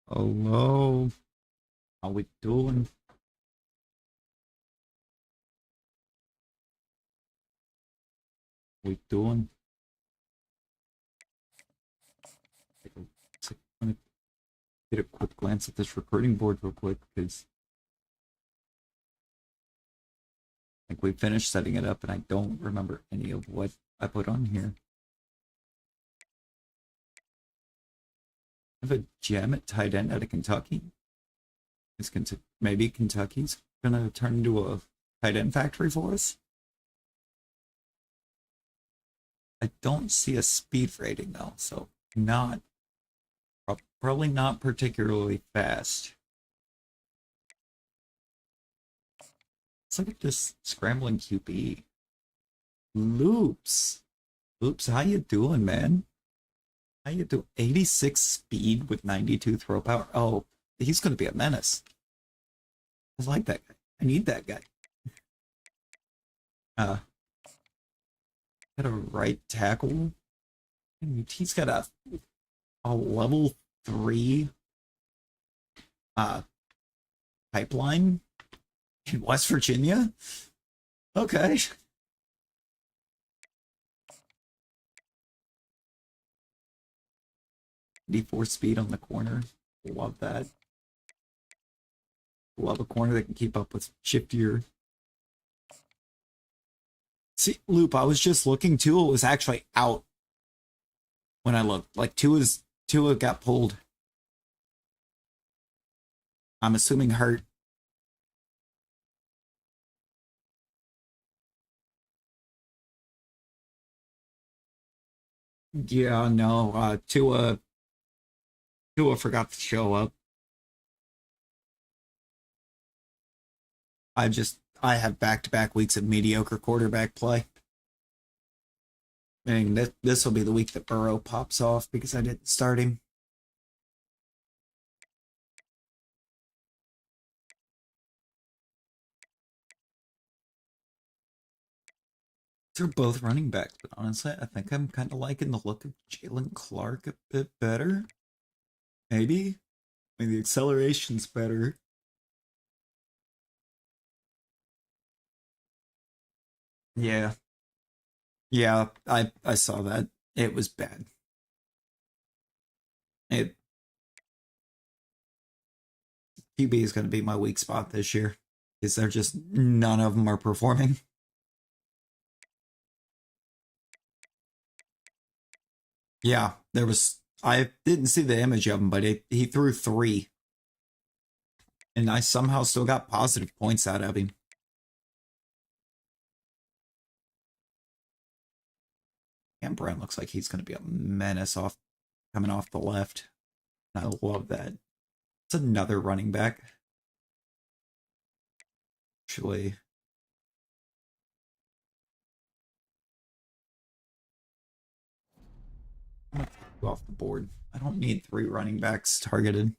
Hello, how we doing? We doing? Take a, I'm gonna get a quick glance at this recruiting board real quick because I think we finished setting it up and I don't remember any of what I put on here. I have a gem at tight end out of Kentucky. Is maybe Kentucky's gonna turn into a tight end factory for us? I don't see a speed rating though, so not probably not particularly fast. Let's look at this scrambling QB. Loops. Loops, how you doing, man? How you do 86 speed with 92 throw power? Oh, he's gonna be a menace. I like that guy. I need that guy. Uh got a right tackle. He's got a level 3 uh pipeline in West Virginia. Okay. 84 speed on the corner. Love that. Love a corner that can keep up with shiftier. See, Loop, I was just looking. Tua was actually out when I looked. Like Tua got pulled. I'm assuming hurt. Yeah, no, Tua forgot to show up. I have back-to-back weeks of mediocre quarterback play. Meaning this will be the week that Burrow pops off because I didn't start him. They're both running backs, but honestly, I think I'm kind of liking the look of Jalen Clark a bit better. Maybe. I mean, the acceleration's better. Yeah. Yeah, I saw that. It was bad. It QB is going to be my weak spot this year because they're just none of them are performing. Yeah, there was. I didn't see the image of him, but he threw 3, and I somehow still got positive points out of him. And Brent looks like he's going to be a menace off coming off the left. I love that. It's another running back. Actually, I'm going to go off the board. I don't need 3 running backs targeted.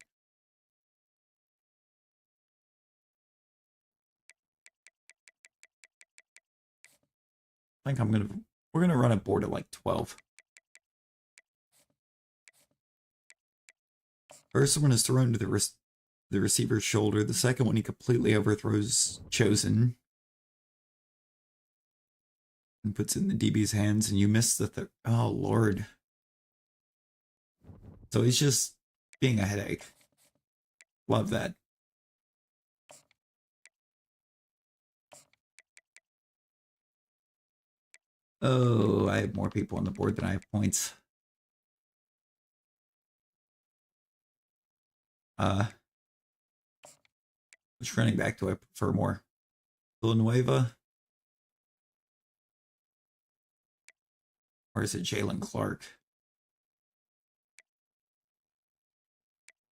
I think we're gonna run a board at like 12. First one is thrown to the receiver's shoulder. The second one he completely overthrows Chosen and puts it in the DB's hands, and you miss the third. Oh lord! So he's just being a headache. Love that. Oh, I have more people on the board than I have points. Which running back do I prefer more? Villanueva? Or is it Jalen Clark?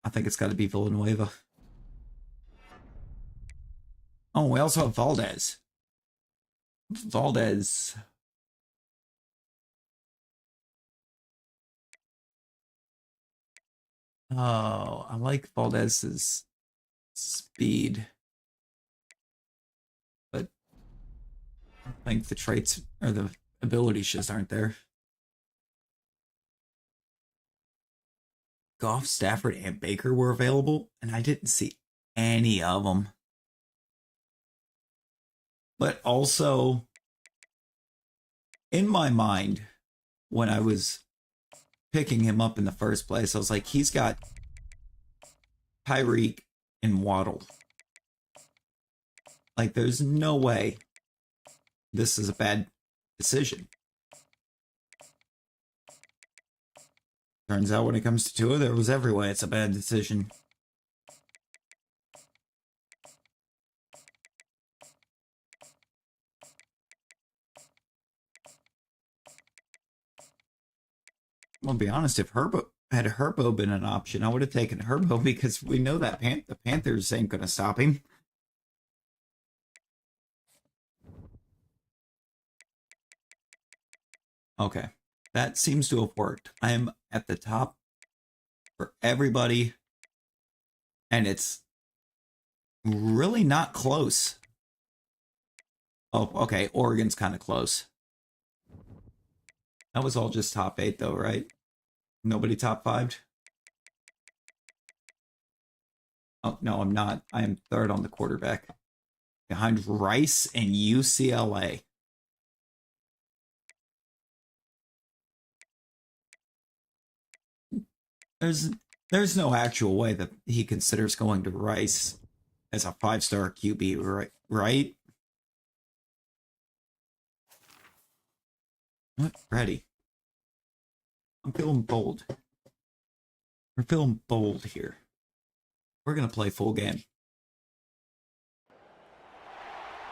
I think it's got to be Villanueva. Oh, we also have Valdez. Valdez. Oh, I like Valdez's speed, but I think the traits or the abilities just aren't there. Goff, Stafford, and Baker were available, and I didn't see any of them. But also, in my mind, when I was picking him up in the first place, I was like, he's got Tyreek and Waddle. Like, there's no way this is a bad decision. Turns out when it comes to Tua, there was every way it's a bad decision. I'll be honest, if Herbo been an option, I would have taken Herbo because we know that the Panthers ain't going to stop him. Okay, that seems to have worked. I am at the top for everybody, and it's really not close. Oh, okay, Oregon's kind of close. That was all just top 8, though, right? Nobody top 5'd? Oh, no, I'm not. I am 3rd on the quarterback. Behind Rice and UCLA. There's no actual way that he considers going to Rice as a 5-star QB, right? What? Ready. I'm feeling bold. We're feeling bold here. We're going to play full game.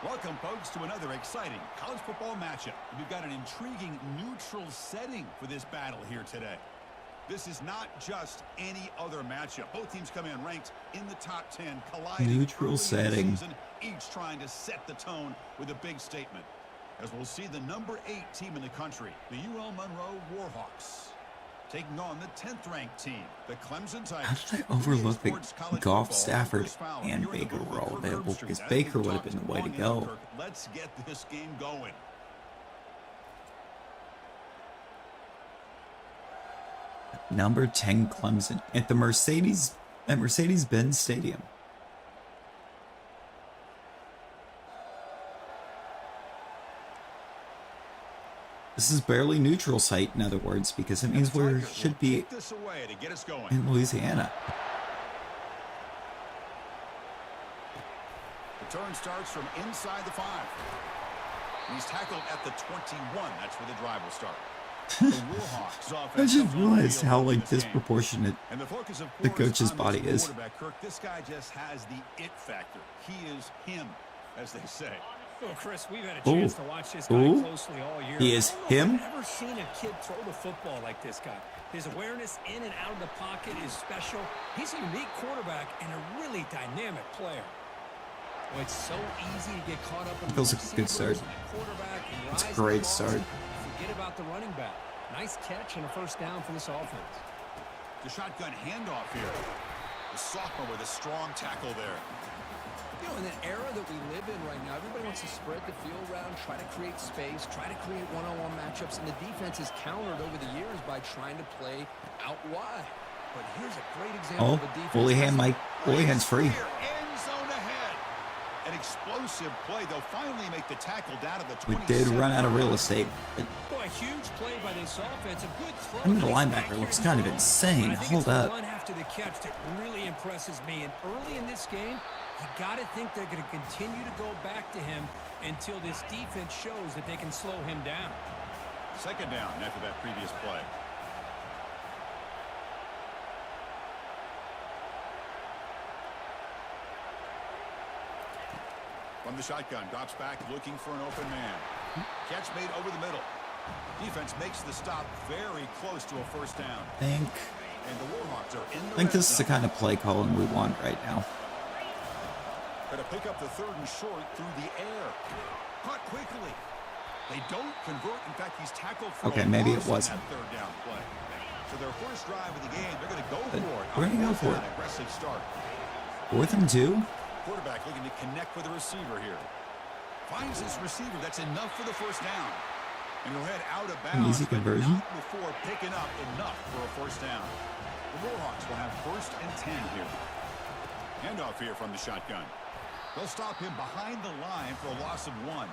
Welcome, folks, to another exciting college football matchup. We've got an intriguing neutral setting for this battle here today. This is not just any other matchup. Both teams come in ranked in the top 10, colliding neutral setting. Season, each trying to set the tone with a big statement. As we'll see the number 8 team in the country, the UL Monroe Warhawks, taking on the 10th ranked team, the Clemson Tigers. How did I overlook that Goff, Stafford, and Baker were all available? Because Baker would have been the way to go. Let's get this game going. Number 10 Clemson at the Mercedes-Benz Stadium. This is barely neutral site, in other words, because it means we should be in Louisiana. The turn starts from inside the 5. He's tackled at the 21. That's where the drive will start. I just realized how disproportionate the coach's body is. This guy just has the it factor. He is him, as they say. Well, Chris, we've had a chance to watch this guy closely all year. He is him? I've never seen a kid throw the football like this guy. His awareness in and out of the pocket is special. He's a unique quarterback and a really dynamic player. Well, it's so easy to get caught up in feels like a good start. It's a great start. Forget about the running back. Nice catch and a first down for this offense. The shotgun handoff here. The sophomore with a strong tackle there. You know, in the era that we live in right now, everybody wants to spread the field around, try to create space, try to create one-on-one matchups, and the defense is countered over the years by trying to play out wide. But here's a great example of a defense. Bully hand's free. End zone ahead. An explosive play. They'll finally make the tackle down to the 27. We did run out of real estate. Boy, huge play by this offense. A good throw. And the linebacker looks kind of insane. Hold up. Run after the catch that really impresses me. And early in this game, you got to think they're going to continue to go back to him until this defense shows that they can slow him down. Second down after that previous play. From the shotgun, drops back looking for an open man. Catch made over the middle. Defense makes the stop very close to a first down. And the Warhawks are in the I think this is the kind of play calling we want right now. Going to pick up the 3rd and short through the air. Caught quickly. They don't convert. In fact, he's tackled for okay, maybe it wasn't. That 3rd down play. So their first drive of the game, they're going to go for it. We're going to go for it. Aggressive start. 4th and 2. Quarterback looking to connect with the receiver here. Finds his receiver. That's enough for the first down. And he'll head out of bounds. Easy conversion. Not before picking up enough for a first down. The Warhawks will have 1st and 10 here. Handoff here from the shotgun. They'll stop him behind the line for a loss of 1.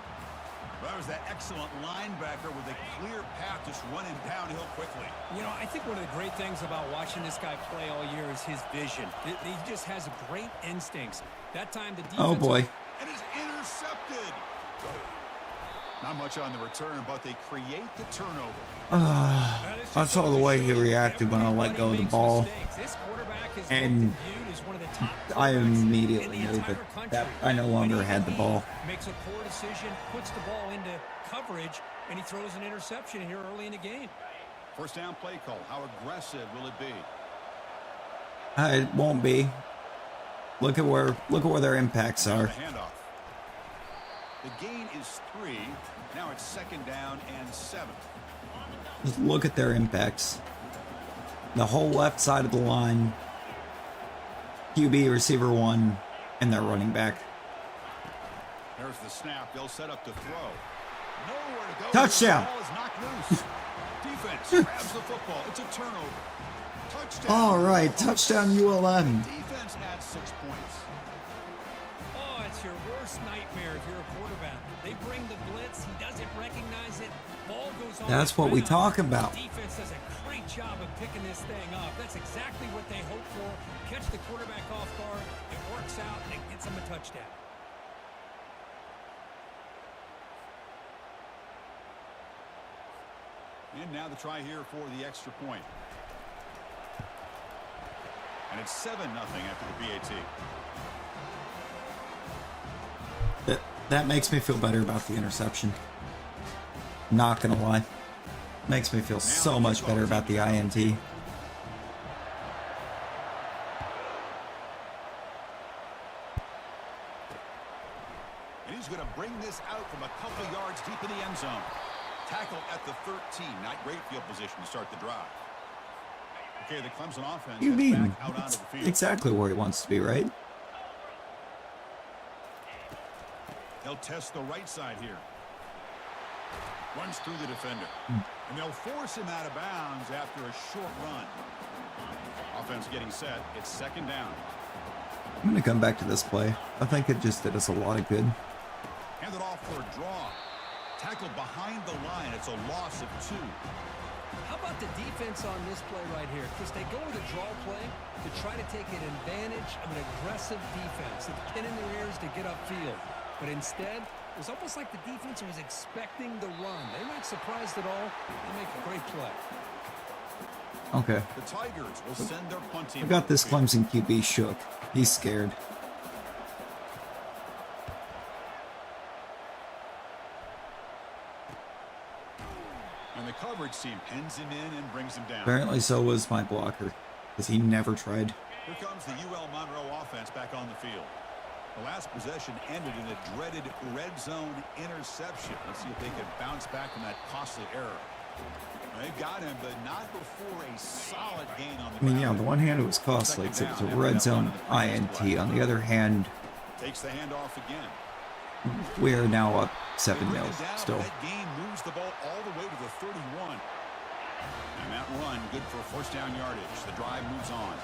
That was that excellent linebacker with a clear path just running downhill quickly. You know, I think one of the great things about watching this guy play all year is his vision. He just has great instincts. That time the defense... Oh, boy. And he's intercepted. Not much on the return, but they create the turnover. I saw the way he reacted when I let go of the ball. And I immediately knew that I no longer had the ball. Makes a poor decision, puts the ball into coverage, and he throws an interception here early in the game. 1st down play call. How aggressive will it be? It won't be. Look at where their impacts are. The handoff. The gain is 3. Now it's 2nd down and 7. Just look at their impacts. The whole left side of the line. QB, receiver 1, and their running back. There's the snap. They'll set up to throw. Nowhere to go. Touchdown. The ball is knocked loose. Defense grabs the football. It's a turnover. Touchdown. All right, touchdown ULM. Defense adds 6 points. Oh, it's your worst nightmare if you're a quarterback. They bring the blitz. He doesn't recognize it. Ball goes on. That's what we talk about. Defense does a great job of picking this thing up. That's exactly what they hope for. Catch the quarterback off guard. It works out, and it gets them a touchdown. And now the try here for the extra point. And it's 7-0 after the PAT. That makes me feel better about the interception. Not gonna lie. Makes me feel so much better about the INT. And he's going to bring this out from a couple yards deep in the end zone. Tackle at the 13. Not great field position to start the drive. Okay, the Clemson offense You mean back out onto the field. exactly where he wants to be, right? They'll test the right side here. Runs through the defender. And they'll force him out of bounds after a short run. Offense getting set. It's 2nd down. I'm gonna come back to this play. I think it just did us a lot of good. Handed off for a draw. Tackle behind the line. It's a loss of 2. How about the defense on this play right here? Because they go with a draw play to try to take an advantage of an aggressive defense. It's pin in their ears to get upfield. But instead, it was almost like the defense was expecting the run. They're not surprised at all. They make a great play. Okay. The Tigers will send their punt team. I got this Clemson QB shook. He's scared. And the coverage team pins him in and brings him down. Apparently so was my blocker, because he never tried. Here comes the UL Monroe offense back on the field. The last possession ended in a dreaded red zone interception. Let's see if they can bounce back from that costly error. They've got him, but not before a solid gain on the ground. I mean, yeah, on the one hand, it was costly because it was a red zone INT. On the other hand, takes the handoff again. we are now up 7-0 still. That gain moves the ball all the way to the 31. And that run, good for 1st down yardage. The drive moves on.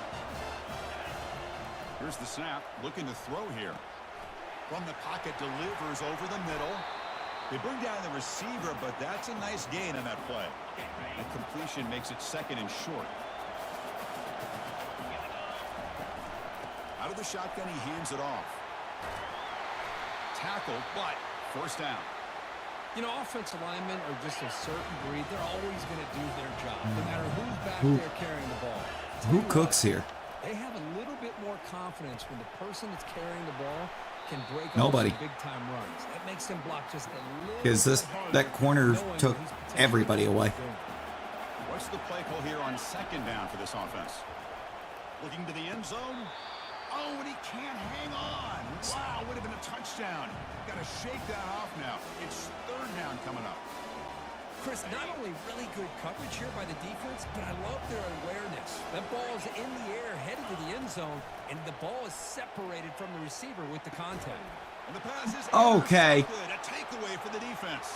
Here's the snap, looking to throw here. From the pocket, delivers over the middle. They bring down the receiver, but that's a nice gain on that play. The completion makes it 2nd and short. Out of the shotgun, he hands it off. Tackle, but 1st down. You know, offensive linemen are just a certain breed. They're always going to do their job, no matter who's back there carrying the ball. Who cooks here? They have a little bit more confidence when the person that's carrying the ball can break Nobody. off some big-time runs. That makes them block just a little Because bit harder, that corner knowing took he's potentially everybody away. What's the play call here on 2nd down for this offense? Looking to the end zone. Oh, and he can't hang on. Wow, would have been a touchdown. Got to shake that off now. It's 3rd down coming up. Chris, not only really good coverage here by the defense, but I love their awareness. That ball is in the air, headed to the end zone, and the ball is separated from the receiver with the contact. And the pass is Okay. intercepted. A takeaway for the defense.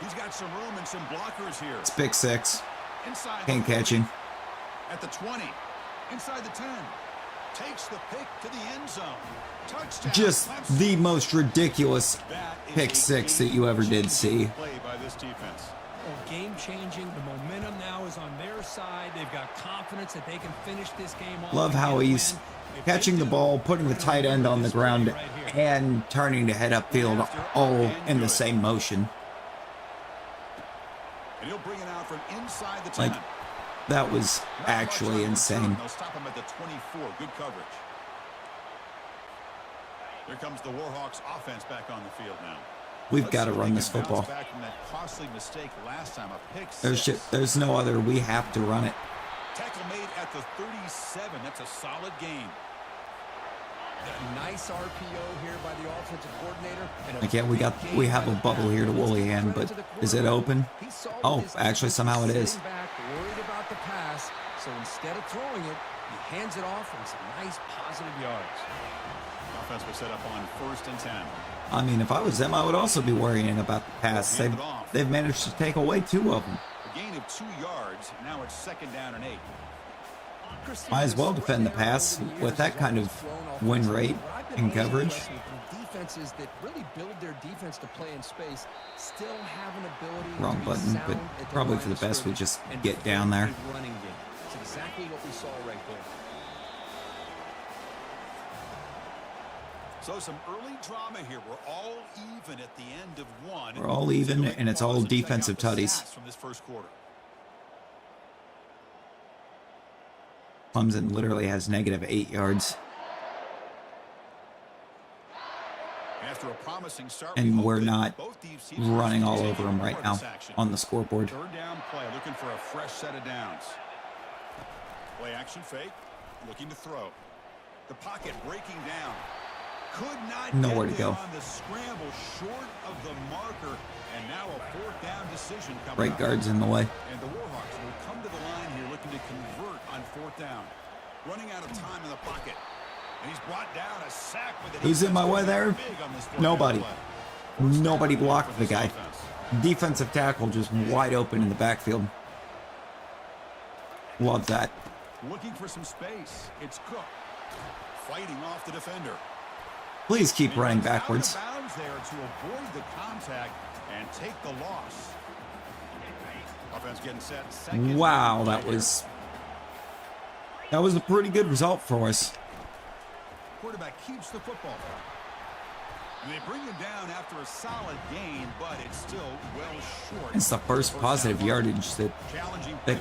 He's got some room and some blockers here. It's pick 6. Inside. Can't catch him. At the 20. Inside the 10. Takes the pick to the end zone. Touchdown. Just the most ridiculous That is pick a six that you ever did see. play by this defense. Well, game-changing. The momentum now is on their side. They've got confidence that they can finish this game off. Love how he's catching the ball, putting the tight end on the ground, and turning to head upfield all in the same motion. And he'll bring it out from inside the 10. Like, that was actually insane. They'll stop him at the 24. Good coverage. Here comes the Warhawks offense back on the field now. We've got to run this football. Back from that costly mistake last time, a pick six. There's no other. We have to run it. Tackle made at the 37. That's a solid gain. Nice RPO here by the offensive coordinator. Again, we have a bubble here to Woollyhan, but is it open? Oh, actually, somehow it is. Worried about the pass, so instead of throwing it, he hands it off and some nice positive yards. Offense was set up on 1st and 10. I mean, if I was them, I would also be worrying about the pass. They've managed to take away 2 of them. A gain of 2 yards. Now it's 2nd down and 8. Might as well defend the pass with that kind of win rate and coverage. Defenses that really build their defense to play in space still have an ability. Wrong button, but probably for the best we just get down there. Running game. It's exactly what we saw right there. So some early drama here. We're all even at the end of 1. We're all even, and it's all defensive tutties. From this first quarter. Clemson literally has negative 8 yards. After a promising start, And we're not running all over them right now on the scoreboard. 3rd down play, looking for a fresh set of downs. Play action fake, looking to throw. The pocket breaking down. Could not Nowhere to get go. there on the scramble, short of the marker, and now a 4th down decision coming Right up. guard's in the way. And the Warhawks will come to the line here looking to convert on 4th down. Running out of time in the pocket. And he's brought down a sack with it. Who's in my way there? Nobody. Nobody blocked the guy. Defensive tackle just wide open in the backfield. Love that. Looking for some space. It's Cook. Fighting off the defender. Please keep running backwards. Out of bounds there to avoid the contact and take the loss. Offense getting set. 2nd Wow, down. that was a pretty good result for us. Quarterback keeps the football. And they bring him down after a solid gain, but it's still well short. It's the first positive yardage that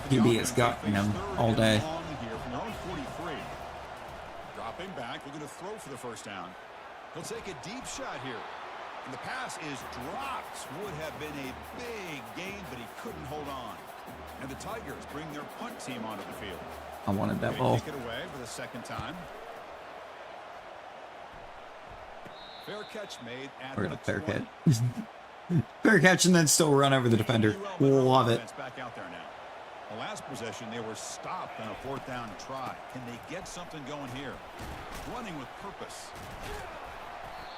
QB has gotten him all day. Here from their own 43. Dropping back, looking to throw for the 1st down. He'll take a deep shot here. And the pass is dropped. Would have been a big gain, but he couldn't hold on. And the Tigers bring their punt team onto the field. I wanted that They ball. kick it away for the 2nd time. Fair catch made at We're the gonna fair 20. catch. Fair catch and then still run over the defender. Love it. Back out there now. The last possession, they were stopped on a 4th down try. Can they get something going here? Running with purpose.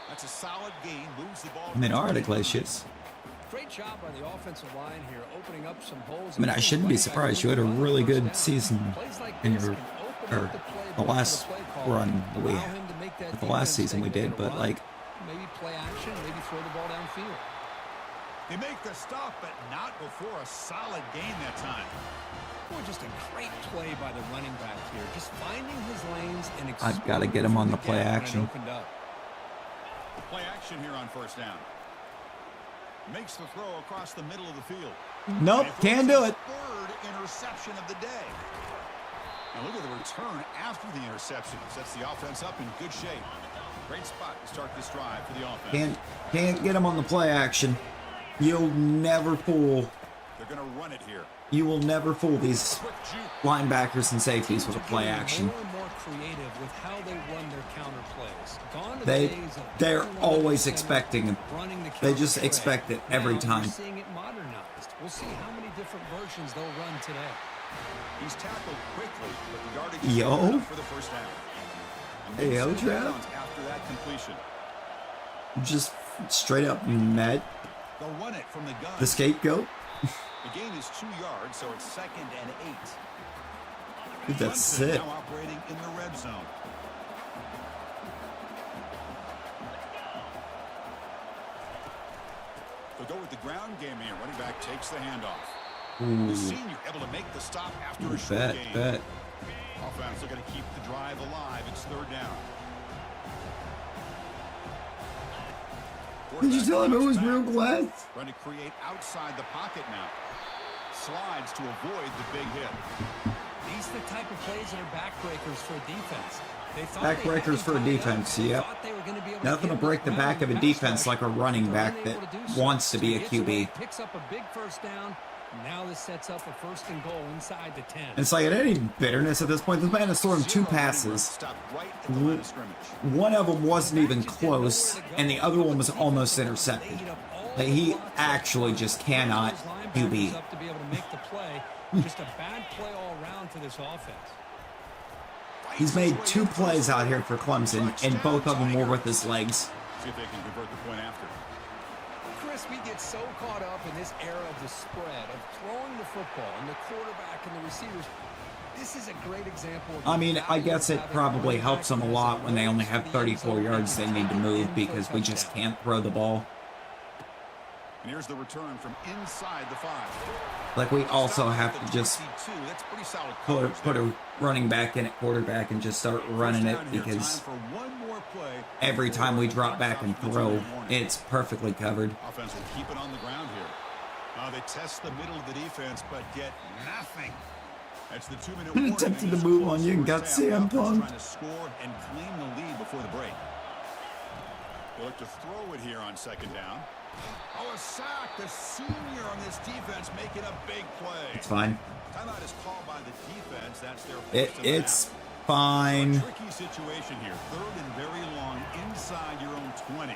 That's a solid gain. Moves the ball. I mean, already glaciers. Great job on the offensive line here, opening up some holes. I mean, I shouldn't be surprised. You had a really good season in your, or the last run that we, the last season we did, but like, maybe play action, maybe throw the ball downfield. They make the stop, but not before a solid gain that time. Boy, just a great play by the running back here, just finding his lanes and I've got to get him on the play action. Play action here on 1st down. Makes the throw across the middle of the field. Nope, can't do it. 3rd interception of the day. And look at the return after the interception. Sets the offense up in good shape. Great spot to start this drive for the offense. Can't get him on the play action. You'll never fool. They're going to run it here. You will never fool these Quick juke. linebackers and safeties with a play action. More and more creative with how they run their counter plays. Gone are the days of They're running always the center, expecting it. running the They counter just play. expect it every Now time. We're seeing it modernized. We'll see how many different versions they'll run today. He's tackled quickly, but the yardage is Yo. good enough for the 1st down. And Hey, yo, makes it Trav. downs after that completion. Just straight up met They'll run it from the gun. the scapegoat. The gain is 2 yards, so it's 2nd and 8. Dude, that's Clemson sick. now operating in the red zone. They'll go with the ground game here. Running back takes the handoff. The senior able to make the stop after a short game. Bet. Offense looking to keep the drive alive. It's third down. Did you tell him it was Quarterback real glass? trying to create outside the pocket now. Slides to avoid the big hit. These are the type of plays that are backbreakers for a defense. They thought Backbreakers for a defense, yep. Nothing to break the back of a defense like a running back that wants to be a QB. Picks up a big first down. Now this sets up a first and goal inside the 10. It's like, at any bitterness at this point, this man has thrown 2 passes. Stopped right at the line of scrimmage. One of them wasn't even close, and the other one was almost intercepted. Like, he actually just cannot QB. Up to be able to make the play. Just a bad play all around for this offense. He's made 2 plays out here for Clemson, and both of them were with his legs. See if they can convert the point after. Chris, we get so caught up in this era of the spread, of throwing the football, and the quarterback and the receivers. This is a great example of I mean, I guess it probably helps them a lot when they only have 34 yards they need to move because we just can't throw the ball. And here's the return from inside the 5. Like, we also have to just 22. That's pretty solid put a running back in at quarterback and just start running it, because Time for one more play. every time we drop back and throw, it's perfectly covered. Offense will keep it on the ground here. They test the middle of the defense, but get nothing. That's the 2-minute warning. Attempted to move on you and got CM Punk. Trying to score and claim the lead before the break. They look to throw it here on second down. Oh, a sack. The senior on this defense making a big play. It's fine. Timeout is called by the defense. That's their first and It's a fine. tricky situation here. Third and very long inside your own 20.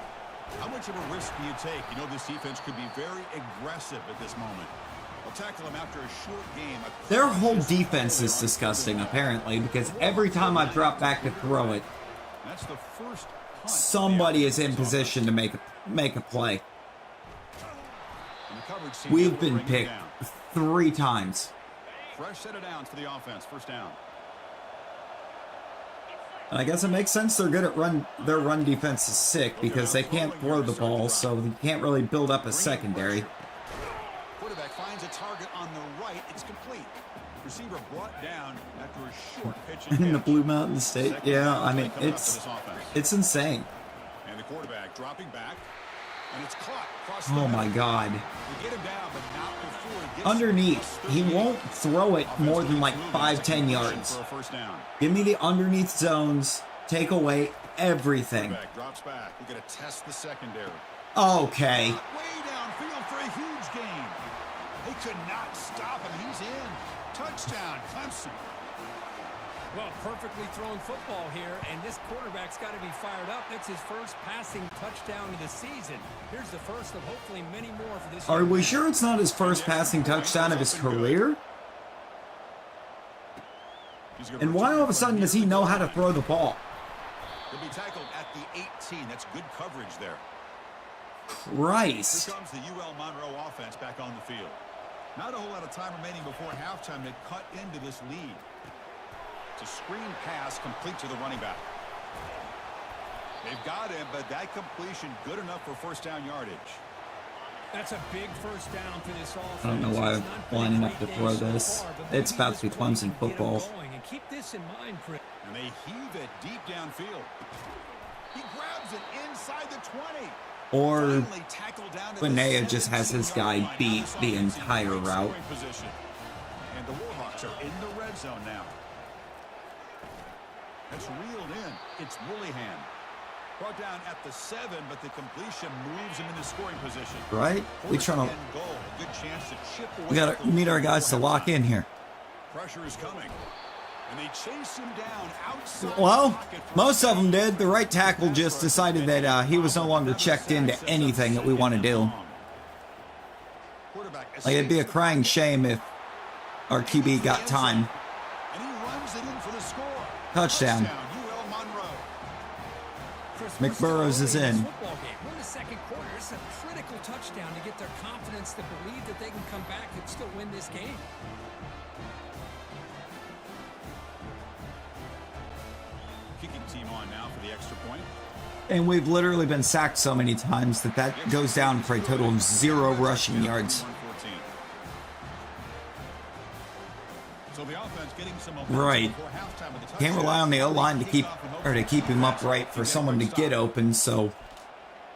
How much of a risk do you take? You know this defense could be very aggressive at this moment. They'll tackle him after a short game. Their whole defense is disgusting, apparently, because every time I drop back to throw it, That's the first punt. somebody is in position to make a play. And the coverage seems We've to been bring it picked down. 3 times. Fresh set of downs for the offense. First down. And I guess it makes sense they're good at their run defense is sick because they can't throw the ball, so they can't really build up a secondary. Quarterback finds a target on the right. It's complete. Receiver brought down after a short pitch. In the Blue Mountain State, yeah, I mean, it's insane. And the quarterback dropping back, and it's caught across the Oh my middle. God. They get him down, but not before he gets Underneath, he won't throw it more than like 5-10 yards. For a first down. Give me the underneath zones, take away everything. Quarterback drops back. We're going to test the secondary. Okay. Way downfield for a huge gain. They could not stop him. He's in. Touchdown, Clemson. Well, perfectly thrown football here, and this quarterback's got to be fired up. That's his first passing touchdown of the season. Here's the first of hopefully many more for this. Are we sure it's not his first passing touchdown of his career? And why all of a sudden does he know how to throw the ball? He'll be tackled at the 18. That's good coverage there. Christ. Here comes the UL Monroe offense back on the field. Not a whole lot of time remaining before halftime to cut into this lead. It's a screen pass complete to the running back. They've got him, but that completion good enough for first down yardage. That's a big first down for this offense. I don't know why I'm lining up to throw this. It's about to be Clemson football. And keep this in mind, Chris. And they heave it deep downfield. He grabs it inside the 20. Or Finally tackled down to the Linnea just has his 17-yard guy line. beat Now the this offense entire in great route. scoring position. And the Warhawks are in the red zone now. That's reeled in. It's Willingham. Brought down at the 7, but the completion moves him into scoring position. right? We trying to. Goal. A good chance to chip away We at gotta the need our lead guys to before lock halftime. in here. Pressure is coming. And they chase him down outside Well, the pocket for most of them a did. The right tackle just decided that he was no longer checked into anything that we want to do. Quarterback Like, it'd be a escapes the crying pocket. shame if our QB got time. And he runs it in for the score. Touchdown. UL Monroe. Chris, McBurrows is in. Football game. We're in the second quarter. It's a critical touchdown to get their confidence to believe that they can come back and still win this game. team on now for the extra point. And we've literally been sacked so many times that that goes down for a total of 0 rushing yards. So the offense getting some Right. Can't rely on the O-line to keep him upright for someone to get open, so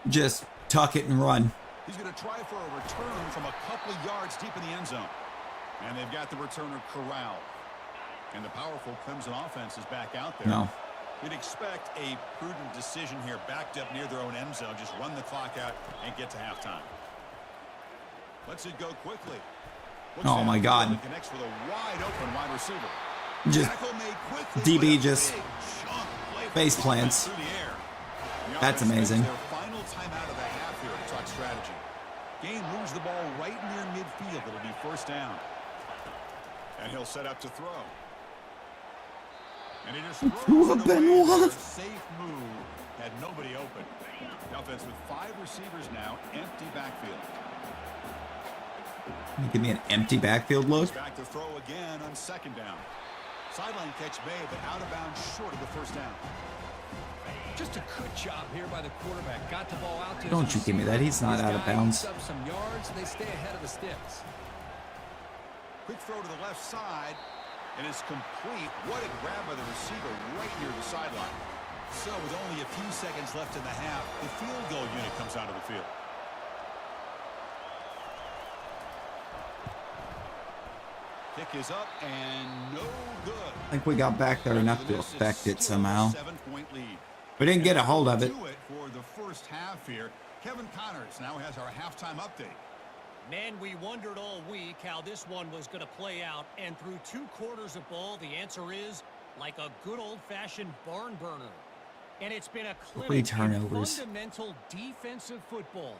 just tuck it and run. He's going to try for a return from a couple of yards deep in the end zone. And they've got the returner corralled. And the powerful Clemson offense is back out there. No. You'd expect a prudent decision here, backed up near their own end zone. Just run the clock out and get to halftime. Let's it go quickly. Oh my God. Connects with a wide open wide receiver. Just DB just face plants. That's amazing. Their final timeout of the half here to talk strategy. Game moves the ball right near midfield. It'll be first down. And he'll set up to throw. And he just throws it away. Safe move. Had nobody open. The offense with 5 receivers now. Empty backfield. Give me an empty backfield look. Back to throw again on second down. Sideline catch made, but out of bounds short of the first down. Just a good job here by the quarterback. Got the ball out to Don't you give me that. He's not out of bounds. Up some yards, and they stay ahead of the sticks. Quick throw to the left side, and it's complete. What a grab by the receiver right near the sideline. So with only a few seconds left in the half, the field goal unit comes out of the field. Kick is up and no good. I think we got back there enough to affect it somehow. 7-point lead. We didn't get a hold of it. For the first half here, Kevin Connors now has our halftime update. Man, we wondered all week how this one was going to play out, and through 2 quarters of ball, the answer is like a good old-fashioned barn burner. And it's been a clinic in fundamental defensive football.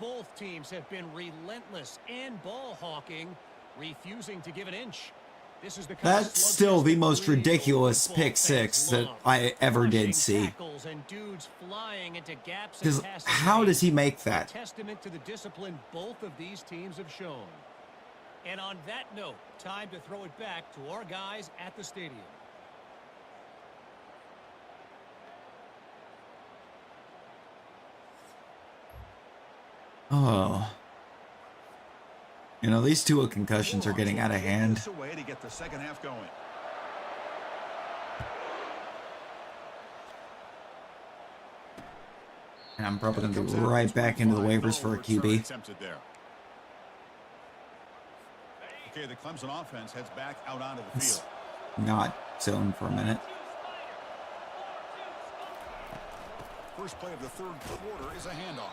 Both teams have been relentless and ball hawking, refusing to give an inch. This is the That's still the most ridiculous pick 6 that I ever did see. Because how does he make that? Testament to the discipline both of these teams have shown. And on that note, time to throw it back to our guys at the stadium. Oh. You know, these 2 concussions are getting out of hand. Away to get the second half going. And I'm probably going to go right back into the waivers for a QB. Okay, the Clemson offense heads back out onto the field. Not zone for a minute. First play of the third quarter is a handoff.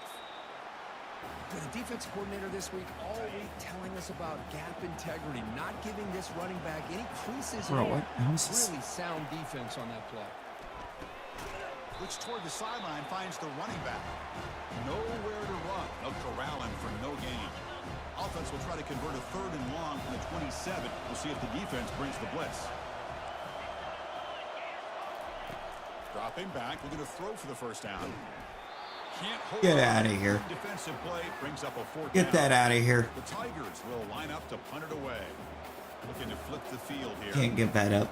The defensive coordinator this week all week telling us about gap integrity, not giving this running back any creases. Bro, what? Really sound defense on that play. Looks toward the sideline, finds the running back. Nowhere to run. No corral him for no gain. Offense will try to convert a 3rd and long from the 27. We'll see if the defense brings the blitz. Dropping back, we're going to throw for the first down. Get out of here. Defensive play brings up a 4th Get that out of here. The Tigers will line up to punt it away. Looking to flip the field here. Can't give that up.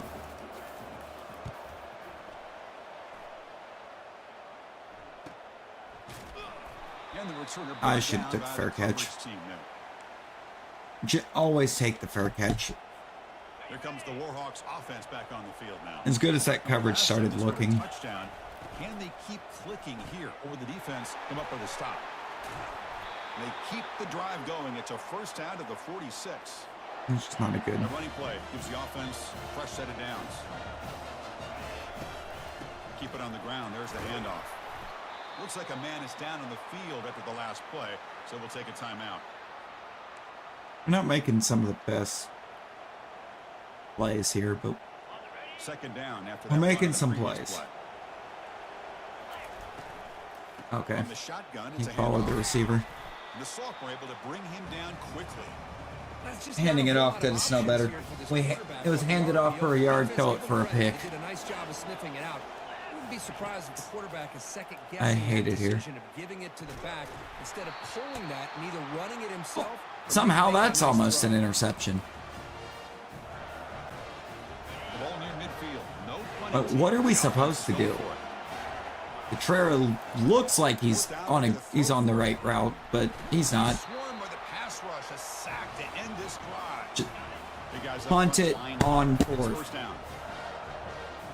And the returner I should have took the fair catch. Always take the fair catch. Here comes the Warhawks offense back on the field now. As good as that coverage started looking. Touchdown. Can they keep clicking here, or will the defense come up with a stop? They keep the drive going. It's a first down to the 46. It's just not a good. The running play gives the offense a fresh set of downs. Keep it on the ground. There's the handoff. Looks like a man is down on the field after the last play, so we'll take a timeout. We're not making some of the best plays here, but second down after we're making some plays. Okay. He followed the receiver. The sophomore able to bring him down quickly. Handing it off could smell better. It was handed off for a yard, throw it for a pick. Did a nice job of sniffing it out. Wouldn't be surprised if the quarterback is second guessing. I hate it here. Of giving it to the back instead of pulling that and either running it himself. Somehow that's almost an interception. The ball near midfield. No But what are we supposed to do? Petrera looks like he's on the right route, but he's not. Just punt it on fourth.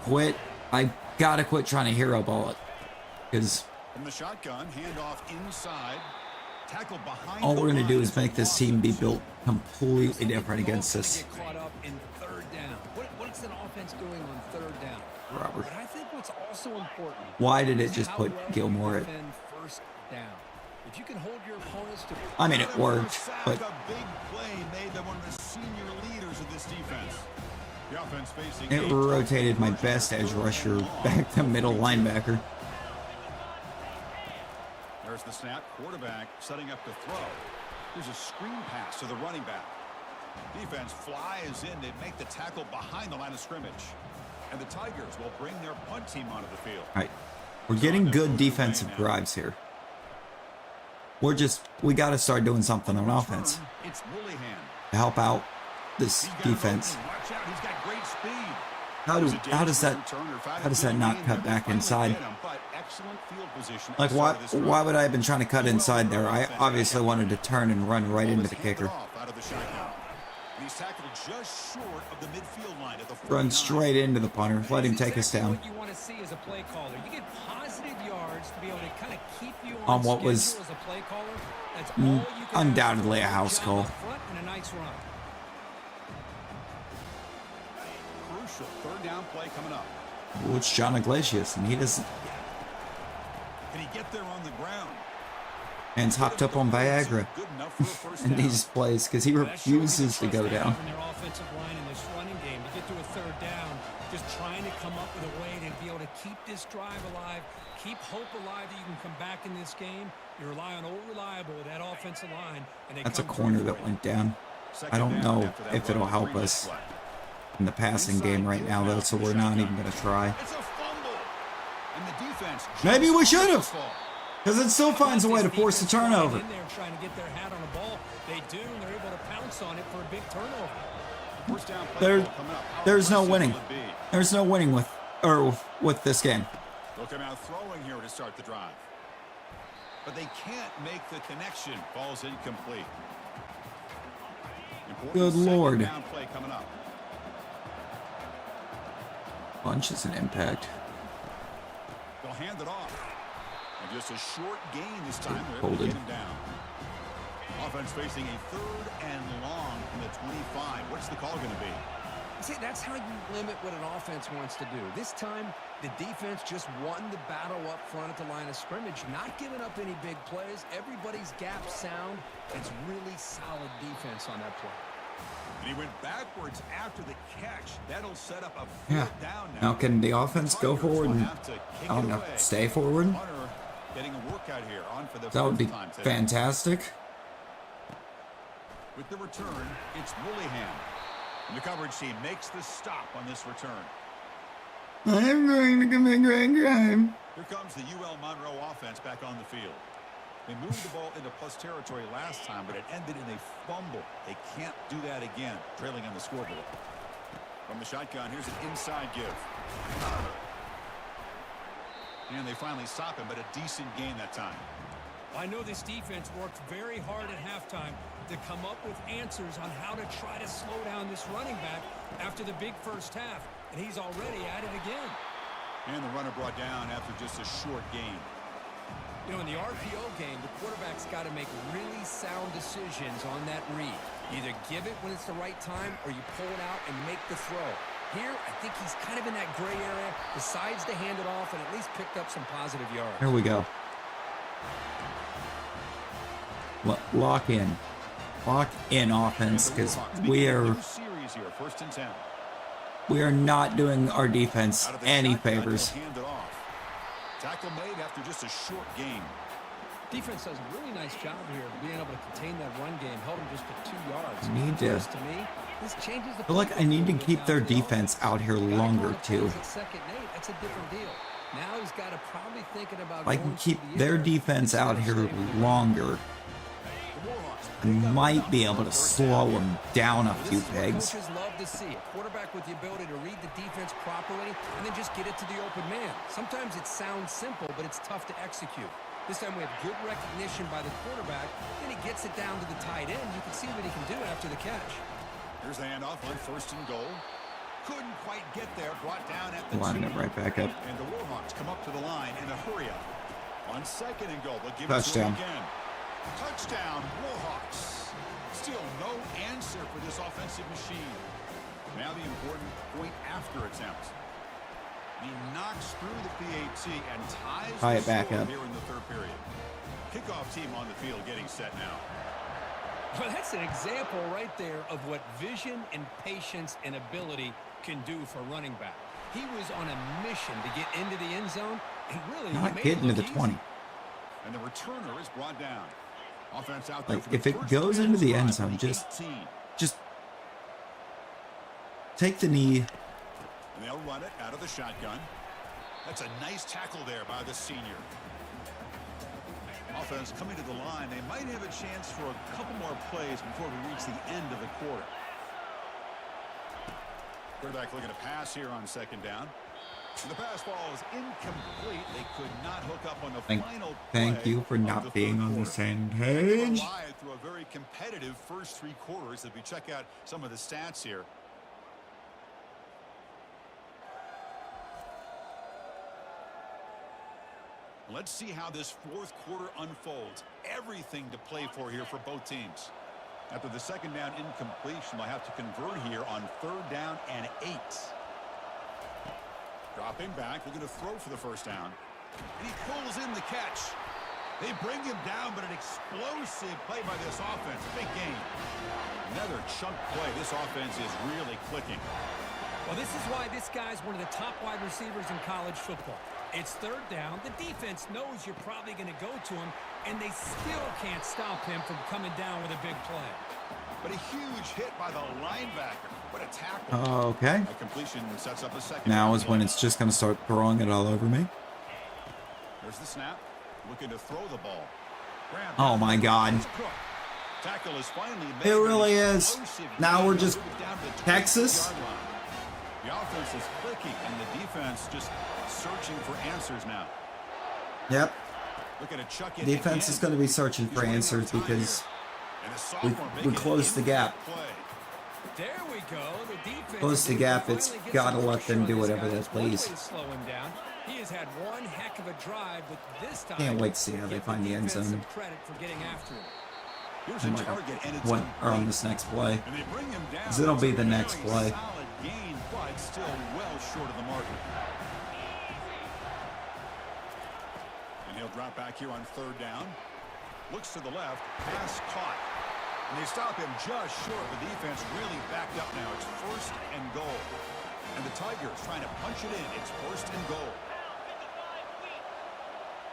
Quit. I gotta quit trying to hero ball it, because from the shotgun, handoff inside. Tackle behind. all we're gonna do is make this team be built completely different against us. Get caught up in third down. What's an offense doing on third down? Robert. But I think what's also important. Why did it just put Gilmore at? First down. If you can hold your opponents to. I mean, it worked, but a big play made them one of the senior leaders of this defense. The offense facing it rotated my best edge rusher back to middle linebacker. There's the snap. Quarterback setting up to throw. There's a screen pass to the running back. Defense flies in. They make the tackle behind the line of scrimmage. And the Tigers will bring their punt team onto the field. All right. We're getting good defensive drives here. We got to start doing something on offense It's Willingham. to help out this defense. Watch out. He's got great speed. How does that not cut back inside? Like, why would I have been trying to cut inside there? I obviously wanted to turn and run right into the kicker. Run straight into the punter. Let him take us down. What you want to see as a play caller. You get positive yards to be able to kind of keep you On what was as a play caller. That's all you can undoubtedly a ask. house Good call. job up front and a nice run. Crucial third down play coming up. Well, it's John Iglesias, and he doesn't. Can he get there on the ground? Man's hopped up on Viagra Good enough for a first in down. these plays because he refuses to go down. In their offensive line in this running game to get to a third down, just trying to come up with a way to be able to keep this drive alive, keep hope alive that you can come back in this game. You rely on old reliable with that offensive line, and they That's a come corner through that for you. went down. I don't know if it'll help us in the passing game right now, though, so we're not even going to try. It's a fumble. And the defense Maybe we should have, Ball. because it still finds a way to force a turnover. In there trying to get their hat on the ball. They do, and they're able to pounce on it for a big turnover. First down play ball coming up. How There's no aggressive winning. will it be? There's no winning with this game. They'll come out throwing here to start the drive. But they can't make the connection. Ball's incomplete. Important Good second Lord. down play coming up. Bunch is an impact. They'll hand it off. And just a short gain this time. They're able to Holding. get him down. Offense facing a third and long from the 25. What's the call going to be? See, that's how you limit what an offense wants to do. This time, the defense just won the battle up front at the line of scrimmage, not giving up any big plays. Everybody's gap sound. It's really solid defense on that play. And he went backwards after the catch. That'll set up a Yeah. fourth down Now now. can the offense go Tigers forward will and, have to kick I don't it know, away. stay forward? Hunter getting a workout here on for the That would be fourth time today. fantastic. With the return, it's Willingham. And the coverage team makes the stop on this return. I'm going to commit great crime. Here comes the UL Monroe offense back on the field. They moved the ball into plus territory last time, but it ended in a fumble. They can't do that again, trailing on the scoreboard. From the shotgun, here's an inside give. And they finally stop him, but a decent gain that time. I know this defense worked very hard at halftime to come up with answers on how to try to slow down this running back after the big first half, and he's already at it again. And the runner brought down after just a short gain. You know, in the RPO game, the quarterback's got to make really sound decisions on that read. Either give it when it's the right time or you pull it out and make the throw. Here, I think he's kind of in that gray area, decides to hand it off and at least picked up some positive yards. Here we go. Lock in. Lock in offense, because we are Series here, 1st and 10. not doing our defense Out of the any shotgun, favors. he'll hand it off. Tackle made after just a short gain. Defense does a really nice job here of being able to contain that run game, held him just to 2 yards. Need to- To me, this changes the I feel like I need to keep their defense out here longer, too. Second and 8, that's a different deal. Now he's got to probably thinking about If I can going keep through the their air. defense out here longer, I might be able to slow him down a few This is what pegs. coaches love to see. A quarterback with the ability to read the defense properly and then just get it to the open man. Sometimes it sounds simple, but it's tough to execute. This time we have good recognition by the quarterback. Then he gets it down to the tight end. You can see what he can do after the catch. Here's the handoff on 1st and goal. Couldn't quite get there. Brought down at the Line 2. it right back up. And the Warhawks come up to the line in a hurry-up. On 2nd and goal, they'll give Touchdown. it to him again. Touchdown, Warhawks. Still no answer for this offensive machine. Now the important point after attempt. He knocks through the PAT and ties Tie the it back score up. here in the 3rd period. Kickoff team on the field getting set now. Well, that's an example right there of what vision and patience and ability can do for running back. He was on a mission to get into the end zone, and really, he Not made getting it to look the easy. 20. And the returner is brought down. Offense out there Like, for the if it first goes time into the drive end for zone, the just 18. take the knee. And they'll run it out of the shotgun. That's a nice tackle there by the senior. Offense coming to the line. They might have a chance for a couple more plays before we reach the end of the quarter. Quarterback looking to pass here on 2nd down. And the pass ball is incomplete. They could not hook up on the final Thank play you for of not the being 3rd on the quarter. same We're page. live through a very competitive first 3 quarters. If we check out some of the stats here. Let's see how this 4th quarter unfolds. Everything to play for here for both teams. After the 2nd down incompletion, they'll have to convert here on 3rd down and 8. Dropping back, looking to throw for the 1st down. And he pulls in the catch. They bring him down, but an explosive play by this offense. Big game. Another chunk play. This offense is really clicking. Well, this is why this guy's one of the top wide receivers in college football. It's 3rd down. The defense knows you're probably going to go to him, and they still can't stop him from coming down with a big play. But a huge hit by the linebacker. What a tackle. Okay. That completion sets up a 2nd. Now is when it's just going to start throwing it all over me. There's the snap. Looking to throw the ball. Grab Oh my God. Tackle is finally made. It really is. Explosive Now gain we're to just move it down to the Texas. 20-yard line. The offense is clicking, and the defense just searching for answers now. Yep. Looking to chuck it Defense again. is going to be searching He's for running answers out of time because here. And the we sophomore making it closed the into gap. play. There we go. The defense Close the gap. It's finally gets got to some let pressure them on do this whatever guy. they It's one way please. to slow him down. He has had one heck of a drive, but this time Can't wait to see how they give find the end defense zone. some credit for getting after him. Here's a target, and it's What or on complete. this next play? And they bring him down. 'Cause it'll be It's a the next very play. Solid gain, but still well short of the marker. And he'll drop back here on 3rd down. Looks to the left. Pass caught. And they stop him just short. The defense really backed up now. It's 1st and goal. And the Tigers trying to punch it in. It's 1st and goal.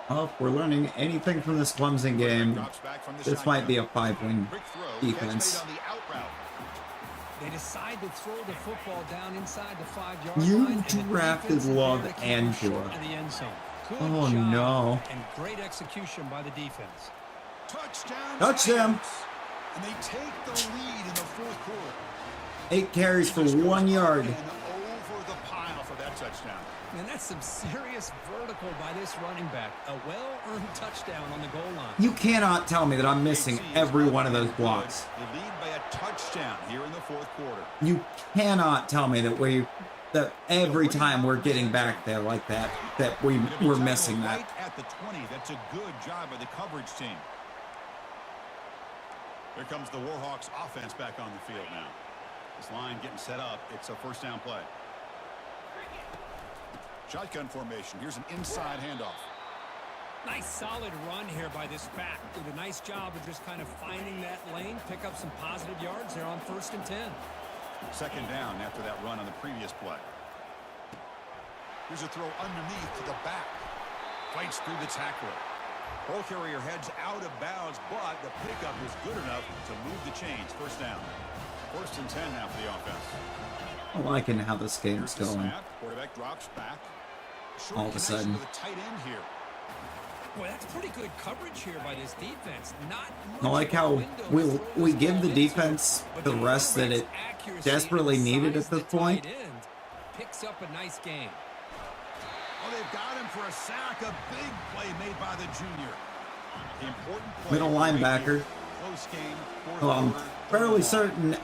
Well, if we're learning anything from this Clemson game, Drops back from the this might be a shotgun. 5-win Quick throw. defense. Catch made on the out route. They decide to throw the football down inside the 5-yard You line. and the drafted defense is there Love to keep and him short Tua. of the end zone. Good Oh, job no. And great execution by the defense. Touchdown. Touchdown. Tigers. And they take the lead in the 4th quarter. 8 carries for 1 yard. And over the pile for that touchdown. And that's some serious vertical by this running back. A well-earned touchdown on the goal line. You cannot tell me that I'm missing every one of those blocks. They lead by a touchdown here in the 4th quarter. You cannot tell me that every time we're getting back there like that, we're missing Right that. at the 20. That's a good job by the coverage team. Here comes the Warhawks offense back on the field now. This line getting set up. It's a 1st down play. Shotgun formation. Here's an inside handoff. Nice solid run here by this back. Did a nice job of just kind of finding that lane, pick up some positive yards there on 1st and 10. 2nd down after that run on the previous play. Here's a throw underneath to the back. Fights through the tackler. Ball carrier heads out of bounds, but the pickup is good enough to move the chains. 1st down. 1st and 10 now for the offense. I'm liking how this game's Here's the going. snap. Quarterback drops back. Short All of a connection sudden. to the tight end here. Boy, that's pretty good coverage here by this defense. Not I much like of a how window to we throw we this give ball the into, defense but the rest that quarterback's it accuracy desperately and the needed size at this of the point. tight end picks up a nice game. Oh, they've got him for a sack. A big play made by the junior. Important play. Middle linebacker. Close game. Well, I'm fairly certain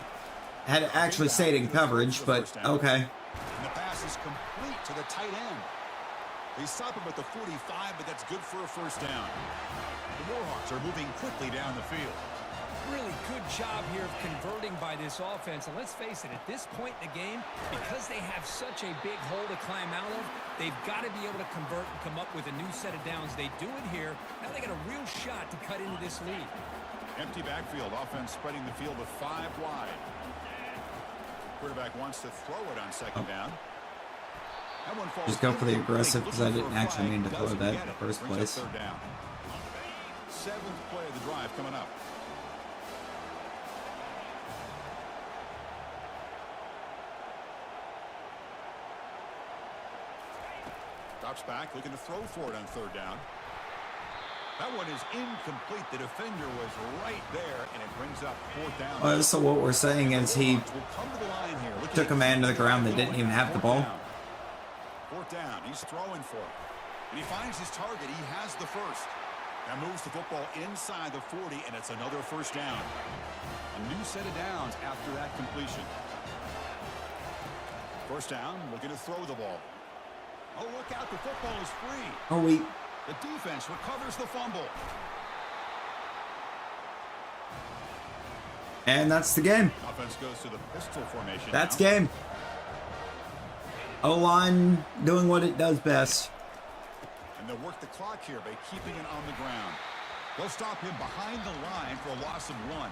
had it actually stayed in coverage, but okay. And the pass is complete to the tight end. They stop him at the 45, but that's good for a first down. The Warhawks are moving quickly down the field. Really good job here of converting by this offense. And let's face it, at this point in the game, because they have such a big hole to climb out of, they've got to be able to convert and come up with a new set of downs. They do it here. Now they got a real shot to cut into this lead. Empty backfield. Offense spreading the field with 5 wide. Quarterback wants to throw it on second down. That one falls Just go for the aggressive because I looking didn't for a actually flag. mean to throw Doesn't that get in the it. first Brings up place. third down. 7th play of the drive coming up. Drops back, looking to throw for it on third down. That one is incomplete. The defender was right there, and it brings up 4th down. So what we're saying is he Will come to the line here. Looking took a man to the ground that didn't even have the ball. 4th down. He's throwing for it. And he finds his target. He has the first. That moves the football inside the 40, and it's another first down. A new set of downs after that completion. First down, looking to throw the ball. Oh, look out. The football is free. Oh, we The defense recovers the fumble. and that's the game. Offense goes to the pistol formation. That's now. game. O-line doing what it does best. And they'll work the clock here by keeping it on the ground. They'll stop him behind the line for a loss of 1.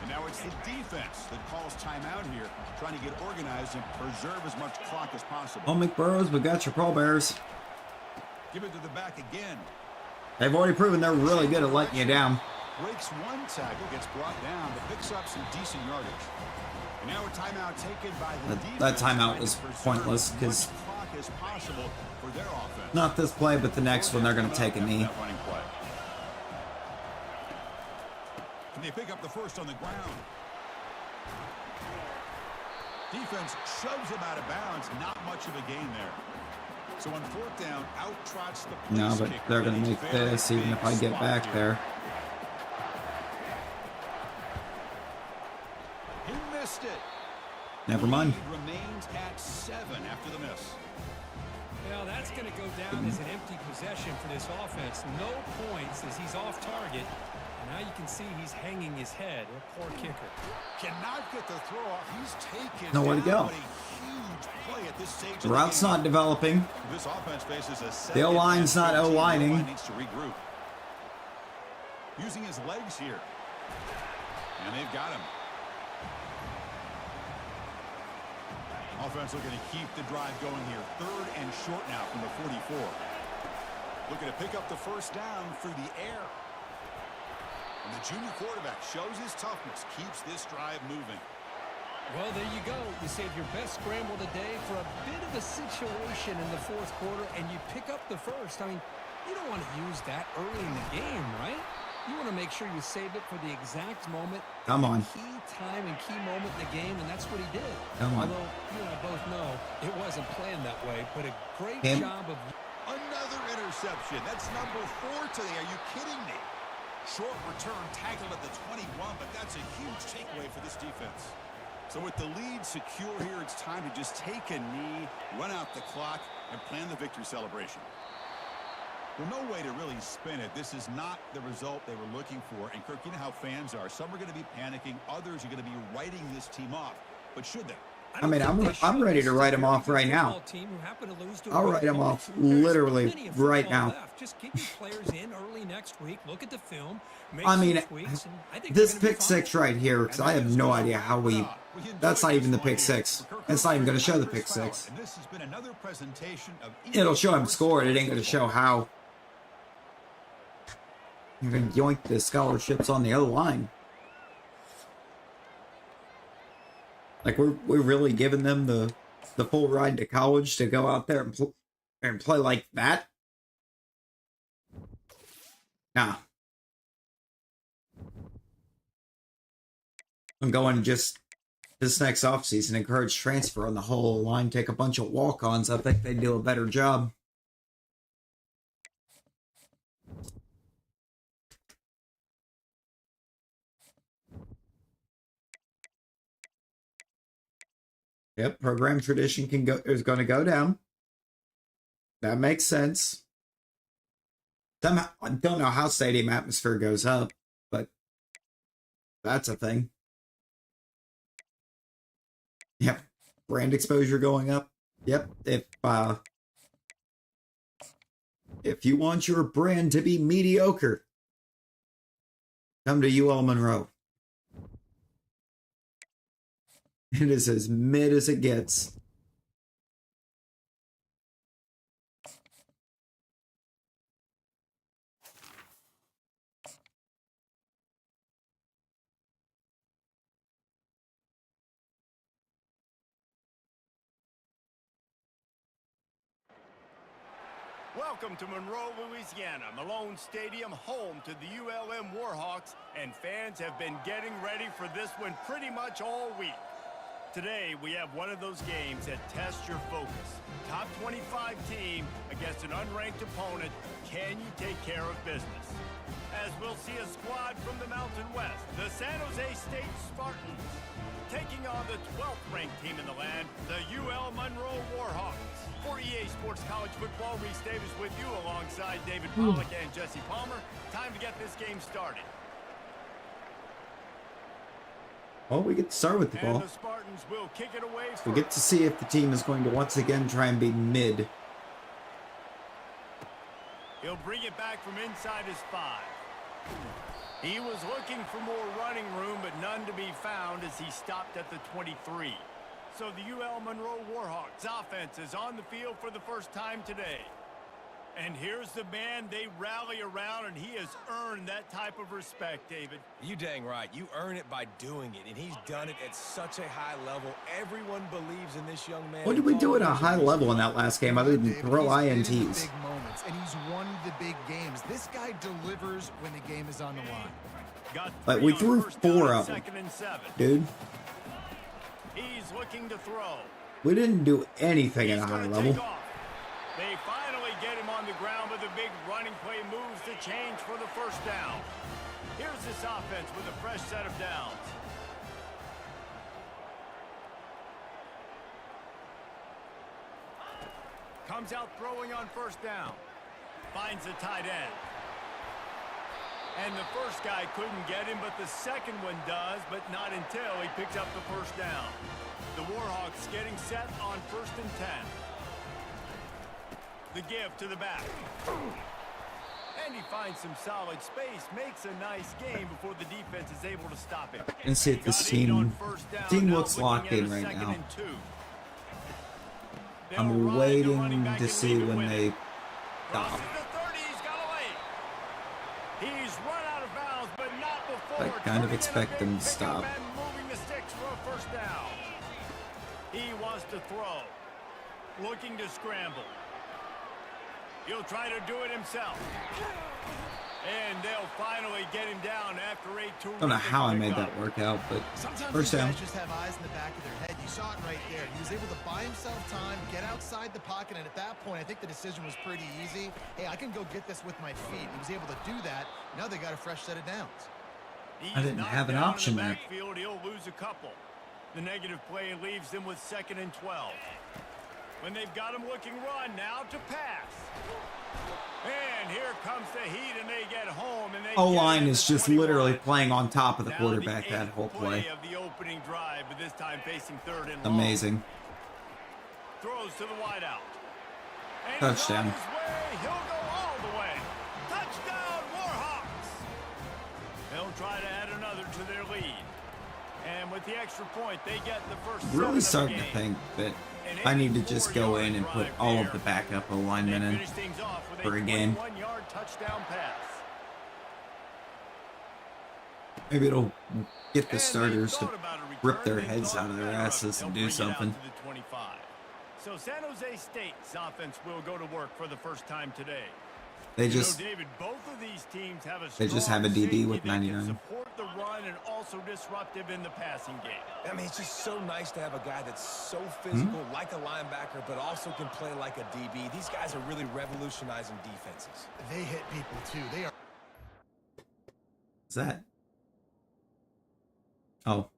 And now it's the defense that calls timeout here, trying to get organized and preserve as much clock as possible. Oh, McBurrows, we got your pallbearers. Give it to the back again. They've already proven they're really good at letting you down. Breaks one tackle, gets brought down, but picks up some decent yardage. And now a timeout taken by the defense. That timeout trying was to preserve pointless as because much clock as possible for their offense. not this play, but the next one they're going to take a knee. That running play. Can they pick up the first on the ground? Defense shoves him out of bounds. Not much of a gain there. So on 4th down, out trots the No, place but kicker. they're going And to he's make very this even big if I get spot back here. there. He missed it. Never mind. Lead remains at 7 after the miss. Now that's going to go down as an empty possession for this offense. No points as he's off target. And now you can see he's hanging his head. A poor kicker. Cannot get the throw off. He's taken Nowhere to down. go. What a huge play at this stage of The the route's game. not developing. This offense faces a The O-line's not O-lining. O-line needs to regroup. Using his legs here. And they've got him. Offense looking to keep the drive going here. 3rd and short now from the 44. Looking to pick up the first down through the air. And the junior quarterback shows his toughness, keeps this drive moving. Well, there you go. You save your best scramble today for a bit of a situation in the 4th quarter, and you pick up the first. I mean, you don't want to use that early in the game, right? You want to make sure you save it for the exact moment. Come on. Key time and key moment in the game, and that's what he did. Come on. Although, you and I both know it wasn't planned that way, but a great Him. job of... Another interception. That's number 4 today. Are you kidding me? Short return tackled at the 21, but that's a huge takeaway for this defense. So with the lead secure here, it's time to just take a knee, run out the clock, and plan the victory celebration. Well, no way to really spin it. This is not the result they were looking for. And, Kirk, you know how fans are. Some are going to be panicking. Others are going to be writing this team off. But should they? I mean, I'm ready to write him off right now. I'll write him off literally right now. Just get your players in early next week. Look at the film. I mean, this pick 6 right here, because I have no idea how we... That's not even the pick 6. It's not even going to show the pick 6. And this has been another presentation of It'll show him score. It ain't going to show how. You're going to yoink the scholarships on the other line. Like, we're really giving them the full ride to college to go out there and play like that? Nah. I'm going to just, this next offseason, encourage transfer on the whole line, take a bunch of walk-ons. I think they do a better job. Yep, program tradition is going to go down. That makes sense. Somehow, I don't know how stadium atmosphere goes up, but that's a thing. Yep, brand exposure going up. Yep, if you want your brand to be mediocre, come to UL Monroe. It is as mid as it gets. Welcome to Monroe, Louisiana, Malone Stadium, home to the ULM Warhawks, and fans have been getting ready for this one pretty much all week. Today, we have one of those games that tests your focus. Top 25 team against an unranked opponent. Can you take care of business? As we'll see a squad from the Mountain West, the San Jose State Spartans, taking on the 12th ranked team in the land, the UL Monroe Warhawks. For EA Sports College Football, Reese Davis with you alongside David Pollack and Jesse Palmer. Time to get this game started. Well, we get to start with the ball. And the Spartans will kick it away first. We get to see if the team is going to once again try and be mid. He'll bring it back from inside his 5. He was looking for more running room, but none to be found as he stopped at the 23. So the UL Monroe Warhawks offense is on the field for the first time today. And here's the man they rally around, and he has earned that type of respect, David. You dang right. You earn it by doing it, and he's done it at such a high level. Everyone believes in this young man. What did we do at a high level in that last game other than throw INTs? Big moments, and he's won the big games. This guy delivers when the game is on the line. Like, we threw 4 of them, dude. He's looking to throw. We didn't do anything at a high level. They finally get him on the ground, but the big running play moves the change for the first down. Here's this offense with a fresh set of downs. Comes out throwing on first down. Finds the tight end. And the first guy couldn't get him, but the second one does, but not until he picks up the first down. The Warhawks getting set on 1st and 10. The give to the back. And he finds some solid space, makes a nice game before the defense is able to stop him. And see if this team looks locked in right now. I'm waiting to see when they stop. He's run out of bounds, but not before. I kind of expect them to stop. Moving the sticks for a first down. He wants to throw. Looking to scramble. He'll try to do it himself. And they'll finally get him down after 8 terrific. Don't know how I made that work out, but Sometimes first these down. guys just have eyes in the back of their head. You saw it right there. He was able to buy himself time, get outside the pocket, and at that point, I think the decision was pretty easy. Hey, I can go get this with my feet. He was able to do that. Now they got a fresh set of downs. I didn't have an option there. Backfield, he'll lose a couple. The negative play leaves them with 2nd and 12. When they've got him looking run, now to pass. And here comes the heat, and they get home. And they O-line is just literally playing on top of the quarterback that whole play. Of the opening drive, but this time facing 3rd and long. Amazing. Throws to the wideout. And Touchdown. he's on his way. He'll go all the way. Touchdown, Warhawks. They'll try to add another to their lead. And with the extra point, they get the first. Really starting to think that I need to just go in and put all of the backup O-linemen in for a game. Touchdown pass. Maybe it'll get the starters to rip their heads out of their asses and do something. So San Jose State's offense will go to work for the first time today. They You know, just David, both of these teams have a They just strong have a DB safety with that can 99. support the run and also disruptive in the passing game. I mean, it's just so nice to have a guy that's so physical, like a linebacker, but also can play like a DB. These guys are really revolutionizing defenses. They hit people too. They are. What's that? Oh.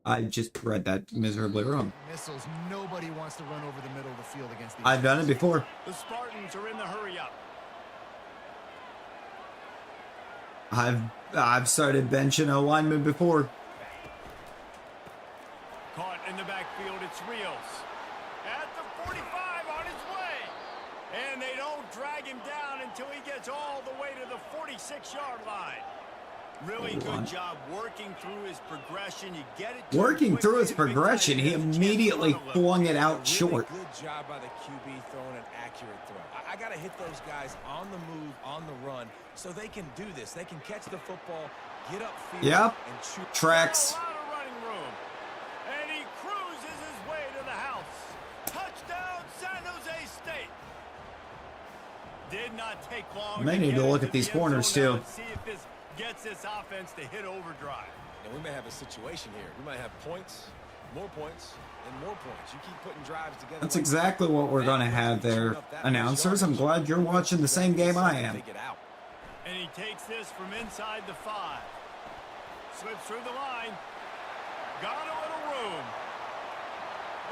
I just read that miserably wrong. Missiles. Nobody wants to run over the middle of the field against these. I've done it before. The Spartans are in the hurry up. I've started benching a lineman before. Caught in the backfield, it's Rios. At the 45 on his way. And they don't drag him down until he gets all the way to the 46-yard line. Really good job working through his progression. You get it. Working through his progression, he immediately flung it out short. Really good job by the QB throwing an accurate throw. I got to hit those guys on the move, on the run, so they can do this. They can catch the football, get upfield, Yep. and shoot. Tracks. A lot of running room. And he cruises his way to the house. Touchdown, San Jose State. Did not take long. May need to look at these corners too. See if this gets this offense to hit overdrive. And we may have a situation here. We might have points, and more points. You keep putting drives together. That's exactly what we're going to have there, announcers. I'm glad you're watching the same game I am. And he takes this from inside the 5. Slips through the line. Got a little room.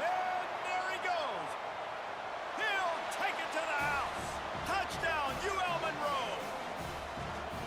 And there he goes. He'll take it to the house. Touchdown, UL Monroe.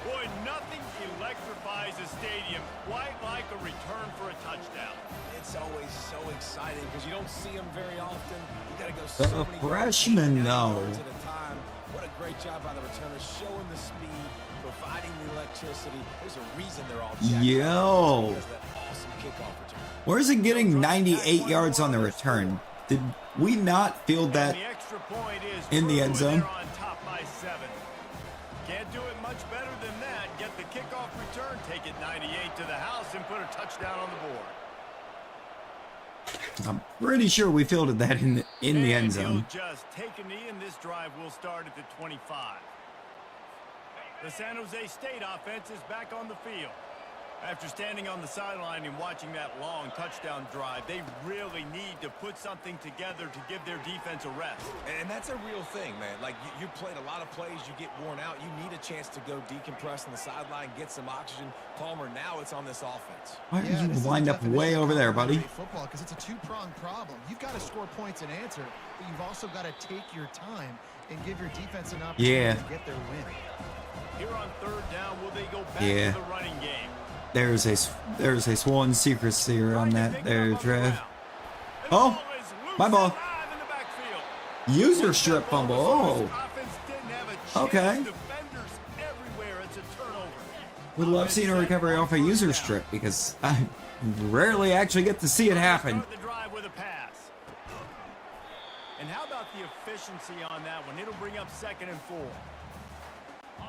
Boy, nothing electrifies a stadium quite like a return for a touchdown. It's always so exciting because you don't see them very often. You got to go so many freshman, no. yards at a time. What a great job by the returners, showing the speed, providing the electricity. There's a reason they're all jacked Yo. up. That awesome kickoff return. Where's it getting 98 yards on the return? Did we not field that And the extra point is in the through, end and zone? they're on top by 7. Can't do it much better than that. Get the kickoff return, take it 98 to the house, and put a touchdown on the board. I'm pretty sure we fielded that in the end zone. He'll just take a knee, and this drive will start at the 25. The San Jose State offense is back on the field. After standing on the sideline and watching that long touchdown drive, they really need to put something together to give their defense a rest. And that's a real thing, man. Like, you played a lot of plays, you get worn out. You need a chance to go decompress on the sideline, get some oxygen. Palmer, now it's on this offense. Why are Yeah, you this is lined the up way definition over of there, buddy? football, because it's a two-pronged problem. You've got to score points and answer, but you've also got to take your time and give your defense an opportunity to get their win. Here on third down, will they go back Yeah. to the running game? There's a sworn secrecy around that there, Trev. The Oh, ball is loose my ball. and live in the backfield. User strip fumble. Oh, Offense didn't have a chance. okay. Defenders everywhere. It's a turnover. We love seeing a recovery off a user strip because I rarely actually get to see it happen. Start the drive with a pass. And how about the efficiency on that one? It'll bring up 2nd and 4.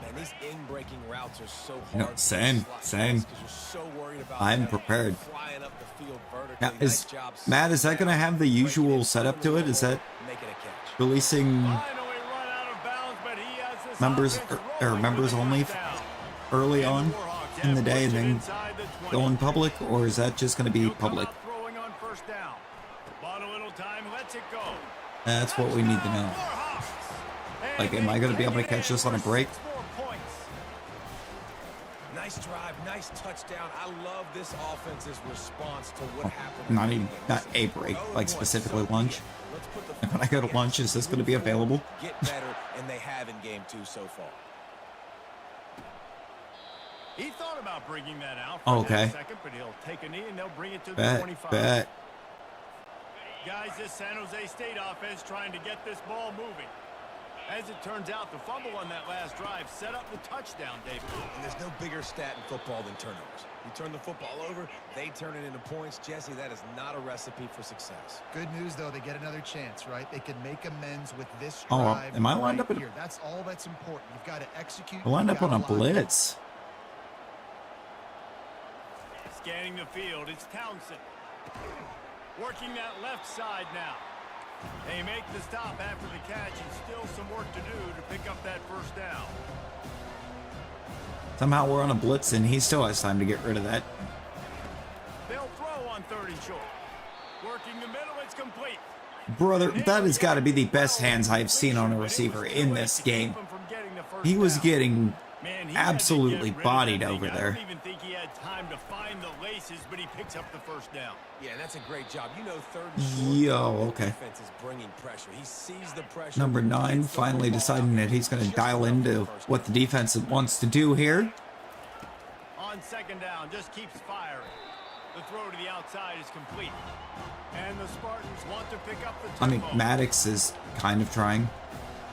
Man, these in-breaking routes are so hard. No, same. 'Cause you're so worried about I'm them prepared. flying up the field vertically. Now, Nice job Matt, is that going to have the usual setup to it? Is that making a catch? releasing Finally run out of bounds, but he has this members offense or rolling members with a only touchdown. early And on the Warhawks in the have day and pushed it then inside the 20. going public, or is that just going to be He'll come public? out throwing on 1st down. Bought a little time, lets it go. That's what we need to know. Warhawks. And Like, am I going to be able to they catch this on a for break? 6 more points. Nice drive, nice touchdown. I love this offense's response to what happened. Not even, not a break, like specifically lunch. Let's put the When I go to lunch, is this going to be available? Get better, and they have in game 2 so far. He thought about bringing that out for Oh, okay. a second, but he'll take a knee and they'll bring it to the Bet, 25. bet. Guys, this San Jose State offense trying to get this ball moving. As it turns out, the fumble on that last drive set up the touchdown, David. And there's no bigger stat in football than turnovers. You turn the football over, they turn it into points. Jesse, that is not a recipe for success. Good news, though, they get another chance, right? They can make amends with this Oh, drive. am I lined up in- here? That's all that's important. You've got to execute. I lined you've up on a gotta lock in. blitz. Scanning the field, it's Townsend. Working that left side now. They make the stop after the catch and still some work to do to pick up that first down. Somehow we're on a blitz and he still has time to get rid of that. They'll throw on 3rd and short. Working the middle, it's complete. Brother, that has got to be the best hands I've seen on a receiver in this game. He was getting absolutely bodied over there. I don't even think he had time to find the laces, but he picks up the first down. Yeah, that's a great job. You know, 3rd and short. Yo, okay. Defense is bringing pressure. He sees the pressure. Number 9 finally deciding that he's going to dial into what the defense wants to do here. On 2nd down, just keeps firing. The throw to the outside is complete. And the Spartans want to pick up the tempo. I mean, Maddox is kind of trying.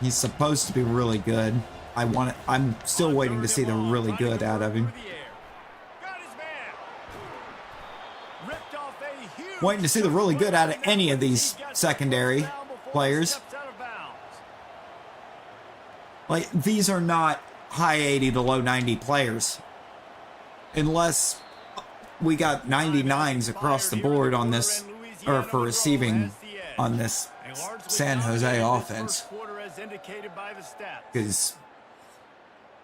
He's supposed to be really good. I'm still waiting to see the really good out of him. Waiting to see the really good out of any of these secondary players. Like, these are not high 80 to low 90 players. Unless we got 99s across the board on this, or for receiving on this San Jose offense. Because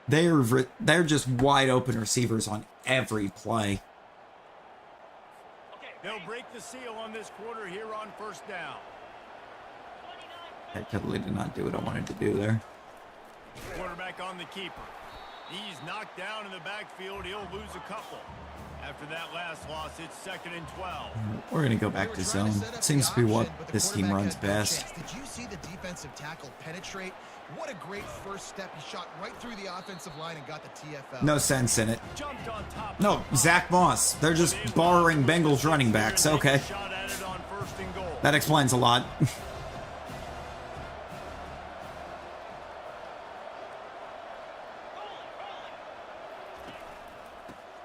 they're just wide open receivers on every play. They'll break the seal on this quarter here on 1st down. I totally did not do what I wanted to do there. Quarterback on the keeper. He's knocked down in the backfield. He'll lose a couple. After that last loss, it's 2nd and 12. We're going to go back to zone. Seems to be what this team runs best. Did you see the defensive tackle penetrate? What a great first step. He shot right through the offensive line and got the TFL. No sense in it. No, Zach Moss. They're just borrowing Bengals running backs. Okay. That explains a lot.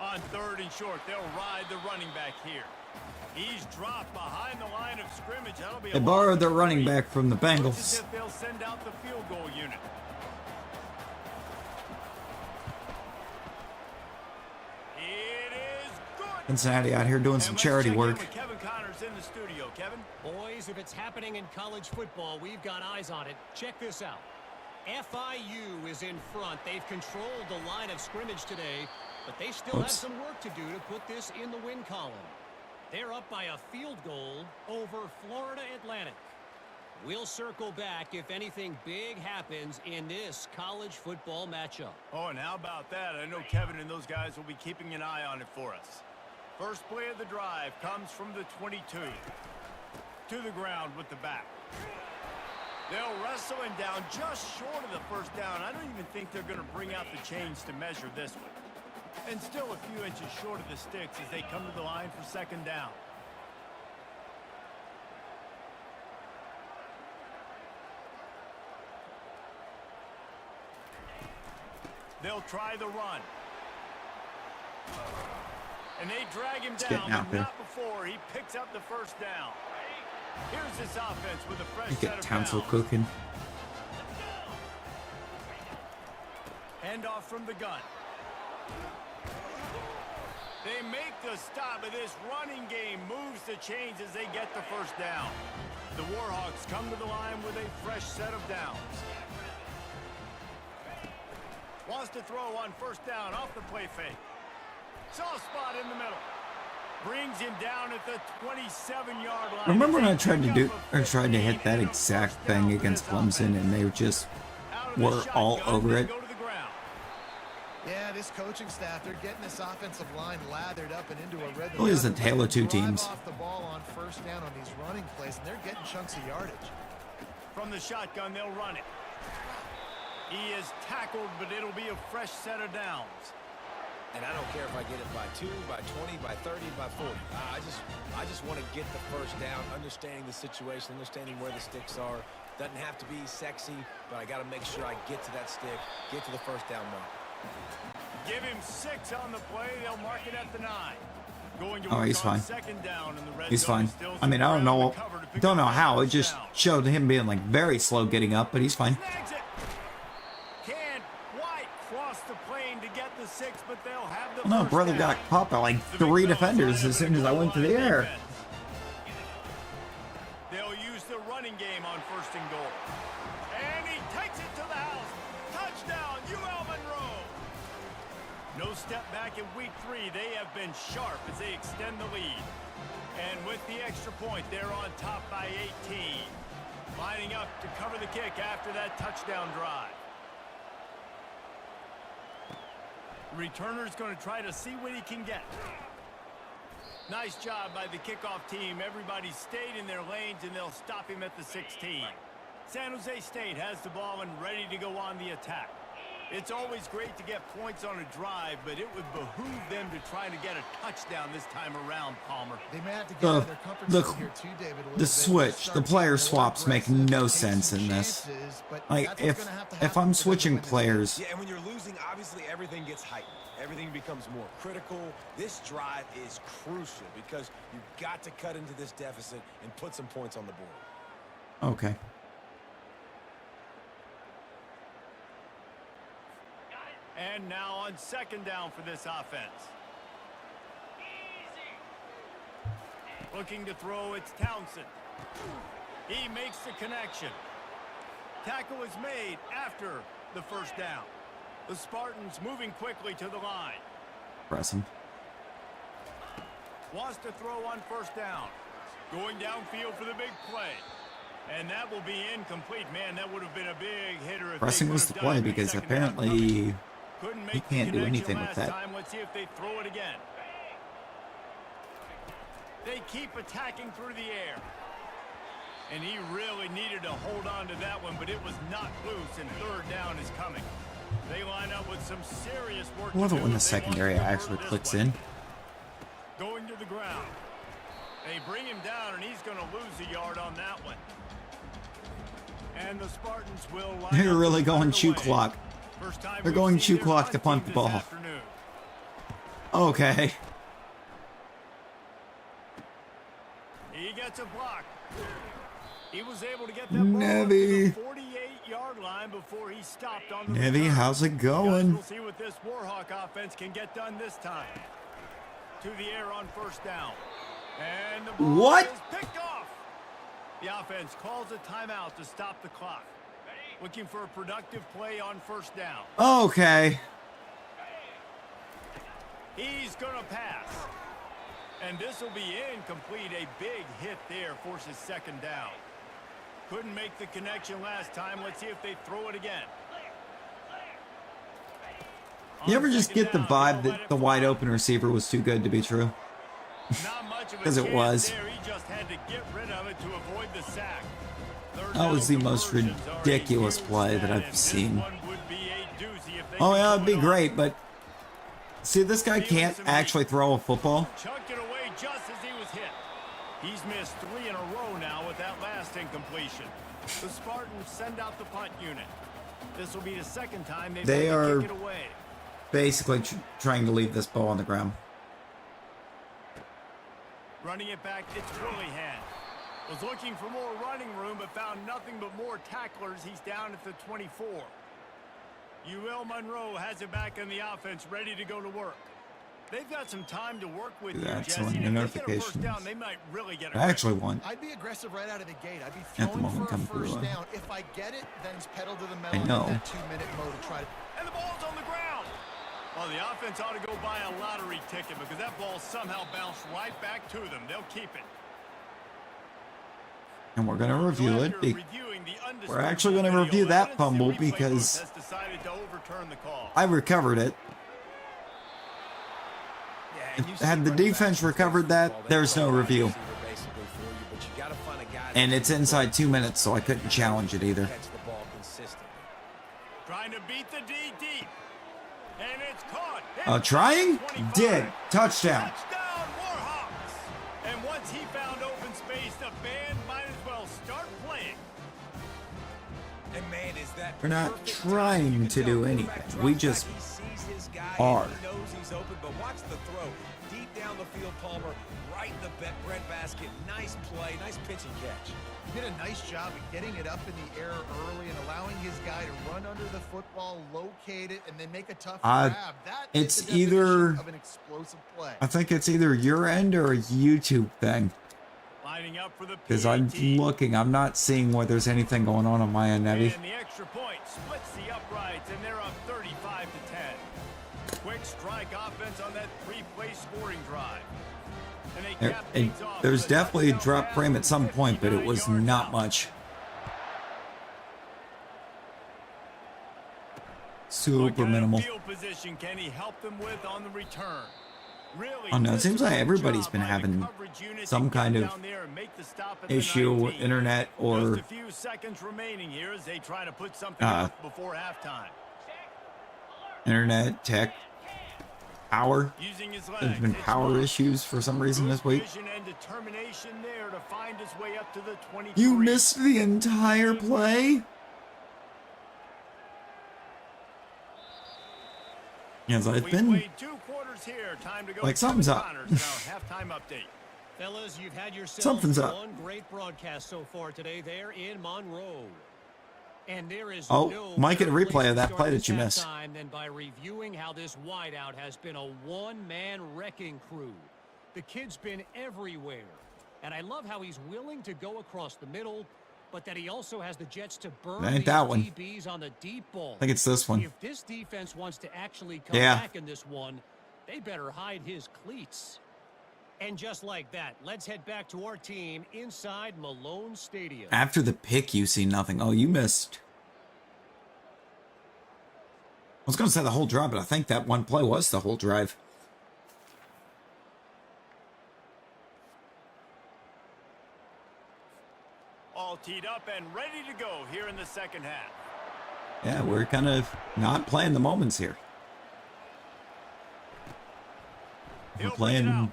On 3rd and short, they'll ride the running back here. He's dropped behind the line of scrimmage. That'll be They borrowed their running back from the Bengals. They'll send out the field goal unit. It is good. Cincinnati out here doing some charity work. Kevin Connors in the studio. Kevin? Boys, if it's happening in college football, we've got eyes on it. Check this out. FIU is in front. They've controlled the line of scrimmage today, but they still have some work to do to put this in the win column. They're up by a field goal over Florida Atlantic. We'll circle back if anything big happens in this college football matchup. Oh, and how about that? I know Kevin and those guys will be keeping an eye on it for us. First play of the drive comes from the 22. To the ground with the back. They'll wrestle him down just short of the first down. I don't even think they're going to bring out the chains to measure this one. And still a few inches short of the sticks as they come to the line for 2nd down. They'll try the run. And they drag him down, but not before he picks up the first down. Here's this offense with a fresh set of downs. Townsville cooking. Handoff from the gun. They make the stop, and this running game moves the chains as they get the first down. The Warhawks come to the line with a fresh set of downs. Wants to throw on 1st down off the play fake. Soft spot in the middle. Brings him down at the 27-yard line. Remember when I tried to hit that exact thing against Clemson and they just were all over it? Yeah, this coaching staff, they're getting this offensive line lathered up and into a rhythm. Really is the tale of two teams. Off the ball on 1st down on these running plays, and they're getting chunks of yardage. From the shotgun, they'll run it. He is tackled, but it'll be a fresh set of downs. And I don't care if I get it by 2, by 20, by 30, by 40. I just want to get the first down, understanding the situation, understanding where the sticks are. Doesn't have to be sexy, but I got to make sure I get to that stick, get to the first down mark. Give him 6 on the play. They'll mark it at the 9. Going to Oh, he's fine. 2nd down in the red He's zone. fine. I mean, I don't know how. It just showed him being like very slow getting up, but he's fine. Snags it. Can't quite cross the plane to get the 6, but they'll have the No, first brother down. got caught by like 3 defenders as soon as I went to the air. They'll use the running running game on 1st and goal. And he takes it to the house. Touchdown, UL Monroe. No step back in week 3. They have been sharp as they extend the lead. And with the extra point, they're on top by 18. Lining up to cover the kick after that touchdown drive. Returner's going to try to see what he can get. Nice job by the kickoff team. Everybody stayed in their lanes, and they'll stop him at the 16. San Jose State has the ball and ready to go on the attack. It's always great to get points on a drive, but it would behoove them to try to get a touchdown this time around, Palmer. They may have to get out of their comfort zone here too, David. The switch, the player swaps make no sense in this. Like, if I'm switching players... Yeah, and when you're losing, obviously everything gets heightened. Everything becomes more critical. This drive is crucial because you've got to cut into this deficit and put some points on the board. Okay. And now on 2nd down for this offense. Looking to throw, it's Townsend. He makes the connection. Tackle is made after the 1st down. The Spartans moving quickly to the line. Press him. Wants to throw on 1st down. Going downfield for the big play. And that will be incomplete. Man, that would have been a big hitter. Pressing was the play because apparently he can't do anything with that. Let's see if they throw it again. They keep attacking through the air. And he really needed to hold on to that one, but it was not loose, and 3rd down is coming. They line up with some serious work. I love it when the secondary actually clicks in. Going to the ground. They bring him down, and he's going to lose a yard on that one. And the Spartans will line They're up really to going punt chew away. clock. First time They're we've going seen chew their clock to punt punt team the this ball. afternoon. Okay. He gets a block. He was able to get that ball Nevy. up to the 48-yard line before he stopped on the Nevy, return. how's it Guys, going? we'll see what this Warhawk offense can get done this time. To the air on 1st down. And the ball What? is picked off. The offense calls a timeout to stop the clock. Looking for a productive play on 1st down. Okay. He's going to pass. And this will be incomplete. A big hit there forces 2nd down. Couldn't make the connection last time. Let's see if they throw it again. You ever just get the vibe that the wide open receiver was too good to be true? Because it was. He just had to get rid of it to avoid the sack. That was the most ridiculous play that I've seen. Oh yeah, it'd be great, but see, this guy can't actually throw a football. Chucked it away just as he was hit. He's missed 3 in a row now with that last incompletion. The Spartans send out the punt unit. This will be the 2nd time They are kick it away. basically trying to leave this ball on the ground. Running it back, it's Willingham. Was looking for more running room, but found nothing but more tacklers. He's down at the 24. UL Monroe has it back in the offense, ready to go to work. They've got some time to work with here, Jesse. Excellent. If they get a Notifications. first down, they might really get I actually won. I'd be aggressive right out of the gate. I'd be At the throwing moment, for a come through, first down. If I get it, then it's pedal to the I metal in know. that 2-minute mode to try to... And the ball's on the ground. Well, the offense ought to go buy a lottery ticket because that ball somehow bounced right back to them. They'll keep it. And we're going to review it. We're actually going to video. review that Evidence fumble the replay booth because has decided to overturn the call. I recovered it. Had the defense recovered that, there's no review. And it's inside 2 minutes, so I couldn't challenge it either. Trying to beat the D deep. And it's caught. Trying? Did. Touchdown. Touchdown, Warhawks. And once he found open space, the band might as well start playing. And man, is that We're not perfect trying timing. You to can do tell anything. quarterback We drops just back, he sees his guy, are. and he knows he's open, but watch the throw. Deep down the field, Palmer, right in the breadbasket. Nice play, nice pitch and catch. He did a nice job of getting it up in the air early and allowing his guy to run under the football, locate it, and then make a tough grab. That it's is the definition either- of an explosive play. I think it's either your end or a YouTube thing. Lining up for the Because I'm PAT. looking, I'm not seeing where there's anything going on my end, Nebby. And the extra point splits the uprights, and they're up 35 to 10. Quick strike offense on that three-play scoring drive. And they cap things off There's with a definitely a touchdown drop pass frame at some from point, but it 59 was yards not out. much. What Super kind of minimal. field position can he help them with on the return? Really, Oh no, it seems like disciplined everybody's job been by the having coverage unit some to get kind of down there and make the stop at the issue with 19. internet or Just a few seconds remaining here as they try to put something up before halftime. internet tech power. Using his There's legs, been it's power Moss. issues for some reason Good this week. vision and determination there to find his way up to the 23. You missed the entire play? Yes, I've We been. played 2 quarters here. Time to go Like to something's Kevin up. Connors in our halftime update. Fellas, you've had yourselves Something's up. one great broadcast so far today there in Monroe. And there is Oh, no might get a better replay place of to that start play this that you missed. halftime than by reviewing how this wideout has been a one-man wrecking crew. The kid's been everywhere. And I love how he's willing to go across the middle, but that he also has the jets to burn That ain't these that one. DBs on the deep ball. I think it's this one. If this defense wants to actually come Yeah. back in this one, they better hide his cleats. And just like that, let's head back to our team inside Malone Stadium. After the pick, you see nothing. Oh, you missed. I was going to say the whole drive, but I think that one play was the whole drive. All teed up and ready to go here in the second half. Yeah, we're kind of not playing the moments here. We're He'll bring it out. playing.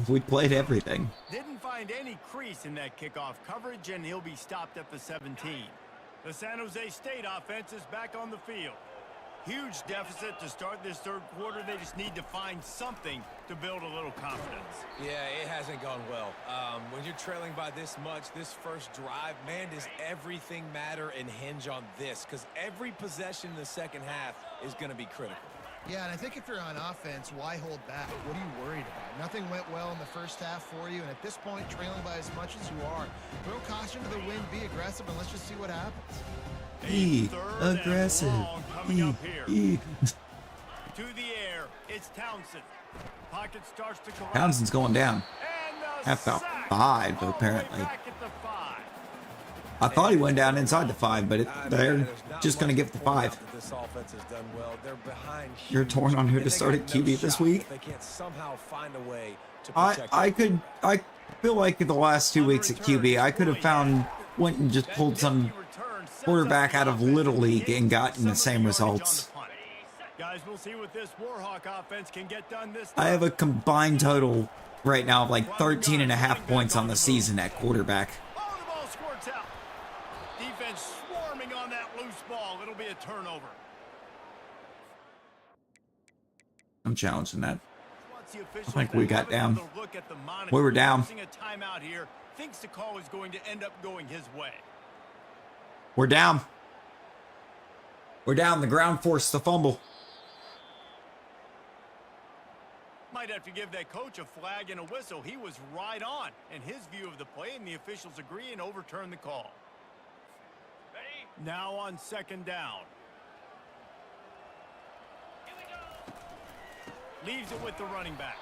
We played everything. Didn't find any crease in that kickoff coverage, and he'll be stopped at the 17. The San Jose State offense is back on the field. Huge deficit to start this third quarter. They just need to find something to build a little confidence. Yeah, it hasn't gone well. When you're trailing by this much, this first drive, man, does everything matter and hinge on this? Because every possession in the second half is going to be critical. Yeah, and I think if you're on offense, why hold back? What are you worried about? Nothing went well in the first half for you, and at this point, trailing by as much as you are, throw caution to the wind, be aggressive, and let's just see what happens. Be Third and aggressive. long coming up here. E. To the air, it's Townsend. Pocket starts to collapse. Townsend's going down. And the At the sack. 5, All the way apparently. back at the 5. I thought he went down inside the 5, but they're just going to give the 5. This offense has done well. They're behind. You're torn on who and to they start got at QB this shot week? if They can't somehow find a way to I protect feel like the last 2 weeks at QB, I could have went and just pulled some quarterback out of Little League and gotten the same results. Guys, we'll see what this Warhawk offense can get done this I have a combined total right now of like 13.5 points on the season at quarterback. Oh, the ball squirts out. Defense swarming on that loose ball. It'll be a turnover. I'm challenging that. Once the officials think we got have down. another look at the monitor, We were down. forcing a timeout here, thinks the call is going to end up going his way. We're down. We're down. The ground forced the fumble. Might have to give that coach a flag and a whistle. He was right on in his view of the play, and the officials agree and overturn the call. Now on second down. Leaves it with the running back.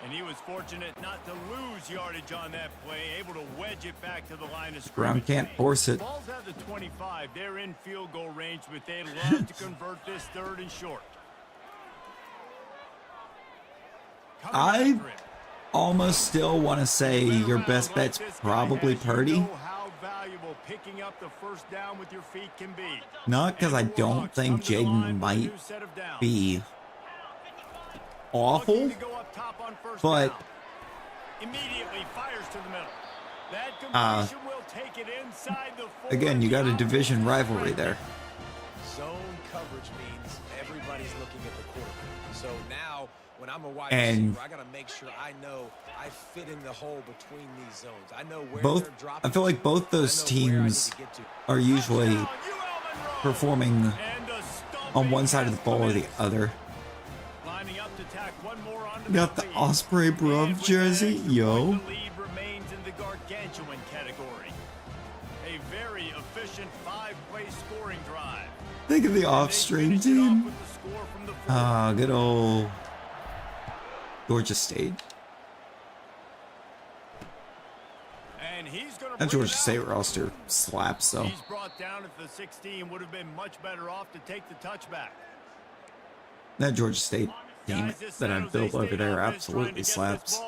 And he was fortunate not to lose yardage on that play, able to wedge it back to the line of scrimmage. Brown can't force it. Balls at the 25. They're in field goal range, but they'd love to convert this third and short. Coming I after him. almost still want to say your best bet's probably Purdy. You know how valuable picking up the first down with your feet can be. Not because I And the don't Warhawks think come to the line Jaden with a might new set of downs. be Looking awful, to go up top on first but down. Immediately fires to the middle. That completion will take it inside the 4. again, you got a division rivalry there. Zone coverage means everybody's looking at the quarterback. So now, when I'm a wide And receiver, I got to make sure I know I fit in the hole between these zones. I know where both, they're dropping. I feel like both those I know where I need teams to get to. are usually Touchdown, ULM Monroe. performing And a stomping on one side of the ball or the pass other. Lining up to tack one more onto Got the lead. Osprey And Bruv with that jersey, extra yo. point, the lead remains in the gargantuan category. A very efficient 5-play scoring drive. Think of the off-stream team. Ah, good old Georgia State. And he's gonna That Georgia State roster slaps, though. He's brought down at the 16. Would have been much better off to take the touchback. That Georgia State team that I've built over there absolutely slaps.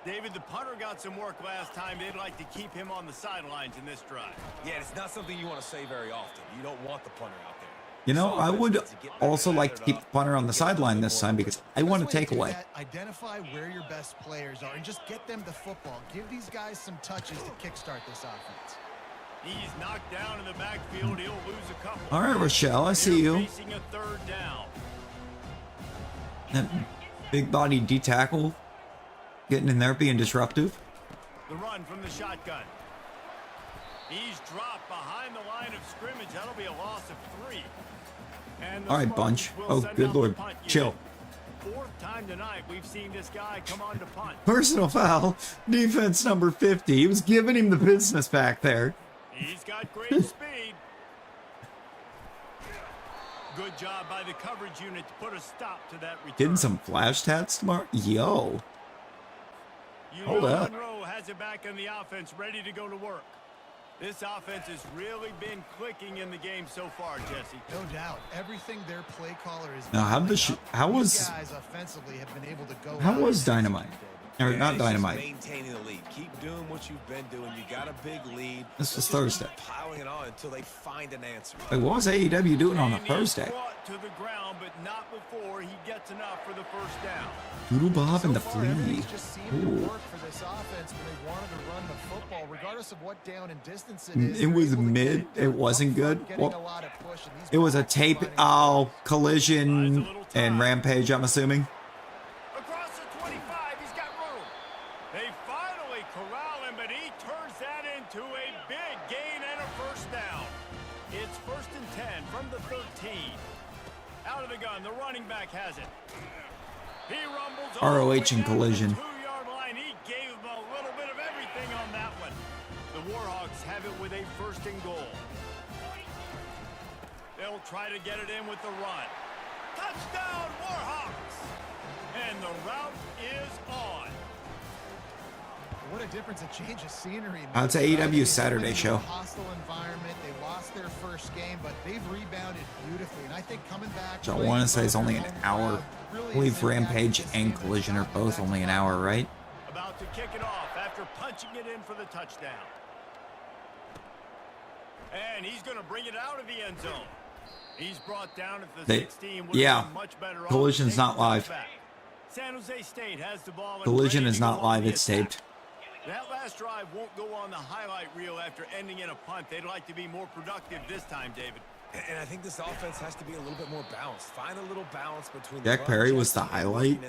David, the punter got some work last time. They'd like to keep him on the sidelines in this drive. Yeah, it's not something you want to say very often. You don't want the punter out there. You know, I would also like to keep the punter on the sideline this time because I want to take away. Identify where your best players are and just get them the football. Give these guys some touches to kickstart this offense. He's knocked down in the backfield. He'll lose a couple. All right, Rochelle, I see you. Facing a third down. That big body D-tackle getting in there, being disruptive. The run from the shotgun. He's dropped behind the line of scrimmage. That'll be a loss of 3. And all right, bunch. Oh, good Lord. Chill. Fourth time tonight we've seen this guy come on to punt. Personal foul. Defense number 50. He was giving him the business back there. He's got great speed. Good job by the coverage unit to put a stop to that return. Getting some flash tats tomorrow? Yo. Hold up. Monroe has it back in the offense, ready to go to work. This offense has really been clicking in the game so far, Jesse. No doubt. Everything their play caller is. Now, how was guys offensively have been able to go. How was Dynamite? Or not Dynamite. Maintaining the lead. Keep doing what you've been doing. You got a big lead. This was Thursday. Piling it on until they find an answer. Like, what was AEW doing on a Thursday? Brought to the ground, but not before he gets enough for the first down. Doodle Bob and the far, Flea. everything's just seemed to Ooh. work for this offense when they wanted to run the football, regardless of what down and distance it is. It was they're able to mid. keep their It wasn't up good. front, getting Well, a lot of push, and these it was a backs are tape. finding- Oh, Collision and Rampage, I'm assuming. Across the 25, he's got room. They finally corral him, but he turns that into a big gain and a first down. It's 1st and 10 from the 13. Out of the gun, the running back has it. He rumbles ROH and Collision. 2-yard line. He gave him a little bit of everything on that one. The Warhawks have it with a 1st and goal. They'll try to get it in with the run. Touchdown, Warhawks! And the route is on. What a difference, a change of scenery. It's a AEW Saturday show. Hostile environment. They lost their first game, but they've rebounded beautifully. And I think coming back. So I want to say it's only an hour. I believe Rampage and Collision are both only an hour, right? About to kick it off after punching it in for the touchdown. And he's going to bring it out of the end zone. He's brought down at the 16. Yeah, much better Collision's not live. San Jose State has the ball. Collision is not live. It's taped. That last drive won't go on the highlight reel after ending in a punt. They'd like to be more productive this time, David. And I think this offense has to be a little bit more balanced. Find a little balance between Jack Perry was the highlight.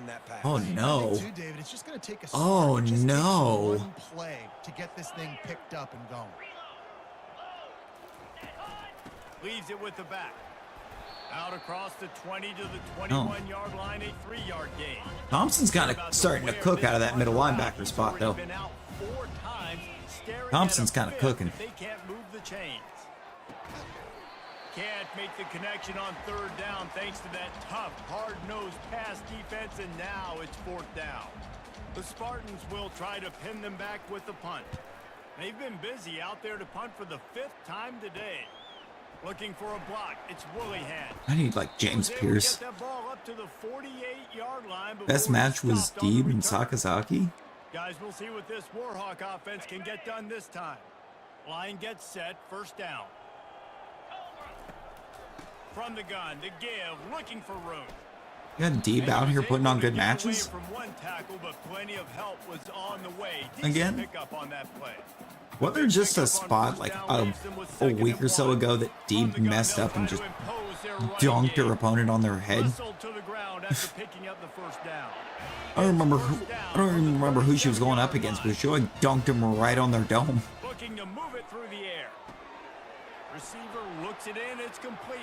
Oh no! Too, David. It's just going to take a oh just no! one play to get this thing picked up and going. Leaves it with the back. Out across the 20 to the 21-yard line, a 3-yard gain. Thompson's kind of starting to cook out of that middle linebacker spot, though. Thompson's kind of cooking. They can't move the chains. Can't make the connection on 3rd down thanks to that tough, hard-nosed pass defense, and now it's 4th down. The Spartans will try to pin them back with the punt. They've been busy out there to punt for the 5th time today. Looking for a block. It's Willingham. I need like James Pierce. Get that ball up to the 48-yard line. Best match was Deeb and Sakazaki. Guys, we'll see what this Warhawk offense can get done this time. Line gets set. 1st down. From the gun, the give, looking for room. You got Deeb out here putting on good matches. From one tackle, but plenty of help was on the way. Again? Pick up on that play. Wasn't there just a spot like a week or so ago that Deeb messed up and just dunked her opponent on their head? I don't even remember who she was going up against, but she like dunked him right on their dome. Looking to move it through the air. Receiver looks it in, it's complete.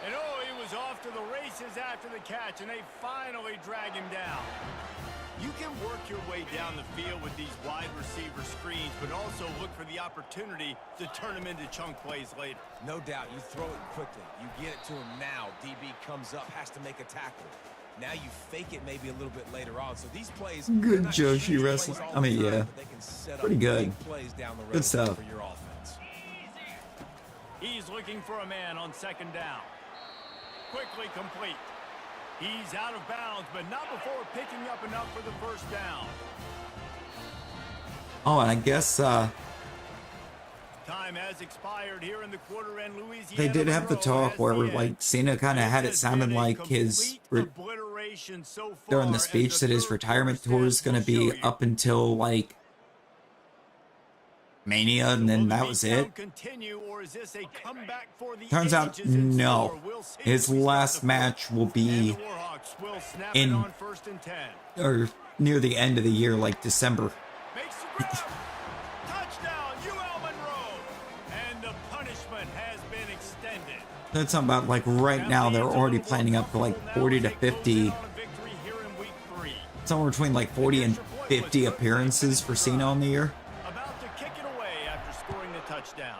And oh, he was off to the races after the catch, and they finally drag him down. You can work your way down the field with these wide receiver screens, but also look for the opportunity to turn them into chunk plays later. No doubt, you throw it quickly. You get it to him now. DB comes up, has to make a tackle. Now you fake it maybe a little bit later on. So these plays... Good Joshi wrestling. I mean, yeah. Pretty good. Good stuff. For your offense. He's looking for a man on second down. Quickly complete. He's out of bounds, but not before picking up enough for the first down. Oh, and I guess Time has expired here in the quarter, and Louisiana they did have the Monroe talk where, has the like, edge. Cena kind of had it This has sounding been a like his complete obliteration so during far, the speech as that his third retirement quarter tour is going to stats will be show you. up until like Mania, and then that was it. Turns out, no. His last match will be in or near the end of the year, like December. Touchdown, UL Monroe. And the punishment has been extended. That's something about like right now they're already planning up for like 40 to 50, somewhere between like 40 and 50 appearances for Cena on the year. About to kick it away after scoring the touchdown.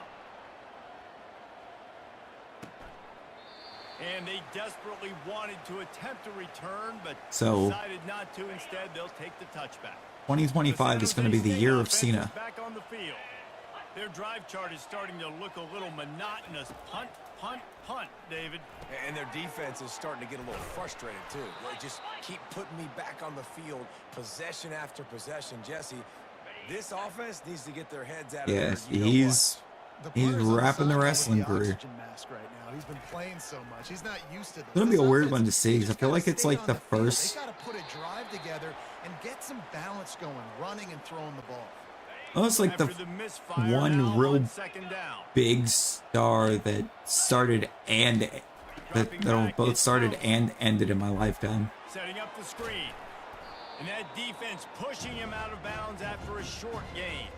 And they desperately wanted to attempt a return, but decided not to. Instead, they'll take the touchback. 2025 is going to be the year of Cena. Back on the field. Their drive chart is starting to look a little monotonous. Punt, punt, punt, David. And their defense is starting to get a little frustrated, too. They just keep putting me back on the field, possession after possession. Jesse, this offense needs to get their heads out of there. Yes, he's wrapping the wrestling career. Right now. He's been playing so much. He's not used to this. It's going to be a weird one to see, because I feel like it's like the first... They got to put a drive together and get some balance going, running and throwing the ball. Oh, it's like the one real big star that started and that both started and ended in my lifetime. Setting up the screen. And that defense pushing him out of bounds after a short gain.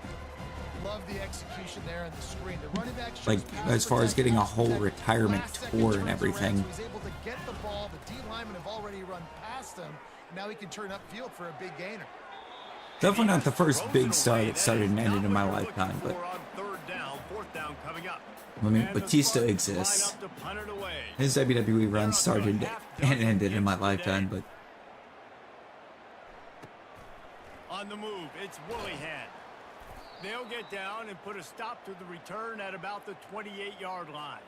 Love the execution there on the screen. The running back Like, as far as getting a whole retirement tour and everything. He's able to get the ball. The D linemen have already run past him. Now he can turn upfield for a big gainer. Definitely not the first big star that started and ended in my lifetime, but I mean, Batista exists. His WWE run started and ended in my lifetime, but on the move, it's Woollyhan. They'll get down and put a stop to the return at about the 28-yard line.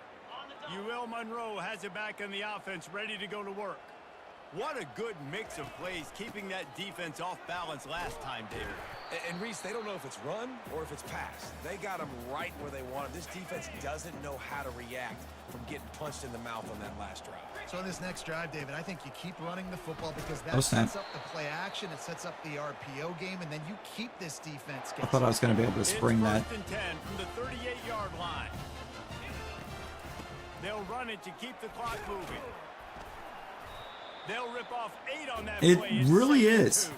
UL Monroe has it back in the offense, ready to go to work. What a good mix of plays, keeping that defense off balance last time, David. And Reese, they don't know if it's run or if it's pass. They got them right where they want them. This defense doesn't know how to react from getting punched in the mouth on that last drive. So in this next drive, David, I think you keep running the football because that sets up the play action, it sets up the RPO game, and then you keep this defense. I thought I was going to be able to spring that. It's 1st and 10 from the 38-yard line. They'll run it to keep the clock moving. They'll rip off 8 on that It play. really is.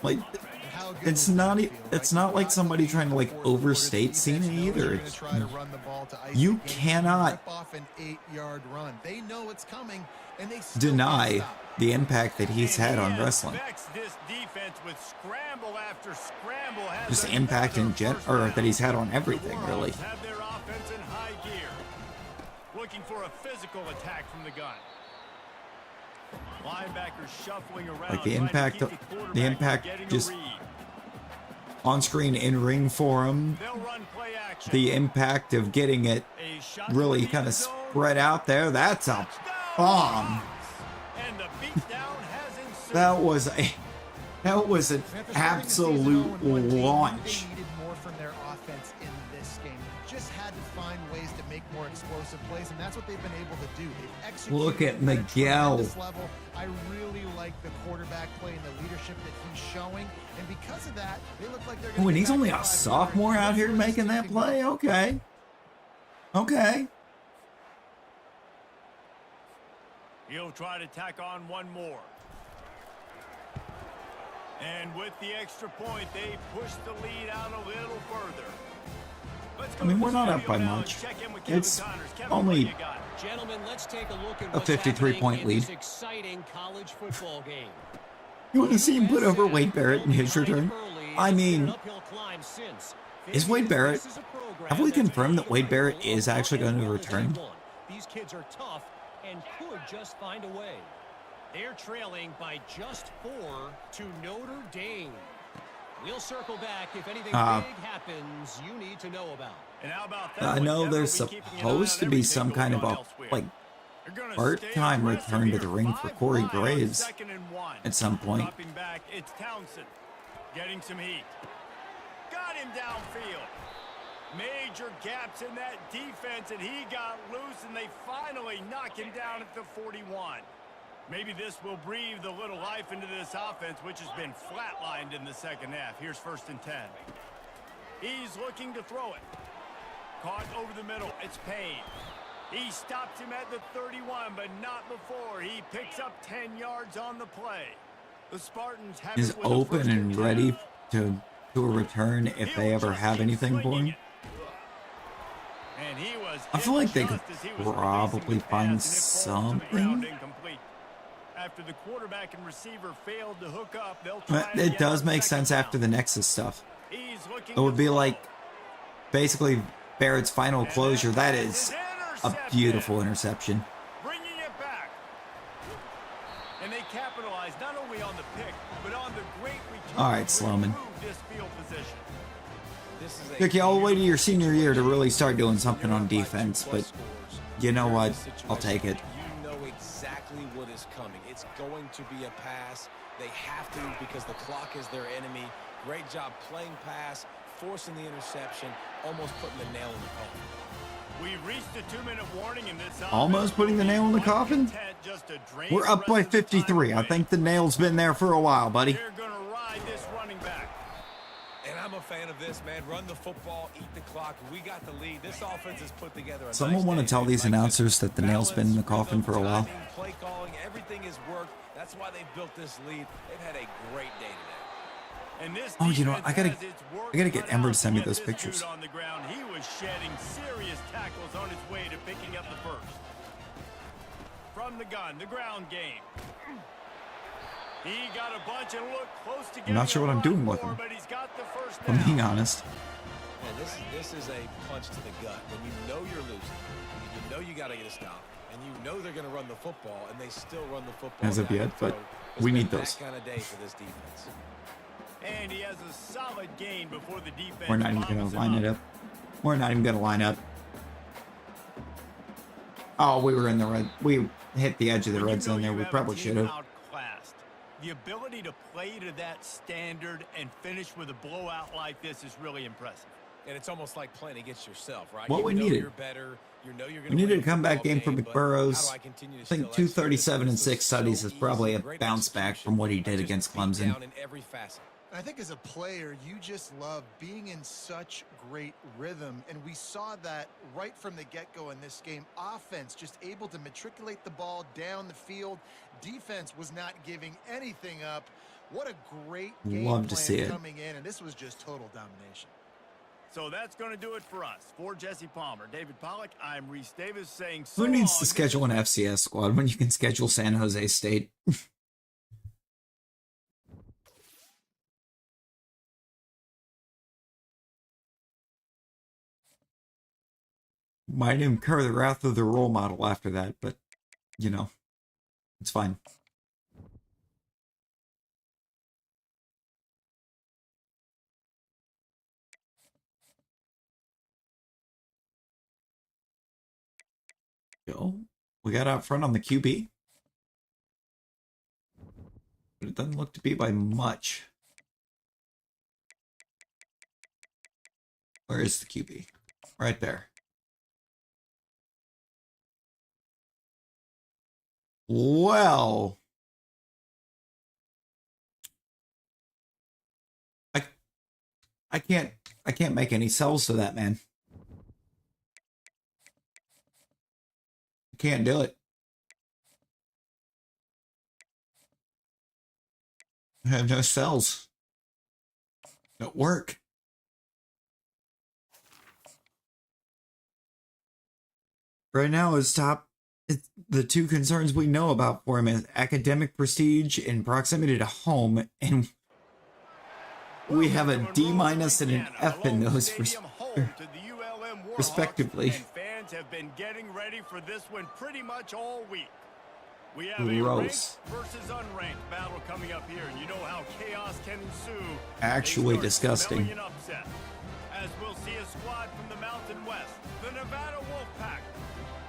Like, it's not like somebody trying to like overstate Cena either. You cannot deny the impact that he's had on wrestling. Just impact in or that he's had on everything, really. Looking for a physical attack from the gun. Linebackers shuffling around. Like the impact just on screen in ring for him. The impact of getting it really kind of spread out there. That's a bomb. That was an absolute launch. More explosive plays, and that's what they've been able to do. They've executed. Look at Miguel. Level. I really like the quarterback play and the leadership that he's showing, and because of that, they look like they're going to. Oh, and he's only a sophomore out here making that play. Okay. He'll try to tack on one more. And with the extra point, they push the lead out a little further. I mean, we're not up by much. It's only Gentlemen, let's take a look at a 53-point lead. this exciting college football game. You want to see him put over Wade Barrett in his return? I mean, is Wade Barrett... Have we confirmed that Wade Barrett is actually going to return? These kids are tough and could just find a way. They're trailing by just 4 to Notre Dame. We'll circle back if anything big happens you need to know about. And how about that? I know there's supposed to be some kind of a, like, part-time return to the ring for Corey Graves at some point. Dropping back, it's Townsend getting some heat. Got him downfield. Major gaps in that defense, and he got loose, and they finally knock him down at the 41. Maybe this will breathe a little life into this offense, which has been flatlined in the second half. Here's 1st and 10. He's looking to throw it. Caught over the middle. It's Payne. He stops him at the 31, but not before. He picks up 10 yards on the play. The Spartans have Is open and ready to a return if they ever have anything for him. And he was I feel like they could probably find something. After the quarterback and receiver failed to hook up, they'll try It does make sense after the Nexus stuff. It would be like basically Barrett's final closure. That is a beautiful interception. Bringing it back. And they capitalize not only on the pick, but on the great return. All right, Sloman. This field position. Took you all the way to your senior year to really start doing something on defense, but you know what? I'll take it. You know exactly what is coming. It's going to be a pass. They have to because the clock is their enemy. Great job playing pass, forcing the interception, almost putting the nail in the coffin. We've reached a 2-minute warning in this. Almost putting the nail in the coffin? We're up by 53. I think the nail's been there for a while, buddy. They're going to ride this running back. And I'm a fan of this, man. Run the football, eat the clock. We got the lead. This offense is put together. Someone want to tell these announcers that the nail's been in the coffin for a while. Play calling, everything has worked. That's why they've built this lead. They've had a great day today. And this Oh, you know what? I gotta get Ember to send me those pictures. On the ground, he was shedding serious tackles on his way to picking up the first. From the gun, the ground game. He got a bunch and looked close to I'm not sure what I'm doing with him. but he's got the first If I'm down. being honest. Man, this is a punch to the gut. When you know you're losing, you know you got to get a stop, and you know they're going to run the football, and they still run the football. As of down yet, the but throat. we It's need been those. that kind of day for this defense. And he has a solid gain before the defense. We're not even going to line it up. We're not even going to line up. Oh, we were in the red. We hit the edge of the red zone there. We probably should have. Outclassed. The ability to play to that standard and finish with a blowout like this is really impressive. And it's almost like playing against yourself, right? What you we know needed. You're better. You know you're We gonna needed win a comeback football game for but McBurrows. how do I continue to I think still 237 and execute? 6 studies So is probably easy, a great bounce back execution. from what he did Just against beat Clemson. down in every facet. I think as a player, you just love being in such great rhythm, and we saw that right from the get-go in this game. Offense just able to matriculate the ball down the field. Defense was not giving anything up. What a great game Love to plan see it. coming in, and this was just total domination. So that's going to do it for us. For Jesse Palmer, David Pollack, I'm Reese Davis saying so Who needs long. to schedule an FCS squad when you can schedule San Jose State? Might incur the wrath of the role model after that, but, you know, it's fine. Go. We got out front on the QB. But it doesn't look to be by much. Where is the QB? Right there. Well, I can't make any sells to that, man. I can't do it. I have no sells. Don't work. Right now, his top. the two concerns we know about for him is academic prestige and proximity to home, and we have a D- and an F in those respectively. And fans have been getting ready for this one pretty much all week. We have a Gross. ranked versus unranked battle coming up here, and you know how chaos can ensue. Actually They start disgusting. smelling an upset. As we'll see a squad from the Mountain West, the Nevada Wolfpack,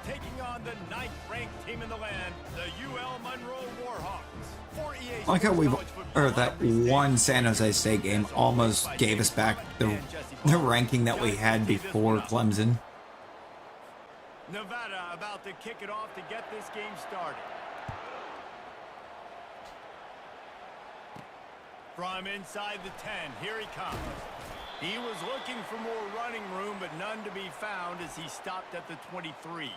taking on the 9th-ranked team in the land, the UL Monroe Warhawks. For EA I like how Sports we've, College Football or that every state one San Jose State game almost gave us back the ranking that we had before Clemson. Nevada about to kick it off to get this game started. From inside the 10, here he comes. He was looking for more running room, but none to be found as he stopped at the 23.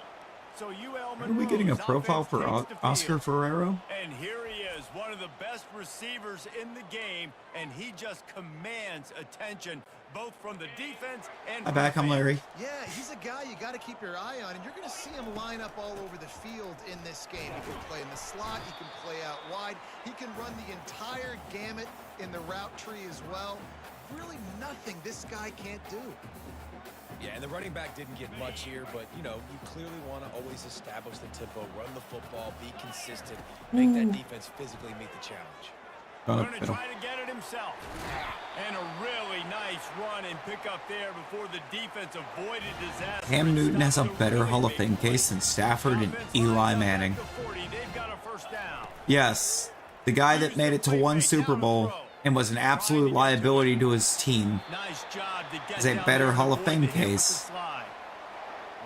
So UL Are we getting a Monroe's profile offense for takes the Oscar field. Ferrero? And here he is, one of the best receivers in the game, and he just commands attention, both from the defense and Hi, from back. the I'm fans. Larry. Yeah, he's a guy you got to keep your eye on, and you're going to see him line up all over the field in this game. He can play in the slot, he can play out wide, he can run the entire gamut in the route tree as well. Really nothing this guy can't do. Yeah, and the running back didn't get much here, but, you know, you clearly want to always establish the tempo, run the football, be consistent, make that defense physically meet the challenge. Got Going it, to Bill. try to get it himself. And a really nice run and pick up there before the defense avoided disaster. Cam Newton has a better Hall of Fame case than Stafford and Eli Manning. They've got a first down. Yes, the guy that made it to one Super Bowl and was an absolute liability to his team Nice job to get is a down better there and Hall of avoid Fame the hit with the case slide.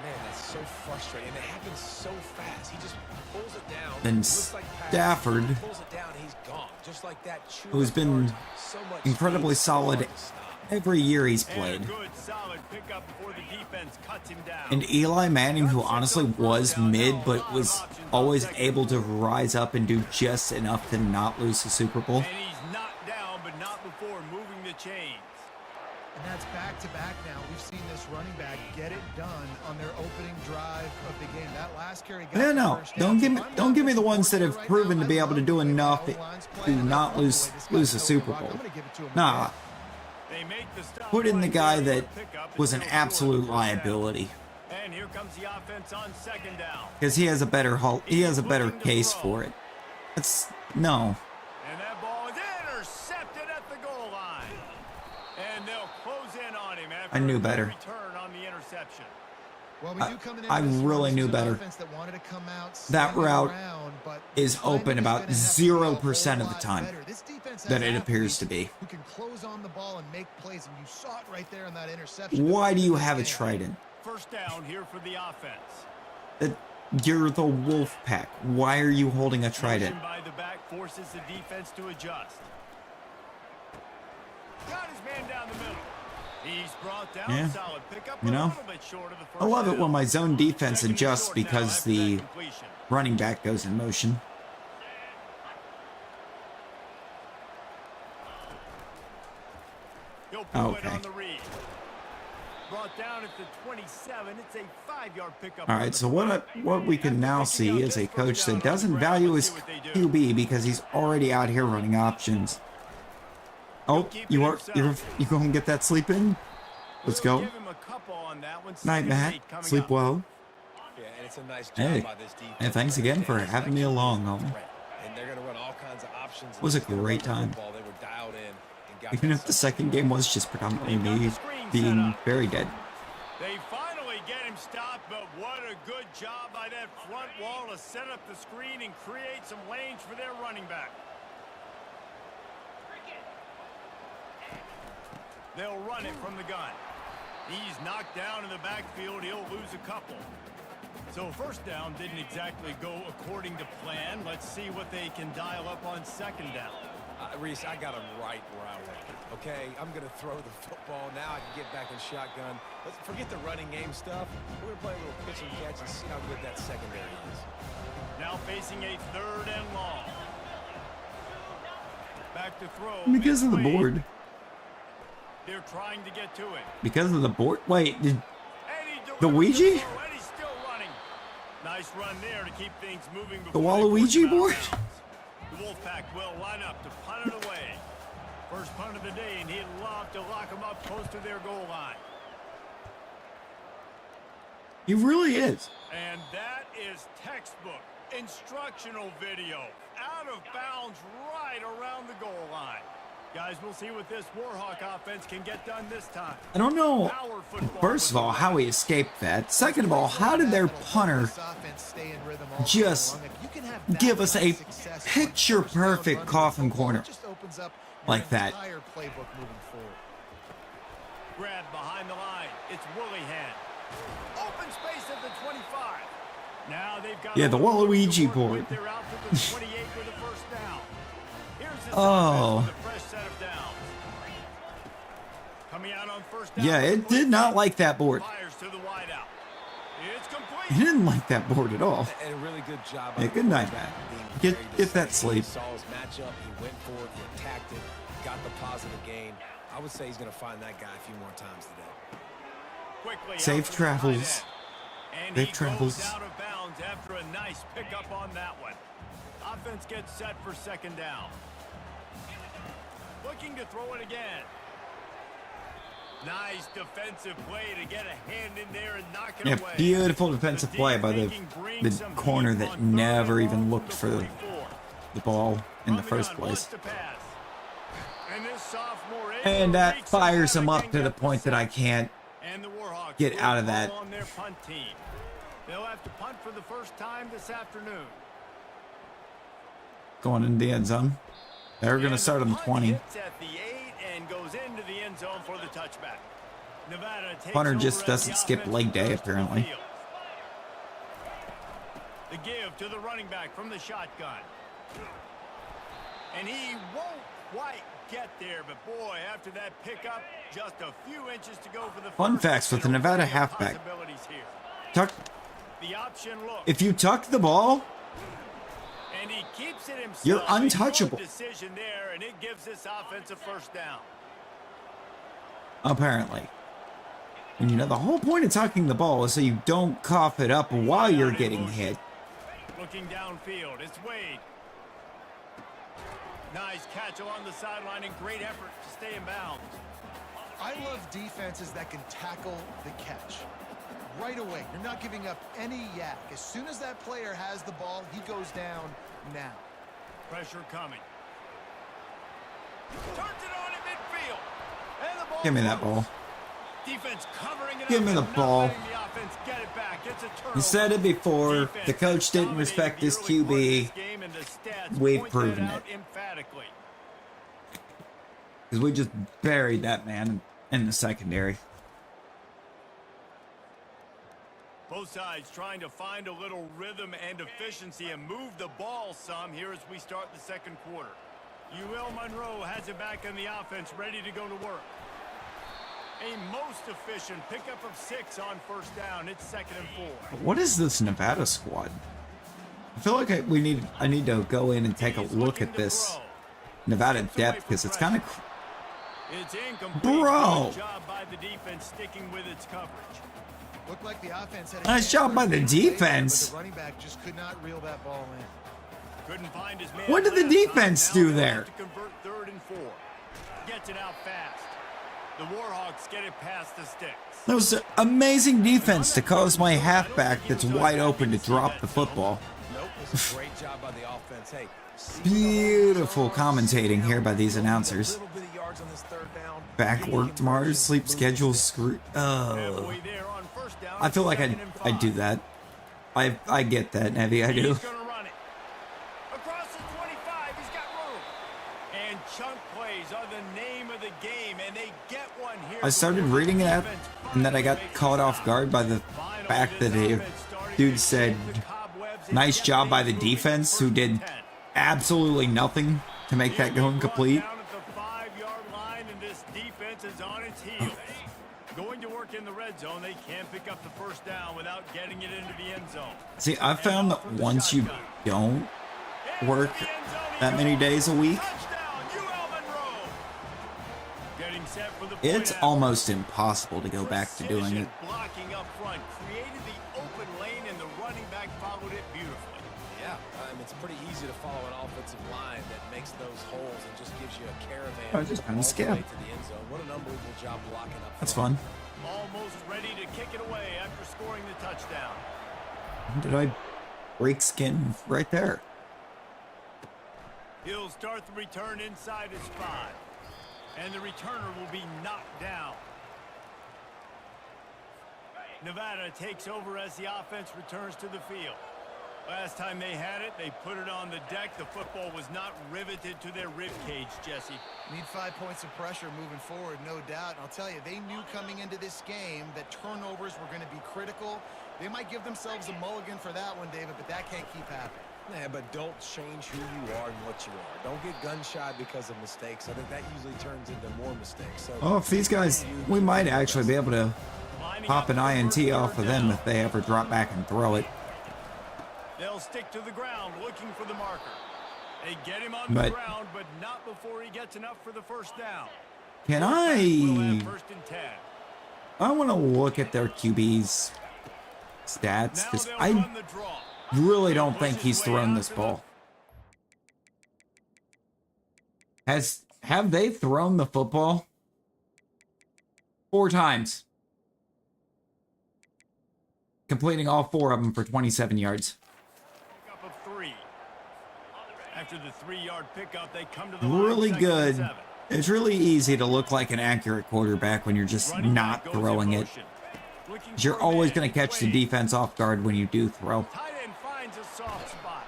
Man, that's so frustrating. And it happens so fast. He just pulls it down. than looks like pass, Stafford, pulls it down, he's gone. Just like that. who's been So much incredibly speed, solid hard to stop. every year he's And played. a good solid pickup before the defense cuts him down. And Eli Manning, who honestly was mid, but was always able to rise up and do just enough to not lose the Super Bowl. And he's knocked down, but not before moving the chains. And that's back-to-back now. We've seen this running back get it done on their opening drive of the game. That last carry got No, no, the first down. don't give me the ones that have Right proven now, to be I able to love do the way enough the O-line's to playing. I not love lose the way this lose the guy's Super rock. Bowl. I'm gonna give it to him Nah, again. They make the stop put in the right guy there. that Pickup was and an still short absolute first down. liability And here comes the offense on second down. because he has a better case for it. That's no. And that ball is intercepted at the goal line. And they'll close in on him after I knew a good better. return on the interception. Well, we do come in I this one. really This knew was an better. offense that wanted to come out That slinging route around, but is Simon open is about gonna have to do a 0% whole of the lot time better. This defense that has it appears to athletes be. who can close on the ball and make plays, and you saw it right there in that interception. Why do you This have a game. trident? First down here for the offense. That you're the wolf pack. Why are you holding a trident? Motion by the back forces the defense to adjust. Got his man down the middle. He's brought down. Yeah. Solid pickup. You know, a little bit short of the first I love it down. when my zone defense Second and adjusts short now because after the that completion. running back goes in motion. He'll pull it Okay. on the read. Brought down at the 27. It's a 5-yard pickup. All on right, the so play. what we can now see is a coach that doesn't value his QB because he's already out here running options. Oh, you're going to get that sleep in? Let's We'll go. give him a couple on that one. Night, Second Matt. and 8 coming Sleep up. well. Yeah, and it's a nice job Hey, by this defense. and thanks again for having me along, homie. And they're going to run all kinds of options. Was a They're gonna great run time. the football. They were dialed in and got Even that if the second. second game was just predominantly me being very dead. They finally get him stopped, but what a good job by that front wall to set up the screen and create some lanes for their running back. They'll run it from the gun. He's knocked down in the backfield. He'll lose a couple. So first down didn't exactly go according to plan. Let's see what they can dial up on second down. Reese, I got him right where I want him. Okay, I'm going to throw the football. Now I can get back in shotgun. Let's forget the running game stuff. We're going to play a little pitch and catch and see how good that secondary is. Now facing a 3rd and long. Back to throw. Because of the midway. board. They're trying to get to it. Because of the board. Wait, did And he The delivers Ouija? throw, and he's still running. Nice run there to keep things moving. The Waluigi board? The Wolfpack will line up to punt it away. First punt of the day, and he'd love to lock them up close to their goal line. He really is. And that is textbook instructional video. Out of bounds right around the goal line. Guys, we'll see what this Warhawk offense can get done this time. I don't know, first of all, how he escaped that. Second of all, how did their punter just give us a picture-perfect coffin corner like that? Grab behind the line. It's Willingham. Open space at the 25. Now they've got the Waluigi board. They're out to the 28 with the first down. Here's this Oh. offense with a fresh set of downs. Coming out on first down. Yeah, it did not like that board. Fires to the wideout. It's complete. He didn't like that board at all. And a really good job. Yeah, good night, Matt. Get that sleep. He saw his matchup. He went for it. He attacked it. Got the positive gain. I would say he's going to find that guy a few more times today. Quickly Safe out travels. and Safe he travels. goes out of bounds after a nice pickup on that one. Offense gets set for second down. Looking to throw it again. Nice defensive play to get a hand in there and knock it away. Beautiful defensive play by the corner that never even looked for the ball in the first place. And that fires him up to the point that I can't get out of that. They'll have to punt for the first time this afternoon. Going in the end zone. They're going to start on the 20. At the 8 and goes into the end zone for the touchback. Nevada takes Punter over just as doesn't the skip offense leg day, goes to the apparently. field. The give to the running back from the shotgun. And he won't quite get there, but boy, after that pickup, just a few inches to go for the Fun first. facts with the Nevada halfback. Possibilities here. Tuck. The option look. If you tuck the ball, And he keeps it himself. you're A good untouchable. decision there, and it gives this offense a first down. Apparently. And you know, the whole point of tucking the ball is so you don't cough it up while you're getting hit. Looking downfield, it's Wade. Nice catch along the sideline and great effort to stay in bounds. I love defenses that can tackle the catch. Right away, you're not giving up any yak. As soon as that player has the ball, he goes down now. Pressure coming. Turns it on in midfield. And the ball Give me that goes. ball. Defense covering it Give up me the and not ball. letting the offense get it back. It's a turnover. You said it before. Defense The coach didn't dominated respect the his early part of QB. this game, and the stats We've point that proven out it. emphatically. Because we just buried that man in the secondary. Both sides trying to find a little rhythm and efficiency and move the ball some here as we start the second quarter. UL Monroe has it back in the offense, ready to go to work. A most efficient pickup of 6 on first down. It's 2nd and 4. What is this Nevada squad? I feel like I need to go in and take a He's look looking at to this throw. Nevada depth because it's kind of It's incomplete. Bro. Good job by the defense sticking with its coverage. Looked like the offense had a Nice chance job for by a the big play there, defense. But the running back just could not reel that ball in. Couldn't find his man. What did the last time. defense Now do they'll there? have to convert 3rd and 4. Gets it out fast. The Warhawks get it past the sticks. that was amazing defense to cause my halfback that's wide open to drop the football. Nope, it's a great job by the offense. Hey, Beautiful commentating here by these announcers. little bit of yards on this 3rd down. Back work tomorrow, sleep schedule screw. Halfway there on first down, I feel like it's 2nd and I'd do 5. that. I get that, Nevi. I do. He's gonna run it. Across the 25, he's got room. And chunk plays are the name of the game, and they get one here. I started reading that, and then I got caught off guard by the fact that a dude said, "Nice job by the defense," who did absolutely nothing to make that go incomplete. Down at the 5-yard line, and this defense is on its heels. Going to work in the red zone, they can't pick up the first down without getting it into the end zone. See, I found that once you don't work that many days a week, Touchdown, UL Monroe. Getting set for the it's point almost impossible to go back to doing it. Blocking up front created the open lane, and the running back it's pretty easy to follow an offensive line that makes those holes and just gives you a caravan. I just kind of all the way skipped. to the end zone. What an unbelievable job blocking up That's front. fun. Almost ready to kick it away after scoring the touchdown. Did I break skin right there? He'll start the return inside his 5. And the returner will be knocked down. Nevada takes over as the offense returns to the field. Last time they had it, they put it on the deck. The football was not riveted to their rib cage, Jesse. Need 5 points of pressure moving forward, no doubt. And I'll tell you, they knew coming into this game that turnovers were going to be critical. They might give themselves a mulligan for that one, David, but that can't keep happening. Yeah, but don't change who you are and what you are. Don't get gun-shy because of mistakes. I think that usually turns into more mistakes. So, Oh, if these guys, we might actually be able to pop an INT off of them if they ever drop back and throw it. They'll stick to the ground looking for the marker. They get him on the ground, but not before he gets enough for the first down. Can First and 10. I want to look at their QB's stats because I really don't think he's thrown this ball. Have they thrown the football 4 times? Completing all 4 of them for 27 yards. Pickup of 3. After the 3-yard pickup, they come to the Really line, good. 2nd and 7. It's really easy to look like an accurate quarterback when you're just not throwing it. You're always going to catch the defense off guard when you do throw. Tight end finds a soft spot.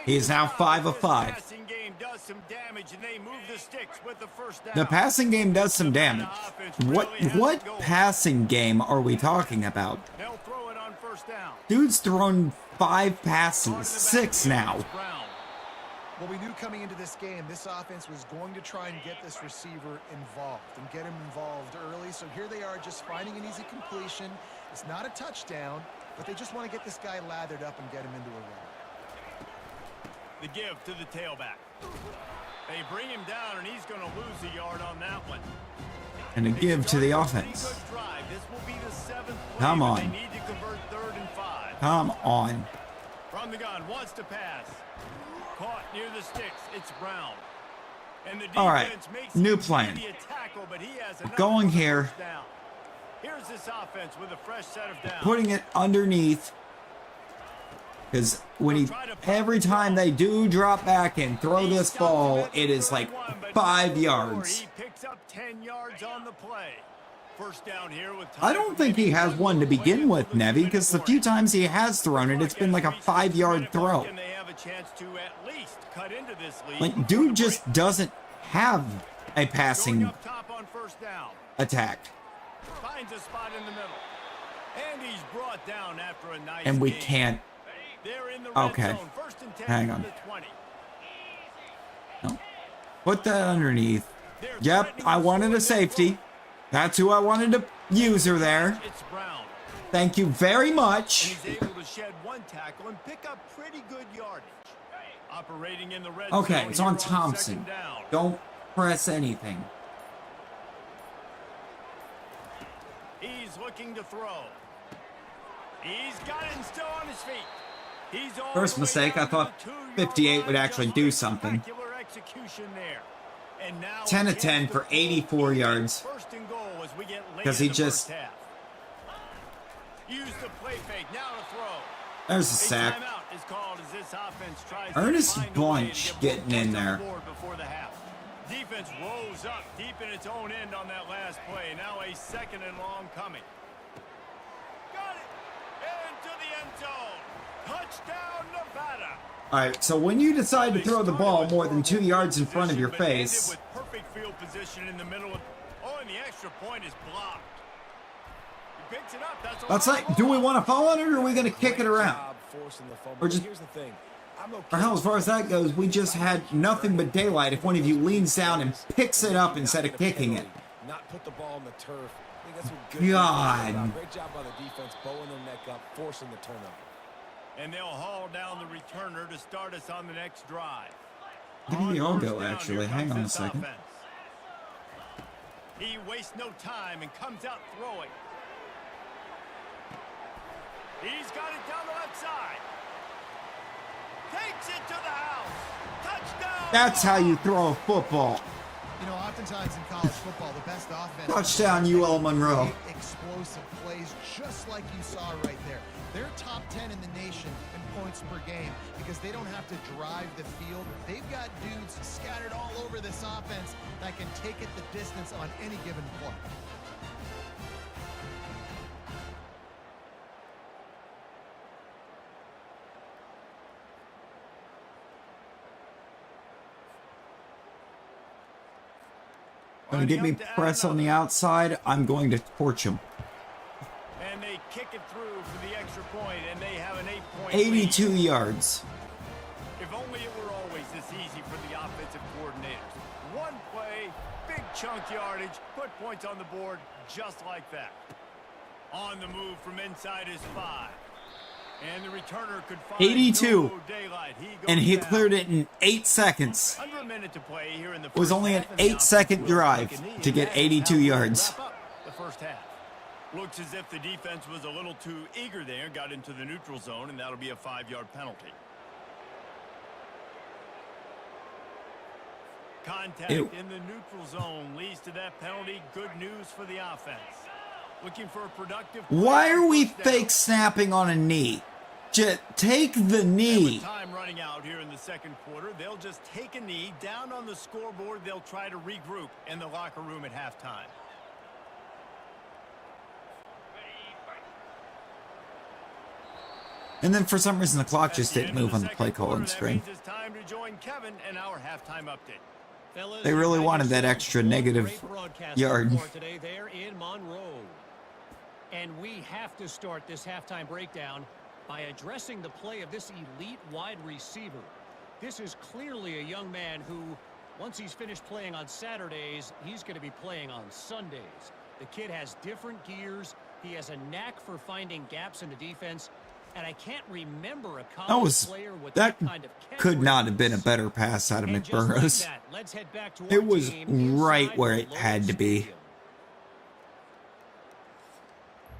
He's now 5 of 5. Passing game does some damage, and they move the sticks with the first down. The passing game does some damage. What passing game are we talking about? They'll throw it on first down. Dude's thrown 5 passes, 6 now. Well, we knew coming into this game, this offense was going to try and get this receiver involved and get him involved early. So here they are just finding an easy completion. It's not a touchdown, but they just want to get this guy lathered up and get him into a run. The give to the tailback. They bring him down, and he's going to lose a yard on that one. And a give to the offense. This will be the 7th play. Come on. They need to convert 3rd and 5. Come on. From the gun, wants to pass. Caught near the sticks. It's Brown. And the All right, makes new plan. Tackle, but he has Going here. down. Here's this offense with a fresh set of downs. Putting it underneath. Because when every time they do drop back and throw this ball, it is like 5 yards. He picks up 10 yards on the play. First down here with I don't think he has one to begin with, Nevy, because the few times he has thrown it, it's been like a 5-yard throw. And they have a chance to at least cut into this lead. Like, dude just doesn't have a passing Up top on first down. attack. Finds a spot in the middle. And he's brought down after a nice And we game. can't. They're in the red Okay. zone. First and 10 Hang from on. the 20. No. Put that underneath. Yep, I wanted a safety. That's who I wanted to use her there. It's Brown. Thank you very And much. he's able to shed 1 tackle and pick up pretty good yardage. Operating in the red Okay, zone it's here on on Thompson. 2nd down. Don't press anything. He's looking to throw. He's got it and still on his feet. He's all First the way mistake, down I thought to the 2-yard 58 would line. actually Just do a something. spectacular execution there. And now 10 a of 10 chance for to 84 yards. First and goal as we get late 'Cause in he the just- first half. Use the play fake, now to throw. There's a A sack. timeout is called as this offense tries to Ernest find a way to Bunch get getting in points on there. the board before the half. Defense rolls up deep in its own end on that last play. Now a 2nd and long coming. Got it! Into the end zone. Touchdown, Nevada. All right, so when you decide to throw the ball more than 2 yards in front of your face, With perfect field position in the middle of, and the extra point is blocked. He picks it up. that's like, do we want to fall on it or are we going to kick it around? Or just, Here's the thing. I'm okay. or hell, as far as that goes, we just had nothing but daylight if one of you leans down and picks it up instead of kicking it. Not put the ball on the turf. I think that's what good God. Great job by the defense, bowing their neck up, forcing the turnover. And they'll haul down the returner to start us on the next drive. Maybe On I'll first go, down, actually. here Hang comes on a this second. offense. He wastes no time and comes out throwing. He's got it down the left side. takes it to the house. Touchdown. That's how you throw a football. You know, oftentimes in college football, the best offense. Touchdown, UL Monroe. Explosive plays, just like you saw right there. They're top 10 in the nation in points per game because they don't have to drive the field. They've got dudes scattered all over this offense that can take it the distance on any given play. Gonna get me press on the outside. I'm going to torch him. And they kick it through for the extra point, and they have an 8-point 82 lead. yards. If only it were always this easy for the offensive coordinators. One play, big chunk yardage, put points on the board just like that. On the move from inside his 5. And the returner could find 82. no daylight. And he goes down. cleared it in 8 seconds. Under a minute to play here in the It was first only an half, and the 8-second offense will drive take a knee, to get and that is 82 how we yards. wrap up the first half. Looks as if the defense was a little too eager there, got into the neutral zone, and that'll be a 5-yard penalty. Contact Ew. in the neutral zone leads to that penalty. Good news for the offense. Looking for a productive play. Why are we First down. fake snapping on a knee? Just take the And knee. with time running out here in the second quarter, they'll just take a knee. Down on the scoreboard, they'll try to regroup in the locker room at halftime. And then for some reason the clock just At the didn't end of move on the second play quarter, calling that screen. means it's time to join Kevin and our halftime update. Fellas, They really you wanted that guys extra one negative great broadcast yard. for today there in Monroe. And we have to start this halftime breakdown by addressing the play of this elite wide receiver. This is clearly a young man who, once he's finished playing on Saturdays, he's going to be playing on Sundays. The kid has different gears. He has a knack for finding gaps in the defense. And I can't remember a college player with that kind of catch could not rate. have been a better pass out of And just like McBurrows. that, let's head back to It our was team right inside where the it had to be. Stadium.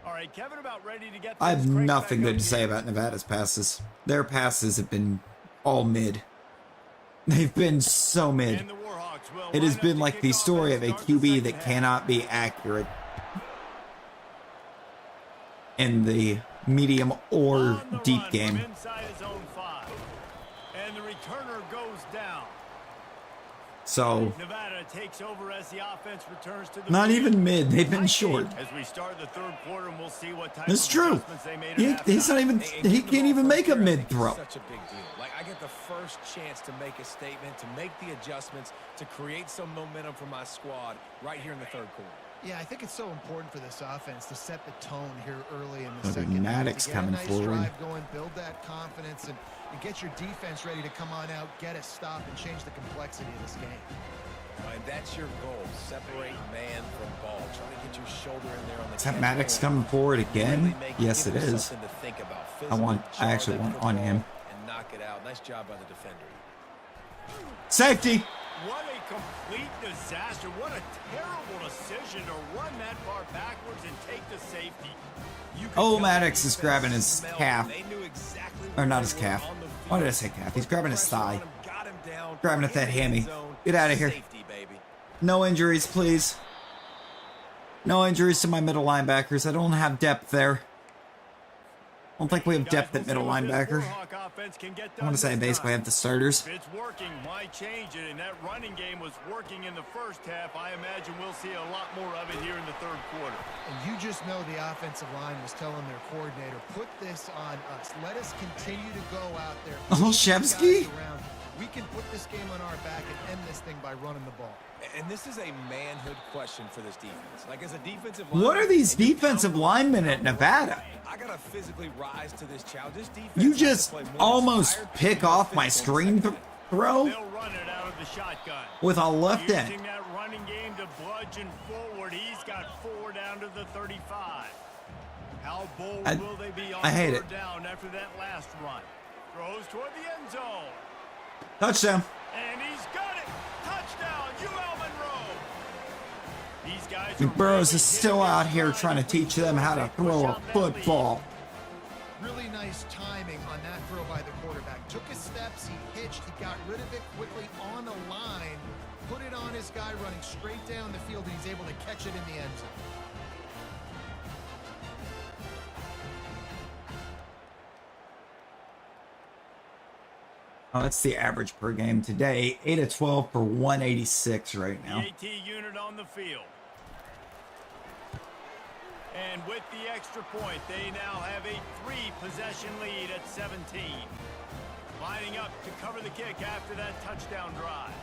All right, Kevin, about ready to get I have things cranked nothing back good up to say here. about Nevada's passes. Their passes have been all mid. They've been so mid. And the Warhawks will It has line up been to like kick the off story and of a start the QB second that half. cannot be accurate in the medium or On the deep run game. from inside his own 5. And the returner goes down. So, Nevada takes over as the offense returns to the not field. even mid. They've been short. As we start the third quarter, and we'll see what type It's of true. adjustments they made at He's not halftime. even. And He getting the can't ball even first make a here, I mid think, is throw. Such a big deal. Like, I get the first chance to make a statement, to make the adjustments, to create some momentum for my squad right here in the third quarter. Yeah, I think it's so important for this offense to set the tone here early in the Look at second half. Maddox To get coming a nice forward. drive going, build that confidence, and get your defense ready to come on out, get a stop, and change the complexity of this game. And that's your goal. Separate man from ball. Try to get your shoulder in there on the Is that catch Maddox point. coming forward again? Really make- Yes, give it him is. something to think about. I actually Physically want charge on that him. football and knock it out. Nice job by the defender. Safety. What a complete disaster. What a terrible decision to run that far backwards and take the safety. You could Oh, tell Maddox the is grabbing his defense smelled calf. it. They knew exactly Or what not they his were calf. on the Why did I field. say calf? He's grabbing his Pressure on thigh. him, got him down, Grabbing at in that the end hammy. zone. Get out of here. Safety, baby. No injuries, please. No injuries to my middle linebackers. I don't have depth there. I don't think we have Guys, depth we'll at see middle what this linebacker. Warhawk offense can get I want to say I done this basically time. have the starters. If it's working, why change it? And that running game was working in the first half. I imagine we'll see a lot more of it here in the third quarter. And you just know the offensive line was telling their coordinator, put this on us. Let us continue to go out there. Oh, push these Shevsky? guys around. We can put this game on our back and end this thing by running the ball. And this is a manhood question for this defense. Like, as a defensive What lineman, are these and you defensive count- linemen at Nevada? I gotta physically rise to this challenge. This defense You has to just play more almost inspired, pick more off my physical screen in the second half. throw They'll run it out of the shotgun. with a left Using end. that running game to bludgeon forward. He's got 4 down to the 35. How bold will they be on I hate third it. down after that last run? Throws toward the end zone. Touchdown. And he's got it. Touchdown, UL Monroe. These guys are McBurrows really is still hitting out their here stride trying to as we teach them how to push throw a out that lead. football. Really nice timing on that throw by the quarterback. Took his steps, he hitched, he got rid of it quickly on the line, put it on his guy running straight down the field, and he's able to catch it in the end zone. Oh, that's the average per game today. 8 of 12 for 186 right now. The AT unit on the field. And with the extra point, they now have a 3-possession lead at 17. Lining up to cover the kick after that touchdown drive.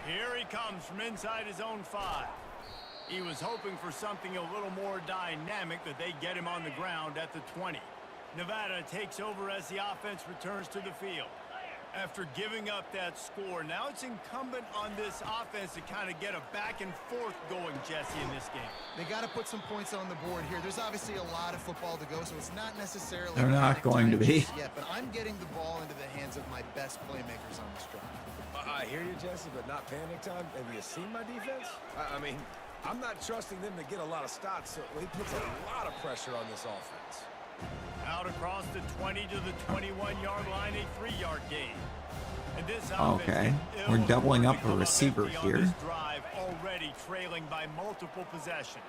Here he comes from inside his own 5. He was hoping for something a little more dynamic, that they get him on the ground at the 20. Nevada takes over as the offense returns to the field. After giving up that score, now it's incumbent on this offense to kind of get a back and forth going, Jesse, in this game. They got to put some points on the board here. There's obviously a lot of football to go, so it's not necessarily... They're not going to be. Yet, but I'm getting the ball into the hands of my best playmakers on this drive. I hear you, Jesse, but not panic time. Have you seen my defense? I mean, I'm not trusting them to get a lot of stops, so he puts a lot of pressure on this offense. Out across the 20 to the 21-yard line, a 3-yard gain. And this Okay, we're doubling up a receiver here. Drive already trailing by multiple possessions.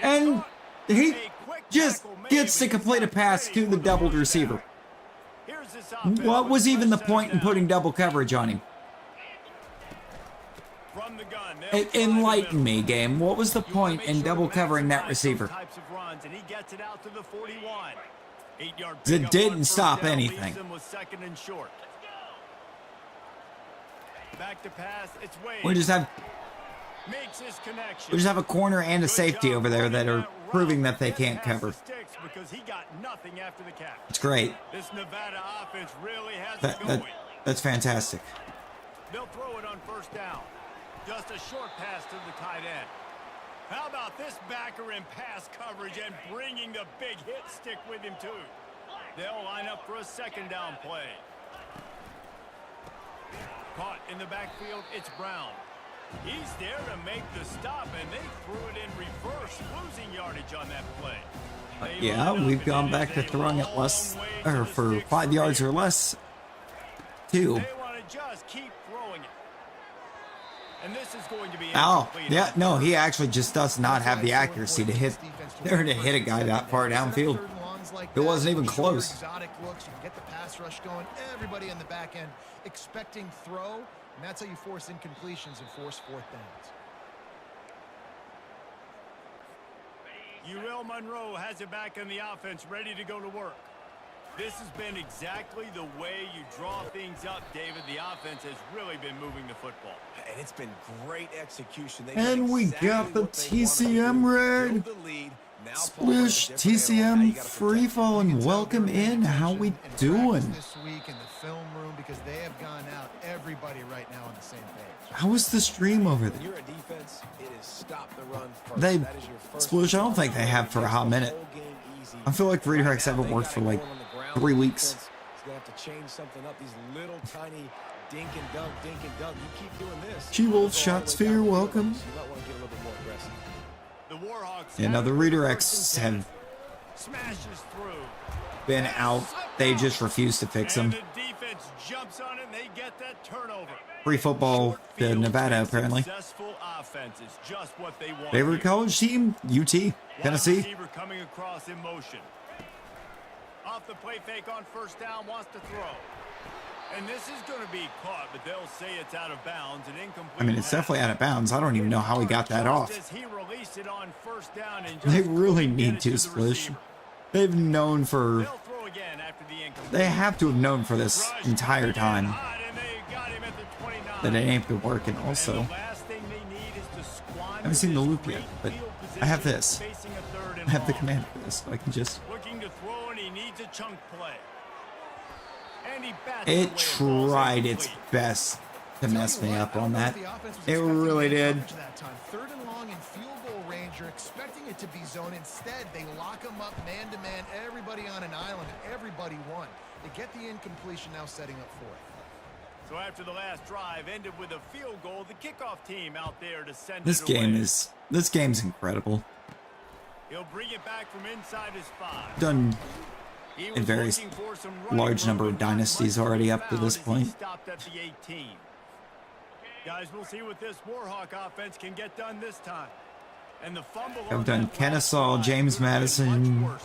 And he just gets to complete a pass to the doubled receiver. What was even the point in putting double coverage on him? Enlighten me, game. What was the point in double covering that receiver? It didn't stop anything. Back to pass, it's Wade. We just have a corner and a safety over there that are proving that they can't cover. Because he got nothing after the catch. It's great. This Nevada offense really has it going. That's fantastic. They'll throw it on first down. Just a short pass to the tight end. How about this backer in pass coverage and bringing the big hit stick with him too? They'll line up for a second down play. Caught in the backfield, it's Brown. He's there to make the stop, and they threw it in reverse, losing yardage on that play. Yeah, we've gone back to throwing it less, or for 5 yards or less, too. They want to just keep throwing it. And this is going to be yeah, no, he actually just does not have the accuracy to hit a guy that far downfield. It wasn't even close. Exotic looks, you can get the pass rush going. Everybody in the back end expecting throw, and that's how you force incompletions and force fourth downs. UL Monroe has it back in the offense, ready to go to work. This has been exactly the way you draw things up, David. The offense has really been moving the football. And it's been great execution. And we got the TCM red. Splish, TCM, free fall, and welcome in. How we doing? This week in the film room, because they have gone out, everybody right now on the same page. How was the stream over there? You're a defense, it is stop the run first. They, that is your first Splish, I don't think they have for a hot minute. I feel like redirects haven't worked for like 3 weeks. He's going to have to change something up. These little tiny dink and dunk. You keep doing this. She-Wolf Shot Sphere, welcome. You might want to get a little bit more aggressive. The Warhawks Yeah, no, the redirects have smashes through. been out. They just refuse to fix them. And the defense jumps on it and they get that turnover. Free football to Nevada, apparently. Successful offense is just what they want. Favorite college team? UT, Tennessee. Receiver coming across in motion. Off the play fake on first down, wants to throw. And this is going to be caught, but they'll say it's out of bounds and incomplete. I mean, it's definitely out of bounds. I don't even know how he got that off. He released it on first down and They really need to, Splish. They've known for... They have to have known for this entire time that it ain't been working also. I haven't seen the loop yet, but I have this. I have the command for this, so I can just... Looking to throw, and he needs a chunk play. It tried its best to mess me up on that. It really did. Third and long in field goal range. You're expecting it to be zone. Instead, they lock them up man-to-man, everybody on an island, and everybody won. They get the incompletion, now setting up fourth. So after the last drive ended with a field goal, the kickoff team out there to send This it away. game's incredible. He'll bring it back from inside his 5. Done He a was very looking for some running large room, number of but not dynasties much already was up to found this as he point. stopped at the 18. Guys, we'll see what this Warhawk offense can get done this time. And the fumble on I've done that last Kennesaw, drive James could have been Madison. much worse.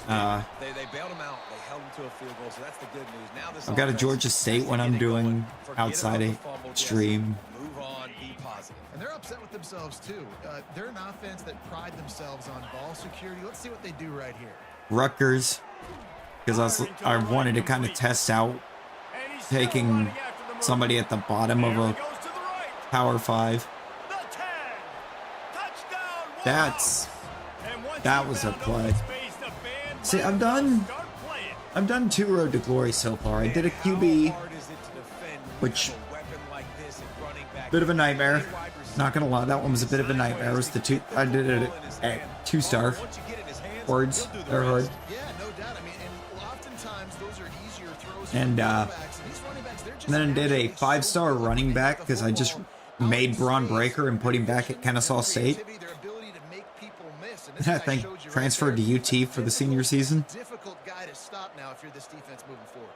They bailed him out. They held him to a field goal, so that's the good news. Now this I've got a offense Georgia State has to when get I'm it doing going. Forget outside about a the fumble, stream. Jesse. Move on, be positive. And they're upset with themselves, too. They're an offense that pride themselves on ball security. Let's see what they do right here. Rutgers, because I wanted to kind of test out And he's still taking running after the move. somebody at the bottom of Here he a goes to the right. Power 5. The 10. Touchdown, That's And once that he was a found play. open space, the band See, might I've as well done start playing. I've done 2 Road to Glory so far. I did a How QB, hard is it to defend when which you have a weapon like this at running back? bit of a nightmare. Wide receiver. Not gonna lie, that one was a bit of a nightmare. It was the two. I did it at 2-star Once you get it in his hands, words. he'll do the They're hard. rest. Yeah, no doubt. I mean, and oftentimes those are easier throws. And, for quarterbacks, and these running backs, they're just And then did a naturally so 5-star good at running picking back up the because I just football. made Out Braun in space, Breaker and put him back at vision, Kennesaw their State. creativity, their ability to make people miss. And this And I guy think showed you right transferred there. to UT for the senior season. Difficult guy to stop now if you're this defense moving forward.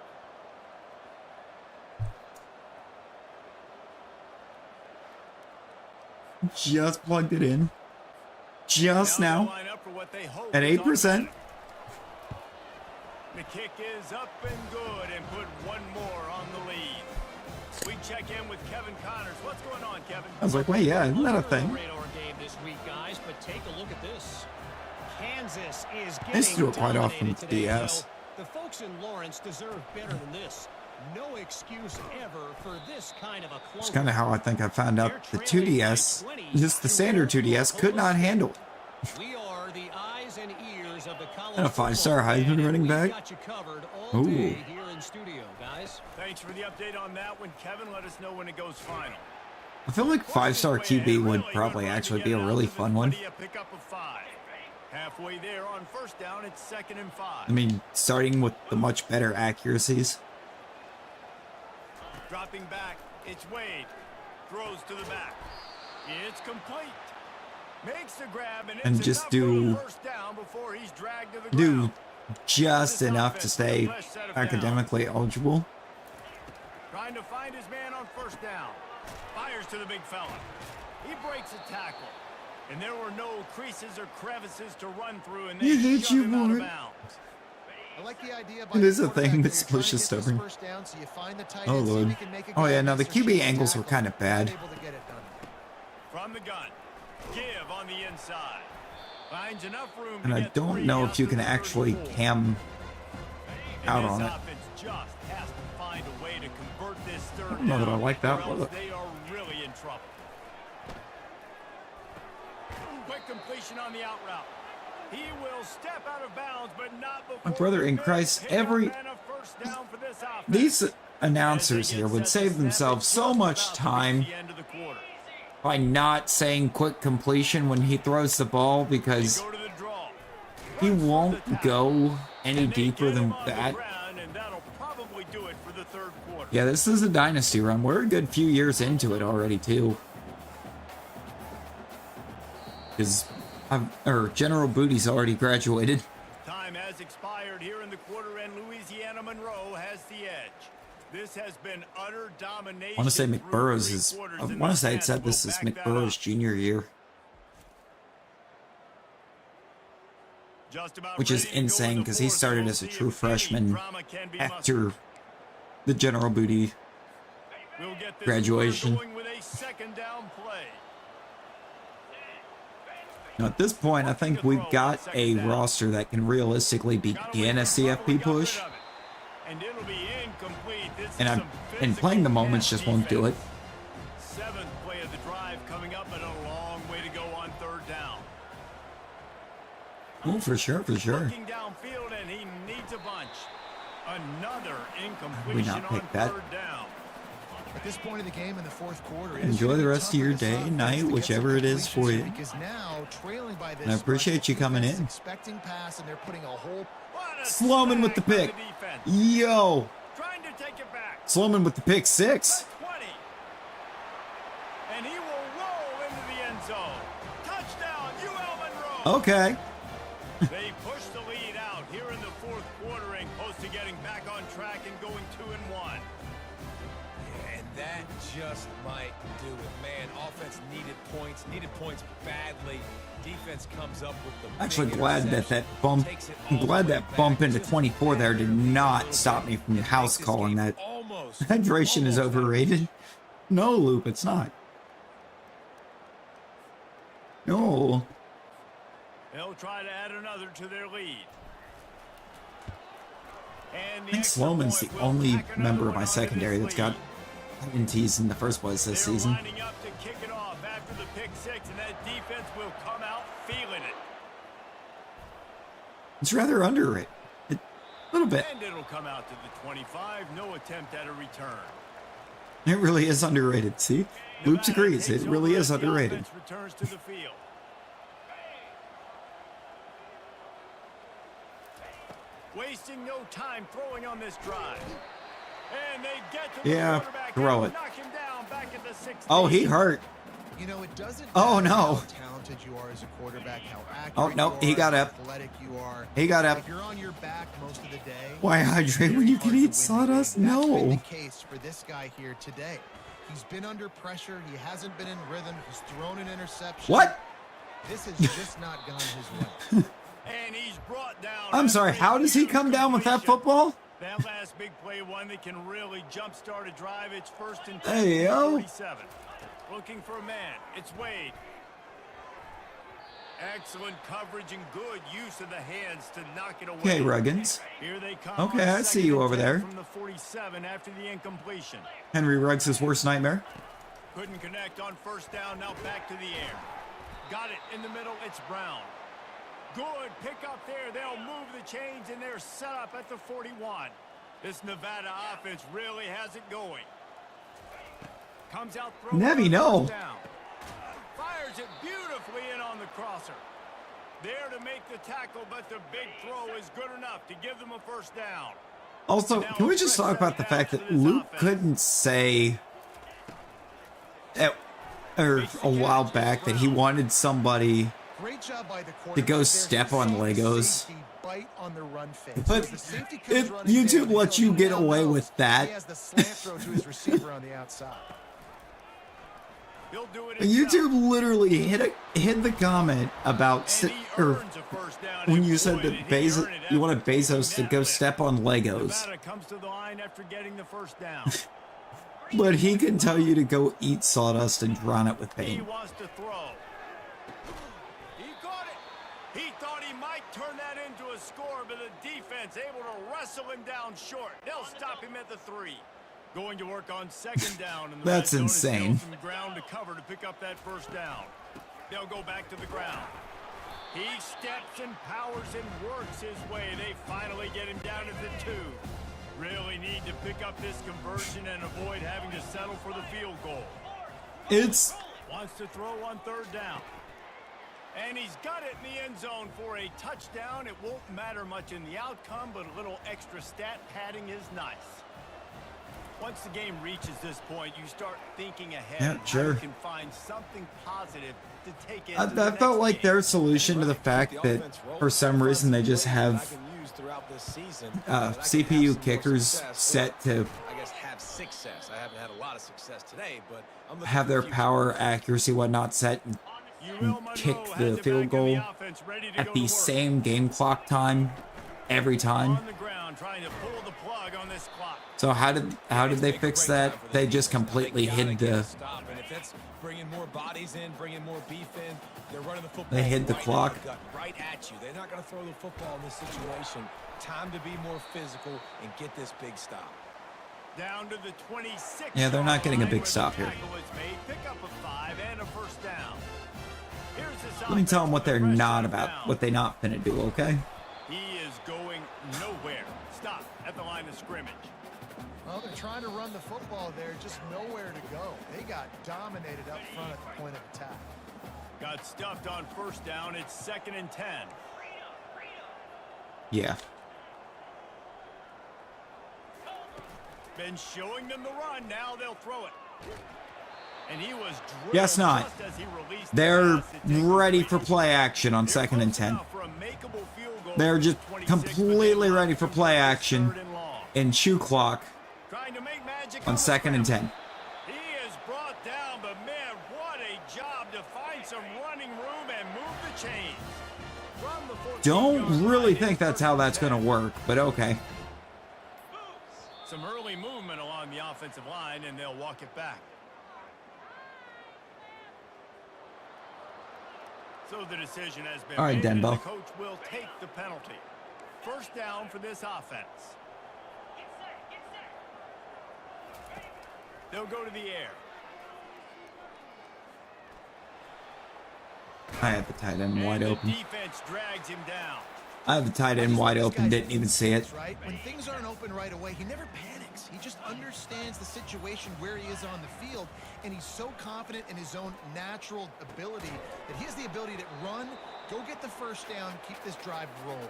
Just plugged it in. Just Now now they'll line up for what they hope at is 8%. the kick is up and good and put one more on the lead. We check in with Kevin Connors. What's going on, Kevin? I was like, wait, yeah, isn't that a Under thing? the radar game this week, guys, but take a look at this. Kansas is I used to do getting it quite often dominated with today, DS. so the folks in Lawrence deserve better than this. No excuse ever for this kind of a close. It's kind of how I think I found out the 2DS, just the standard 2DS, could not handle it. We are the eyes and ears of the college And a 5-star football fan, Heisman and running we've back. got you covered all Ooh. day here in studio, guys. Thanks for the update on that one, Kevin. Let us know when it goes final. I feel like 5-star QB would probably actually be a really fun one. Pick up a 5. Halfway there on first down, it's 2nd and 5. I mean, starting with the much better accuracies. Dropping back, it's Wade. Throws to the back. It's complete. Makes the grab And it's just enough for a do- first down before he's dragged to the Do ground. just enough to stay academically eligible. Trying to find his man on first down. Fires to the big fella. He breaks a tackle. And there were no creases or crevices to run through, and they You hate shoved you him out for of it. bounds. I like the idea. It is a thing, but Splish is stubborn. Oh, Lord. Oh, yeah, no, the QB angles were kind of bad. From the gun. Give on the inside. Finds enough room And to I get don't 3 know out if you to can the actually 34. cam And out this on it. offense just has to find a way to convert this third I don't know that I down, like that or else look. they are really in trouble. Quick completion on the out route. He will step out of bounds, but not before My brother in the Christ, pick up every- and a first down for this offense. These announcers here would save themselves so much time The end of the quarter. by not saying quick completion when he throws the ball, because Go to the draw. he won't go any And they deeper get him than on the that. ground, and that'll probably do it for the third quarter. Yeah, this is a dynasty run. We're a good few years into it already, too. Because General Booty's already graduated. Time has expired here in the quarter, and Louisiana Monroe has the edge. This has been utter domination. I want to say through McBurroughs three is. quarters, I and want the to say it stats said this will is back that McBurroughs' up. junior year, Just about which is ready to go in insane the because he fourth, started and as a we'll see true if any freshman drama can be after mustered. the General Booty. We'll get this graduation. quarter going with a second down play. Now, at this point, I think we've got a roster that can realistically begin a CFP push, And it'll be incomplete. This is and some playing the physical moments pass just won't do it. defense. Seventh play of the drive coming up, and a long way to go on third down. Oh, for sure, for sure. Looking downfield, and he needs a bunch. Another we incompletion not on pick that? third down. At this point in the game in the fourth quarter, Enjoy the rest of your day, night, whichever it is for you. Because now, trailing by this And I appreciate much, you coming defense is in. Expecting pass, and they're putting a whole. What a Sloman with the sack by pick. defense. Yo, Trying to take it back. Sloman with the pick 6. The 20. Okay. They pushed the lead out here in the fourth quarter and close to getting back on track and going 2-1. And that just might do it. Man, offense needed points badly. Defense comes up with the Actually big glad that interception, bump. takes it I'm all glad the way that bump back. into Just 24 there did not stop me from house This calling game that. almost Hydration is overrated. No, Loop, it's not. No. They'll try to add another to their lead. And I think Sloman's the only member of my secondary that's got INTs in the first place this season. Lining up to kick it off after the pick six, and that defense will come out feeling it. It's rather underrated. A little bit. And it'll come out to the 25. No attempt at a return. It really is underrated. See? Loops Nevada agrees. It takes really over is as the underrated. offense returns to the field. Wasting no time throwing on this drive. And they get to the quarterback throw and it. knock him down back at the 16. Oh, he hurt. You know, it doesn't Oh, matter no. how talented you are as a quarterback, how accurate Oh, no, you are, he got how up. athletic you are. He got up. If you're on your back most of the day, Why hydrate when you can eat sawdust? That's been No. the case for this guy here today. He's been under pressure. He hasn't been in rhythm. He's thrown an interception. What? This has just not gone his way. And he's brought down. I'm sorry, how does he come down with that football? That last big play, one that can really jumpstart a drive. It's first and 10 Hey, yo. 47. Looking for a man. It's Wade. Excellent coverage and good use of the hands to knock it away. Okay, Ruggins. Here they come. Okay, on I see second you and over 10 there. From the 47 after the incompletion. Henry Ruggs' worst nightmare. Couldn't connect on first down. Now back to the air. Got it in the middle. It's Brown. Good pick up there. They'll move the chains, and they're set up at the 41. This Nevada offense really has it going. Comes out throwing. Nevy, on no. first down. Fires it beautifully in on the crosser. There to make the tackle, but the big throw is good enough to give them a first down. Also, can we just talk about the fact that Luke couldn't say or a while back that he wanted somebody Great job by the to quarterback go there. step He on saw the Legos? safety bite on the run fake. But So the safety comes if running YouTube down, lets he'll you get now away know with that, He has the slant throw to his receiver on the outside. He'll do it himself. YouTube literally hit the comment about And he or earns a first down. when And you said boy, that did he Bezos, earn it you after wanted Bezos to that go lift. step on Legos, Nevada comes to the line after getting the first down. but he can tell you to go eat sawdust and drown it with He pain. wants to throw. He got it. He thought he might turn that into a score, but the defense able to wrestle him down short. They'll stop him at the 3. Going to work on second down. And the That's red zone is insane. still some ground to cover to pick up that first down. They'll go back to the ground. He steps and powers and works his way. They finally get him down at the 2. Really need to pick up this conversion and avoid having to settle for the field goal. It's Wants to throw on third down. And he's got it in the end zone for a touchdown. It won't matter much in the outcome, but a little extra stat padding is nice. Once the game reaches this point, you start thinking ahead. Yeah, and how sure. you can find something positive to take into I the felt next like game. their solution to the fact that for some reason they just have CPU kickers set to I guess have success. I haven't had a lot of success today, but I'm looking have for their the future. power, accuracy, whatnot set and kick the field goal at the same game clock time every time. On the ground, trying to pull the plug on this clock. So how did they fix that? They just completely hid the Stop. And if that's bringing more bodies in, bringing more beef in, they're running the football. They hid the right clock. at the gut, right at you. They're not going to throw the football in this situation. Time to be more physical and get this big stop. Down to the 26. Yeah, they're not getting a big line stop where here. the tackle is made. Pick up a 5 and a first down. Here's this Let me tell them what they're offense not with the about, pressure what they not finna do, okay? He is going nowhere. Stop at the line of scrimmage. Well, they're trying to run the football there, just nowhere to go. They got dominated up front at the point of attack. Got stuffed on first down. It's 2nd and 10. Yeah. Been showing them the run. Now they'll throw it. And he was Guess not. just as he released the They're pass to take ready the for lead. play action on They're 2nd and close 10. enough for a makeable field goal They're from just 26, but they completely lost ready for to play this action 3rd and long. in shoe clock Trying to make magic on the 2nd and 10. He is brought down, but man, what a job to find some running room and move the chains. From the 14-yard Don't really line, think it's that's 1st how and that's 10. going to work, but okay. Some early movement along the offensive line, and they'll walk it back. So the decision has been All right, made, and Denbo. the coach will take the penalty. 1st down for this offense. They'll go to the air. I had the tight end wide And the open. defense drags him down. I have the tight end wide open, didn't even see it. Right? When things aren't open right away, he never panics. He just understands the situation where he is on the field, and he's so confident in his own natural ability that he has the ability to run, go get the 1st down, keep this drive rolling.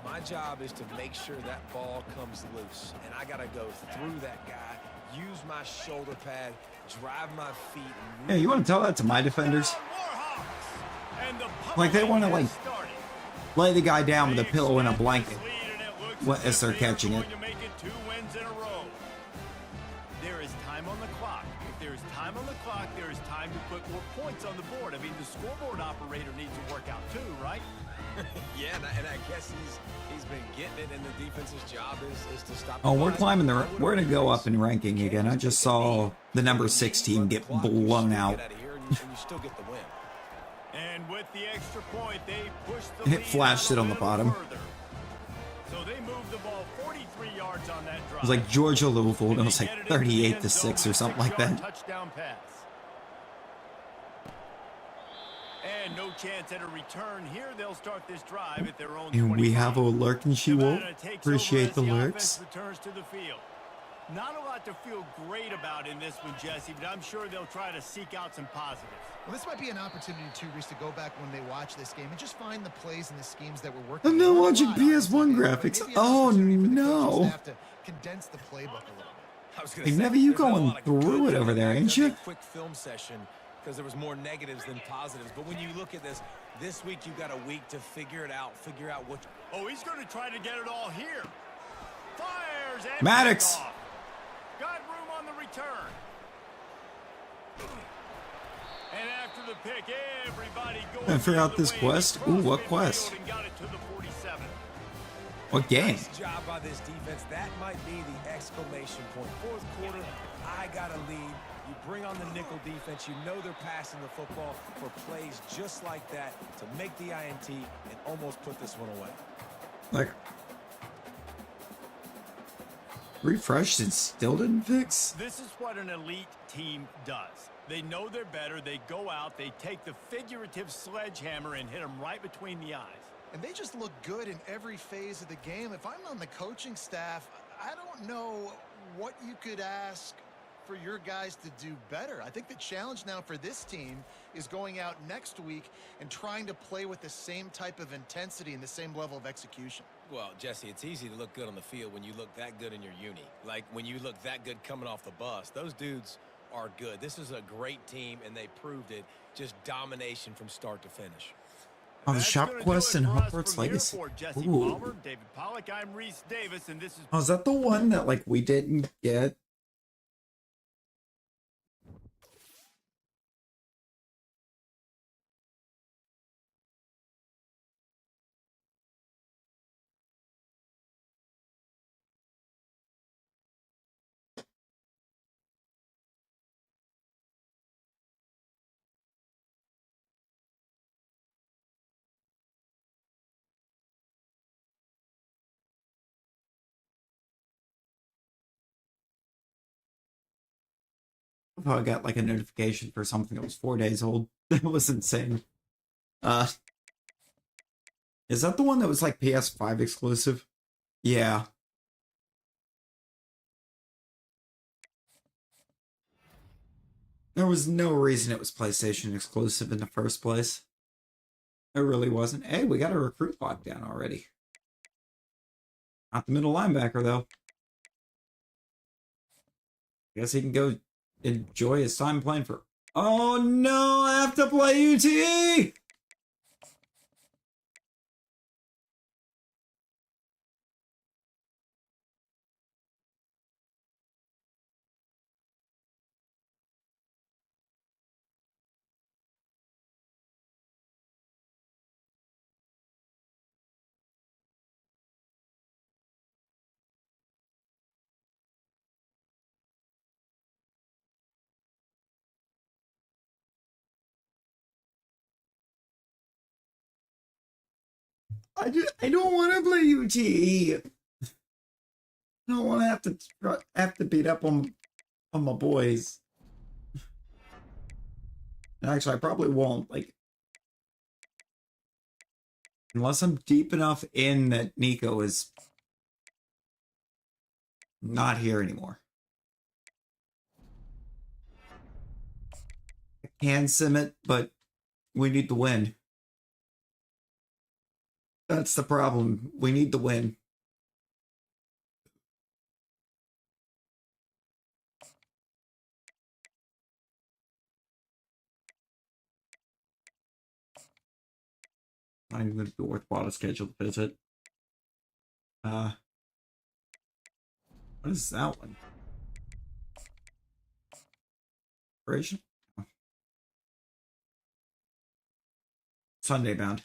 My job is to make sure that ball comes loose, and I got to go through that guy, use my shoulder pad, drive my feet. And Yeah, you want to tell that to my defenders? Warhawks. And the Like, they want to, like, has started. lay the guy down with a They pillow and a expand blanket. this lead, and it looks What, as as if they're they are catching it. going to make it 2 wins in a row. There is time on the clock. If there is time on the clock, there is time to put more points on the board. I mean, the scoreboard operator needs to work out too, right? yeah, and I guess he's been getting it, and the defense's job is to stop. Oh, the we're run. climbing I the. would We're gonna go always up in ranking again. I just saw the number 6 team get Clock, you blown still out. get of here, and you still get the win. And with the extra point, they push the It lead flashed out it a on the little bottom. further. So they moved the ball 43 yards on that drive. It was like Georgia Louisville, and it was They like get it into the 38 end to zone 6 or with a something like 6-yard that. Touchdown pass. And no chance at a return here. They'll start this drive at their own And we 25. have a lurk and she will Nevada takes appreciate over the as lurks. offense returns to the field. Not a lot to feel great about in this one, Jesse, but I'm sure they'll try to seek out some positives. Well, this might be an opportunity, too, Reese, to go back when they watch this game and just find the plays and the schemes that were working. I'm not There were a watching lot, PS1 obviously, but graphics. maybe an Oh, opportunity for the no. coaching staff to condense the playbook a little bit. I was gonna Hey, say, Never, you there's not a going lot of through good it over coming there, back. ain't There's you? a quick film session because there was more negatives than positives. But when you look at this week you got a week to figure it out, figure out what. Oh, he's going to try to get it all here. Fires and Maddox. picks off. Got room on the return. And after the pick, everybody going. Gonna figure out the this way. quest? Crossed Ooh, what midfield quest? and got it to the 47. What game? Nice job by this defense. That might be the exclamation point. 4th quarter, I got a lead. You bring on the nickel defense. You know they're passing the football for plays just like that to make the INT and almost put this one away. Like, refreshed and still didn't fix? This is what an elite team does. They know they're better. They go out. They take the figurative sledgehammer and hit them right between the eyes. And they just look good in every phase of the game. If I'm on the coaching staff, I don't know what you could ask for your guys to do better. I think the challenge now for this team is going out next week and trying to play with the same type of intensity and the same level of execution. Well, Jesse, it's easy to look good on the field when you look that good in your uni. Like when you look that good coming off the bus. Those dudes are good. This is a great team, and they proved it. Just domination from start to finish. Oh, the That's shop gonna do quest it in for us Hogwarts from here Legacy. for Jesse Ooh. Palmer, David Pollack, I'm Reese Davis, and this is Oh, is that the one that, like, we didn't get? Oh, I got like a notification for something that was 4 days old. That was insane. Is that the one that was like PS5 exclusive? Yeah. There was no reason it was PlayStation exclusive in the first place. It really wasn't. Hey, we got a recruit lockdown already. Not the middle linebacker, though. I guess he can go enjoy his time playing for... Oh no, I have to play UT! I don't want to play UT. I don't want to have to beat up on my boys. Actually, I probably won't. Like, unless I'm deep enough in that Nico is not here anymore. I can sim it, but we need to win. That's the problem. We need to win. I'm going to go with Water scheduled visit. What is that one? Operation? Oh. Sunday bound.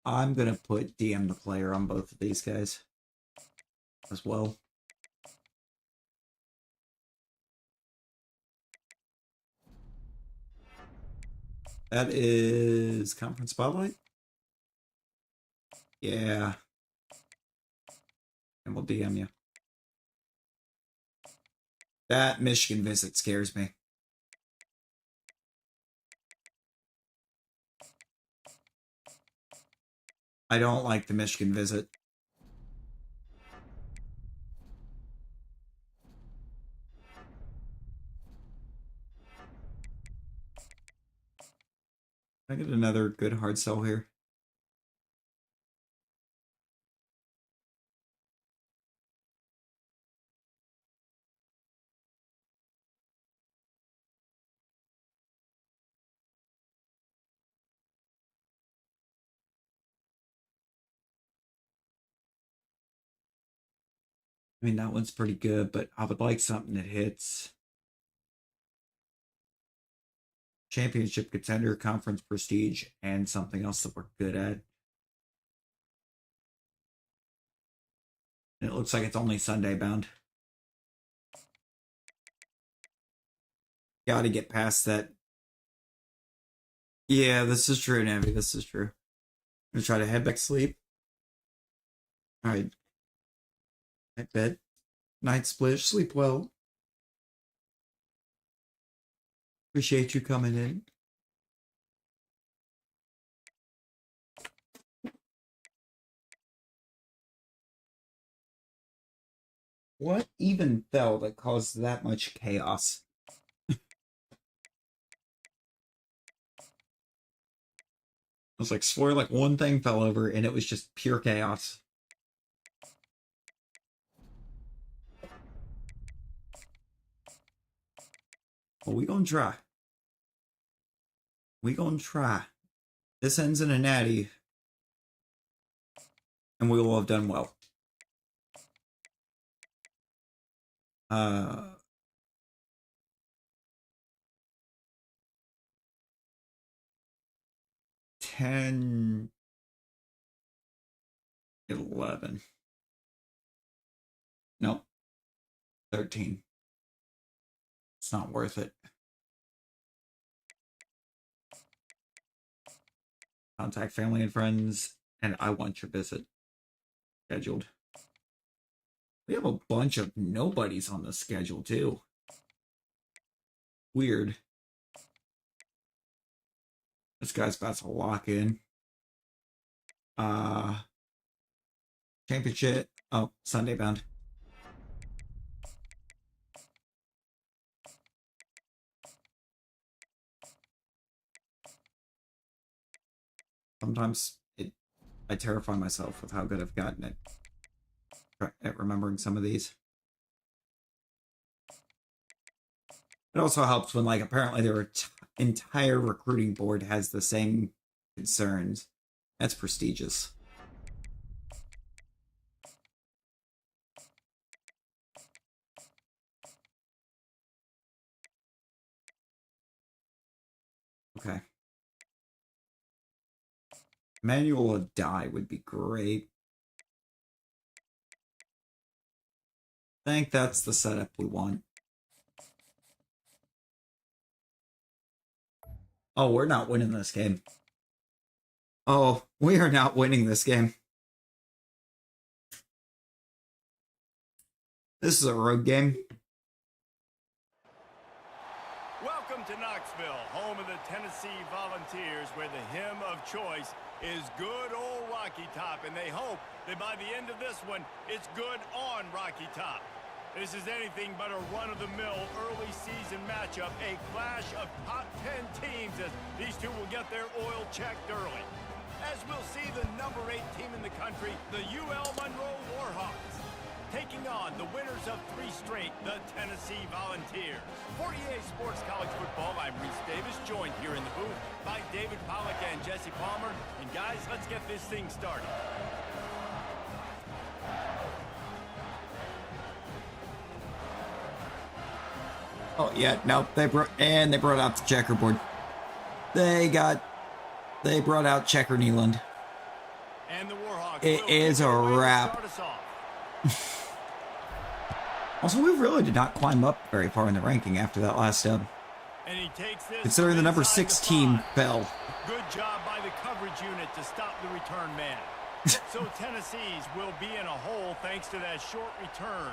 I'm going to put DM the player on both of these guys as well. That is Conference Spotlight? Yeah. And we'll DM you. That Michigan visit scares me. I don't like the Michigan visit. Can I get another good hard sell here? I mean, that one's pretty good, but I would like something that hits championship contender, conference prestige, and something else that we're good at. And it looks like it's only Sunday bound. Got to get past that. Yeah, this is true, Navi. This is true. I'm going to try to head back to sleep. All right. Night bed. Night splish. Sleep well. Appreciate you coming in. What even fell that caused that much chaos? It was like, swear like one thing fell over and it was just pure chaos. Well, we gonna try. We gonna try. This ends in a natty. And we will have done well. 10, 11. Nope. 13. It's not worth it. Contact family and friends, and I want your visit scheduled. We have a bunch of nobodies on the schedule, too. Weird. This guy's about to lock in. Championship. Oh, Sunday bound. Sometimes I terrify myself with how good I've gotten it. at remembering some of these. It also helps when, like, apparently their entire recruiting board has the same concerns. That's prestigious. Okay. Manual of die would be great. I think that's the setup we want. Oh, we're not winning this game. Oh, we are not winning this game. This is a road game. Welcome to Knoxville, home of the Tennessee Volunteers, where the hymn of choice is good old Rocky Top, and they hope that by the end of this one, it's good on Rocky Top. This is anything but a run-of-the-mill early season matchup, a clash of top 10 teams as these two will get their oil checked early. As we'll see the number 8 team in the country, the UL Monroe Warhawks, taking on the winners of 3 straight, the Tennessee Volunteers. For EA Sports College Football, I'm Reese Davis, joined here in the booth by David Pollack and Jesse Palmer. And guys, let's get this thing started. Oh yeah, no, they brought out the checkerboard. They brought out Checker Nealand. And the Warhawks. It is a wrap. Also, we really did not climb up very far in the ranking after that last dub. And he takes this considering the number 6 team fell. Good job by the coverage unit to stop the return man. So Tennessee's will be in a hole thanks to that short return.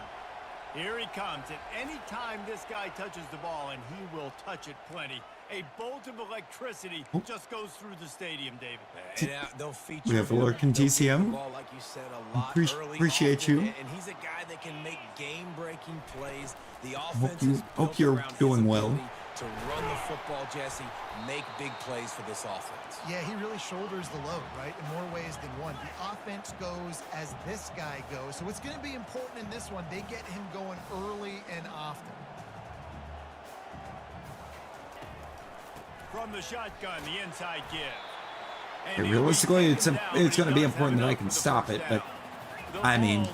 Here he comes, and any time this guy touches the ball, and he will touch it plenty, a bolt of electricity just goes through the stadium, David. They'll feature We have a lurking TCM. like you said, a lot Appreciate you. And he's a guy that can make game-breaking plays. The offense hope you're doing well. To run the football, Jesse, make big plays for this offense. Yeah, he really shoulders the load, right, in more ways than one. The offense goes as this guy goes, so it's going to be important in this one. They get him going early and often. From the shotgun, the inside give. Okay, realistically, it's going to be important that I can stop it, but I mean,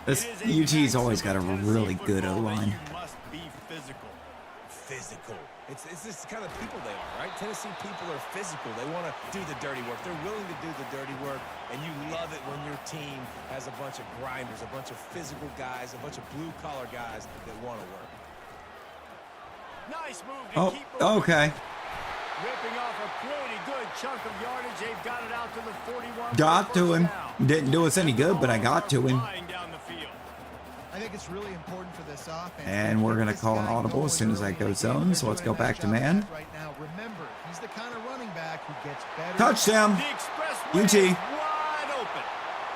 this UT's always got a really good O-line. Physical. It's this kind of people they are, right? Tennessee people are physical. They want to do the dirty work. They're willing to do the dirty work, and you love it when your team has a bunch of grinders, a bunch of physical guys, a bunch of blue-collar guys that want to work. Nice move to keep moving. Okay. Ripping off a pretty good chunk of yardage. They've got it out to the 41. Got to him. Didn't do us any good, but I got to him. I think it's really important for this offense. And we're going to call an audible as soon as I go zone, so let's go back to man. Right now, remember, he's the kind of running back who gets better. Touchdown. UT. Wide open.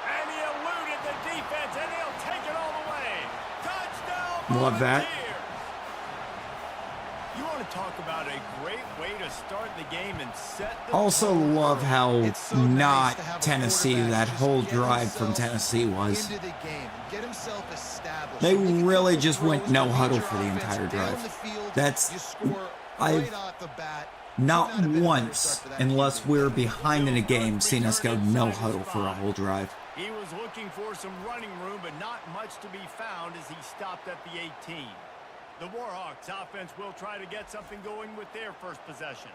And he eluded the defense, and he'll take it all the way. Touchdown. Love that. You want to talk about a great way to start the game and set the Also love how not Tennessee that whole drive from Tennessee was. They really just went no huddle for the entire drive. That's I've not once, unless we're behind in a game, seen us go no huddle for a whole drive. He was looking for some running room, but not much to be found as he stopped at the 18. The Warhawks offense will try to get something going with their first possession.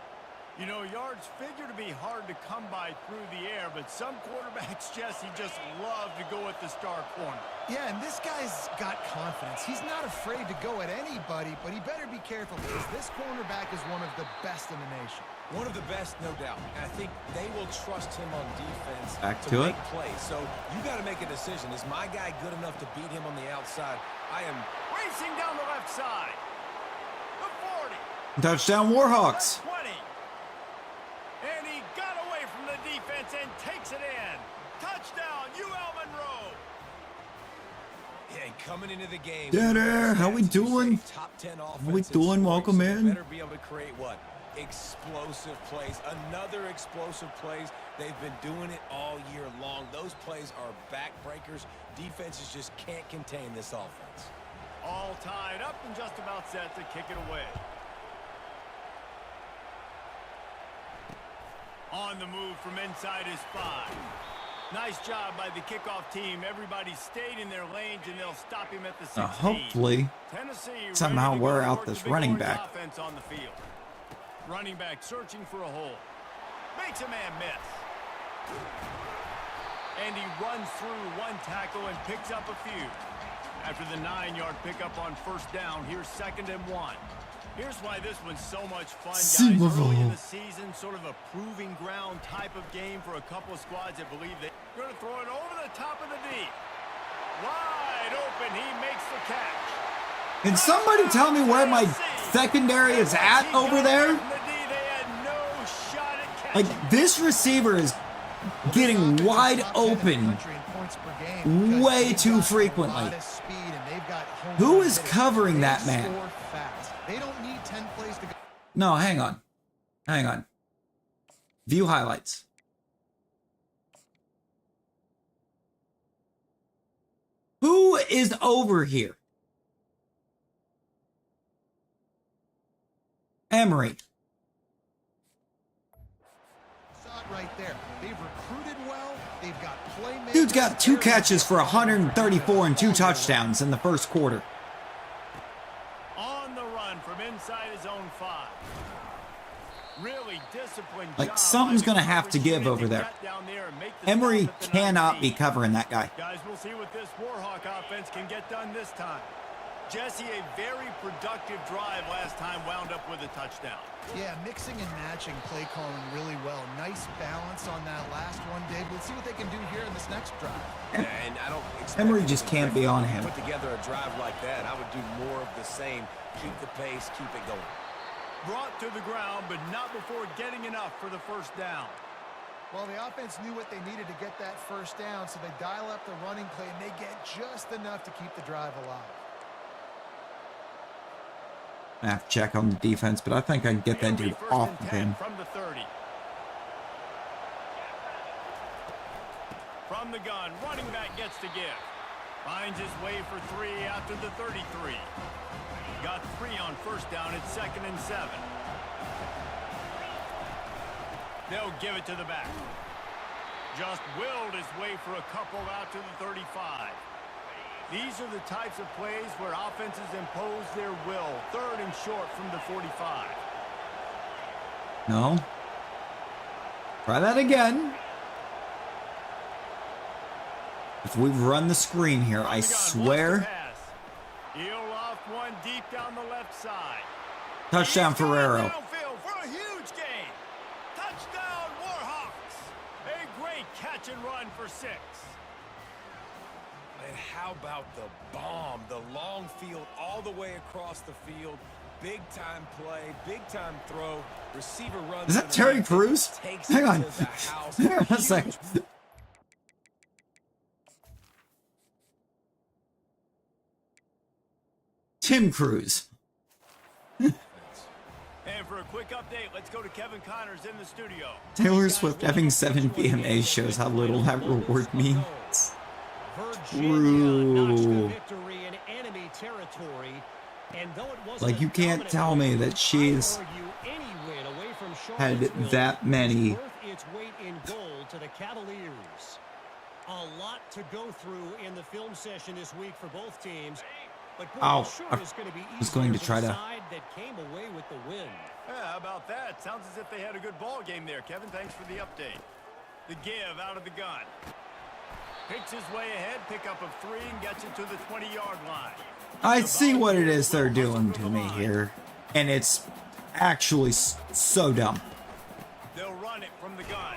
You know, yards figure to be hard to come by through the air, but some quarterbacks, Jesse, just love to go at the star corner. Yeah, and this guy's got confidence. He's not afraid to go at anybody, but he better be careful because this cornerback is one of the best in the nation. One of the best, no doubt. And I think they will trust him on defense to make plays. So you got to make a decision. Is my guy good enough to beat him on the outside? I am racing down the left side. The 40. Touchdown Warhawks. 20. And he got away from the defense and takes it in. Touchdown, UL Monroe. Yeah, and coming into the game. Dinner, how we doing? Top 10 How we doing? Welcome in. Better be able to create what? Explosive plays. Another explosive plays They've been doing it all year long. Those plays are backbreakers. Defenses just can't contain this offense. All tied up and just about set to kick it away. On the move from inside his 5. Nice job by the kickoff team. Everybody stayed in their lanes, and they'll stop him at the 16. Hopefully, Tennessee somehow wear out this running back. Offense on the field. Running back searching for a hole. Makes a man miss. And he runs through one tackle and picks up a few. After the 9-yard pickup on first down, here's 2nd and 1. Here's why this one's so much fun, guys. Early in the season, sort of a proving ground type of game for a couple of squads that believe they're going to throw it over the top of the D. Wide open, he makes the catch. Can somebody tell me where my secondary is at over there? Like, this receiver is getting wide open way too frequently. Who is covering that man? They don't need 10 plays to go. No, hang on. Hang on. View highlights. Who is over here? Emery. Right there. They've recruited well. They've got playmakers. Dude's got 2 catches for 134 and 2 touchdowns in the first quarter. On the run from inside his own 5. Really disciplined. Like, something's going to have to give over there. Emery cannot be covering that guy. Guys, we'll see what this Warhawk offense can get done this time. Jesse, a very productive drive last time, wound up with a touchdown. Yeah, mixing and matching play calling really well. Nice balance on that last one, Dave. Let's see what they can do here in this next drive. And I don't expect Emery just can't be on him. Put together a drive like that, I would do more of the same. Keep the pace, keep it going. Brought to the ground, but not before getting enough for the first down. Well, the offense knew what they needed to get that first down, so they dial up the running play, and they get just enough to keep the drive alive. I have to check on the defense, but I think I can get that dude off of him. From the 30. From the gun, running back gets to give. Finds his way for 3 after the 33. Got 3 on first down at 2nd and 7. They'll give it to the back. Just willed his way for a couple out to the 35. These are the types of plays where offenses impose their will. 3rd and short from the 45. No. Try that again. If we run the screen here, I swear. He'll off one deep down the left side. Touchdown, Ferrero. For a huge gain. Touchdown, Warhawks. A great catch and run for 6. And how about the bomb, the long field all the way across the field? Big time play, big time throw. Receiver runs. Is that Terry Crews? Hang on. Hang on a second. Tim Crews. And for a quick update, let's go to Kevin Connors in the studio. Taylor Swift having 7 VMAs shows how little that reward means. True. Like, you can't tell me that she's had that many. A lot to go through in the film session this week for both teams. But I sure is going to be was going to try to. That came away with the win. Yeah, how about that? Sounds as if they had a good ball game there, Kevin. Thanks for the update. The give out of the gun. Picks his way ahead, pick up of 3, and gets it to the 20-yard line. I see what it is they're doing to me here, and it's actually so dumb. They'll run it from the gun.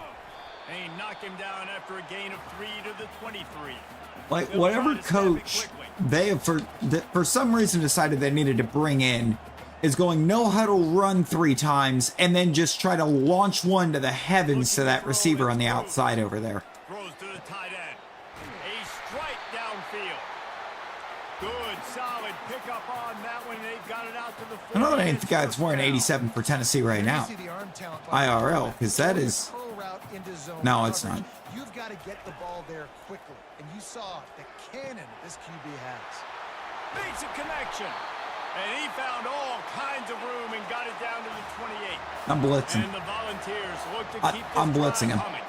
And knock him down after a gain of 3 to the 23. Like, whatever coach they have for some reason decided they needed to bring in is going no huddle run 3 times and then just try to launch one to the heavens to that receiver on the outside over there. Throws to the tight end. A strike downfield. Good, solid pickup on that one. They got it out to the 40. Another ain't the guy that's wearing 87 for Tennessee right now. You see the arm talent by IRL, because that is... curl route into zone No, it's coverage. not. You've got to get the ball there quickly. And you saw the cannon this QB has. Makes a connection. And he found all kinds of room and got it down to the 28. I'm blitzing. And the Volunteers look to keep this I'm blitzing drive him. coming.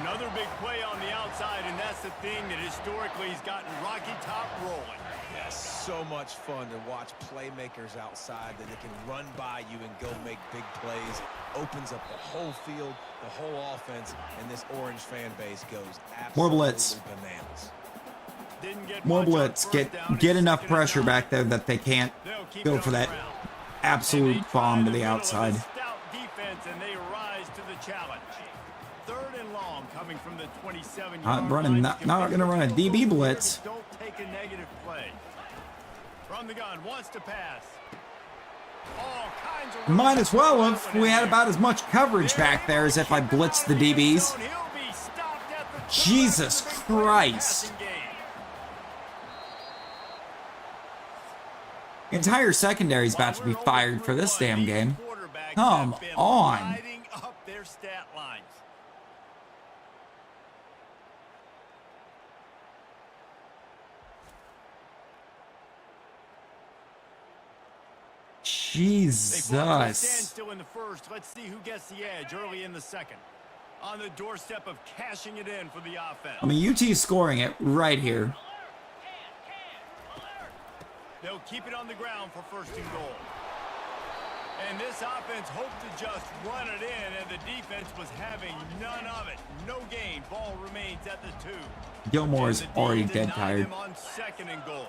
Another big play on the outside, and that's the thing that historically has gotten Rocky Top rolling. Yeah, so much fun to watch playmakers outside that they can run by you and go make big plays. Opens up the whole field, the whole offense, and this Orange fan base goes absolutely More blitz. bananas. Didn't get More much on blitz. first down. Get It's enough second and pressure 9. back there that they can't They'll keep go it for on the that ground. absolute And they bomb to try the middle of outside. a stout defense, and they rise to the challenge. Third and long coming from the 27-yard Not running. line. Not going to run a DB blitz. Don't take a negative play. From the gun, wants to pass. All kinds of Might as well if we had about as much coverage back there as if I blitzed the DBs. He'll be stopped at the Jesus Christ. passing game. The entire secondary is about to be fired for this damn game. Come on. Lighting up their stat lines. They brought to a Jesus. standstill in the first. Let's see who gets the edge early in the second. On the doorstep of cashing it in for the offense. I mean, UT is scoring it right here. They'll keep it on the ground for first and goal. And this offense hoped to just run it in, and the defense was having none of it. No gain. Ball remains at the 2. Gilmore is And the already D dead denied tired. him on second and goal.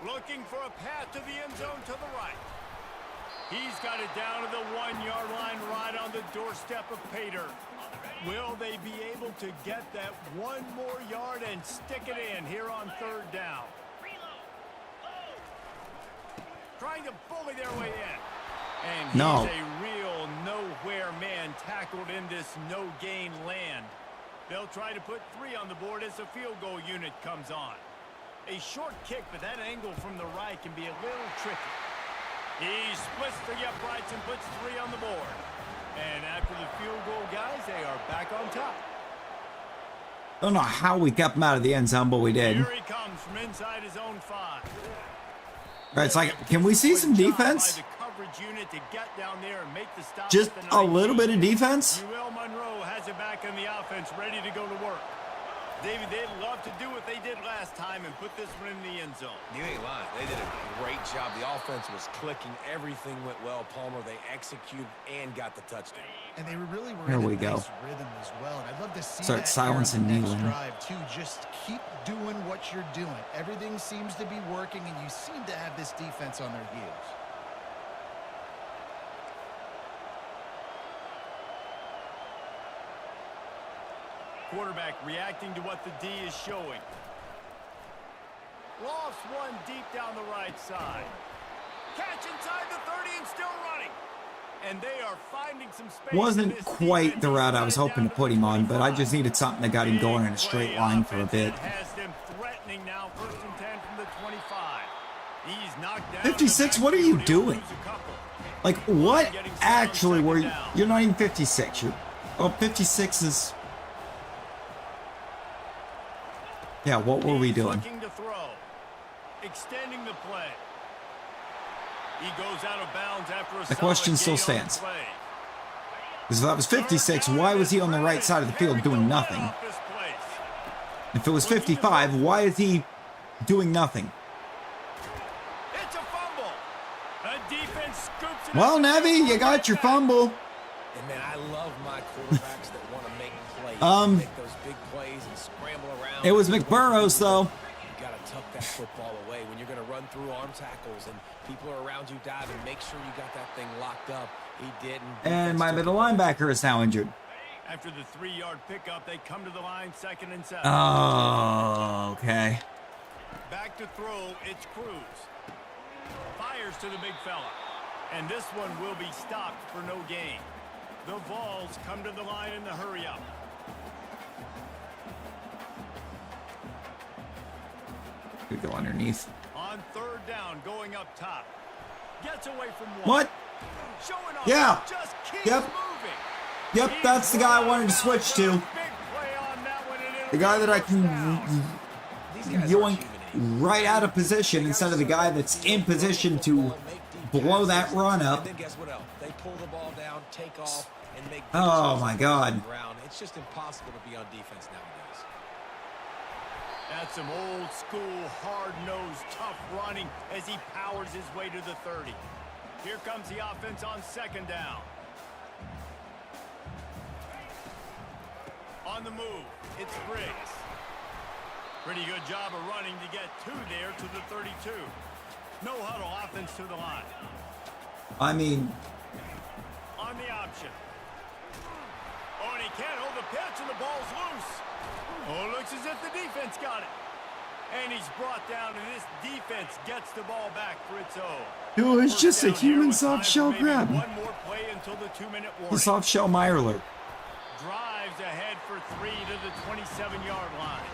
Looking for a path to the end zone to the right. He's got it down to the 1-yard line right on the doorstep of Pater. Will they be able to get that one more yard and stick it in here on third down? Trying to bully their way in. And he's No. a real nowhere man tackled in this no-gain land. They'll try to put 3 on the board as the field goal unit comes on. A short kick, but that angle from the right can be a little tricky. He splits the uprights and puts 3 on the board. And after the field goal, guys, they are back on top. Don't know how we kept him out of the end zone, but we did. Here he comes from inside his own 5. Right, it's like, can we see some defense? By the coverage unit to get down there and make the stop Just at the a little 19. bit of defense? UL Monroe has it back in the offense, ready to go to work. David, they'd love to do what they did last time and put this one in the end zone. You ain't lying. They did a great job. The offense was clicking. Everything went well. Palmer, they executed and got the touchdown. And they really were There in we a go. nice rhythm as well. And I'd love to see Start that silencing here on the next Nealon. drive too. Just keep doing what you're doing. Everything seems to be working, and you seem to have this defense on their heels. Quarterback reacting to what the D is showing. Lofts one deep down the right side. Catch inside the 30 and still running. And they are finding some space. Wasn't in this quite defense. the route I He's was got it hoping to down put him on, but I 25. just needed something that got him going in a Big straight play line for a offense bit. that has them threatening now, 1st and 10 from the 25. He's knocked down. 56, the what are you backfield. He'll doing? lose a couple. Like, what actually were you? You're not even 56. Oh, 56 is... Yeah, what were we He's doing? looking to throw. Extending the play. He goes out of bounds after a The solid question still gain on the stands. play. Because if that was 56, why was he on the right side of the field doing nothing? Off this place. If it was 55, why is he doing nothing? It's a fumble. A defense scoops it Well, up. Nevi, you got your fumble. And, man, I love my quarterbacks that want to make plays. Make those big plays and scramble around. It was McBurrows, though. You got to tuck that football away. When you're going to run through arm tackles and people are around you diving, make sure you got that thing locked up. He didn't. And my middle linebacker is now injured. After the 3-yard pickup, they come to the line 2nd and 7. Oh, okay. Back to throw, it's Cruz. Fires to the big fella. And this one will be stopped for no gain. The Vols come to the line in the hurry-up. Could go underneath. On third down, going up top. Gets away from one. What? Showing off. Yeah. Just keeps Yep. moving. Yep, that's the guy I wanted to switch to. Big play on that one, and it'll The guy be that I first can down. These guys are yoink rejuvenated. right out of position instead of the guy that's in position to blow that run up. And then guess what else? They pull the ball down, take off, and make. Oh my God. Ground. It's just impossible to be on defense nowadays. That's some old school, hard-nosed, tough running as he powers his way to the 30. Here comes the offense on second down. On the move, it's Briggs. Pretty good job of running to get two there to the 32. No huddle offense to the line. I mean, On the option. Oh, and he can't hold the pitch, and the ball's loose. Oh, looks as if the defense got it. And he's brought down, and this defense gets the ball back for its own. it was First just a down here human with time soft for shell maybe grab. One more play until the 2-minute The warning. soft shell Meyerler. Drives ahead for 3 to the 27-yard line.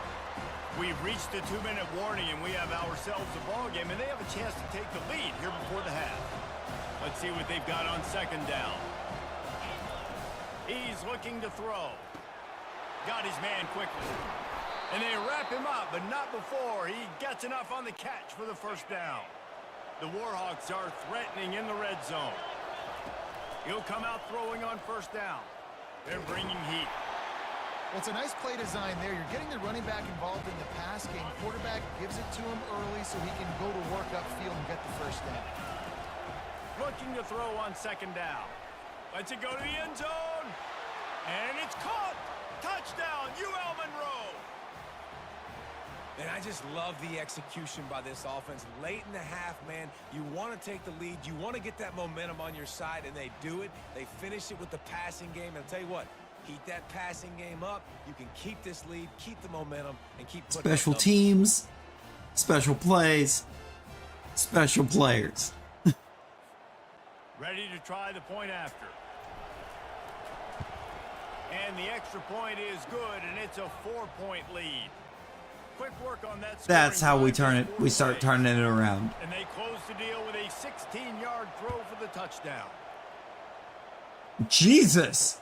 We've reached the 2-minute warning, and we have ourselves a ball game, and they have a chance to take the lead here before the half. Let's see what they've got on second down. He's looking to throw. Got his man quickly. And they wrap him up, but not before he gets enough on the catch for the first down. The Warhawks are threatening in the red zone. He'll come out throwing on first down. They're bringing heat. Well, it's a nice play design there. You're getting the running back involved in the pass game. Quarterback gives it to him early so he can go to work upfield and get the first down. Looking to throw on second down. Lets it go to the end zone. And it's caught. Touchdown, UL Monroe. And I just love the execution by this offense. Late in the half, man, you want to take the lead. You want to get that momentum on your side, and they do it. They finish it with the passing game. And I'll tell you what, keep that passing game up. You can keep this lead, keep the momentum, and keep putting up Special numbers. teams, special plays, special players. Ready to try the point after. And the extra point is good, and it's a 4-point lead. Quick work on that. That's how we scoring turn it. drive We is start 4 turning plays. it around. And they close the deal with a 16-yard throw for the touchdown. Jesus.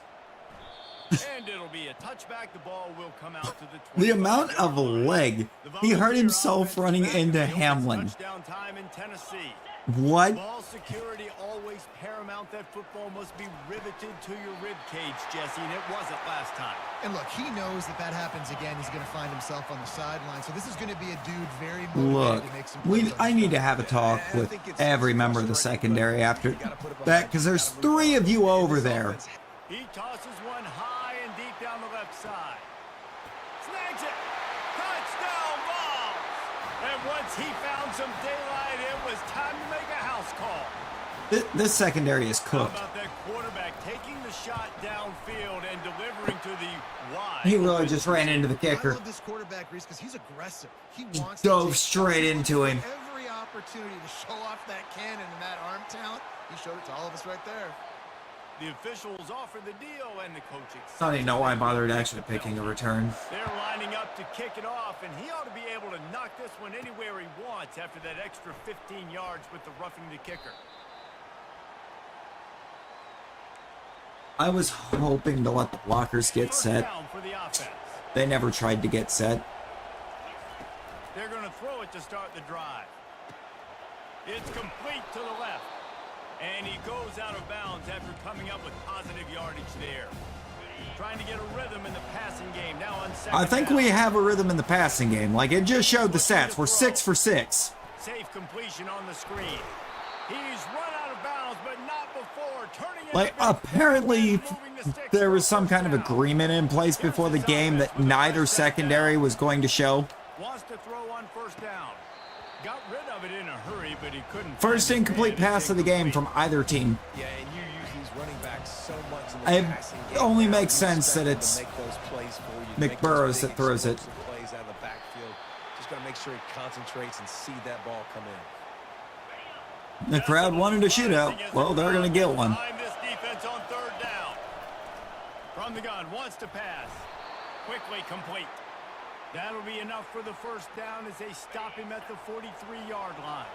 And it'll be a touchback. The ball will come out to the The amount of 25-yard line. leg. The He hurt Volunteer himself offense running back into in the Hamlin. Touchdown time in Tennessee. What? Ball security always paramount. That football must be riveted to your rib cage, Jesse, and it wasn't last time. And look, he knows that that happens again. He's going to find himself on the sideline. So this is going to be a dude very Look, motivated to make some plays on I this need to drive. have a talk with every member of the secondary after that, because there's 3 of you over there. He tosses one high and deep down the left side. Snags it. Touchdown ball. And once he found some daylight, it was time to make a house call. This secondary is How cooked. about that quarterback taking the shot downfield and delivering to the wide? He really just ran into the I kicker. love this quarterback, Reese, because he's aggressive. He wants Dove to take straight into him. every opportunity to show off that cannon and that arm talent. He showed it to all of us right there. The officials offered the deal, and the coach accepted. I don't even know why I bothered actually picking a return. They're lining up to kick it off, and he ought to be able to knock this one anywhere he wants after that extra 15 yards with the roughing the kicker. I was hoping to let the blockers get First set. down for the offense. They never tried to get set. They're going to throw it to start the drive. It's complete to the left. And he goes out of bounds after coming up with positive yardage there. Trying to get a rhythm in the passing game. Now on second I think down. we have a rhythm in the passing game. Like, it just showed the stats. We're 6 for 6. Safe completion on the screen. He's run out of bounds, but not before turning it. Like, apparently there was some kind of agreement in place before the game that neither secondary was going to show. Wants to throw on first down. Got rid of it in a hurry, but he couldn't. First find his incomplete man to pass of the take game from either team. Yeah, and you use these running backs so much in the It passing game. only Now, makes you sense that expect it's them to make those plays for you, to Mick make those Burrows big, that throws it. explosive plays out of the backfield. Just got to make sure he concentrates and see that ball come in. The crowd wanted a shootout. Well, they're going to get one. Behind this defense on third down. From the gun, wants to pass. Quickly complete. That'll be enough for the first down as they stop him at the 43-yard line.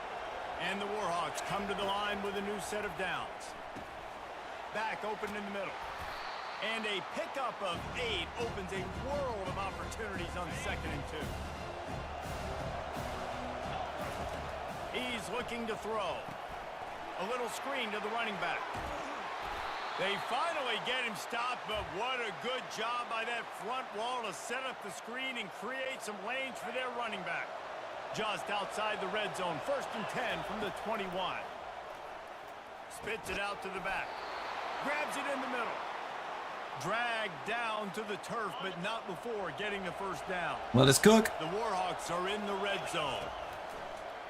And the Warhawks come to the line with a new set of downs. Back open in the middle. And a pickup of 8 opens a world of opportunities on 2nd and 2. He's looking to throw. A little screen to the running back. They finally get him stopped, but what a good job by that front wall to set up the screen and create some lanes for their running back. Just outside the red zone, 1st and 10 from the 21. Spits it out to the back. Grabs it in the middle. Dragged down to the turf, but not before getting the first down. Let us cook. The Warhawks are in the red zone.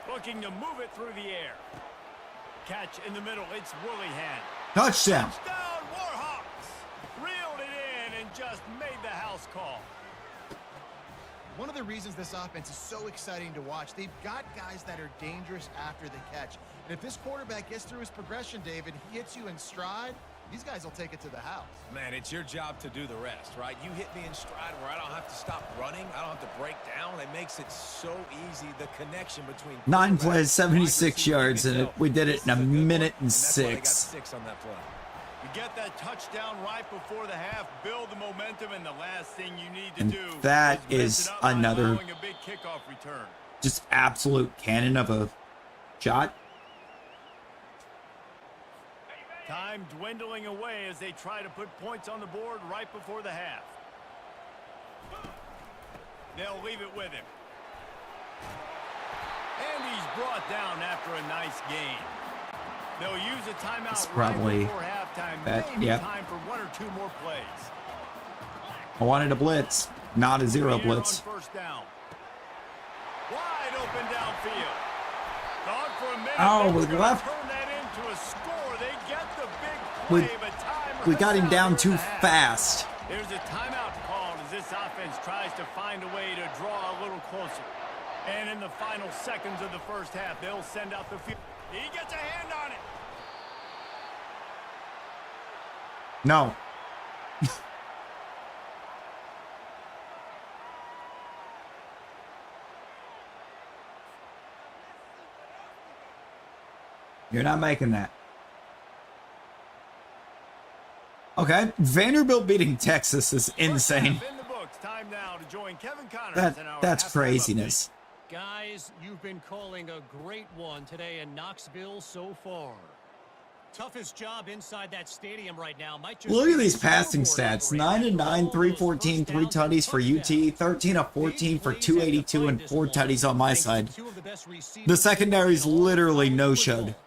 Looking to move it through the air. Catch in the middle. It's Willingham. Touchdown. Touchdown, Warhawks. Reeled it in and just made the house call. One of the reasons this offense is so exciting to watch, they've got guys that are dangerous after the catch. And if this quarterback gets through his progression, David, he hits you in stride, these guys will take it to the house. Man, it's your job to do the rest, right? You hit me in stride where I don't have to stop running. I don't have to break down. It makes it so easy, the connection between 9 plays, 76 yards, and we did it in a minute and 6. 6 on that play. You get that touchdown right before the half, build the momentum, and the last thing you need to And do that is is mess it up by another allowing a big kickoff return. just absolute cannon of a shot. Time dwindling away as they try to put points on the board right before the half. They'll leave it with him. And he's brought down after a nice gain. They'll use a timeout It's probably right before halftime. that, Maybe yep. time for 1 or 2 more plays. I wanted a blitz, not a zero Here on blitz. first down. Wide open downfield. Thought for a minute Oh, they were we gonna left. turn that into a score. They get the big We- play, but time We got him runs down out too for the half. fast. There's a timeout called as this offense tries to find a way to draw a little closer. And in the final seconds of the first half, they'll send out the field. He gets a hand on it. No. You're not making that. Okay, Vanderbilt beating Texas is insane. First half in the books. Time now to join Kevin Connors in our That's halftime craziness. Guys, you've been calling a great one today in Knoxville so far. Toughest job inside that stadium right now. Might just Look be at these the passing scoreboard stats. operator. 9 and 9, All 314, those 3 first downs tutties for and UT, touchdowns. 13 of 14 for These plays 282 have and defined 4 this one, tutties on my thanks to side. two of the best receivers The secondary's in all literally of no-showed. football.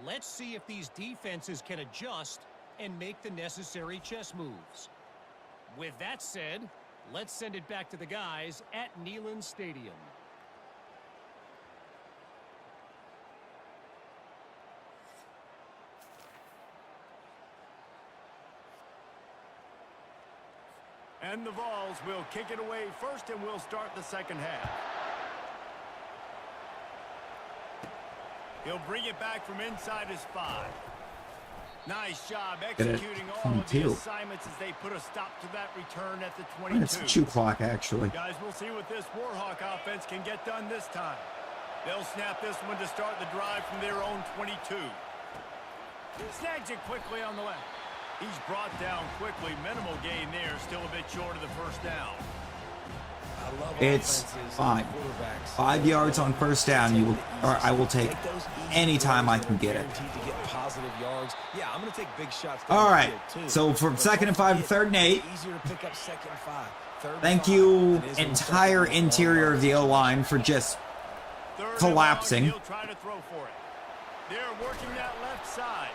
Let's see if these defenses can adjust and make the necessary chess moves. With that said, let's send it back to the guys at Neyland Stadium. And the Vols will kick it away first, and we'll start the second half. He'll bring it back from inside his 5. Nice job executing all of the 22. assignments as they put a stop to that return at the I 22. think it's a chew clock, actually. Guys, we'll see what this Warhawk offense can get done this time. They'll snap this one to start the drive from their own 22. Snags it quickly on the left. He's brought down quickly. Minimal gain there. Still a bit short of the first down. I love It's offenses, fine. quarterbacks. 5 yards on first down, I will take anytime I can get it. Guaranteed to get positive yards. Yeah, I'm going to take big shots down All the right, field, too. so from But 2nd and don't 5 to forget, 3rd and 8. it's easier to pick up 2nd and 5. 3rd and Thank 5 you, than it is on entire 2nd and 1. interior of the O-line, for just Third and collapsing. long, he'll try to throw for it. They're working that left side.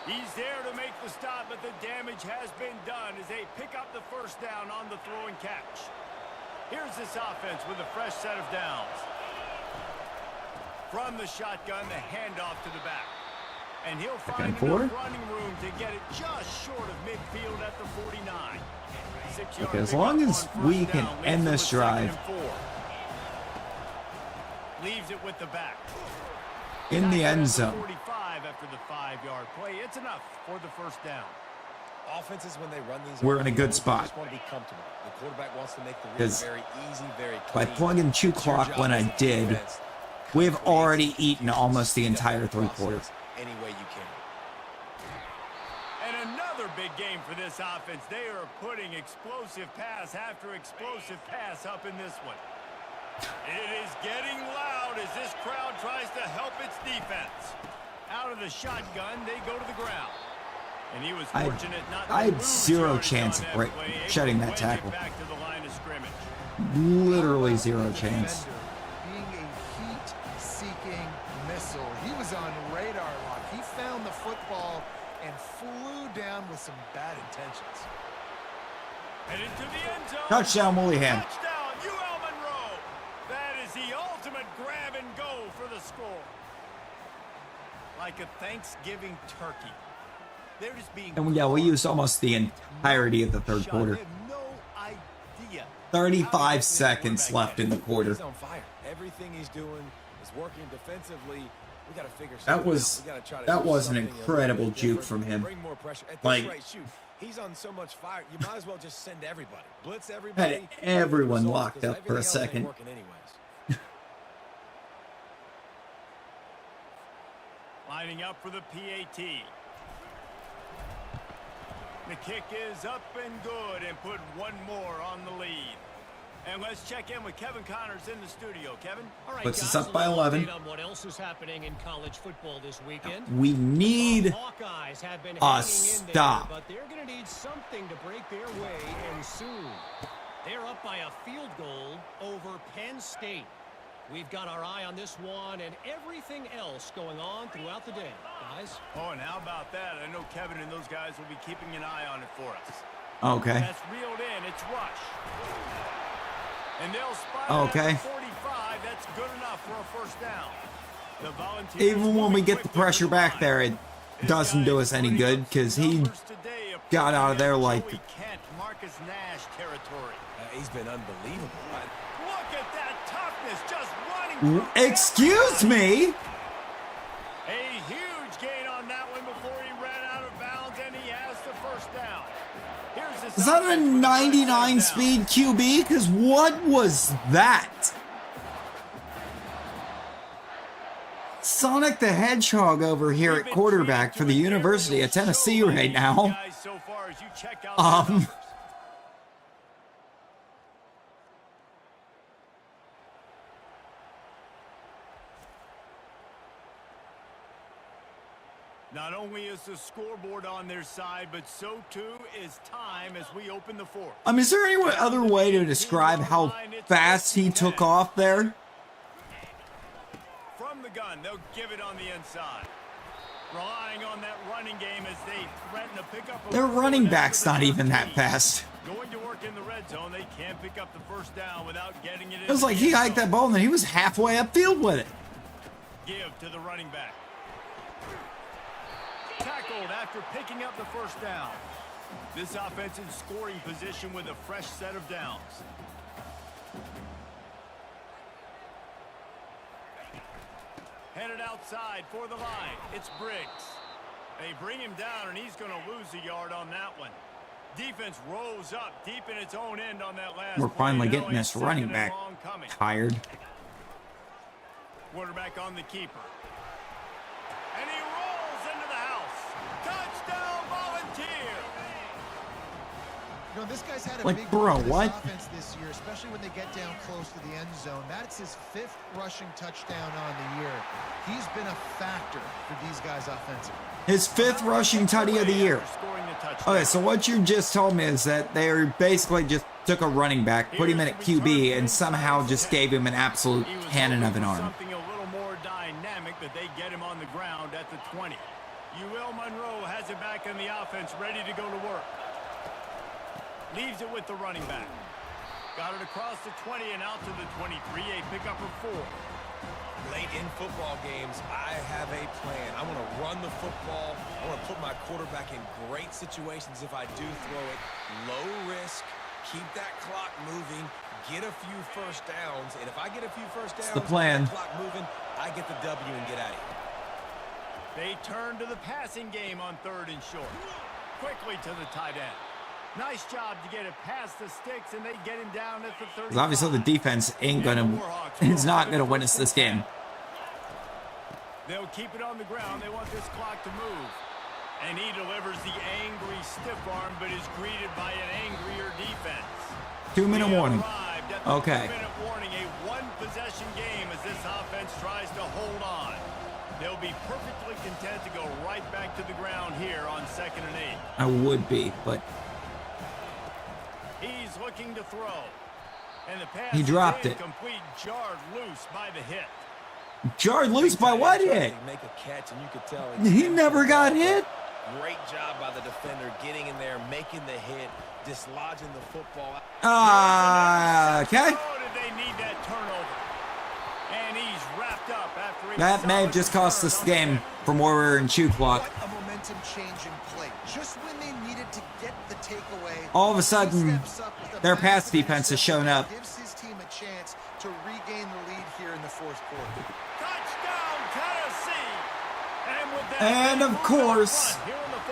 He's there to make the stop, but the damage has been done as they pick up the first down on the throw and catch. Here's this offense with a fresh set of downs. From the shotgun, the handoff to the back. And he'll find four. enough running room to get it just short of midfield at the 49. 6-yard Okay, as pickup long on as first we down, can leaves end it this with 2nd drive. and 4. Leaves it with the back. in the end Back at the zone. 45 after the 5-yard play. It's enough for the first down. Offenses, when they run these, we're in a good they spot. just want to be comfortable. The quarterback wants to make the read 'Cause very easy, very By clean. plug and chew It's your clock job when I as a did, defense, we've create already some eaten confusion, almost the speed up entire the third quarter. process any way you can. And another big game for this offense. They are putting explosive pass after explosive pass up in this one. It is getting loud as this crowd tries to help its defense. Out of the shotgun, they go to the ground. And he was fortunate not to I had lose zero yardage chance on of that play, able shedding to that wedge it tackle. back to the line of scrimmage. Literally zero The chance. defender being a heat-seeking missile. He was on radar lock. He found the football and flew down with some bad intentions. Headed to the end zone. Touchdown, Woollyham. Touchdown, UL Monroe. That is the ultimate grab and go for the score. Like a Thanksgiving turkey. They're just being And yeah, we used almost the entirety of the third quarter. They have no idea. 35 seconds left in the quarter. He's on fire. Everything he's doing is working defensively. We got to figure That something was out. We gotta try to that do was an something a little incredible bit juke different, from him. bring more pressure. At this Like, rate, shoot, he's on so much fire. You might as well just send everybody. Blitz everybody. Had everyone results, locked 'cause up for a everything else ain't second. working anyways. Lining up for the PAT. The kick is up and good and put one more on the lead. And let's check in with Kevin Connors in the studio. Kevin? All right, Puts us guys, up by a little 11. update on what else is happening in college football this weekend. We need Hawkeyes have been a hanging in stop. there, but they're going to need something to break their way, and soon. They're up by a field goal over Penn State. We've got our eye on this one and everything else going on throughout the day, guys. Oh, and how about that? I know Kevin and those guys will be keeping an eye on it for us. Okay. That's reeled in. It's Rush. And they'll spot Okay. it at 45. That's good enough for a first down. The Volunteers Even when we moving get the quickly pressure to the back line. there, it This doesn't guy do is us any putting good up because some he numbers today, got out of there like Joey Kent, Marcus Nash territory. He's been unbelievable. Look at that toughness just running through. Excuse me. A huge gain on that one before he ran out of bounds, and he has the first down. Here's his Is that a offense with the first 99 down. speed QB? Because what was that? Sonic the Hedgehog over here at quarterback for the University of Tennessee right now. Guys, so far as you check out the numbers. Not only is the scoreboard on their side, but so too is time as we open the fourth. Is there any other way to describe how fast he took off there? From the gun, they'll give it on the inside. Relying on that running game as they threaten to pick up a Their running back's not even that lead. fast. Going to work in the red zone, they can't pick up the first down without getting it in. It was like he hiked that ball and then he was halfway upfield with it. Give to the running back. Tackled after picking up the first down. This offense in scoring position with a fresh set of downs. Headed outside for the line. It's Briggs. They bring him down, and he's going to lose a yard on that one. Defense rolls up deep in its own end on that last We're play. finally Now getting a this second running and back long coming. tired. Quarterback on the keeper. And he rolls into the house. Touchdown, Volunteer. You know, this guy's had a Like, big bro, role in this what? offense this year, especially when they get down close to the end zone. That's his 5th rushing touchdown on the year. He's been a factor for these guys offensively. His 5th rushing tutty of the year. Scoring the touchdown. Okay, so what you just told me is that they basically just took a running back, put him in at QB, and somehow just gave him an absolute He was cannon of hoping an for arm. Something a little more dynamic, but they get him on the ground at the 20. UL Monroe has it back in the offense, ready to go to work. Leaves it with the running back. Got it across the 20 and out to the 23. A pickup of 4. Late in football games, I have a plan. I want to run the football. I want to put my quarterback in great situations if I do throw it. Low risk, keep that clock moving, get a few first downs. And if I get a few first downs, the plan. keep that clock moving, I get the W and get out of here. They turn to the passing game on 3rd and short. quickly to the tight end. Nice job to get it past the sticks, and they get him down at the 30. Because obviously the defense ain't gonna, it's not gonna win us this game. They'll keep it on the ground. They want this clock to move. And he delivers the angry stiff arm, but is greeted by an angrier defense. 2-minute warning. Okay. 2-minute warning, a one-possession game as this offense tries to hold on. They'll be perfectly content to go right back to the ground here on 2nd and 8. I would be, but he's looking to throw. And the pass he dropped is it. Complete, jarred loose by the hit. Jarred loose by what hit? Make a catch, and you could tell He never got hit. Great job by the defender getting in there, making the hit, dislodging the football. Okay. Oh, did they need that turnover? And he's wrapped up after That may have just cost us the game from where we were in shoe clock. What a momentum change in play. Just when they needed to get the takeaway, All of a sudden, he steps up with a their pass massive defense has shown up. Gives his team a chance to regain the lead here in the 4th quarter. touchdown Tennessee. And with that, And of course,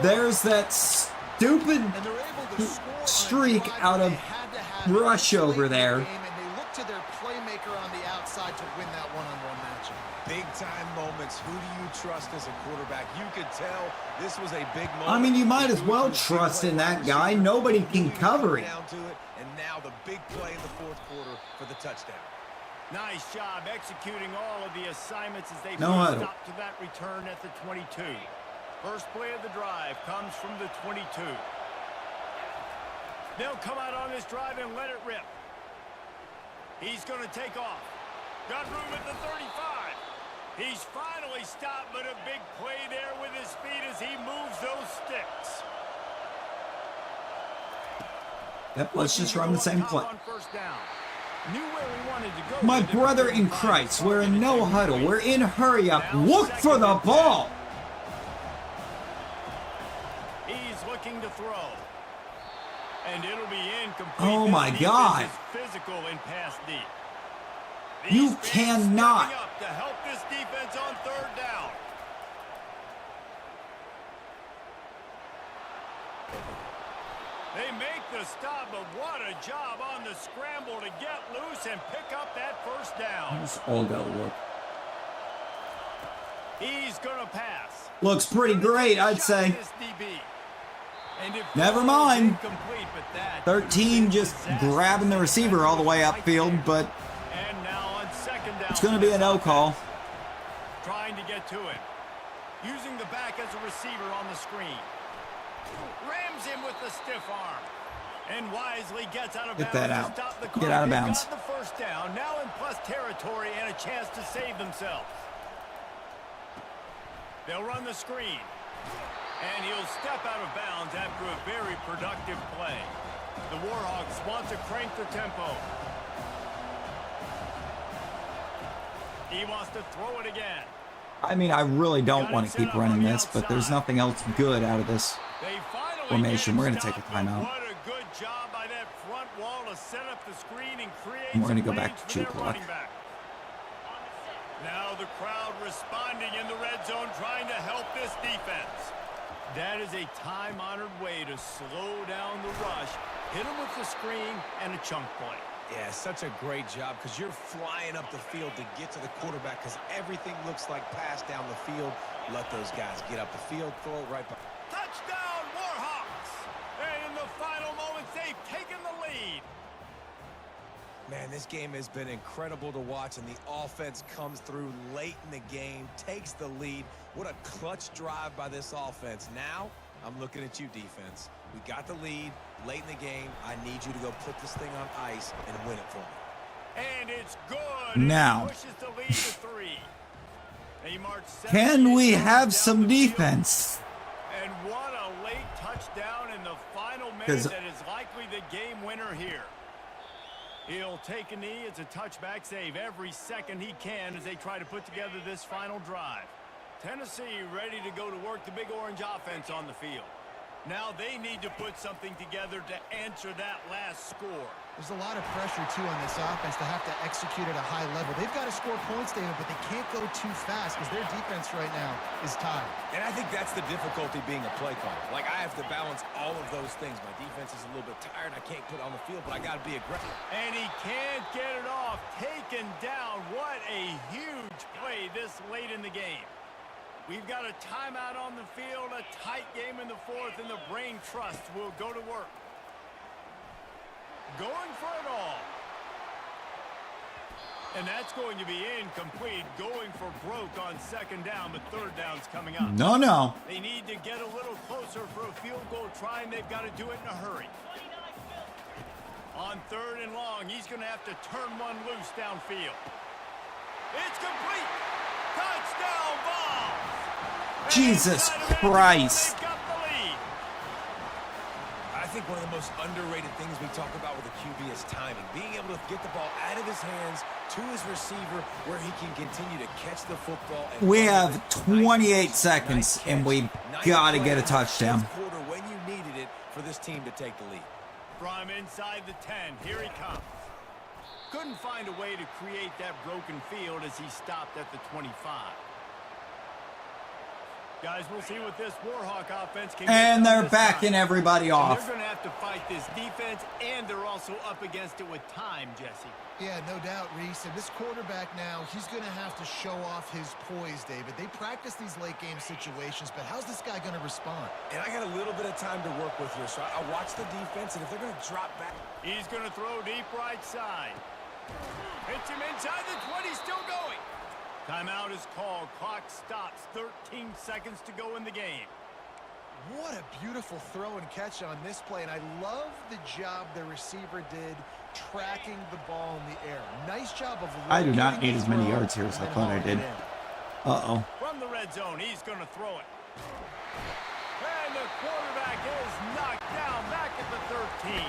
there's that stupid And they're able to score on a streak drive out where of they had to have rush it late over in the there. game, and they look to their playmaker on the outside to win that one-on-one matchup. Big-time moments. Who do you trust as a quarterback? You could tell this was a big moment. I mean, you might as well trust in that guy. Nobody can cover it. Down to it, and now the big play in the 4th quarter for the touchdown. Nice job executing all of the assignments as they No put a huddle. stop to that return at the 22. First play of the drive comes from the 22. They'll come out on this drive and let it rip. He's going to take off. Got room at the 35. He's finally stopped, but a big play there with his feet as he moves those sticks. Yep, let's just run the same play. On first down. Knew where he wanted to go My with it. brother in Christ, we're in no huddle. We're in hurry up. Look for the ball. He's looking to throw. And it'll be incomplete. Oh This my defense God. is physical in pass deep. You These fans cannot. stepping up to help this defense on 3rd down. They make the stop, but what a job on the scramble to get loose and pick up that first down. It's all gotta look. He's gonna pass. Looks pretty great, I'd say. This DB. And if Never ball is mind. incomplete, but that 13 just disaster grabbing the receiver all the way right upfield, there. but And now on 2nd down. it's going to be a no call. Trying to get to him. Using the back as a receiver on the screen. Rams him with the stiff arm. And wisely gets out of Get bounds that to out. stop the Get clock. out of They've bounds. got the first down. Now in plus territory and a chance to save themselves. They'll run the screen. And he'll step out of bounds after a very productive play. The Warhawks want to crank the tempo. He wants to throw it again. I mean, I really don't want to keep running this, but there's nothing else good out of this They finally formation. get We're going to stopped, take a but timeout. What a good job by that front wall to set up the screen and create And we're gonna some go back lanes to for shoot their clock. running back. Now the crowd responding in the red zone, trying to help this defense. That is a time-honored way to slow down the rush, hit them with the screen, and a chunk play. Yeah, such a great job because you're flying up the field to get to the quarterback because everything looks like pass down the field. Let those guys get up the field, throw it right back. Touchdown, Warhawks! And in the final moments, they've taken the lead. Man, this game has been incredible to watch, and the offense comes through late in the game, takes the lead. What a clutch drive by this offense. Now, I'm looking at you, defense. We got the lead late in the game. I need you to go put this thing on ice and win it for me. And it's good. Now. It pushes the lead to 3. They march Can we 78 have yards some down the field. defense? And what a late touchdown in the final minute 'Cause- that is likely the game winner here. He'll take a knee. It's a touchback save every second he can as they try to put together this final drive. Tennessee ready to go to work the Big Orange offense on the field. Now they need to put something together to answer that last score. There's a lot of pressure, too, on this offense to have to execute at a high level. They've got to score points, David, but they can't go too fast because their defense right now is tired. And I think that's the difficulty being a play caller. Like, I have to balance all of those things. My defense is a little bit tired. I can't put it on the field, but I got to be aggressive. And he can't get it off. Taken down. What a huge play this late in the game. We've got a timeout on the field, a tight game in the fourth, and the brain trust will go to work. Going for it all. And that's going to be incomplete. Going for broke on second down, but third down's coming up. No. They need to get a little closer for a field goal try, and they've got to do it in a hurry. On third and long, he's going to have to turn one loose downfield. It's complete. Touchdown ball. Jesus Christ. I think one of the most underrated things we talk about with a QB is timing. Being able to get the ball out of his hands to his receiver where he can continue to catch the football. And We have 28 seconds, and we got to get a touchdown. Quarter when you needed it for this team to take the lead. From inside the 10, here he comes. Couldn't find a way to create that broken field as he stopped at the 25. Guys, we'll see what this Warhawk offense can And get they're this backing time. everybody off. They're going to have to fight this defense, and they're also up against it with time, Jesse. Yeah, no doubt, Reese. And this quarterback now, he's going to have to show off his poise, David. They practice these late-game situations, but how's this guy going to respond? And I got a little bit of time to work with here, so I watch the defense, and if they're going to drop back. He's going to throw deep right side. Hits him inside the 20, still going. Timeout is called. Clock stops. 13 seconds to go in the game. What a beautiful throw and catch on this play, and I love the job the receiver did tracking the ball in the air. Nice job of I do not locating need the as many throw yards here as I and thought I hauling did. it in. Uh-oh. From the red zone, he's going to throw it. And the quarterback is knocked down back at the 13.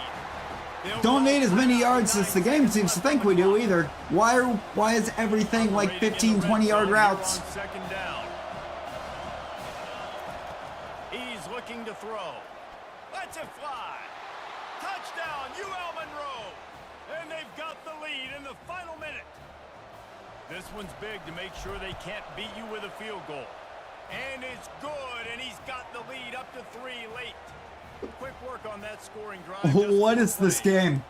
Don't need as many yards as the game seems to think we do either. Why is everything like 15, 20-yard routes? On second down. He's looking to throw. Lets it fly. Touchdown, UL Monroe. And they've got the lead in the final minute. This one's big to make sure they can't beat you with a field goal. And it's good, and he's got the lead up to 3 late. Quick work on that scoring drive. What is this game?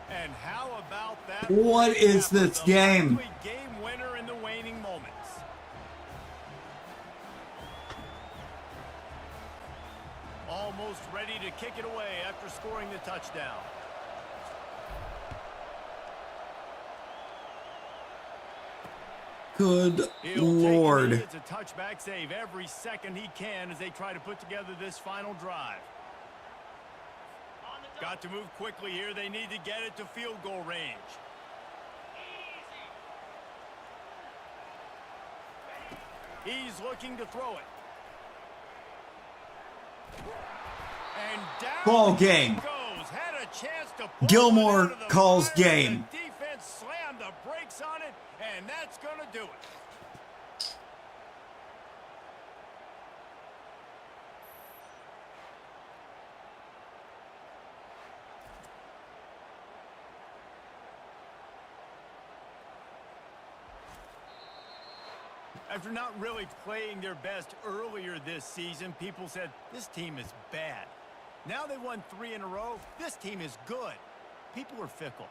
And how about that? What is this game? Game winner in the waning moments. Almost ready to kick it away after scoring the touchdown. Good He'll take Lord. it. It's a touchback save every second he can as they try to put together this final drive. Got to move quickly here. They need to get it to field goal range. He's looking to throw it. And down Ball game. goes. Had a chance to pull Gilmore it out of the calls fire. game. The defense slammed the brakes on it, and that's going to do it. After not really playing their best earlier this season, people said, this team is bad. Now they won 3 in a row. This team is good. People are fickle.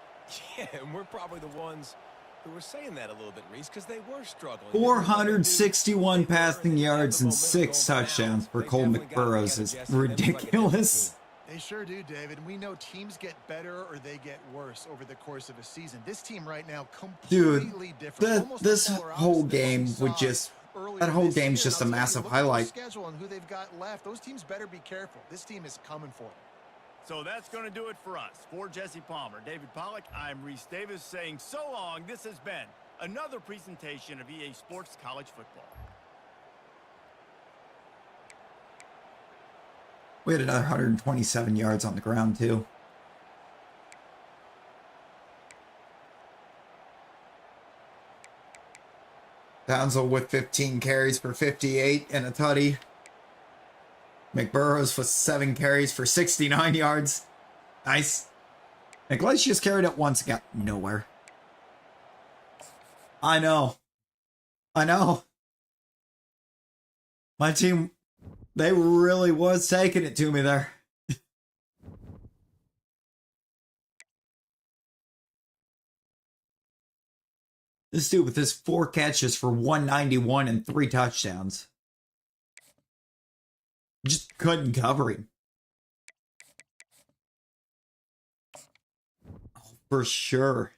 Yeah, and we're probably the ones who were saying that a little bit, Reese, because they were struggling. 461 passing yards and 6 touchdowns for Cole McBurrows is ridiculous. They sure do, David. We know teams get better or they get worse over the course of a season. This team right now completely different. Almost This the polar whole opposite of what game we would saw just earlier that whole this game's year. just a And I'll tell you, massive look at their highlight. schedule and who they've got left. Those teams better be careful. This team is coming for them. So that's going to do it for us. For Jesse Palmer, David Pollack, I'm Reese Davis saying so long. This has been another presentation of EA Sports College Football. We had another 127 yards on the ground, too. Townsend with 15 carries for 58 and a tutty. McBurrows with 7 carries for 69 yards. Nice. Iglesias carried it once and got nowhere. I know. I know. My team, they really was taking it to me there. This dude with his 4 catches for 191 and 3 touchdowns. Just couldn't cover him. Oh, for sure.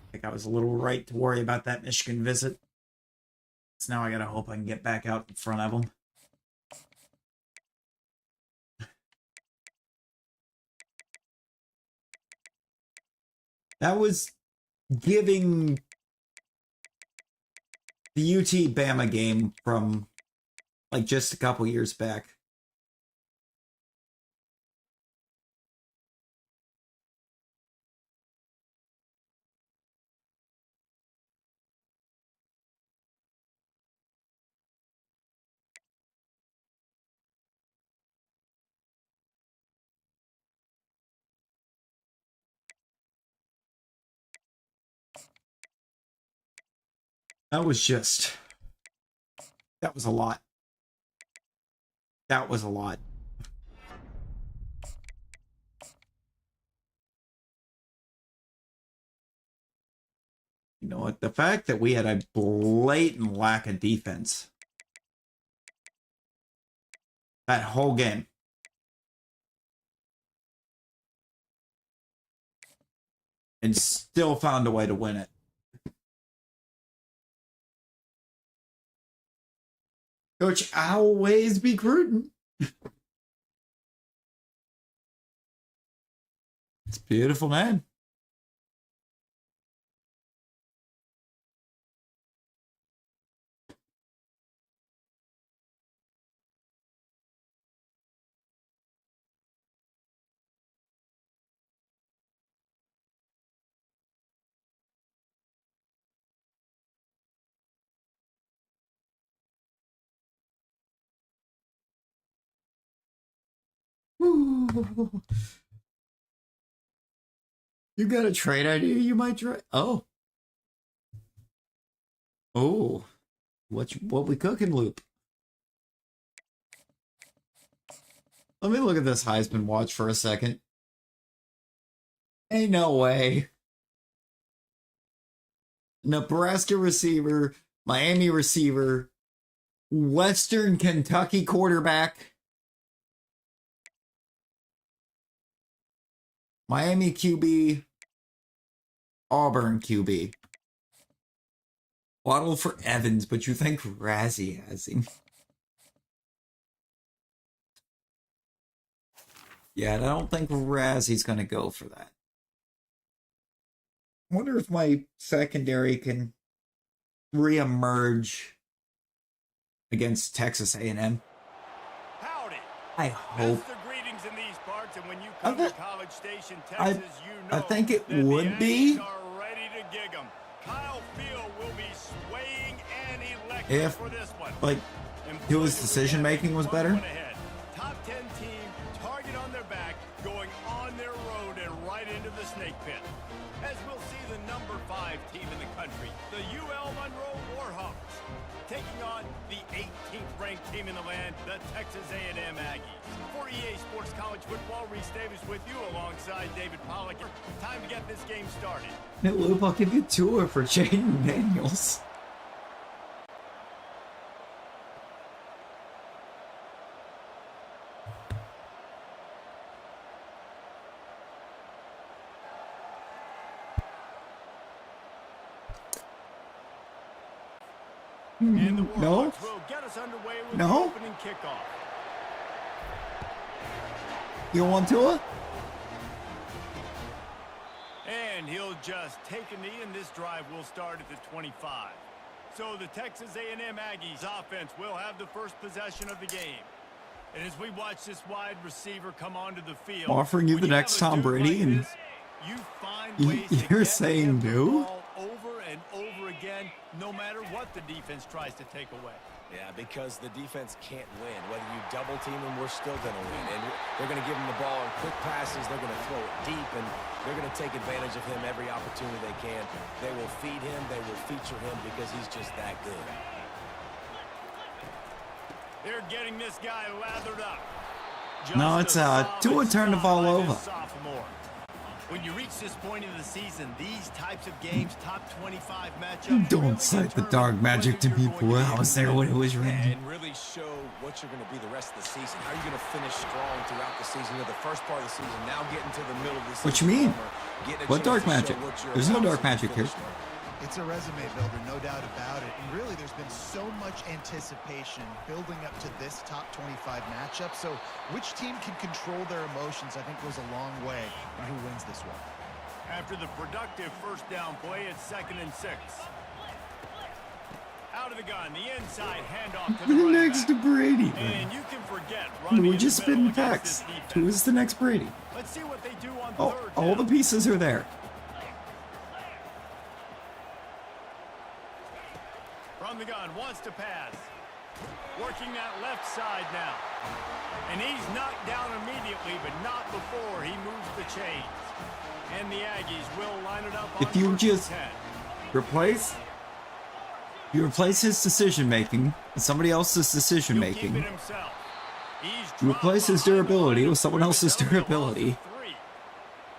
I think I was a little right to worry about that Michigan visit. So now I gotta hope I can get back out in front of them. That was giving the UT Bama game from like just a couple years back. That was a lot. That was a lot. You know what? The fact that we had a blatant lack of defense that whole game. And still found a way to win it. Coach always be prudent. It's beautiful, man. Ooh. You got a trade idea you might try? Oh. Oh. What we cooking, Loop? Let me look at this Heisman watch for a second. Ain't no way. Nebraska receiver, Miami receiver, Western Kentucky quarterback, Miami QB, Auburn QB. Waddle for Evans, but you think Razzie has him? Yeah, I don't think Razzie's going to go for that. I wonder if my secondary can reemerge against Texas A&M. Howdy. I hope. Best of greetings in these parts, and when you come to College Station, I Texas, you know I think it that would the be. Aggies are ready to gig 'em. Kyle Field will be swaying and electric If, for this one. like, his decision making was better. Top 10 team, target on their back, going on their road and right into the snake pit. As we'll see the number 5 team in the country, the UL Monroe Warhawks, taking on the 18th ranked team in the land, the Texas A&M Aggies. For EA Sports College Football, Reese Davis with you alongside David Pollack. Time to get this game started. Hey, Loop, I'll give you 2 for Jaden Daniels. And the No. Warhawks will get us underway with No. the opening kickoff. You don't want Tua? And he'll just take a knee, and this drive will start at the 25. So the Texas A&M Aggies offense will have the first possession of the game. And as we watch this wide receiver come onto the field, Offering you when the have next a Tom dude Brady, like and this, you find ways to you're get saying him the no? ball over and over again, no matter what the defense tries to take away. Yeah, because the defense can't win. Whether you double team them, we're still going to win. And they're going to give him the ball in quick passes. They're going to throw it deep, and they're going to take advantage of him every opportunity they can. They will feed him. They will feature him because he's just that good. They're getting this guy lathered up. No, it's Tua turned the ball over. Sophomore. When you reach this point in the season, these types of games, top 25 matchups. Don't cite the dark magic to people. I was there when it was raining. And really show what you're going to be the rest of the season. How are you going to finish strong throughout the season? You know, the first part of the season, now getting to the middle of the season. What you mean? Getting a What chance dark to show magic? what you're There's no about dark to magic here. finish strong. It's a resume builder, no doubt about it. And really, there's been so much anticipation building up to this top 25 matchup. So which team can control their emotions, I think, goes a long way in who wins this one. After the productive first down play, it's 2nd and 6. Out of the gun, the inside handoff to the running Next to back. Brady. And you can forget running We're in just the middle spitting against facts. this defense. Who is the next Brady? Let's see what they do on Oh, third all the down. pieces are there. From the gun, wants to pass. Working that left side now. And he's knocked down immediately, but not before he moves the chains. And the Aggies will line it up on If you 1st and just 10. you replace his decision making with somebody else's decision He'll keep making. it himself. He's You replace his dropped behind the durability line with someone with else's only a loss of durability. 3.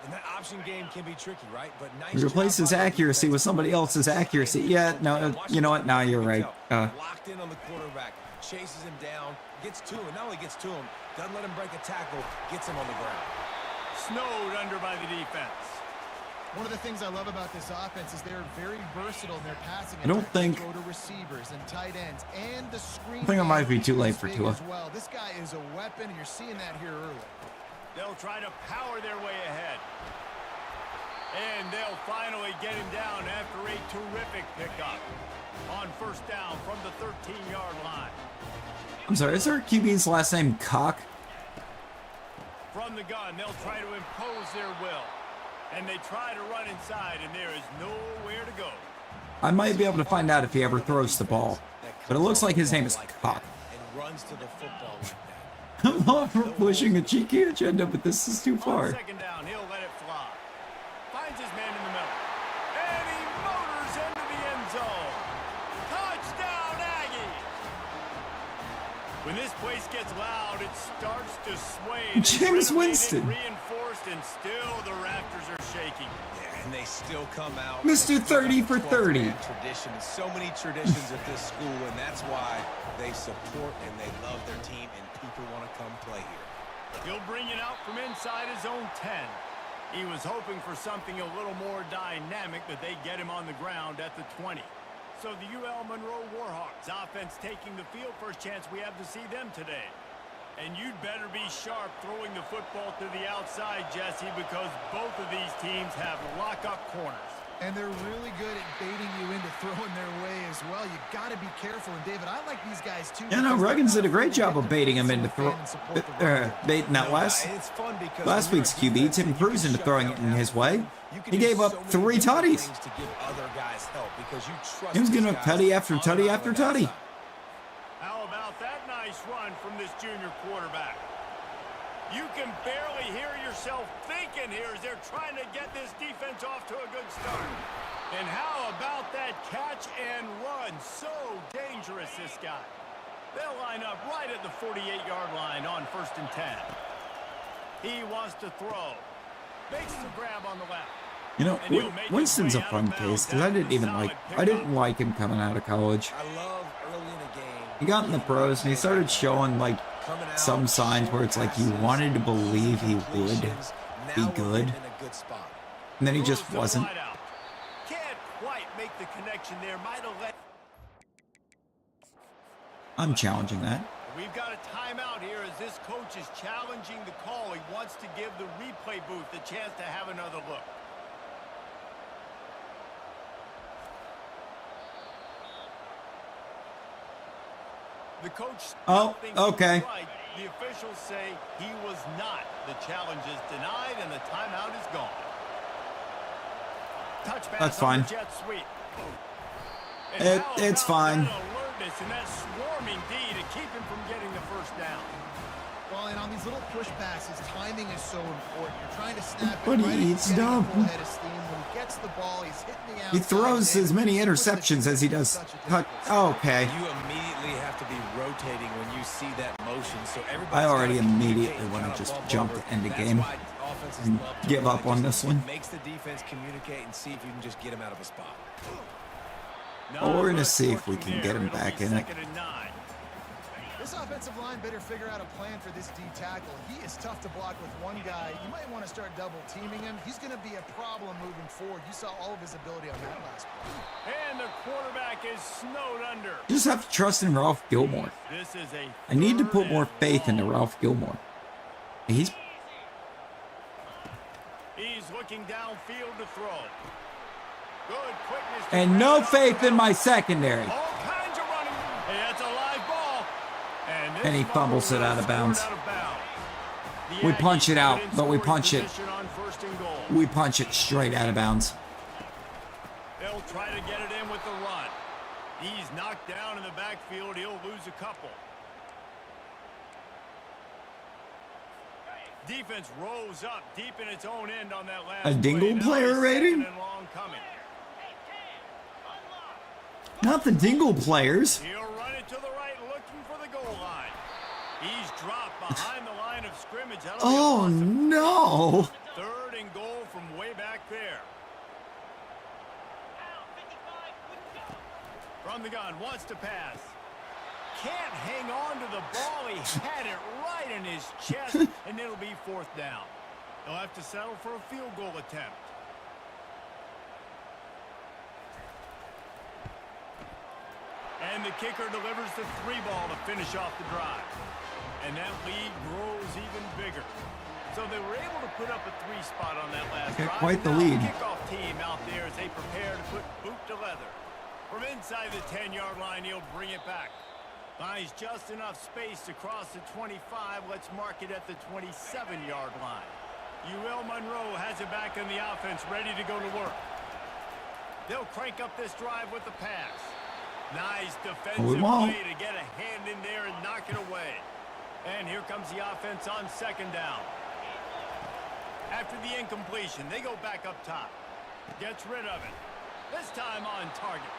And that option game can be tricky, right? But nice You replace job his by the accuracy defense. with somebody else's accuracy. Yeah, no, you know what? Now you're right. Locked in on the quarterback, chases him down, gets to him, and not only gets to him, doesn't let him break a tackle, gets him on the ground. Snowed under by the defense. One of the things I love about this offense is they're very versatile in their passing. I don't attack. They think- throw to receivers and tight ends and the screen. I think it might be too game late is for big Tua. as well. This guy is a weapon, and you're seeing that here early. They'll try to power their way ahead. And they'll finally get him down after a terrific pickup on first down from the 13-yard line. I'm sorry, is our QB's last name Cock? From the gun, they'll try to impose their will. And they try to run inside, and there is nowhere to go. I might be able to find out if he ever throws the ball. But it looks like his name is Cock. And runs to the football like that. I'm not for pushing a cheeky agenda, but this is too On far. 2nd down, he'll let it fly. Finds his man in the middle. And he motors into the end zone. Touchdown, Aggie! When this place gets loud, it starts to sway. They've James renovated, Winston. Reinforced, and still the rafters are shaking. Yeah, and they still come out. Mr. and still 30 got for the 30. 12th man Tradition. So many traditions at this school, and that's why they support and they love their team, and people want to come play here. He'll bring it out from inside his own 10. He was hoping for something a little more dynamic, but they get him on the ground at the 20. So the UL Monroe Warhawks offense taking the field. First chance we have to see them today. And you'd better be sharp throwing the football to the outside, Jesse, because both of these teams have lock-up corners. And they're really good at baiting you into throwing their way as well. You got to be careful. And David, I like these guys too. Yeah, no, because Ruggins they're did a not great afraid to job of get baiting him into defensive and support the run. baiting that last It's fun because last when you're week's a QB, defense Tim and you Cruz, can into shut throwing down it in his way. you can He do gave so up many 3 different tutties. things to give other guys help because you trust He was these giving up guys tutty after on tutty and after on that tutty. side. How about that nice run from this junior quarterback? You can barely hear yourself thinking here as they're trying to get this defense off to a good start. And how about that catch and run? So dangerous, this guy. They'll line up right at the 48-yard line on 1st and 10. He wants to throw. Makes the grab on the left. You know, And he'll make his Winston's a way out fun of bounds case because I after didn't even solid like pickup. him coming out of college. I love early in the game. He got in the pros and he started showing like coming out, some signs where it's like you wanted to believe he would completions. be Now we're good, getting in a good spot. and then he just Throws to wasn't. wide out. Can't quite make the connection there. Might have let. I'm challenging that. We've got a timeout here as this coach is challenging the call. He wants to give the replay booth the chance to have another look. The coach Oh, thinks he was okay. right. The officials say he was not. The challenge is denied, and the timeout is gone. Touch pass That's fine. on the jet sweep. And how It's about fine. that alertness and that swarming D to keep him from getting the first down? Well, and on these little push passes, timing is so important. You're trying to snap it But right he as eats he's getting dumb. a full head of steam. When he gets the ball, he's hitting the outside. He throws as many Puts the interceptions as he does. such a difficult Okay. You immediately have to be rotating when you see that motion. So everybody. I already immediately want to just jump to end the game and give up on this one. Makes the defense communicate and see if you can just get him out of a spot. Well, we're gonna see if we can get him back in it. Second and 9. This offensive line better figure out a plan for this D tackle. He is tough to block with one guy. You might want to start double teaming him. He's going to be a problem moving forward. You saw all of his ability on that last play. And the quarterback is snowed under. You just have to trust in Ralph Gilmore. This is a I need to put third more and faith into long. Ralph Gilmore. He's looking downfield to throw. Good quickness. and no faith in my secondary. All kinds of running. Hey, that's a live ball. And he fumbles it out of bounds. The We punch it Aggies out, put in but we scoring punch it. position on first and goal. We punch it straight out of bounds. They'll try to get it in with the run. He's knocked down in the backfield. He'll lose a couple. Defense rolls up deep in its own end on that last A Dingle play. Now player it's rating? second and long coming. Not the Dingle players. He'll run it to the right, looking for the goal line. He's dropped behind the line of scrimmage. That'll be a Oh loss of no. third and goal from way back there. From the gun, wants to pass. Can't hang on to the ball. He had it right in his chest, and it'll be fourth down. He'll have to settle for a field goal attempt. And the kicker delivers the 3-ball to finish off the drive. And that lead grows even bigger. So they were able to put up a 3 spot on that last Got drive. quite the And now lead. Kickoff team out there as they prepare to put boot to leather. From inside the 10-yard line, he'll bring it back. Finds just enough space to cross the 25. Let's mark it at the 27-yard line. UL Monroe has it back in the offense, ready to go to work. They'll crank up this drive with the pass. Nice defensive won't. play to get a hand in there and knock it away. And here comes the offense on second down. After the incompletion, they go back up top. Gets rid of it. This time on target.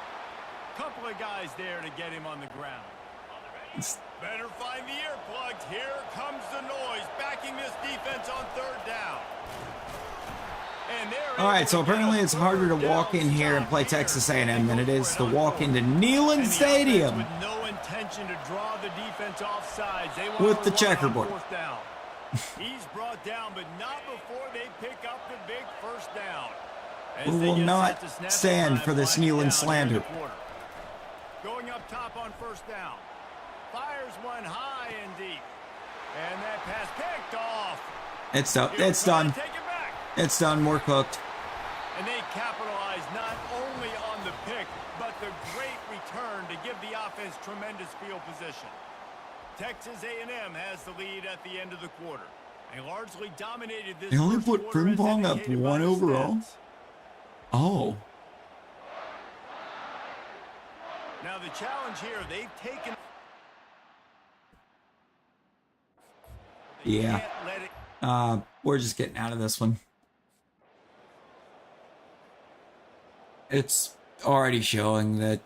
Couple of guys there to get him on the ground. Better find the earplugs. Here comes the noise, backing this defense on third down. All right, so apparently it's harder to walk in here and play Texas A&M than it is to walk into Neyland Stadium With no intention to draw the defense off sides. They want with to the run on checkerboard. fourth down. He's brought down, but not before they pick up the big first down. As We they will get not set to snap the stand drive, for this winding Neyland down slander. here in the quarter. Going up top on first down. Fires one high and deep. And that pass picked off. It's done. He'll It's try to done. take it back. It's done. We're cooked. And they capitalize not only on the pick, but the great return to give the offense tremendous field position. Texas A&M has the lead at the end of the quarter. They largely dominated this They only first put quarter as Frimpong up indicated by 1 the overall? stats. Oh. Now the challenge here, they've taken... They Yeah. can't let it... We're just getting out of this one. It's already showing that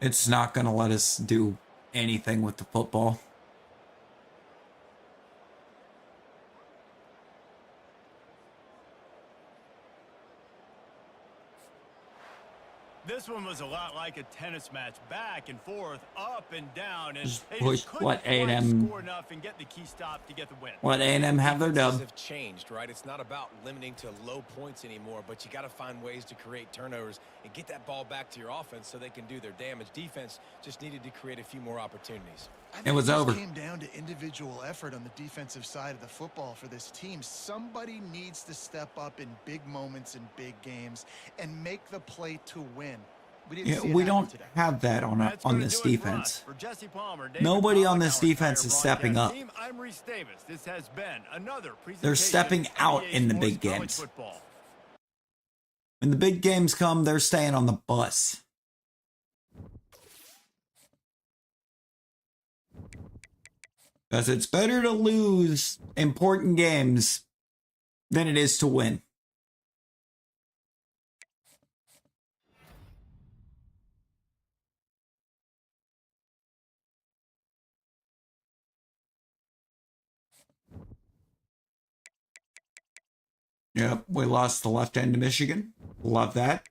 it's not going to let us do anything with the football. This one was a lot like a tennis match, back and forth, up and down, and Just they push couldn't what quite A&M score enough and get the key stop to get the win. Let A&M have their Defenses dub. have changed, right? It's not about limiting to low points anymore, but you got to find ways to create turnovers and get that ball back to your offense so they can do their damage. Defense just needed to create a few more opportunities. I think It was just over. Came down to individual effort on the defensive side of the football for this team. Somebody needs to step up in big moments in big games and make the play to win. We didn't Yeah, see it we happen don't today. have that on That's on gonna this do it for us. defense. For Jesse Palmer, David Nobody on Pollack, this our defense entire is stepping up. broadcast team, I'm Reese Davis. This has been another presentation They're stepping of out NBA in the Sports big College games. Football. When the big games come, they're staying on the bus. Because it's better to lose important games than it is to win. Yep, we lost the left end to Michigan. Love that.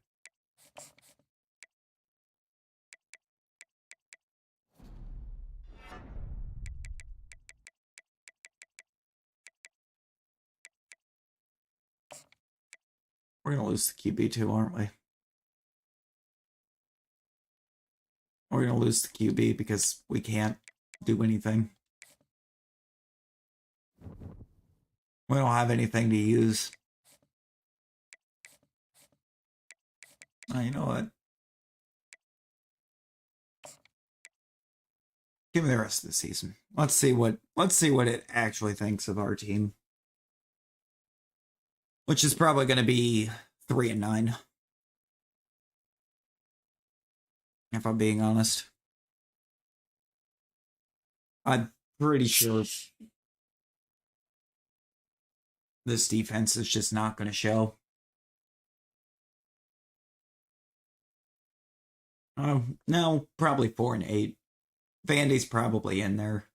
We're going to lose the QB too, aren't we? We're going to lose the QB because we can't do anything. We don't have anything to use. Oh, you know what? Give me the rest of the season. Let's see what it actually thinks of our team. Which is probably going to be 3-9. If I'm being honest. I'm pretty sure this defense is just not going to show. Oh, no, probably 4-8. Vandy's probably in there.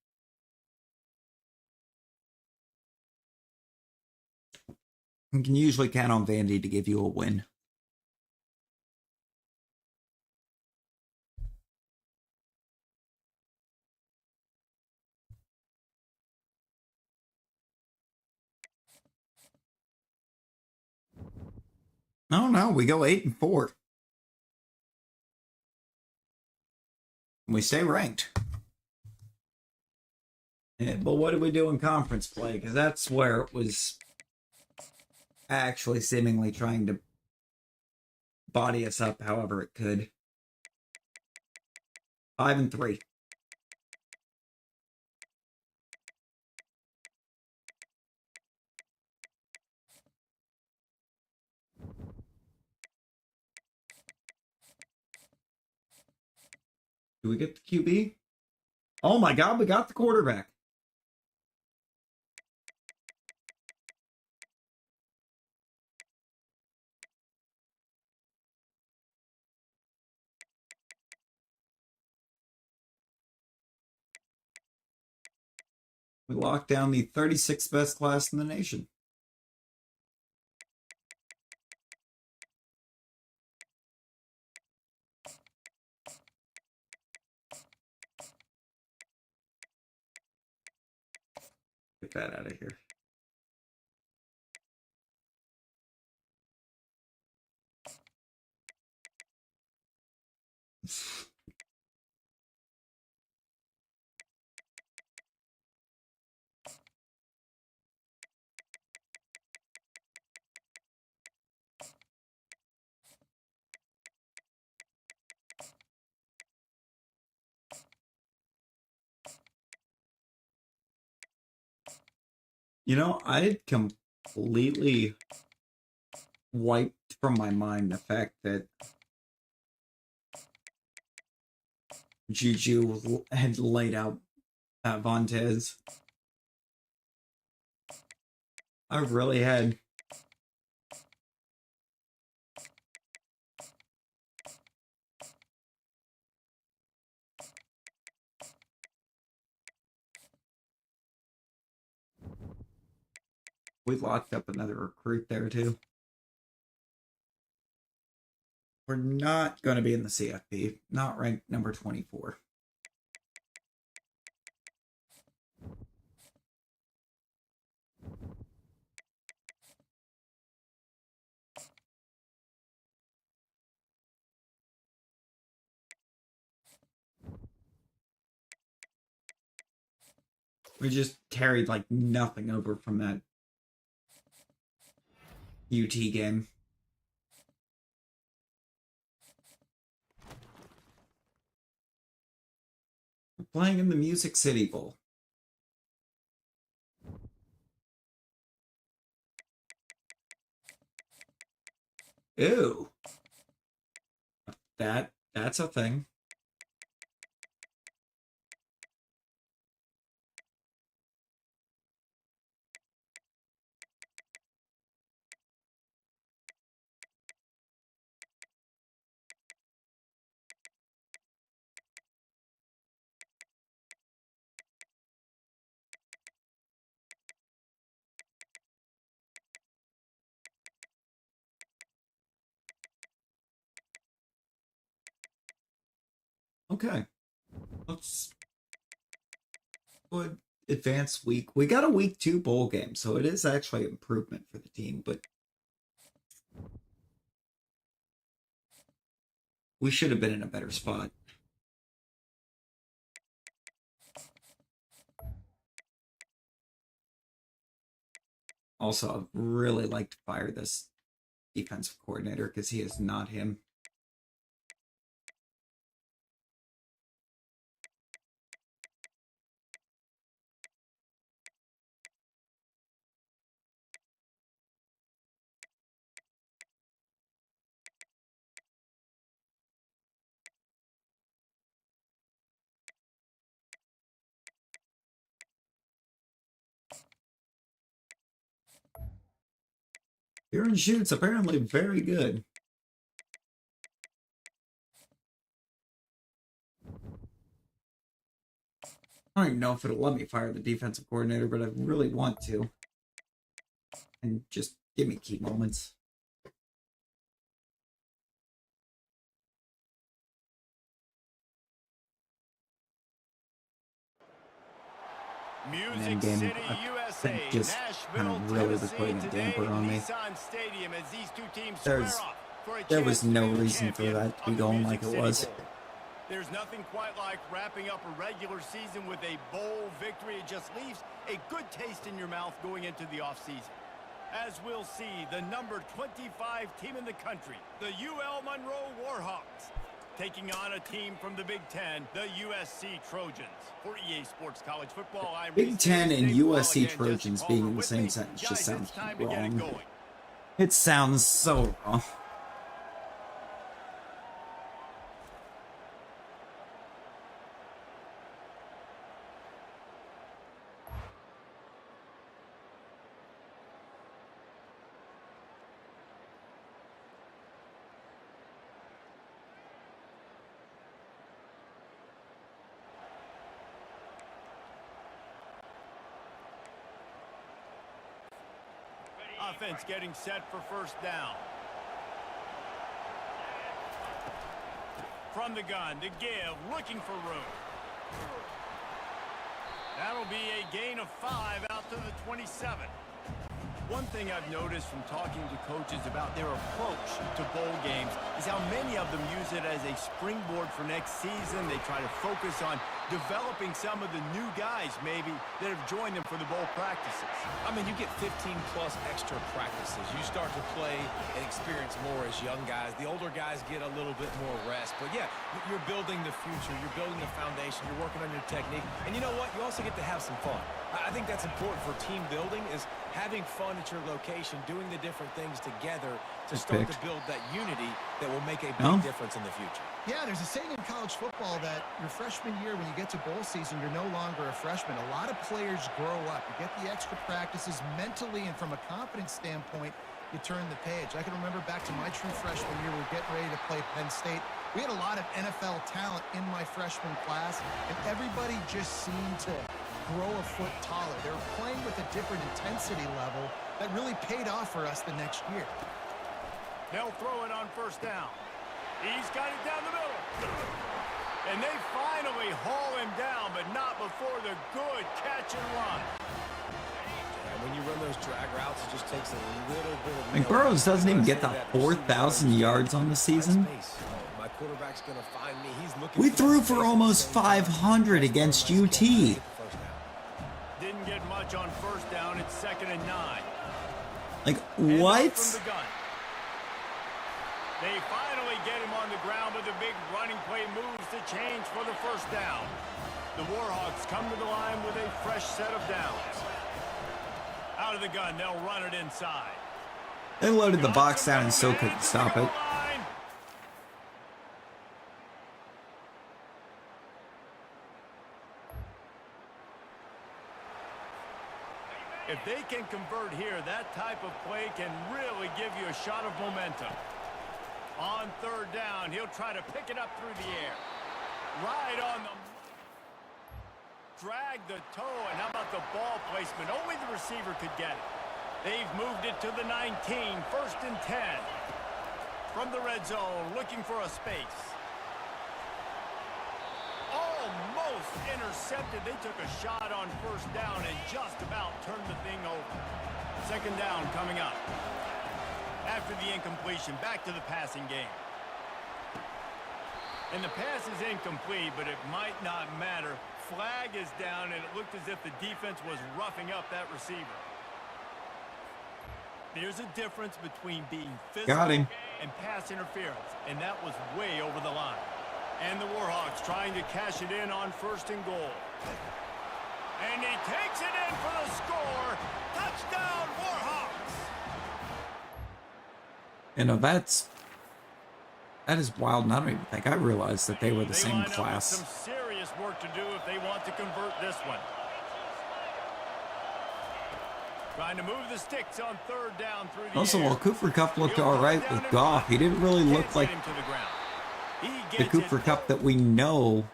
You can usually count on Vandy to give you a win. No, we go 8-4. We stay ranked. Yeah, but what did we do in conference play? Because that's where it was actually seemingly trying to body us up however it could. 5-3. Do we get the QB? Oh my God, we got the quarterback. We locked down the 36th best class in the nation. Get that out of here. You know, I had completely wiped from my mind the fact that Juju had laid out Vontez. I really had. We locked up another recruit there too. We're not going to be in the CFP. Not ranked number 24. We just carried like nothing over from that UT game. playing in the Music City Bowl. Ew. That's a thing. Okay. Let's go advance week. We got a week 2 bowl game, so it is actually an improvement for the team, but we should have been in a better spot. Also, I'd really like to fire this defensive coordinator because he is not him. Aaron shoots apparently very good. I don't even know if it'll let me fire the defensive coordinator, but I really want to. And just give me key moments. Music game, City, I USA, think just kind Nashville, of really was Tennessee putting a today damper on me. Nissan Stadium as these two teams square off for a There was chance to no be the reason for champion that to be of the going Music like it City was. Bowl. There's nothing quite like wrapping up a regular season with a bowl victory. It just leaves a good taste in your mouth going into the offseason. As we'll see, the number 25 team in the country, the UL Monroe Warhawks, taking on a team from the Big Ten, the USC Trojans. For EA Sports College Football, I'm Big Ten and USC Again, Trojans Jesse being Palmer in the with same me. sentence Guys, just sounds it's time to get it wrong. going. It sounds so wrong. Offense getting set for first down. From the gun to give, looking for room. That'll be a gain of 5 out to the 27. One thing I've noticed from talking to coaches about their approach to bowl games is how many of them use it as a springboard for next season. They try to focus on developing some of the new guys maybe that have joined them for the bowl practices. I mean, you get 15-plus extra practices. You start to play and experience more as young guys. The older guys get a little bit more rest. But, yeah, you're building the future. You're building the foundation. You're working on your technique. And you know what? You also get to have some fun. I think that's important for team building is having fun at your location, doing the different things together to start to build that unity that will make a big difference in the future. Yeah, there's a saying in college football that your freshman year, when you get to bowl season, you're no longer a freshman. A lot of players grow up. You get the extra practices mentally, and from a confidence standpoint, you turn the page. I can remember back to my true freshman year, we were getting ready to play Penn State. We had a lot of NFL talent in my freshman class, and everybody just seemed to grow a foot taller. They were playing with a different intensity level that really paid off for us the next year. They'll throw it on first down. He's got it down the middle. And they finally haul him down, but not before the good catch and run. And when you run those drag routes, it just takes a little bit of... Like, Burrows doesn't even get the 4,000 yards on the season. My quarterback's going to find me. He's looking. We threw for almost 500 against UT. Didn't get much on first down. It's 2nd and 9. Like, what? From the gun. They finally get him on the ground, but the big running play moves to change for the first down. The Warhawks come to the line with a fresh set of downs. Out of the gun, they'll run it inside. They loaded the box down and still couldn't stop it. If they can convert here, that type of play can really give you a shot of momentum. On third down, he'll try to pick it up through the air. Right on the... Drag the toe, and how about the ball placement? Only the receiver could get it. They've moved it to the 19, first and 10. From the red zone, looking for a space. Almost intercepted. They took a shot on first down and just about turned the thing over. Second down coming up. After the incompletion, back to the passing game. And the pass is incomplete, but it might not matter. Flag is down, and it looked as if the defense was roughing up that receiver. There's a difference between being physical and pass interference, and that was way over the line. And the Warhawks trying to cash it in on first and goal. And he takes it in for the score. Touchdown, Warhawks! You know, that is wild, and I don't even think I realized that they were the same class. Some serious work to do if they want to convert this one. Trying to move the sticks on third down through the Also, air. while Cooper Kupp looked all right with Goff, he didn't really look like the Cooper Kupp that we know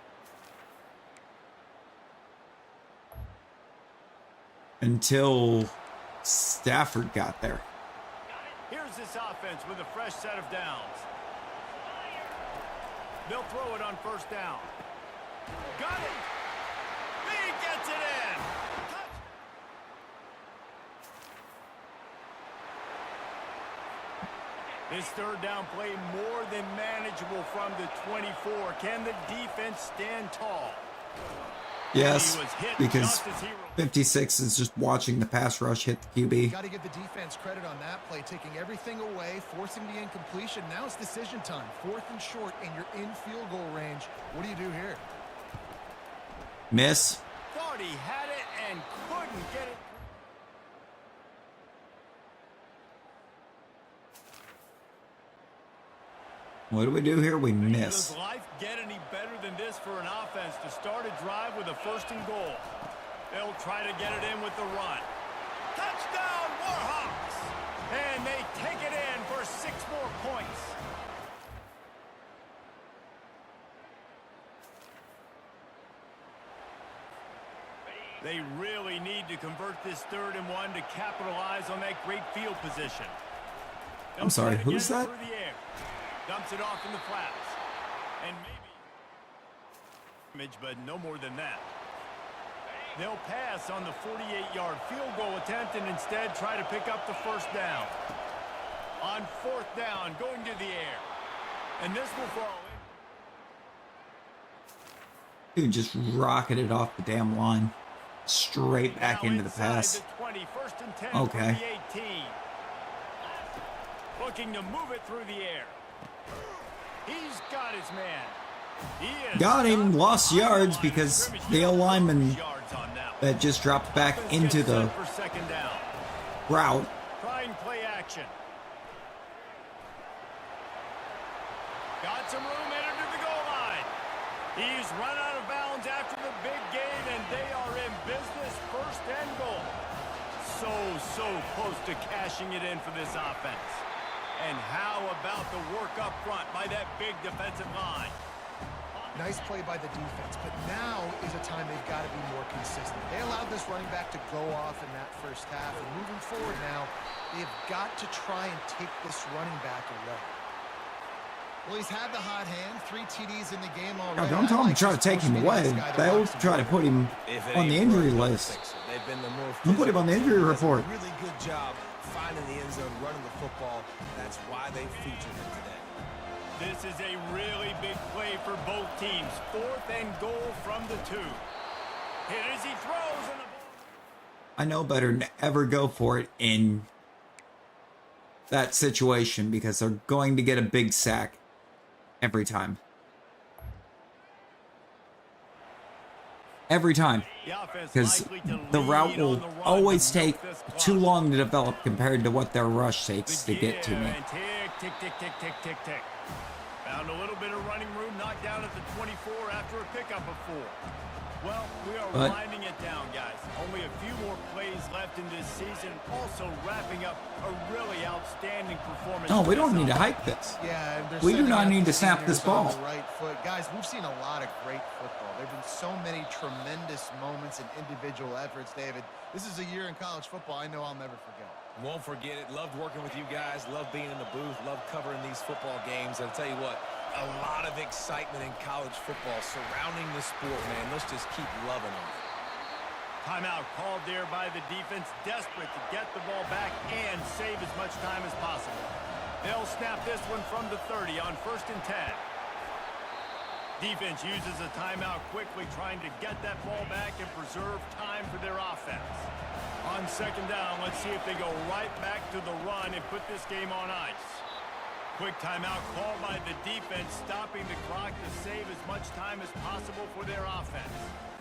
until Stafford got there. Here's this offense with a fresh set of downs. They'll throw it on first down. Got it! He gets it in! This third down play more than manageable from the 24. Can the defense stand tall? Yes, because 56 is just watching the pass rush hit the QB. Got to give the defense credit on that play, taking everything away, forcing the incompletion. Now it's decision time. Fourth and short, and you're in field goal range. What do you do here? Miss. Thought he had it and couldn't get it. What do we do here? We miss. Does life get any better than this for an offense to start a drive with a first and goal? They'll try to get it in with the run. Touchdown, Warhawks! And they take it in for 6 more points. They really need to convert this 3rd and 1 to capitalize on that great field position. I'm sorry, who's that? Dumps it off in the flats. And maybe but no more than that. They'll pass on the 48-yard field goal attempt and instead try to pick up the first down. On 4th down, going to the air. And this will fall in. Dude just rocketed off the damn line. Straight back into the pass. The 20, 1st and 10 okay. The 18. Looking to move it through the air. He's got his man. Got him, lost yards because the lineman that just dropped back into the route. Trying play action. Got some room headed to the goal line. He's run out of bounds after the big gain, and they are in business, 1st and goal. So close to cashing it in for this offense. And how about the work up front by that big defensive line? Nice play by the defense, but now is a time they've got to be more consistent. They allowed this running back to go off in that first half, and moving forward now, they've got to try and take this running back away. Well, he's had the hot hand, 3 TDs in the game already. God, don't tell him to try to take him away. They'll try to put him on the injury list. They'll put him on the injury report. Really good job finding the end zone, running the football. That's why they featured him today. This is a really big play for both teams. 4th and goal from the 2. Hit as he throws, and the ball. I know better than to ever go for it in that situation because they're going to get a big sack every time. Every time. The offense Because likely to the route lead will on the run always to milk take this clock. too long to develop compared to what their rush takes to get to me. And tick, tick, tick, tick, tick, tick, tick. Found a little bit of running room, knocked down at the 24 after a pickup of 4. Well, we are winding it down, guys. Only a few more plays left in this season. Also wrapping up a really outstanding performance. No, we don't need to hype this. Yeah, We do not need to snap this ball. On the right foot. Guys, we've seen a lot of great football. There have been so many tremendous moments and individual efforts, David. This is a year in college football I know I'll never forget. Won't forget it. Loved working with you guys. Loved being in the booth. Loved covering these football games. I'll tell you what, a lot of excitement in college football surrounding the sport, man. Let's just keep loving them. Timeout called there by the defense, desperate to get the ball back and save as much time as possible. They'll snap this one from the 30 on 1st and 10. Defense uses a timeout quickly, trying to get that ball back and preserve time for their offense. On 2nd down, let's see if they go right back to the run and put this game on ice. Quick timeout called by the defense, stopping the clock to save as much time as possible for their offense.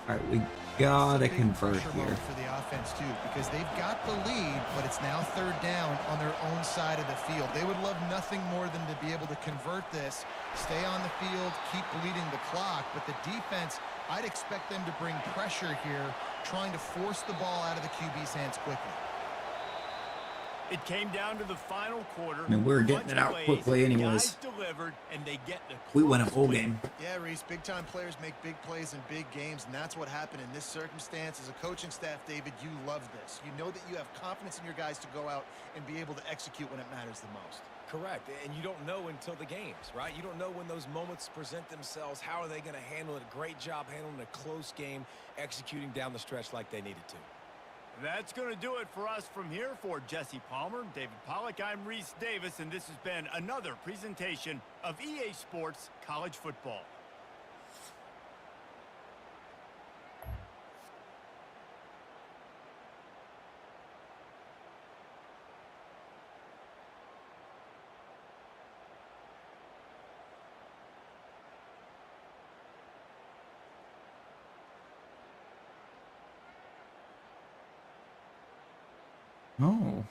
All right, we gotta Big convert pressure here. moment for the offense too, because they've got the lead, but it's now 3rd down on their own side of the field. They would love nothing more than to be able to convert this, stay on the field, keep bleeding the clock. But the defense, I'd expect them to bring pressure here, trying to force the ball out of the QB's hands quickly. It came down to the final quarter. I mean, we're getting it out quickly anyways. Guys delivered, and they get the We win a close bowl win. game. Yeah, Reese, big-time players make big plays in big games, and that's what happened in this circumstance. As a coaching staff, David, you love this. You know that you have confidence in your guys to go out and be able to execute when it matters the most. Correct, and you don't know until the games, right? You don't know when those moments present themselves. How are they going to handle it? Great job handling a close game, executing down the stretch like they needed to. That's going to do it for us from here. For Jesse Palmer, David Pollack, I'm Reese Davis, and this has been another presentation of EA Sports College Football. Oh.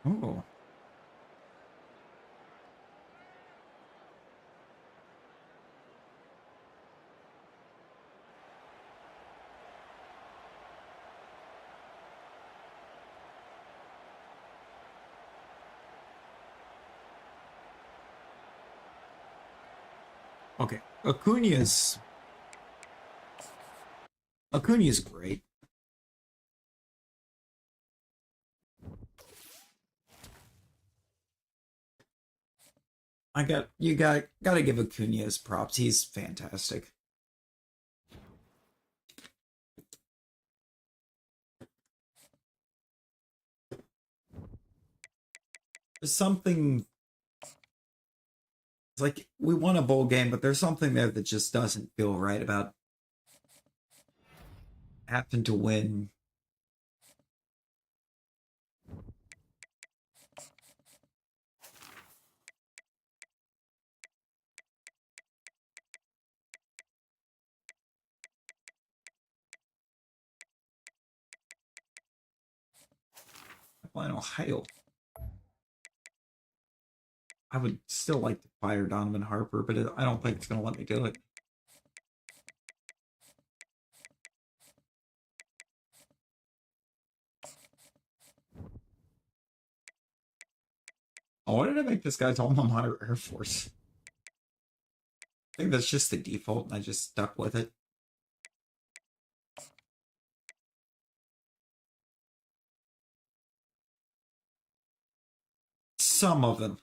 Oh. Okay, Acuna's great. You gotta give Acuna his props. He's fantastic. There's something. It's like we won a bowl game, but there's something there that just doesn't feel right about having to win. In Ohio. I would still like to fire Donovan Harper, but I don't think it's going to let me do it. Oh, why did I make this guy's alma mater Air Force? I think that's just the default, and I just stuck with it. Some of them.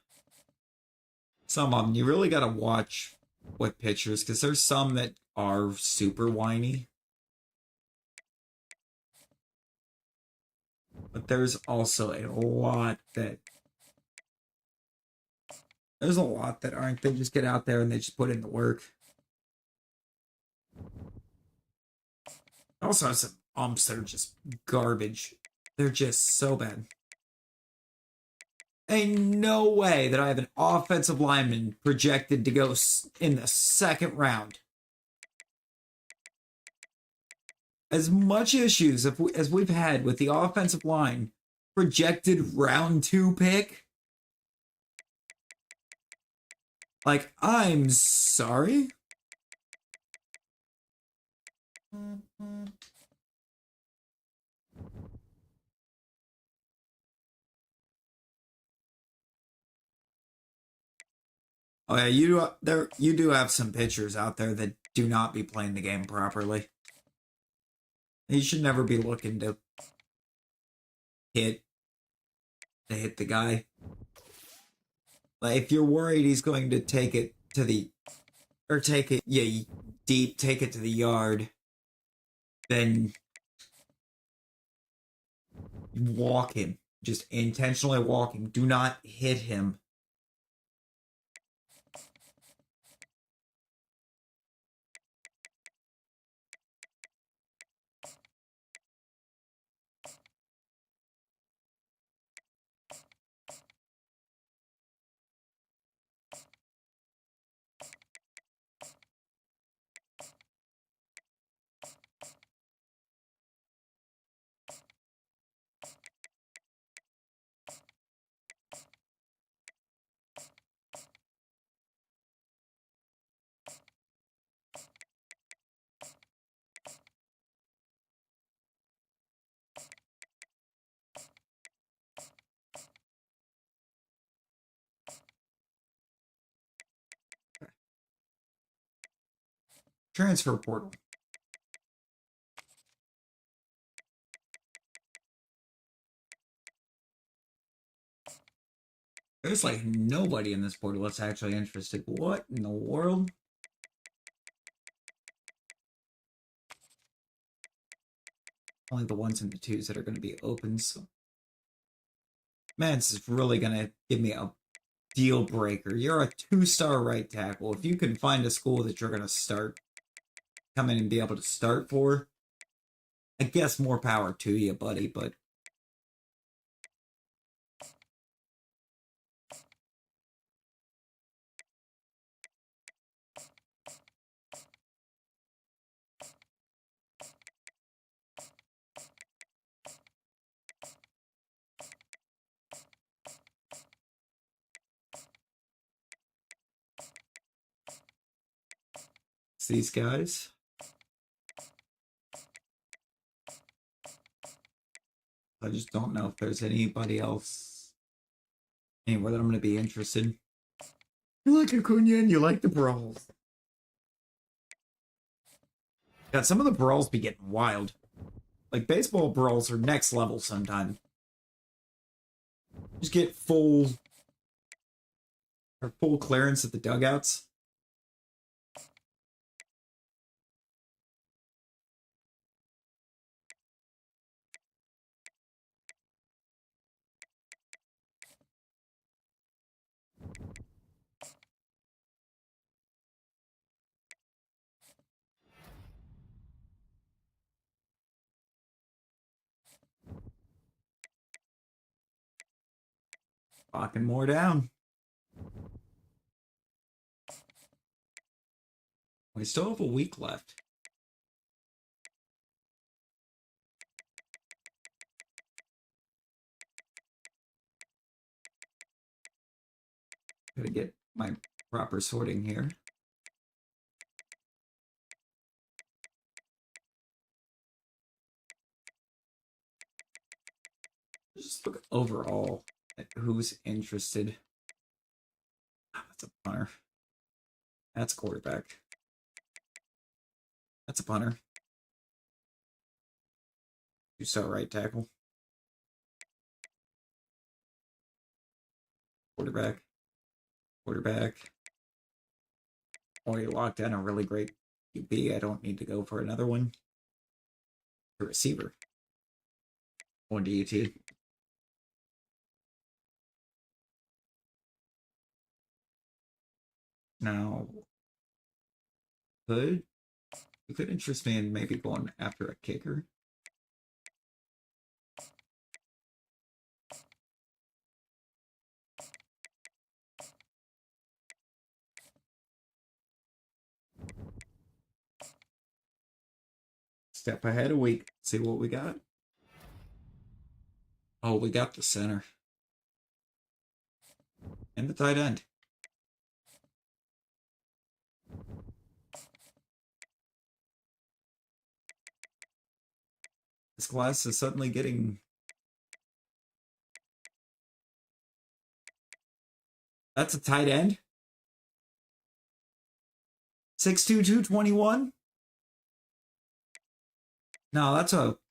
You really got to watch with pitchers, because there's some that are super whiny. But there's also a lot that aren't. They just get out there and they just put in the work. I also have some umps that are just garbage. They're just so bad. Ain't no way that I have an offensive lineman projected to go in the second round. As much issues as we've had with the offensive line, projected round 2 pick. Like, I'm sorry. Oh yeah, you do have some pitchers out there that do not be playing the game properly. You should never be looking to hit the guy. Like, if you're worried he's going to take it to the deep, take it to the yard, then walk him. Just intentionally walk him. Do not hit him. Transfer portal. There's like nobody in this portal that's actually interested. What in the world? Only the 1s and the 2s that are going to be open. So, man, this is really going to give me a deal breaker. You're a 2-star right tackle. If you can find a school that you're going to come in and be able to start for, I guess more power to you, buddy, but it's these guys. I just don't know if there's anybody else anywhere that I'm going to be interested. You like Acuna and you like the brawls. God, some of the brawls be getting wild. Like, baseball brawls are next level sometimes. Just get full clearance at the dugouts. Locking more down. We still have a week left. Gotta get my proper sorting here. Just look overall at who's interested. That's a punter. That's a quarterback. That's a punter. 2-star right tackle. Quarterback. Already locked down a really great QB. I don't need to go for another one. The receiver. on DT. Now, it could interest me in maybe going after a kicker. Step ahead a week. See what we got. Oh, we got the center. And the tight end. This class is suddenly getting... That's a tight end? 6'2", 221? No,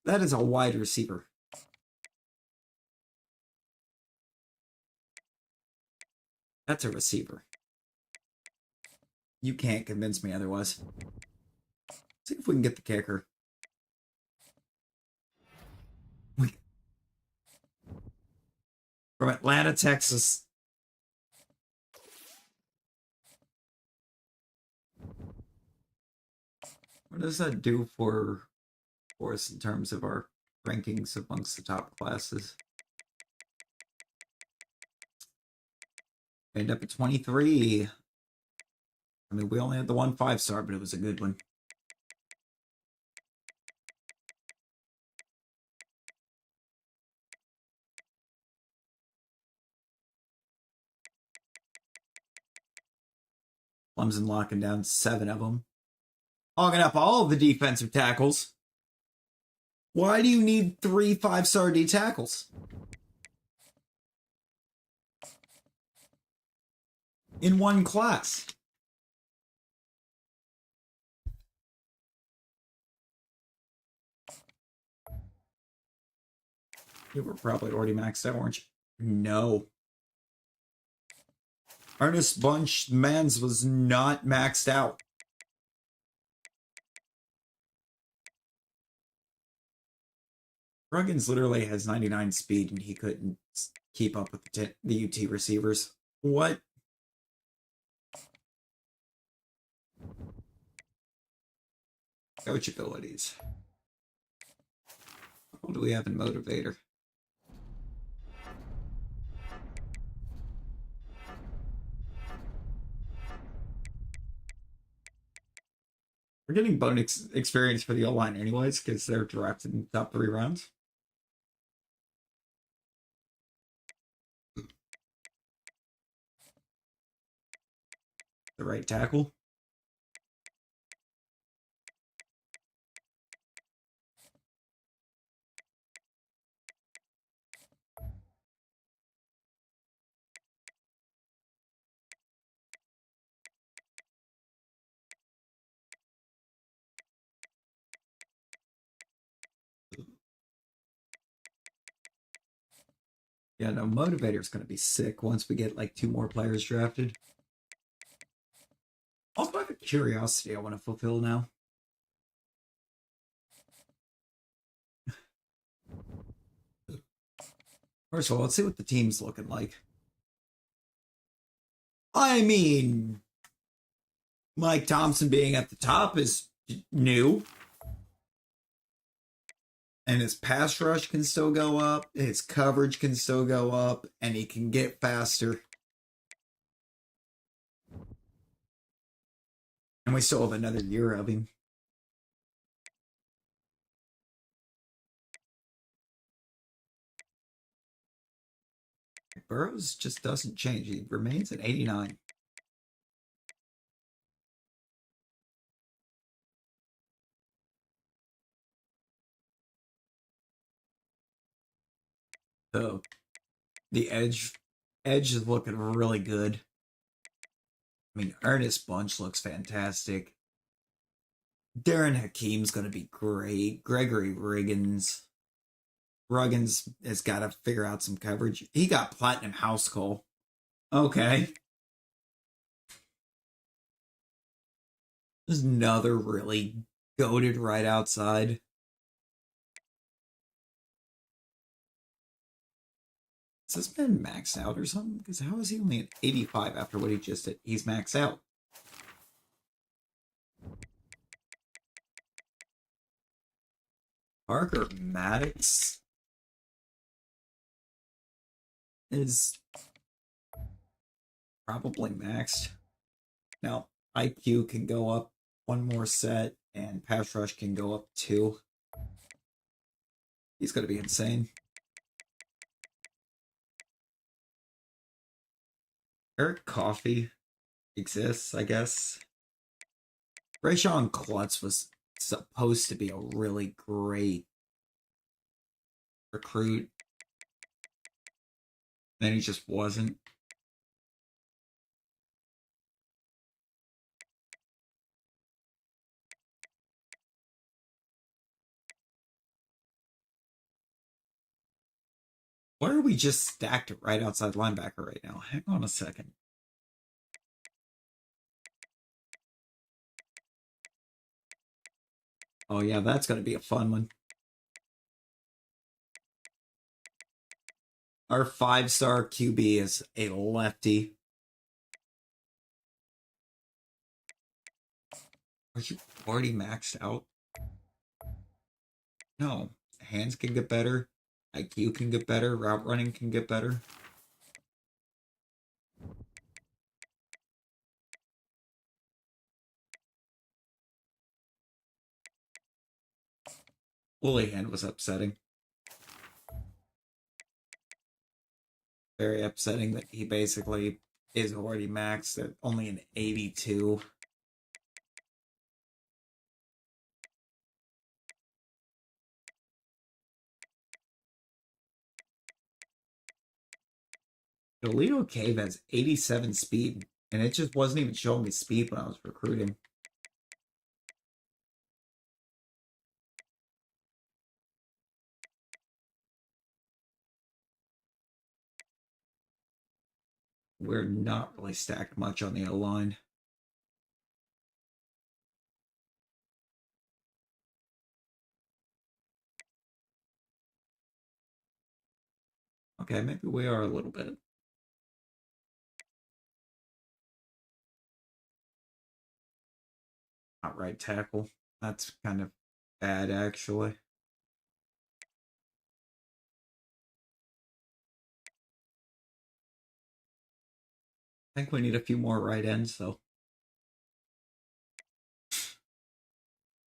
that is a wide receiver. That's a receiver. You can't convince me otherwise. See if we can get the kicker. From Atlanta, Texas. What does that do for us in terms of our rankings amongst the top classes? End up at 23. I mean, we only had the 1 5-star, but it was a good one. Clemson locking down 7 of them. Hogging up all of the defensive tackles. Why do you need 3 5-star D tackles? In one class. You were probably already maxed out, weren't you? No. Ernest Bunch Mans was not maxed out. Ruggins literally has 99 speed and he couldn't keep up with the UT receivers. What? Coach abilities. What do we have in Motivator? We're getting bonus experience for the O-line anyways, because they're drafted in the top 3 rounds. The right tackle. Yeah, no, Motivator's going to be sick once we get like 2 more players drafted. Also, I have a curiosity I want to fulfill now. First of all, let's see what the team's looking like. I mean, Mike Thompson being at the top is new. And his pass rush can still go up, his coverage can still go up, and he can get faster. And we still have another year of him. Burrows just doesn't change. He remains at 89. So the edge is looking really good. I mean, Ernest Bunch looks fantastic. Darren Hakeem's going to be great. Gregory Ruggins has got to figure out some coverage. He got Platinum House Call. Okay. There's another really goated right outside. Has this man maxed out or something? Because how is he only at 85 after what he just did? He's maxed out. Parker Maddox is probably maxed. Now, IQ can go up one more set, and pass rush can go up 2. He's going to be insane. Eric Coffey exists, I guess. Rayshawn Klutz was supposed to be a really great recruit. Then he just wasn't. Why are we just stacked right outside linebacker right now? Hang on a second. Oh yeah, that's going to be a fun one. Our 5-star QB is a lefty. Are you already maxed out? No. Hands can get better. IQ can get better. Route running can get better. Woolly hand was upsetting. Very upsetting that he basically is already maxed at only an 82. Toledo Cave has 87 speed, and it just wasn't even showing me speed when I was recruiting. We're not really stacked much on the O-line. Okay, maybe we are a little bit. Not right tackle. That's kind of bad, actually. I think we need a few more right ends, though.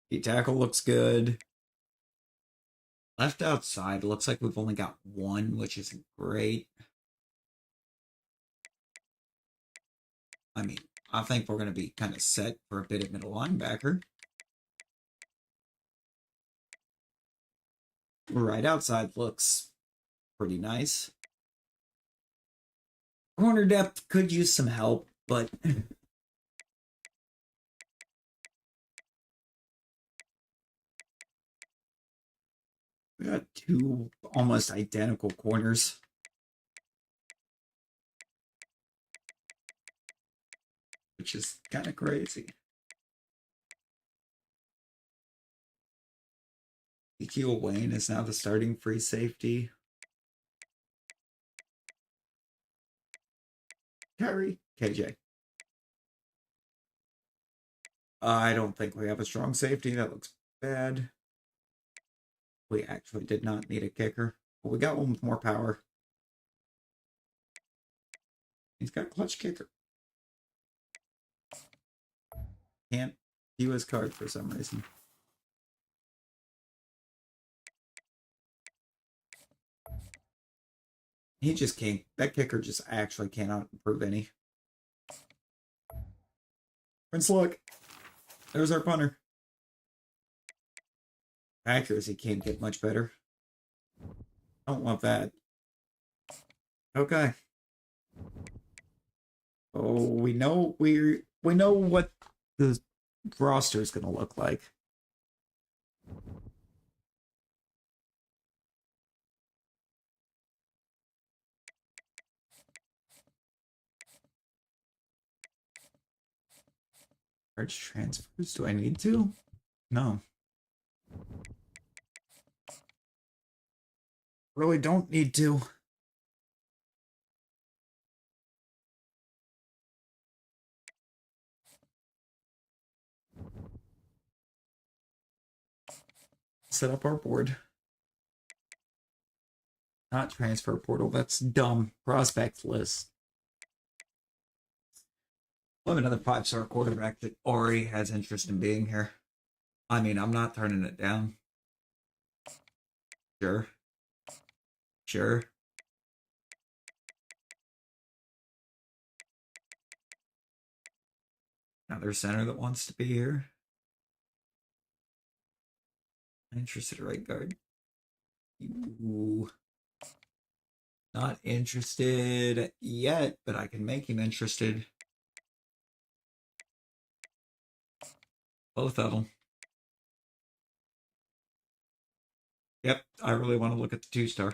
The tackle looks good. Left outside looks like we've only got 1, which isn't great. I mean, I think we're going to be kind of set for a bit at middle linebacker. Right outside looks pretty nice. Corner depth could use some help, but we got 2 almost identical corners. Which is kind of crazy. Ezekiel Wayne is now the starting free safety. Kyrie, KJ. I don't think we have a strong safety. That looks bad. We actually did not need a kicker. But we got one with more power. He's got a clutch kicker. Can't view his card for some reason. He just can't. That kicker just actually cannot improve any. Prince, look. There's our punter. Accuracy can't get much better. I don't want that. Okay. Oh, we know what the roster is going to look like. Large transfers? Do I need to? No. Really don't need to. set up our board. Not transfer portal. That's dumb. Prospect list. We'll have another 5-star quarterback that already has interest in being here. I mean, I'm not turning it down. Sure. Sure. Another center that wants to be here. Interested at right guard. Ooh. Not interested yet, but I can make him interested. Both of them. Yep, I really want to look at the 2-star.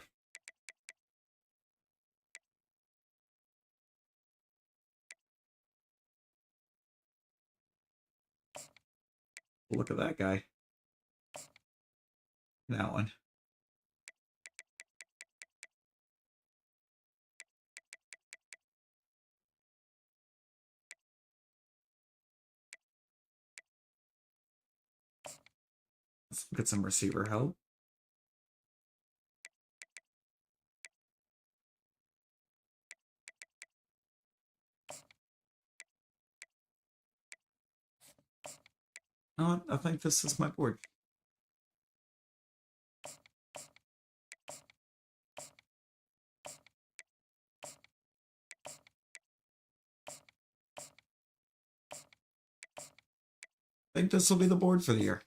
Look at that guy. That one. Let's get some receiver help. No, I think this is my board. I think this will be the board for the year.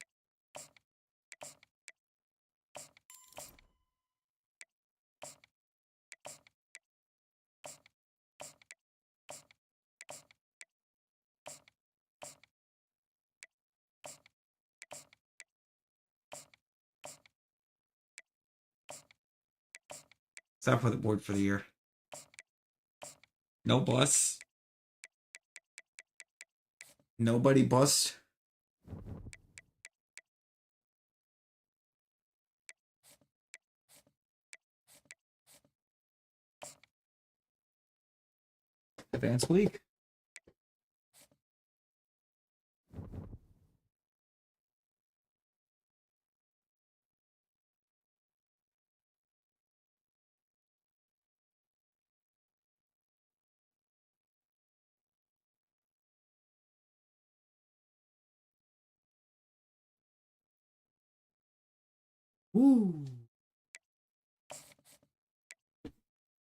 Is that for the board for the year? No busts. Nobody bust. Advanced week. Woo.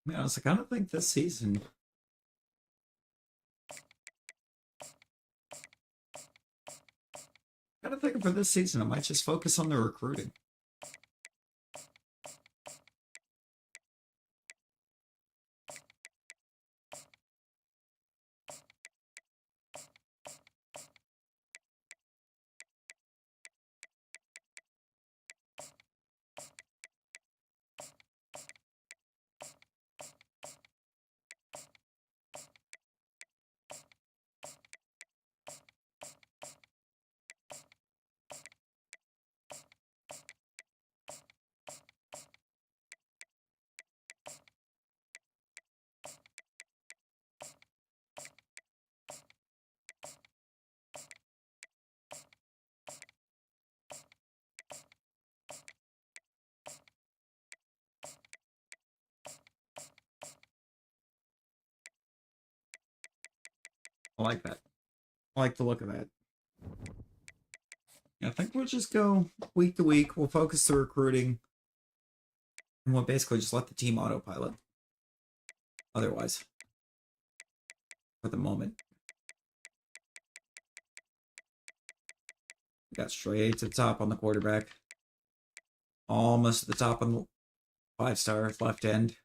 Man, I was like, I don't think this season. I don't think for this season, I might just focus on the recruiting. I like that. I like the look of that. I think we'll just go week to week. We'll focus the recruiting. And we'll basically just let the team autopilot. Otherwise. For the moment. We got straight to the top on the quarterback. Almost at the top on the 5-star left end.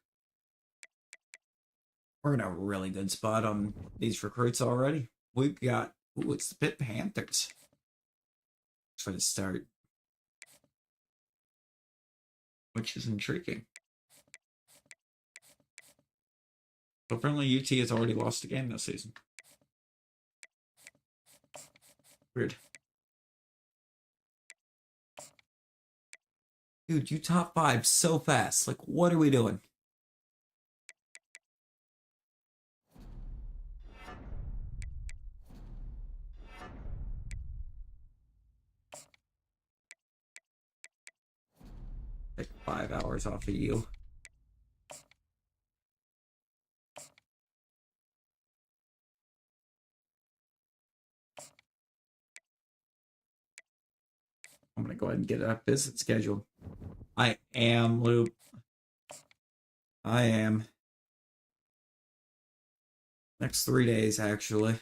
We're in a really good spot on these recruits already. We've got, ooh, it's the Pitt Panthers for the start, which is intriguing. But apparently UT has already lost a game this season. Weird. Dude, you top 5 so fast. Like, what are we doing? Take 5 hours off of you. I'm gonna go ahead and get a visit scheduled. I am, Loop. I am. Next 3 days, actually.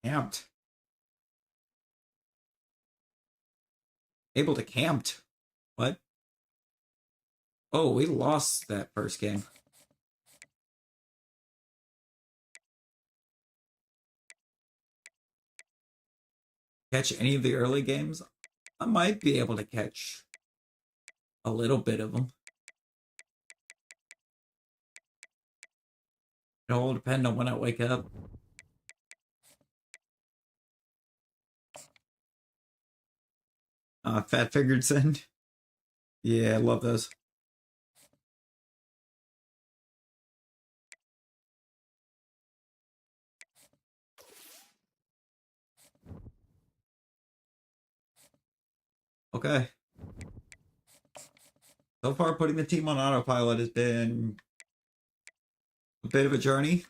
Camped. Able to camped. What? Oh, we lost that first game. Catch any of the early games? I might be able to catch a little bit of them. It'll all depend on when I wake up. Fat Figured Sin. Yeah, I love those. Okay. So far, putting the team on autopilot has been a bit of a journey.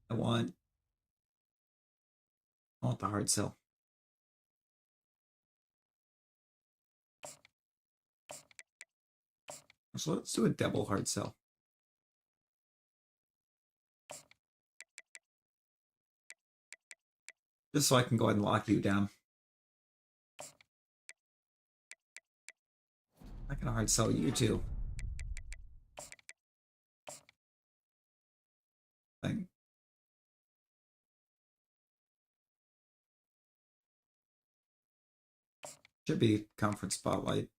I want the hard sell. So let's do a double hard sell. Just so I can go ahead and lock you down. I can hard sell you too. Thing. Should be conference spotlight.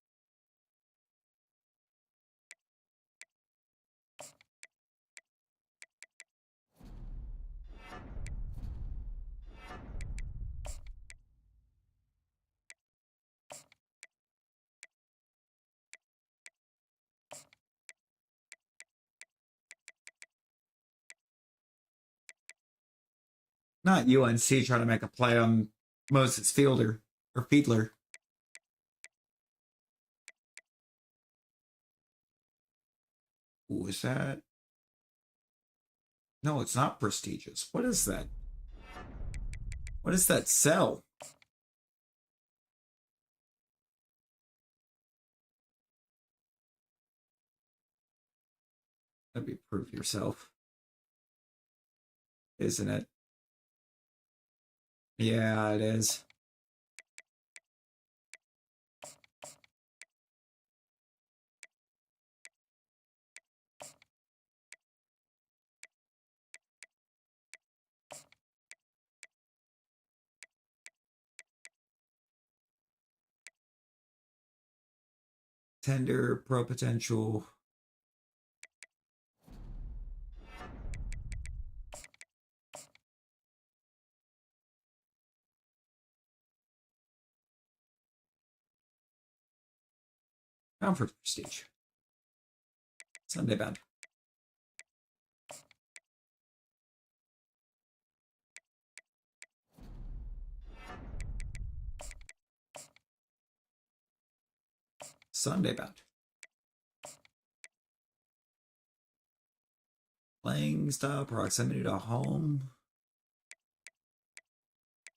Not UNC trying to make a play on Moses Fielder or Fiedler. Ooh, is that? No, it's not prestigious. What is that? What is that cell? That'd be prove yourself. Isn't it? Yeah, it is. Tender, pro potential. Conference prestige. Sunday bound. Sunday bound. Playing style, proximity to home.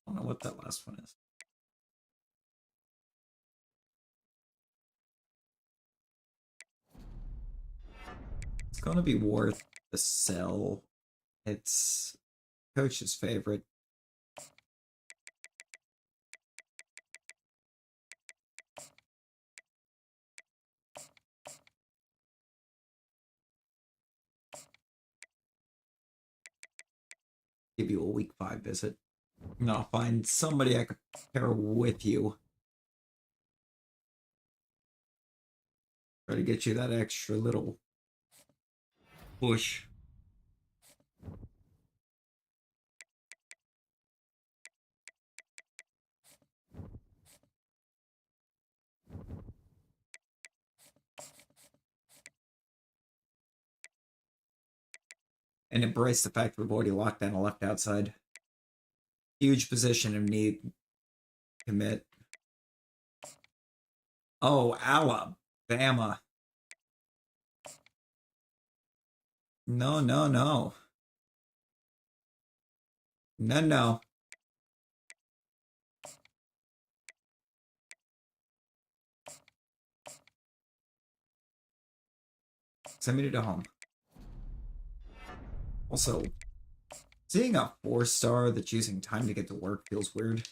I don't know what that last one is. It's going to be worth the sell. It's coach's favorite. Give you a week 5 visit. And I'll find somebody I could pair with you. Try to get you that extra little push. and embrace the fact we've already locked down a left outside. Huge position of need. Commit. Oh, Alabama. No, no, no. No, no. Send me to home. Also, seeing a 4-star that's using time to get to work feels weird.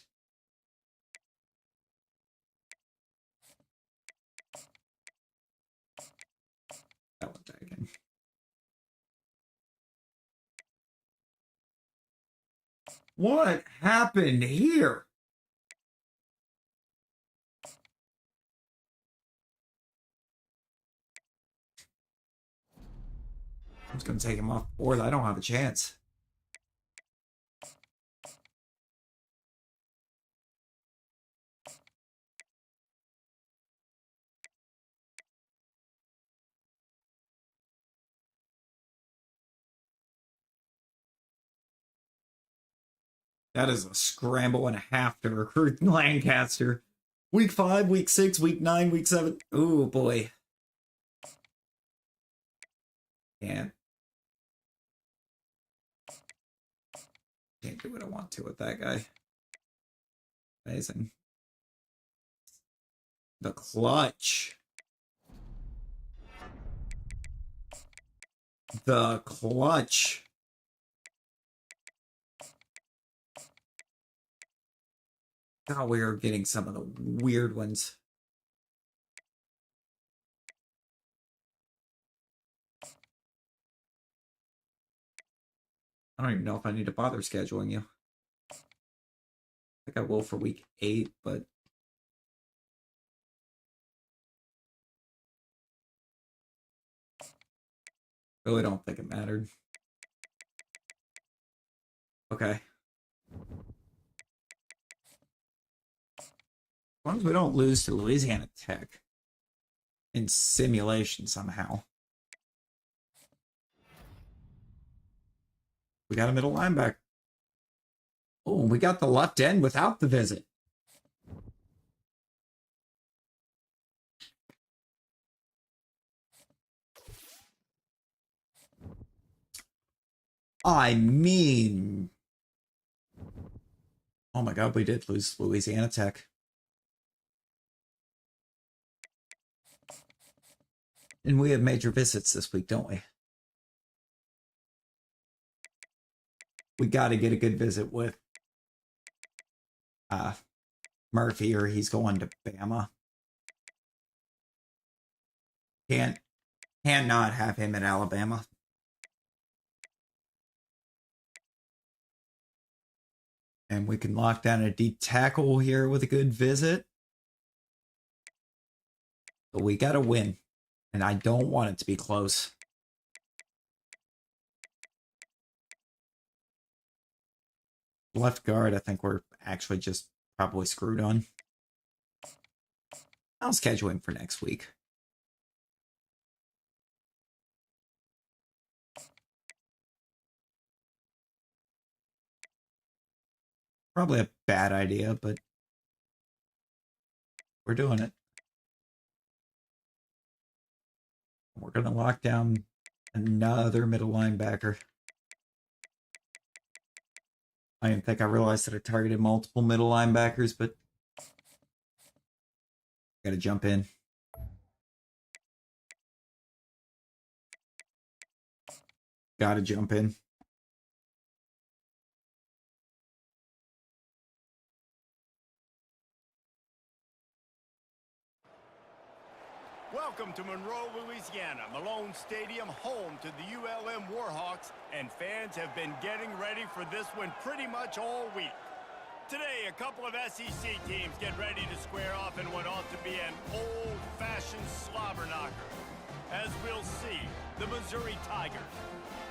That one back again. What happened here? I'm just going to take him off board. I don't have a chance. That is a scramble and a half to recruit Lancaster. Week 5, week 6, week 9, week 7. Oh boy. Can't do what I want to with that guy. Amazing. The clutch. The clutch. God, we are getting some of the weird ones. I don't even know if I need to bother scheduling you. I think I will for week 8, but really don't think it mattered. Okay. As long as we don't lose to Louisiana Tech in simulation somehow. We got a middle linebacker. Oh, we got the left end without the visit. I mean... Oh my god, we did lose Louisiana Tech. And we have major visits this week, don't we? We got to get a good visit with Murphy, or he's going to Bama. Can't not have him at Alabama. And we can lock down a deep tackle here with a good visit. But we got to win. And I don't want it to be close. Left guard, I think we're actually just probably screwed on. I'll schedule him for next week. Probably a bad idea, but we're doing it. We're going to lock down another middle linebacker. I didn't think I realized that I targeted multiple middle linebackers, but got to jump in. Got to jump in. Welcome to Monroe, Louisiana, Malone Stadium, home to the ULM Warhawks, and fans have been getting ready for this one pretty much all week. Today, a couple of SEC teams get ready to square off in what ought to be an old-fashioned slobber knocker. As we'll see, the Missouri Tigers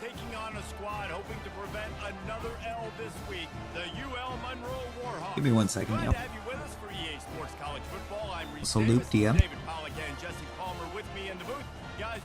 taking on a squad hoping to prevent another L this week, the UL Monroe Warhawks. Give me 1 second, Glad yep. to have you with us for EA Sports College Football. I'm Reese So Luke Davis, DM. David Pollack and Jesse Palmer with me in the booth. Guys,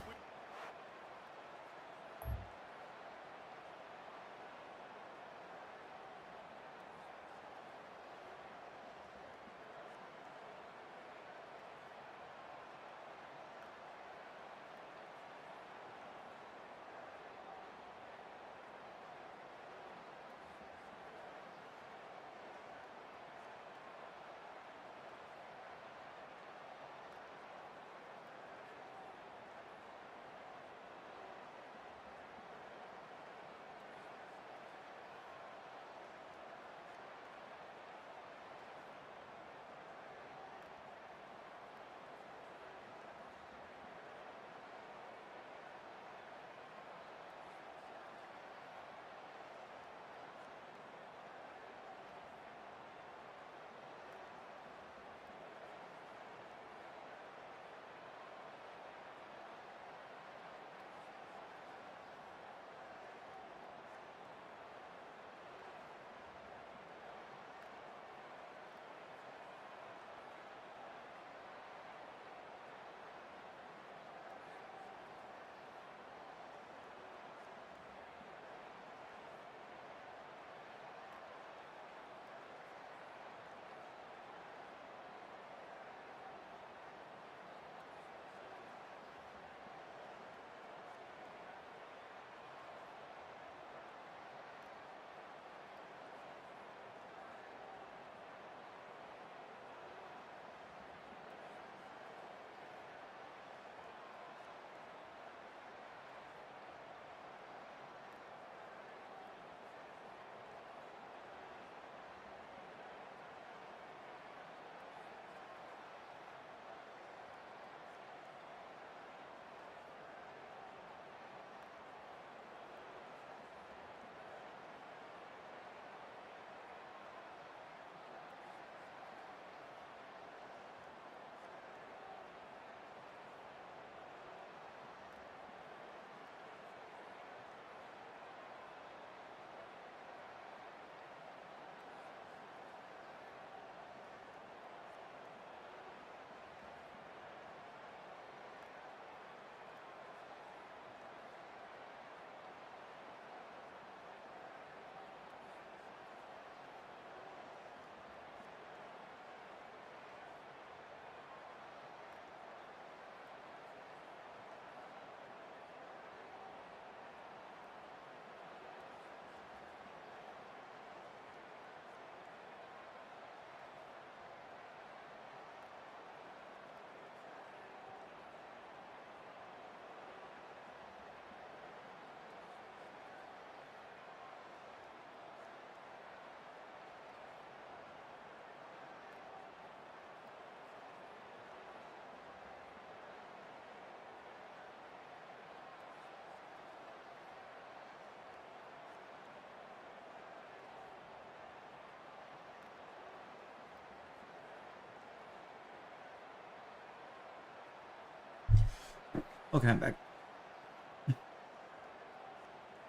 Okay, I'm back.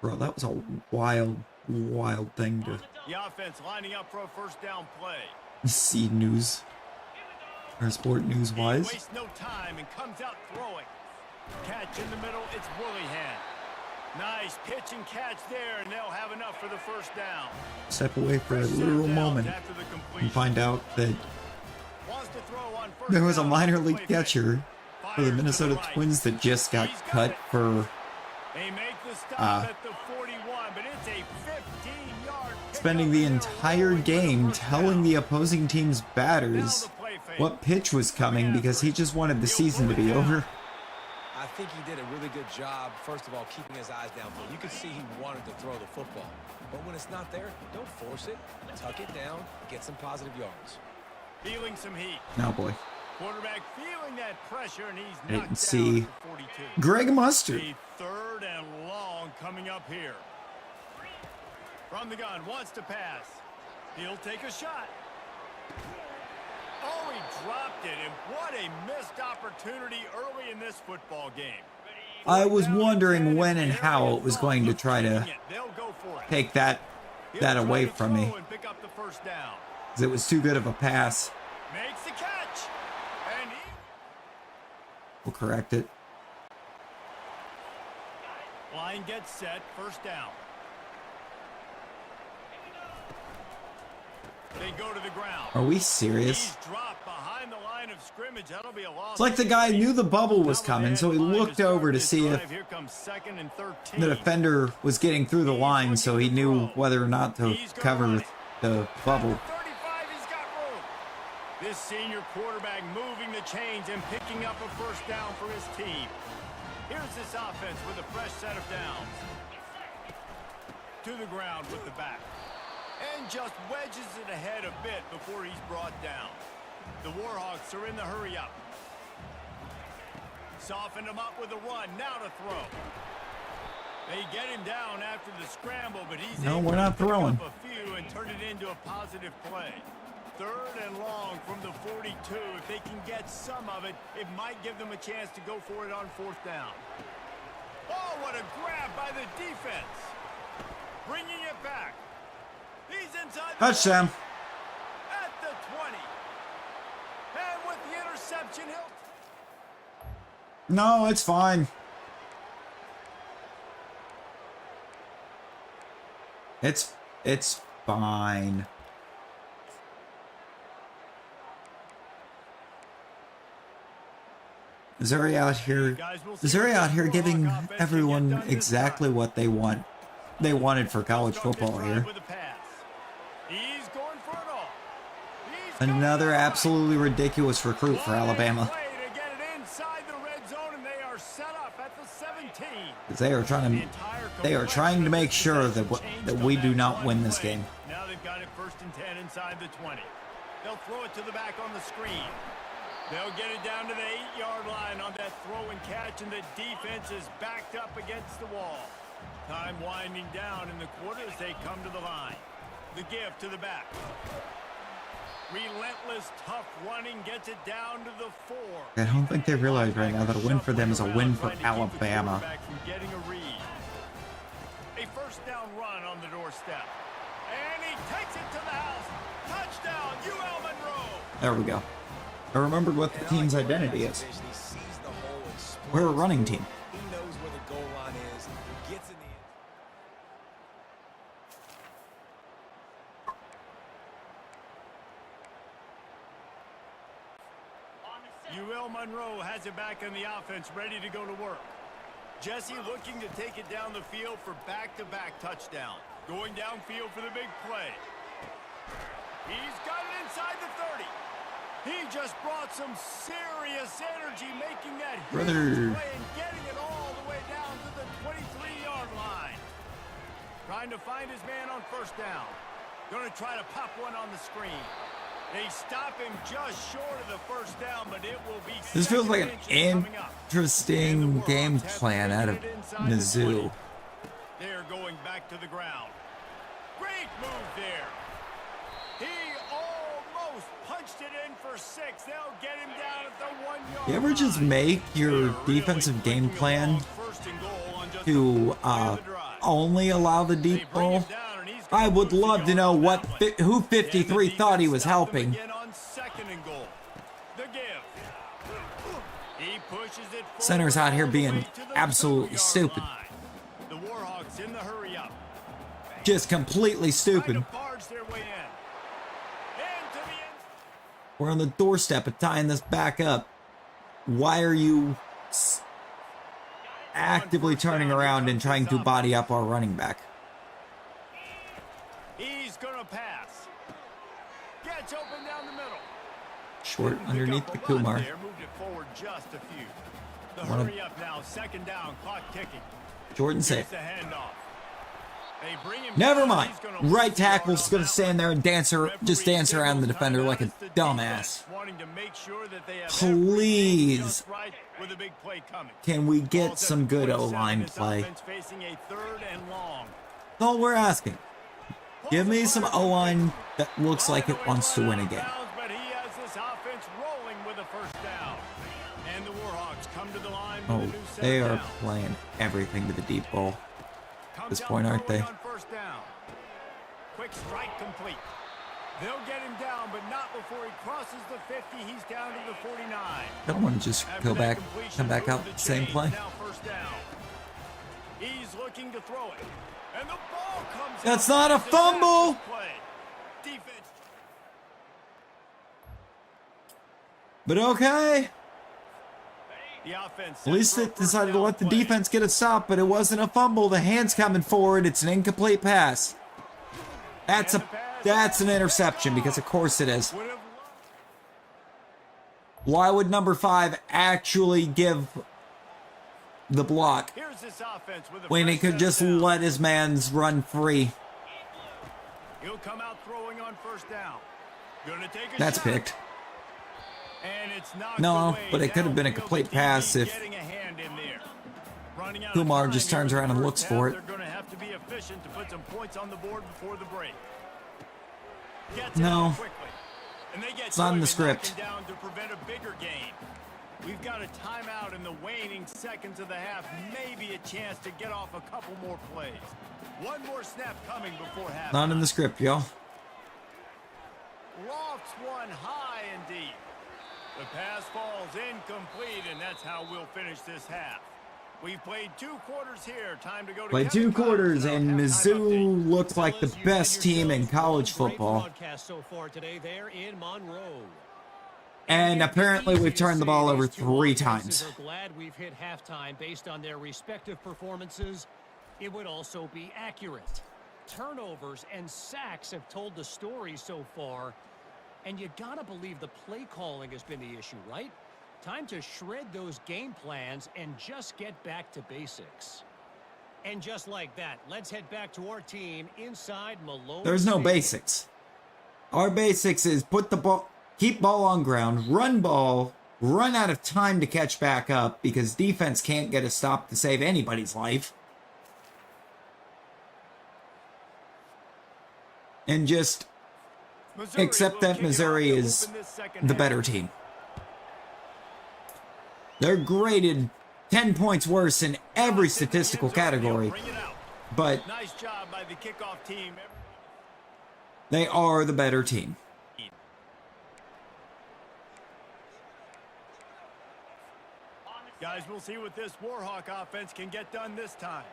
Bro, that was a wild, wild thing to The offense lining up for a first down play. see news or sport news He wise. wastes no time and comes out throwing. Catch in the middle, it's Willingham. Nice pitch and catch there, and they'll have enough for the first down. Step away for a First set of literal downs moment after the and completion. find out that Wants to throw on first there was a down. minor Play league fake. catcher for the Fires to Minnesota right. Twins that just got He's got cut it. for They make the stop at the 41, but it's a 15-yard spending the entire game telling the opposing team's batters what pitch was coming because he just wanted the season to be over. I think he did a really good job, first of all, keeping his eyes downfield. You could see he wanted to throw the football. But when it's not there, don't force it. Tuck it down, get some positive yards. Feeling some heat. Oh boy. Quarterback feeling that pressure, and he's Wait knocked and see. down to 42. Greg Mustard. The third and long coming up here. From the gun, wants to pass. He'll take a shot. Oh, he dropped it, and what a missed opportunity early in this football game. I was wondering when and how it was going to try to They'll go for it. take that He'll away try to from me throw and pick up the first down. because it was too good of a pass. Makes the catch. And he... We'll correct it. Line gets set, first down. They go to the ground. Are we serious? He's dropped behind the line of scrimmage. That'll be a loss. It's like the guy knew the bubble was coming, so he looked over to see if Here comes second and 13. the defender was getting through the line, so he knew whether or not to cover the bubble. 35, he's got room. This senior quarterback moving the chains and picking up a first down for his team. Here's this offense with a fresh set of downs. To the ground with the back. And just wedges it ahead a bit before he's brought down. The Warhawks are in the hurry-up. Softened him up with a run. Now to throw. They get him down after the scramble, but he's No, able we're not to pick throwing. up a few and turn it into a positive play. Third and long from the 42. If they can get some of it, it might give them a chance to go for it on fourth down. Oh, what a grab by the defense. Bringing it back. He's inside the Touchdown. at the 20. And with the interception, he'll... No, it's fine. It's fine. Missouri out here giving everyone exactly what they want. They wanted for college football here. He's going for it all. Another absolutely ridiculous recruit for Alabama. To get it inside the red zone, and they are set up at the 17. 'Cause they are trying to make sure that we do not win this game. Now they've got it first and 10 inside the 20. They'll throw it to the back on the screen. They'll get it down to the 8-yard line on that throw and catch, and the defense is backed up against the wall. Time winding down in the quarter as they come to the line. The give to the back. Relentless, tough running gets it down to the 4. I don't think they realize right now that a win for them is a win for Alabama. Getting a read. A first down run on the doorstep. And he takes it to the house. Touchdown, UL Monroe. There we go. I remembered what the team's identity is. He sees the hole and exploits We're a running team. He knows where the goal line is. He gets in the end. UL Monroe has it back in the offense, ready to go to work. Jesse looking to take it down the field for back-to-back touchdown. Going downfield for the big play. He's got it inside the 30. He just brought some serious energy, making that huge play and getting it all the way down to the 23-yard line. Trying to find his man on first down. Going to try to pop one on the screen. They stop him just short of the first down, but it will be... This feels like an interesting game plan out of Mizzou. They're going back to the ground. Great move there. He almost punched punched it in for 6. They'll get him down at the 1 yard You ever just make your defensive game plan to only allow the deep ball? I would love to know who 53 thought he was helping. Center's out here being absolutely stupid. The Warhawks in the hurry up. Just completely stupid. We're on the doorstep of tying this back up. Why are you actively turning around and trying to body up our running back? He's gonna pass. Gets open down the middle. Short underneath the Kumar. There, moved it forward just a few. The hurry up now, 2nd down, clock ticking. Jordan safe. The handoff. They bring him Never down. mind. He's gonna Right tackle's gonna stand there and just dance around the defender like a dumbass. Wanting to make sure that they have Please. just right with a big play coming. Can we get some good O-line play? Facing a 3rd and long. That's all we're asking. Give me some O-line that looks like it wants to win again. But he has this offense rolling with a 1st down. And the Warhawks come to the line with a Oh, new set they are down. playing everything to the deep ball at this Comes point, out aren't they? throwing on 1st down. Quick strike complete. They'll get him down, but not before he crosses the 50. He's down to the 49. I don't want to just After go that back, completion, come back move out the the same chains. play. Now 1st down. He's looking to throw it. And the ball comes That's out. not a It's fumble. disastrous play. Defense. But okay. The offense At least they decided to let the defense get a stop, but it wasn't a fumble. The hand's coming forward. It's an incomplete pass. That's an interception, because of course it is. Why would number 5 actually give the block Here's this offense with a when he fresh could set just down. let his man's run free? He'll come out throwing on 1st down. Gonna take a That's shot. picked. And it's knocked No, away. but it could have been a Downfield, complete the pass DB if getting a hand in there. Running out of Kumar time just here turns in the around and first looks half. for it. They're gonna have to be efficient to put some points on the board before the break. Gets No. it out quickly. And they get It's not in the to him and knock script. him down to prevent a bigger gain. We've got a timeout in the waning seconds of the half. Maybe a chance to get off a couple more plays. One more snap coming before half. Not in the script, y'all. Lofts one high and deep. The pass falls incomplete, and that's how we'll finish this half. We've played 2 quarters here. Time to go to Played Kevin 2 quarters, Collins and our halftime update. Mizzou looks like the best team in college football. Broadcast so far today there in Monroe. And apparently we've turned the ball over 3 times. Are glad we've hit halftime based on their respective performances. It would also be accurate. Turnovers and sacks have told the story so far. And you gotta believe the play calling has been the issue, right? Time to shred those game plans and just get back to basics. And just like that, let's head back to our team inside Malone. There's no Stadium. basics. Our basics is put the ball, keep ball on ground, run ball, run out of time to catch back up because defense can't get a stop to save anybody's life. And just Missouri accept will that kick it Missouri off to is open this second the half. better team. They're graded 10 points worse in every statistical category, Bring it out. but Nice job by the kickoff team. they are the better team. Guys, we'll see what this Warhawk offense can get done this time.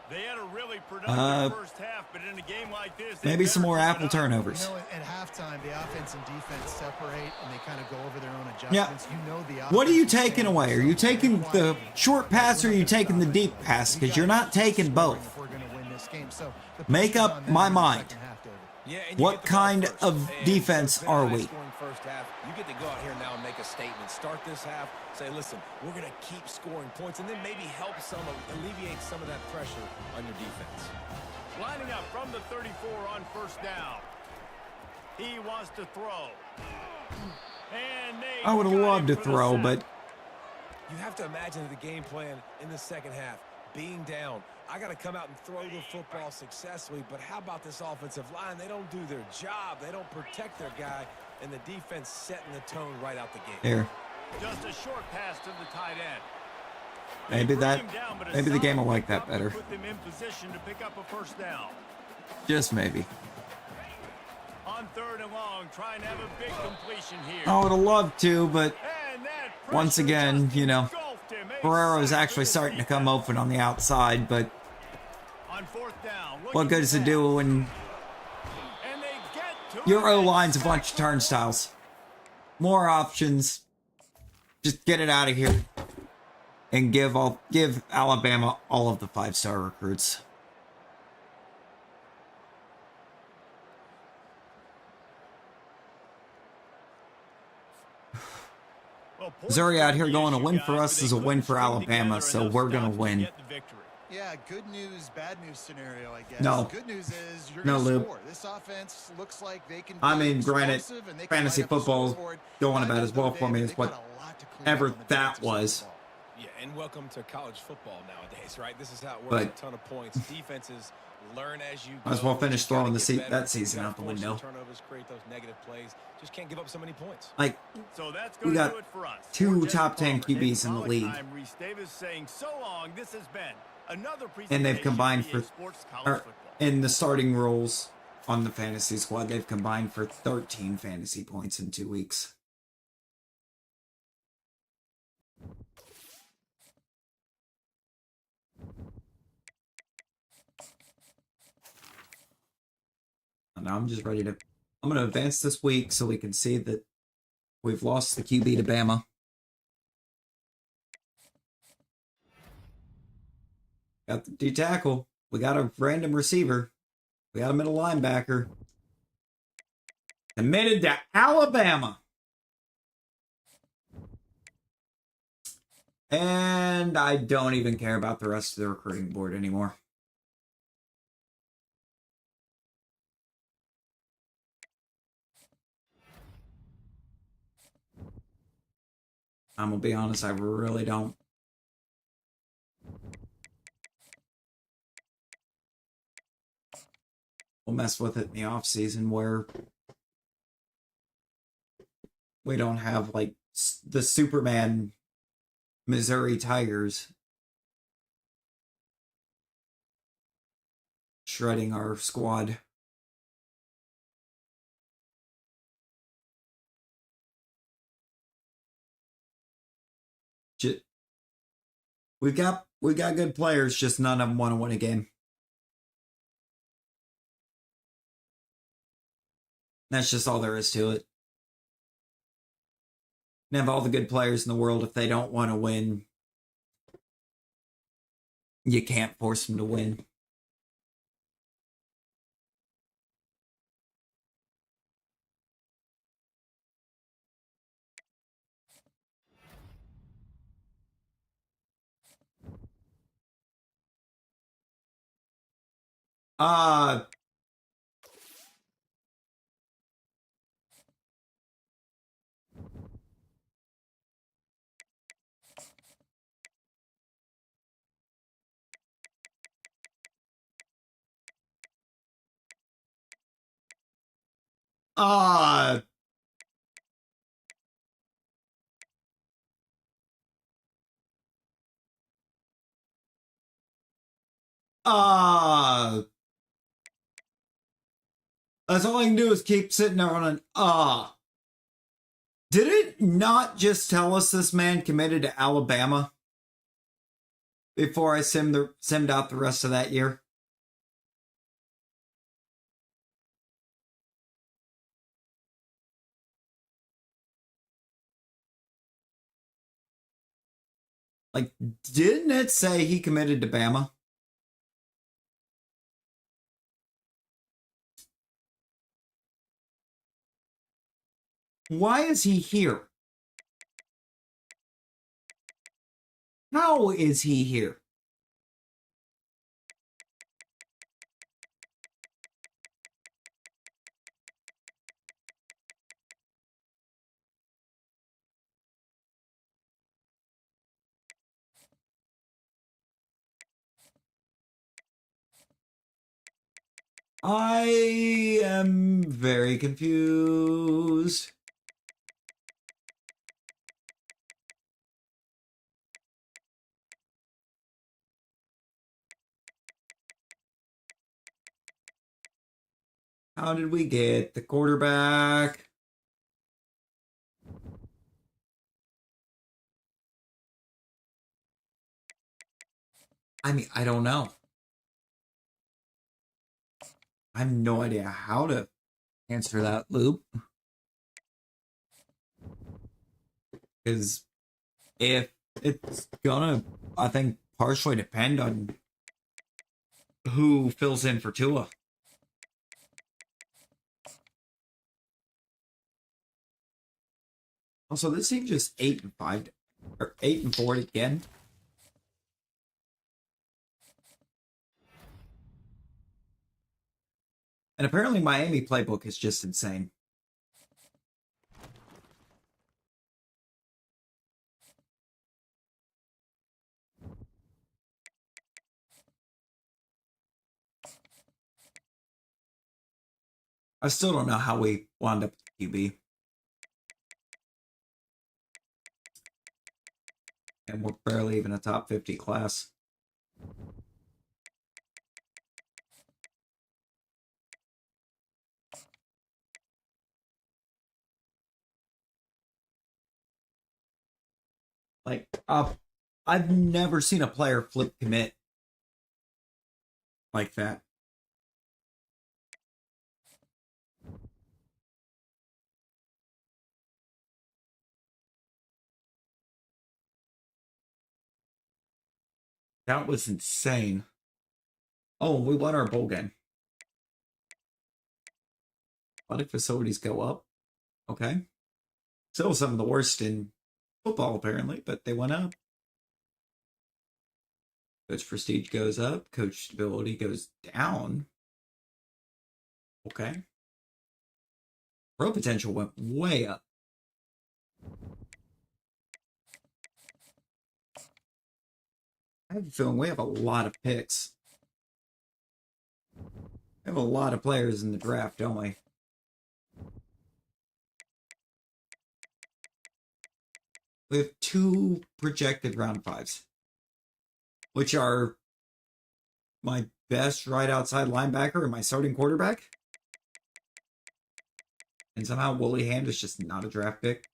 They had a really productive first half, but in a game like this, they Maybe some better more keep it apple up. turnovers. You know, at halftime, the offense and defense separate, and they kind of go over their own adjustments. You know the What are you offense is taking staying away? Are you taking the short pass or are you taking the deep pass? Because you're not taking both. if we're going to win this game. So the Make pressure's up on them my in the mind. second half, David. Yeah, and you What get the ball kind first. of And defense so it's been a are we? high-scoring first half. You get to go out here now and make a statement. Start this half. Say, listen, we're going to keep scoring points, and then maybe help alleviate some of that pressure on your defense. Lining up from the 34 on first down. He wants to throw. And they I would have got him loved to for the throw, sack. but You have to imagine the game plan in the second half. Being down, I got to come out and throw the football successfully, but how about this offensive line? They don't do their job. They don't protect their guy. and the defense setting the tone right out the gate. Here. Just a short pass to the tight end. Maybe the game will like that better. Put them in position to pick up a first down. Just maybe. On 3rd and long, trying to have a big completion here. I would have loved to, but And that once pressure again, just you know, engulfed him. Ferrero is actually starting to come open on the outside, but On 4th down, what good does it do when and they get to your it. O-line's a bunch of turnstiles? More options. Just get it out of here. And give Alabama all of the 5-star recruits. Well, Missouri out here going, a win for guys, us but is a they win couldn't for string Alabama, together so enough we're going to stops win. get the victory. Yeah, good news, bad news scenario, I guess. No. Good news is you're No, going to Lube. score. This offense looks like they can be I mean, granted, explosive and they can fantasy light up the football's scoreboard. going Not about just as well Notre for me Dame, as they've got what a lot to clean ever up on the that defensive side of the was. ball. Yeah, and welcome to college football nowadays, right? This is how it works. But- A ton of points. Defenses learn as you go. Might as well finish Just gotta throwing get better. that season You gotta out the force window. Turnovers, create those negative plays. Just can't give up so many points. Like, So that's We going to got do it for us. two For Jesse top 10 Palmer, QBs in the College league. Time, Reese Davis saying, so long, this has been another and they've presentation combined of for, EA Sports College or Football. in the starting roles on the fantasy squad, they've combined for 13 fantasy points in 2 weeks. And now I'm just ready to, I'm going to advance this week so we can see that we've lost the QB to Bama. Got the D tackle. We got a random receiver. We got a middle linebacker. Committed to Alabama. And I don't even care about the rest of the recruiting board anymore. I'm going to be honest, I really don't. We'll mess with it in the off season where we don't have like the Superman Missouri Tigers shredding our squad. We got good players, just none of them want to win a game. That's just all there is to it. And have all the good players in the world, if they don't want to win, you can't force them to win. Uh, uh, uh, that's all I can do is keep sitting there on an Did it not just tell us this man committed to Alabama before I simmed out the rest of that year? Like, didn't it say he committed to Bama? Why is he here? How is he here? I am very confused. How did we get the quarterback? I mean, I don't know. I have no idea how to answer that, loop. Because if it's gonna, I think, partially depend on who fills in for Tua. Also, this team just 8-5 or 8-4 again. And apparently Miami playbook is just insane. I still don't know how we wound up with QB. And we're barely even a top 50 class. Like, I've never seen a player flip commit like that. That was insane. Oh, we won our bowl game. Athletic facilities go up. Okay. Still some of the worst in football, apparently, but they went up. Coach prestige goes up. Coach stability goes down. Okay. Pro potential went way up. I have a feeling we have a lot of picks. We have a lot of players in the draft, don't we? We have 2 projected round 5s, which are my best right outside linebacker and my starting quarterback. And somehow Wooly Hand is just not a draft pick.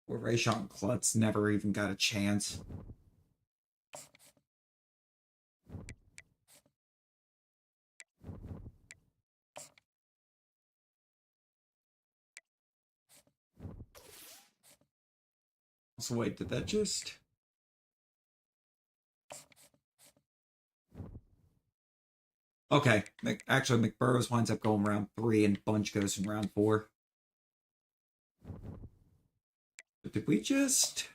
Or Rayshawn Klutz never even got a chance. So wait, did that just... Okay, actually McBurrows winds up going round 3 and Bunch goes in round 4. But did we just...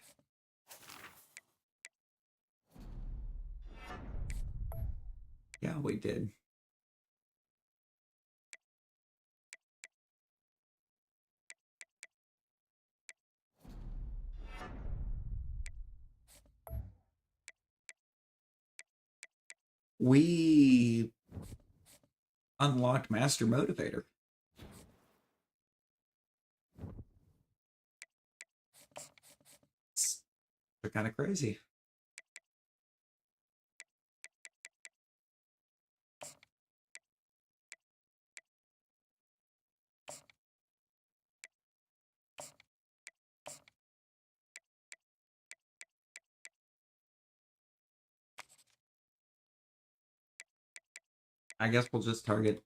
Yeah, we did. We unlocked Master Motivator. They're kind of crazy. I guess we'll just target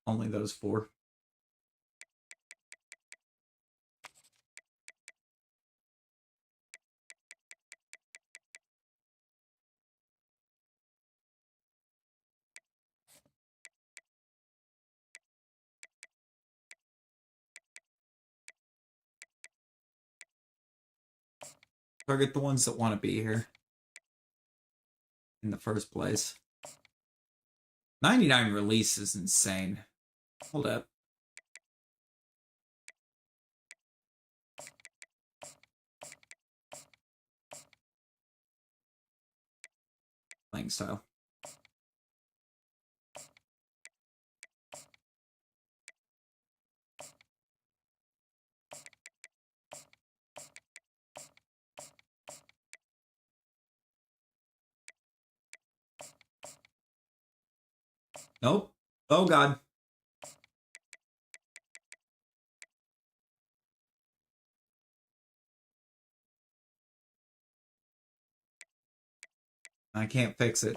only those 4. Target the ones that want to be here in the first place. 99 release is insane. Hold up. playing style. Nope. Oh, God. I can't fix it.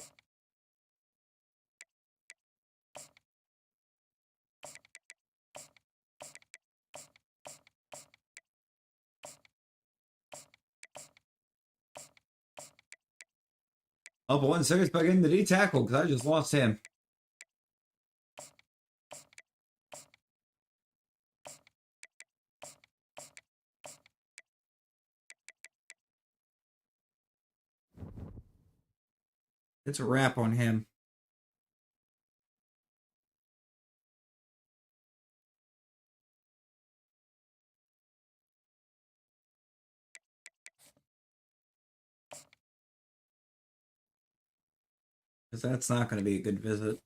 Oh, but 1 second by getting the D tackle because I just lost him. It's a wrap on him. Because that's not going to be a good visit.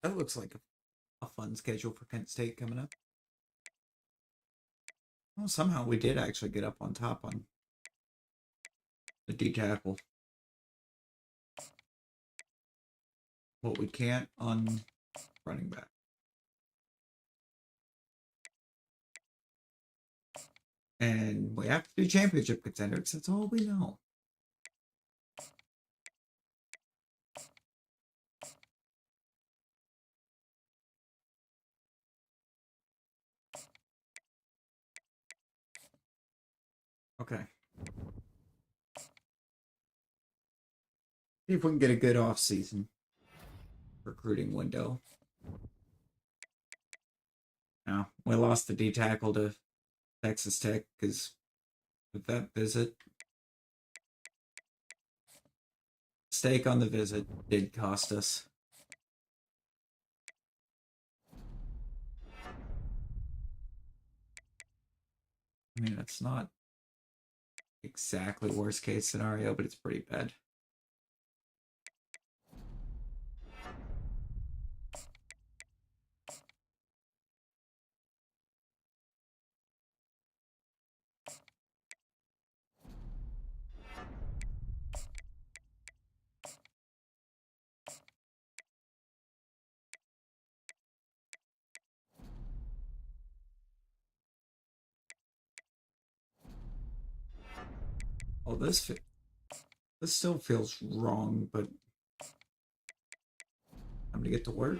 That looks like a fun schedule for Kent State coming up. Well, somehow we did actually get up on top on the D tackle. What we can't on running back. And we have to do championship contenders. That's all we know. Okay. See if we can get a good off-season recruiting window. Now, we lost the D tackle to Texas Tech because of that visit. Mistake on the visit did cost us. I mean, it's not exactly worst case scenario, but it's pretty bad. Oh, this still feels wrong, but I'm gonna get to work.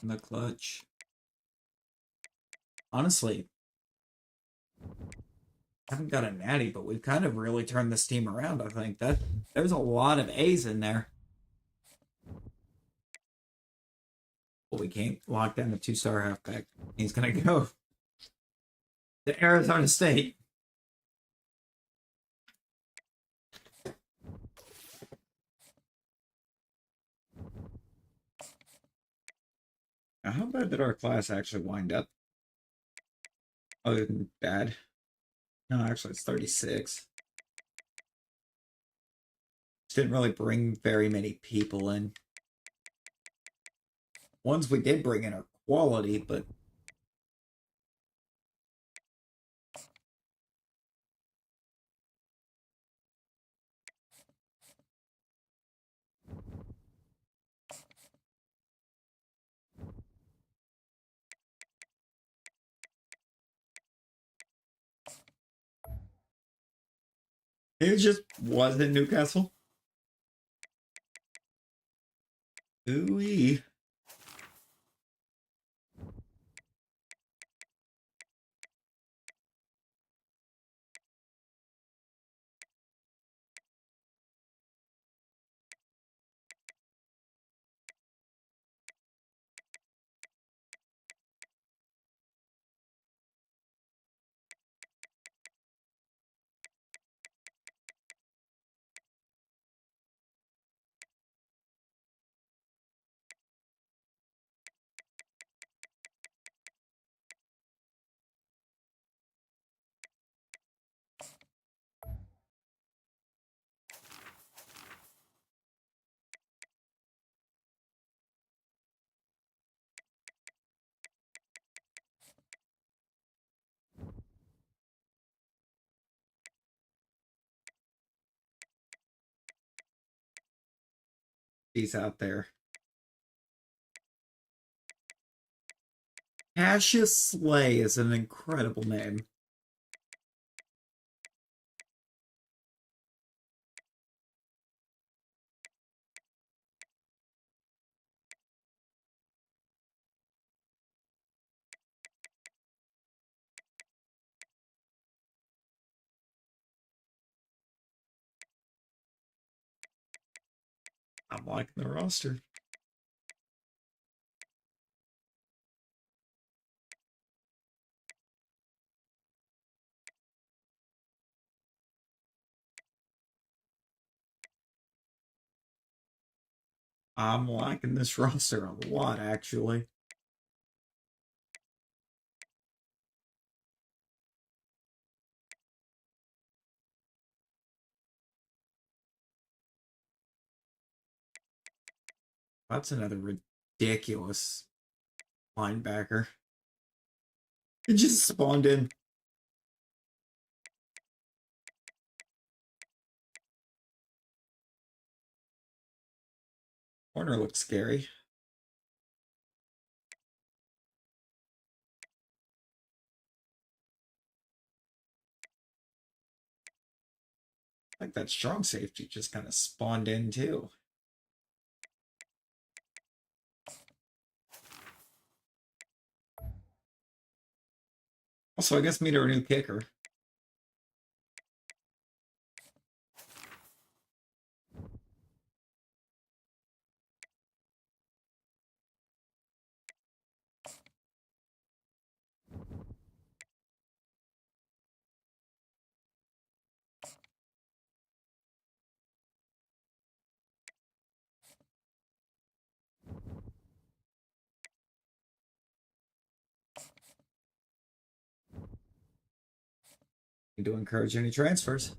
In the clutch. Honestly, haven't got a natty, but we've kind of really turned this team around. I think that there's a lot of A's in there. But we can't lock down the 2-star halfback. He's gonna go to Arizona State. Now, how bad did our class actually wind up? Other than bad. No, actually, it's 36. didn't really bring very many people in. Ones we did bring in are quality, but it just wasn't Newcastle. Ooh-wee. He's out there. Cassius Slay is an incredible name. I'm liking the roster. I'm liking this roster a lot, actually. That's another ridiculous linebacker. It just spawned in. Corner looks scary. I think that strong safety just kind of spawned in too. Also, I guess meet our new kicker. Need to encourage any transfers.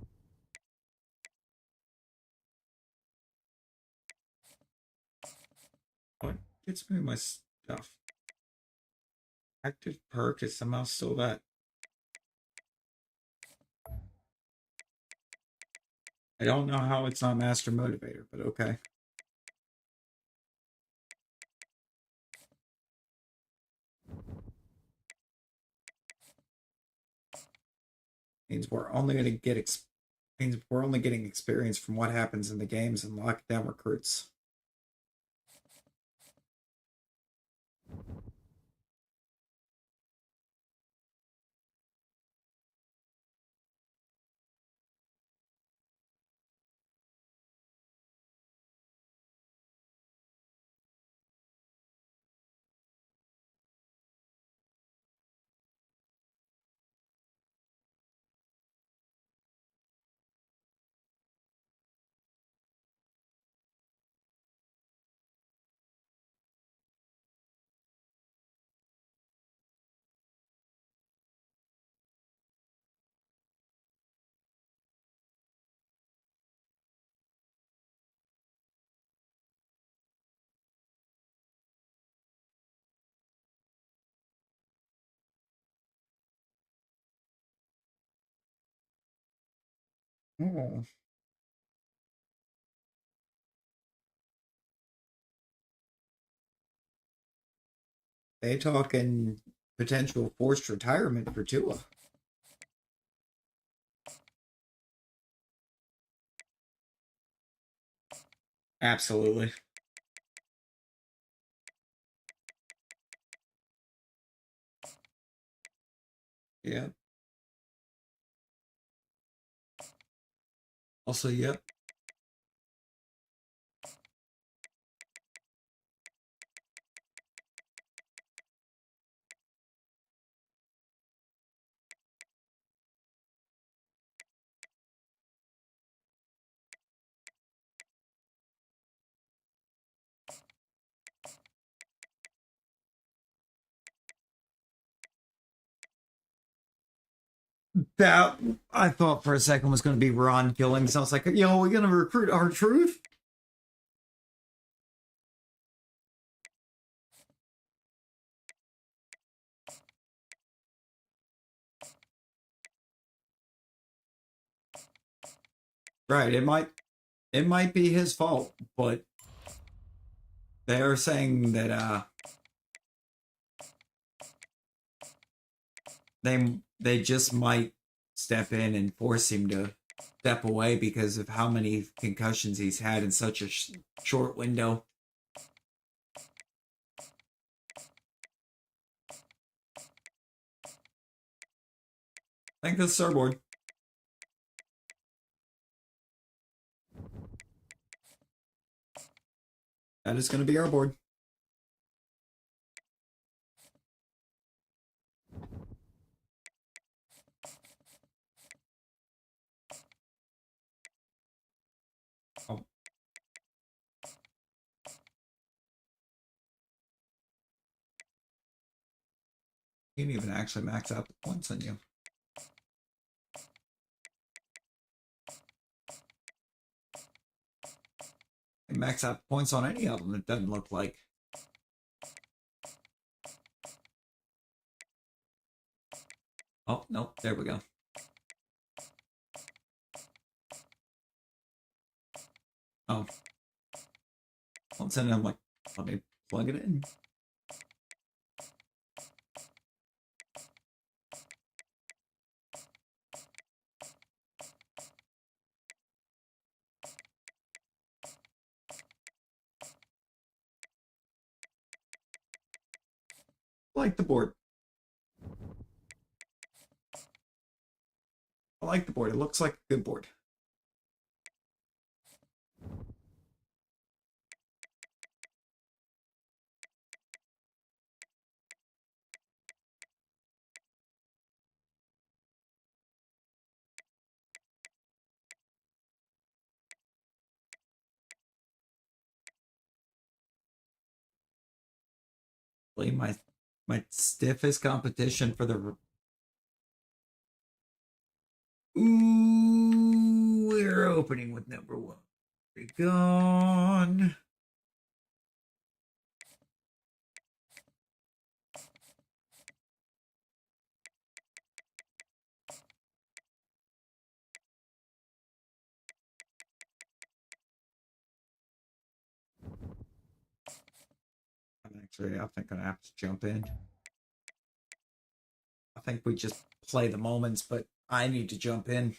What gets me my stuff? Active perk is somehow still that. I don't know how it's not Master Motivator, but okay. Means we're only going to get means we're only getting experience from what happens in the games and lock down recruits. Oh. They talking potential forced retirement for Tua. Absolutely. Yep. Also, yep. That I thought for a second was going to be Ron killing. So I was like, yo, we're going to recruit our truth. Right. It might be his fault, but they are saying that they just might step in and force him to step away because of how many concussions he's had in such a short window. I think this is our board. That is going to be our board. Oh. You didn't even actually max out the points on you. You max out points on any of them, it doesn't look like. Oh, no, there we go. Oh. All of a sudden, I'm like, let me plug it in. I like the board. I like the board. It looks like a good board. My stiffest competition for the. Ooh, we're opening with number 1. Be gone. I think I'm gonna have to jump in. I think we just play the moments, but I need to jump in.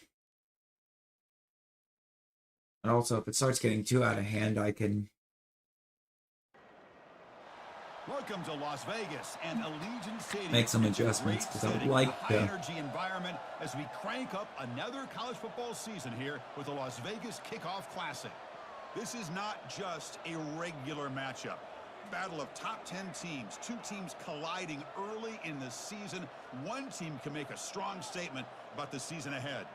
And also, if it starts getting too out of hand, I can. Welcome to Las Vegas and Allegiant Stadium. Make some adjustments because I would like to. High-energy environment as we crank up another college football season here with the Las Vegas Kickoff Classic. This is not just a regular matchup. Battle of top 10 teams, 2 teams colliding early in the season. One team can make a strong statement about the season ahead,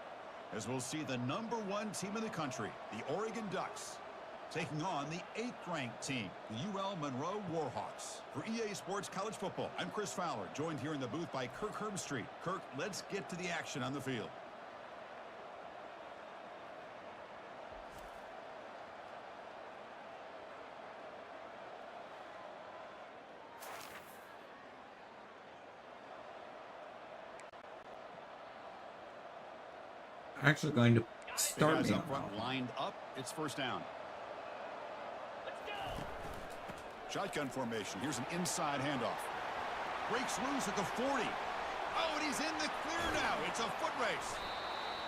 as we'll see the number 1 team in the country, the Oregon Ducks, taking on the 8th-ranked team, the UL Monroe Warhawks. For EA Sports College Football, I'm Chris Fowler, joined here in the booth by Kirk Herbstreit. Kirk, let's get to the action on the field. Actually going to start Guys me. up front lined up. It's first down. Shotgun formation. Here's an inside handoff. Breaks loose at the 40. Oh, and he's in the clear now. It's a foot race.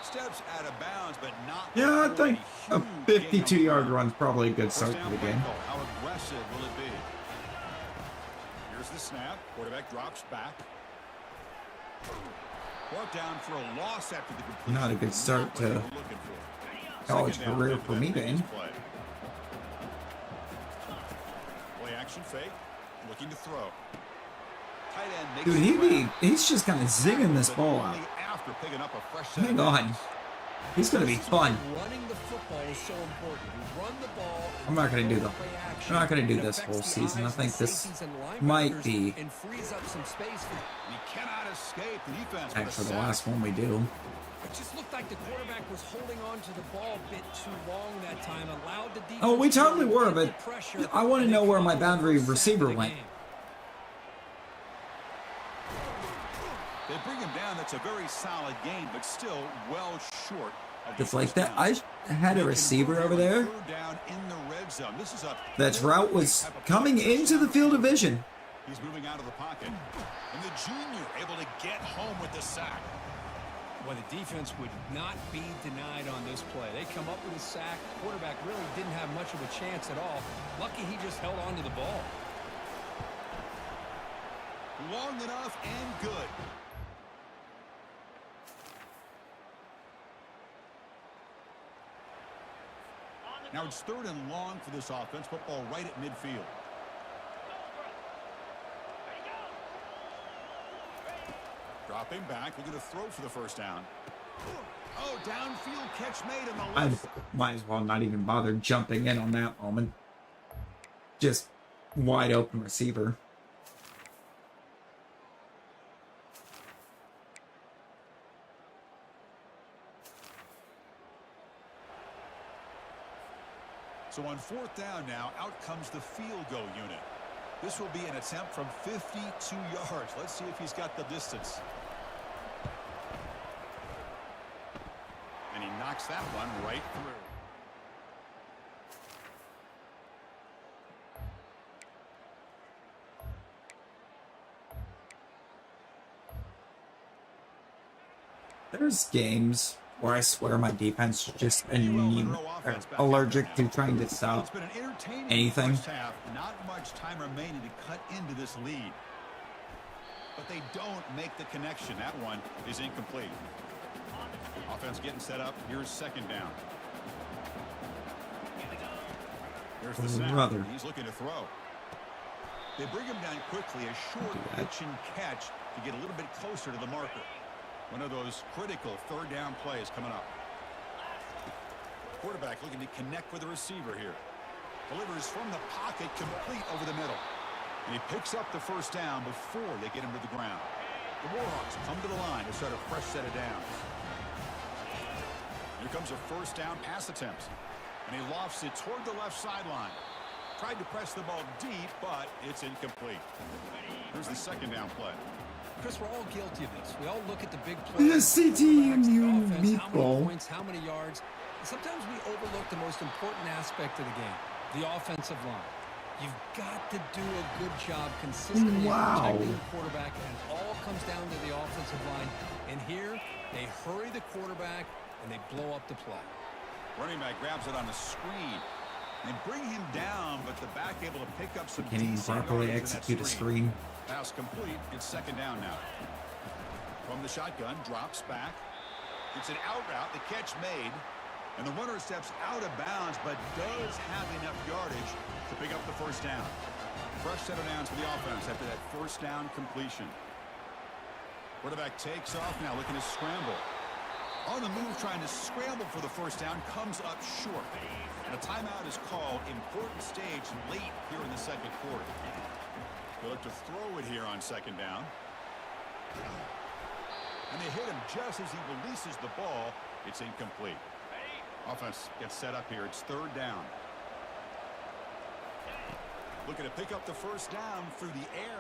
Steps out of bounds, but not. Yeah, I think a huge gain on 52-yard the run's probably a good First start down to the play game. call. How aggressive will it be? Here's the snap. Quarterback drops back. Brought down for a loss after the completion. Not a good start Not what they to were looking for. college Second down career after for that me, previous then. Play. Play action fake. Looking to throw. Tight end makes Dude, the he's just kind of zigging this but ball only out. after picking up a fresh set Hang of on. downs. He's going to be fun. Running the football is so important. You run the ball. I'm not going to do play action. I'm not going to do It this affects whole the season. I eyes of think the this safeties and might linebackers be and frees up some space for You cannot escape the defense. with a actually the sack. last one we do. It just looked like the quarterback was holding on to the ball a bit too long that time, allowed the defense. Oh, we to totally really were, get the but pressure, I want to and they know where come my up with the boundary first sack receiver of the went. game. They bring him down. That's a very solid game, but still well short of the Just like first that. down. I had a receiver over there. Third down in the red zone. This is a That's route was coming into the field of vision. He's moving out of the pocket. And the junior able to get home with the sack. Well, the defense would not be denied on this play. They come up with a sack. Quarterback really didn't have much of a chance at all. Lucky he just held on to the ball. Long enough and good. Now it's third and long for this offense. Football right at midfield. Dropping back. Looking to throw for the first down. Oh, downfield catch made in the I left. might as well not even bother jumping in on that moment. Just wide open receiver. So on fourth down now, out comes the field goal unit. This will be an attempt from 52 yards. Let's see if he's got the distance. And he knocks that one right through. There's games where I swear my defense is just allergic to trying to stop It's been an entertaining anything. first half. Not much time remaining to cut into this lead. But they don't make the connection. That one is incomplete. Offense getting set up. Here's second down. Here's the snap. Brother. He's looking to throw. They bring him down quickly. A short pitch and catch to get a little bit closer to the marker. One of those critical third down plays coming up. Quarterback looking to connect with the receiver here. Delivers from the pocket, complete over the middle. And he picks up the first down before they get him to the ground. The Warhawks come to the line to start a fresh set of downs. Here comes a first down pass attempt. And he lofts it toward the left sideline. Tried to press the ball deep, but it's incomplete. Here's the second down play. Chris, we're all guilty of this. We all look at the big play. The CTMU How meatball. many points, how many yards. And sometimes we overlook the most important aspect of the game, the offensive line. You've got to do a good job consistently protecting the quarterback, and it all comes down to the offensive line. And here, they hurry the quarterback, and they blow up the play. Running back grabs it on the screen. They bring him down, but the back able to pick up some Can't even decent properly yards in that execute a screen. Pass complete. It's second down now. From the shotgun, drops back. It's an out route. The catch made. And the runner steps out of bounds, but does have enough yardage to pick up the first down. Fresh set of downs for the offense after that first down completion. Quarterback takes off now, looking to scramble. On the move, trying to scramble for the first down, comes up short. And a timeout is called. Important stage late here in the second quarter. They look to throw it here on second down. And they hit him just as he releases the ball. It's incomplete. Offense gets set up here. It's third down. Looking to pick up the first down through the air.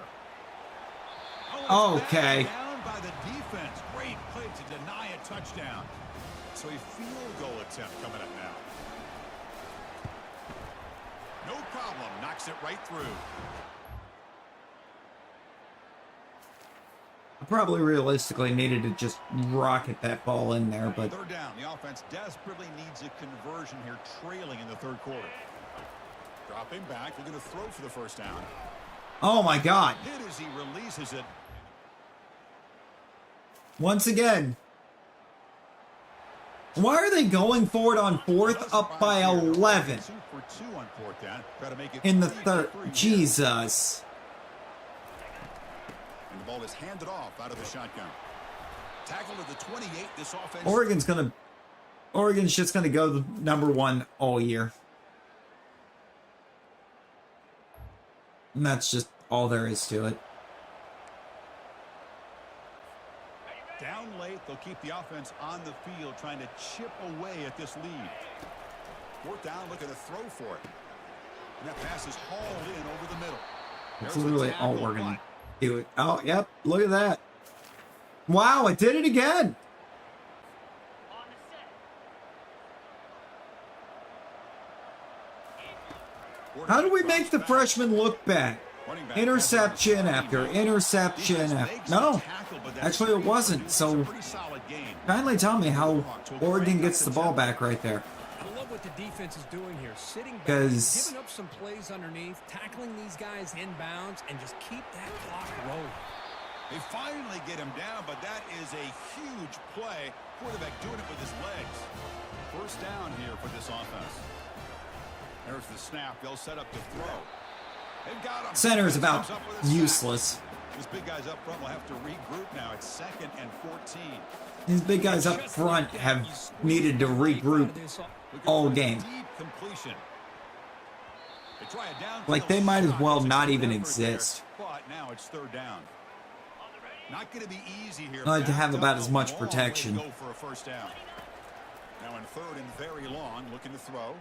Oh, Okay. down by the defense. Great play to deny a touchdown. So a field goal attempt coming up now. No problem. Knocks it right through. I probably realistically needed to just rocket that ball in there, but Third down. The offense desperately needs a conversion here, trailing in the third quarter. Dropping back. They're going to throw for the first down. oh my God. Hit as he releases it. Once again. Why are they going for it on fourth up by 11 2 for 2 on fourth down. Try to make it in the 3 for third? 3 here. Jesus. And the ball is handed off out of the shotgun. Tackle to the 28. This offense. Oregon's just gonna go the number one all year. And that's just all there is to it. Down late, they'll keep the offense on the field, trying to chip away at this lead. Fourth down, looking to throw for it. And that pass is hauled in over the middle. That's There's the literally all tackle, we're gonna but do. It. Oh, yep. Look at that. Wow, it did it again. How do we make the freshman look bad? running back Interception after interception after. No, actually it wasn't. So pretty solid game. kindly tell me how Oregon gets the ball back right there. I love what the defense is doing here. Sitting back, 'Cause- giving up some plays underneath, tackling these guys inbounds, and just keep that clock rolling. They finally get him down, but that is a huge play. Quarterback doing it with his legs. First down here for this offense. There's the snap. They'll set up to throw. They've got him. Center is about Comes up with a sack. useless. These big guys up front will have to regroup now. It's 2nd and 14. These big guys up front have needed to regroup Looking all for a game. deep completion. They try a downfield Like they might as shot. well It's a not good even effort exist. there, but now it's third down. Not going to be easy here. I like to have Backed about up as a much long way to protection. Go for a first down. Now in 3rd and very long, looking to throw.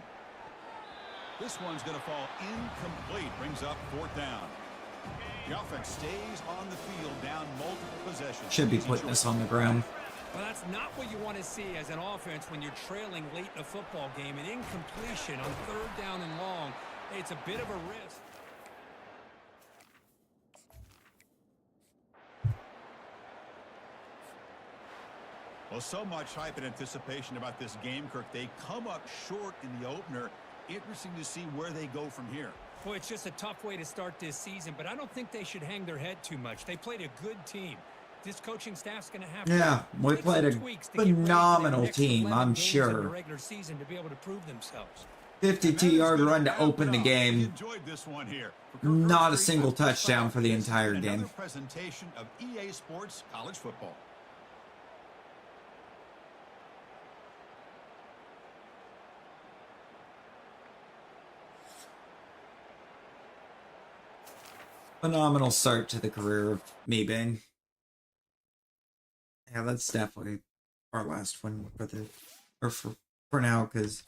This one's going to fall incomplete. Brings up 4th down. The offense stays on the field, down multiple possessions. Should be Easy putting choice. this on the ground. Well, that's not what you want to see as an offense when you're trailing late in a football game. An incompletion on 3rd down and long, it's a bit of a risk. Well, so much hype and anticipation about this game, Kirk. They come up short in the opener. Interesting to see where they go from here. Boy, it's just a tough way to start this season, but I don't think they should hang their head too much. They played a good team. This coaching staff's going to have Yeah, we make played some a tweaks to get ready for their phenomenal next team, 11 I'm games in the sure. regular season to be able to prove themselves. 52-yard run to open the We game. enjoyed this one here. For Kirk Not a Herbstreit, single I'm Chris touchdown for the This has entire been game. Another presentation of EA Sports College Football. Phenomenal start to the career of me being. Yeah, that's definitely our last one for the or for now, because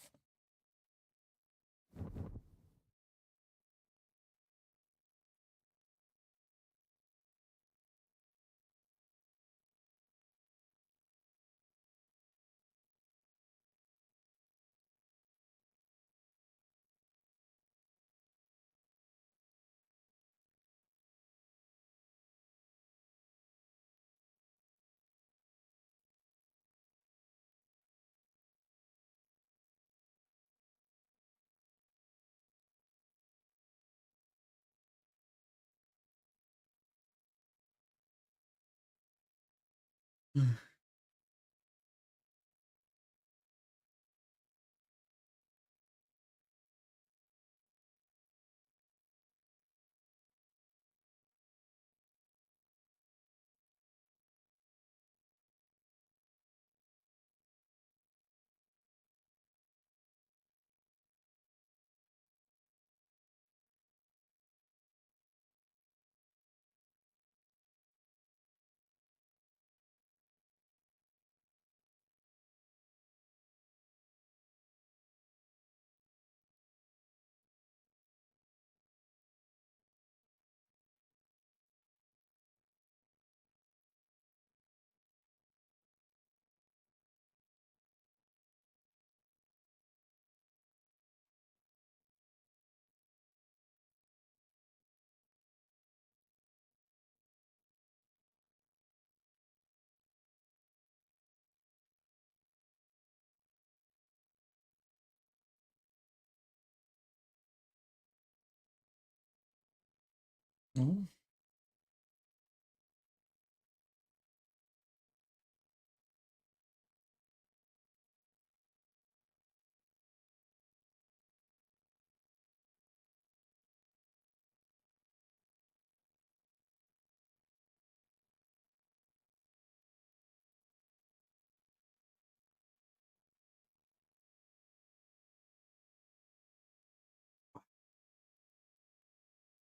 Oh.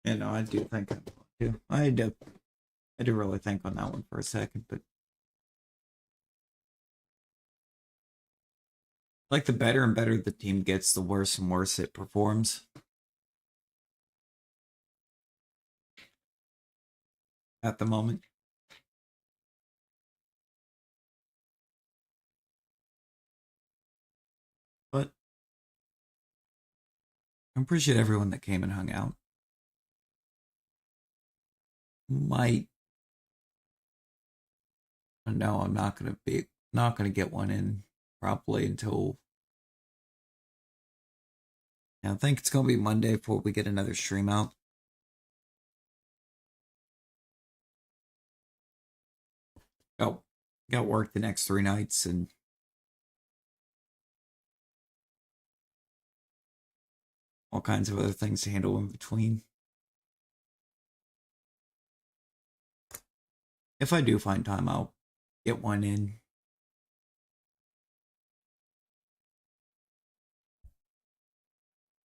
You know, I do think I do. I do really think on that one for a second, but like the better and better the team gets, the worse and worse it performs. At the moment. But I appreciate everyone that came and hung out. Might no, I'm not gonna get one in probably until I think it's gonna be Monday before we get another stream out. Got work the next 3 nights and all kinds of other things to handle in between. If I do find time, I'll get one in.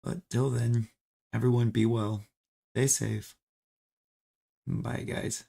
But till then, everyone be well. Stay safe. Bye, guys.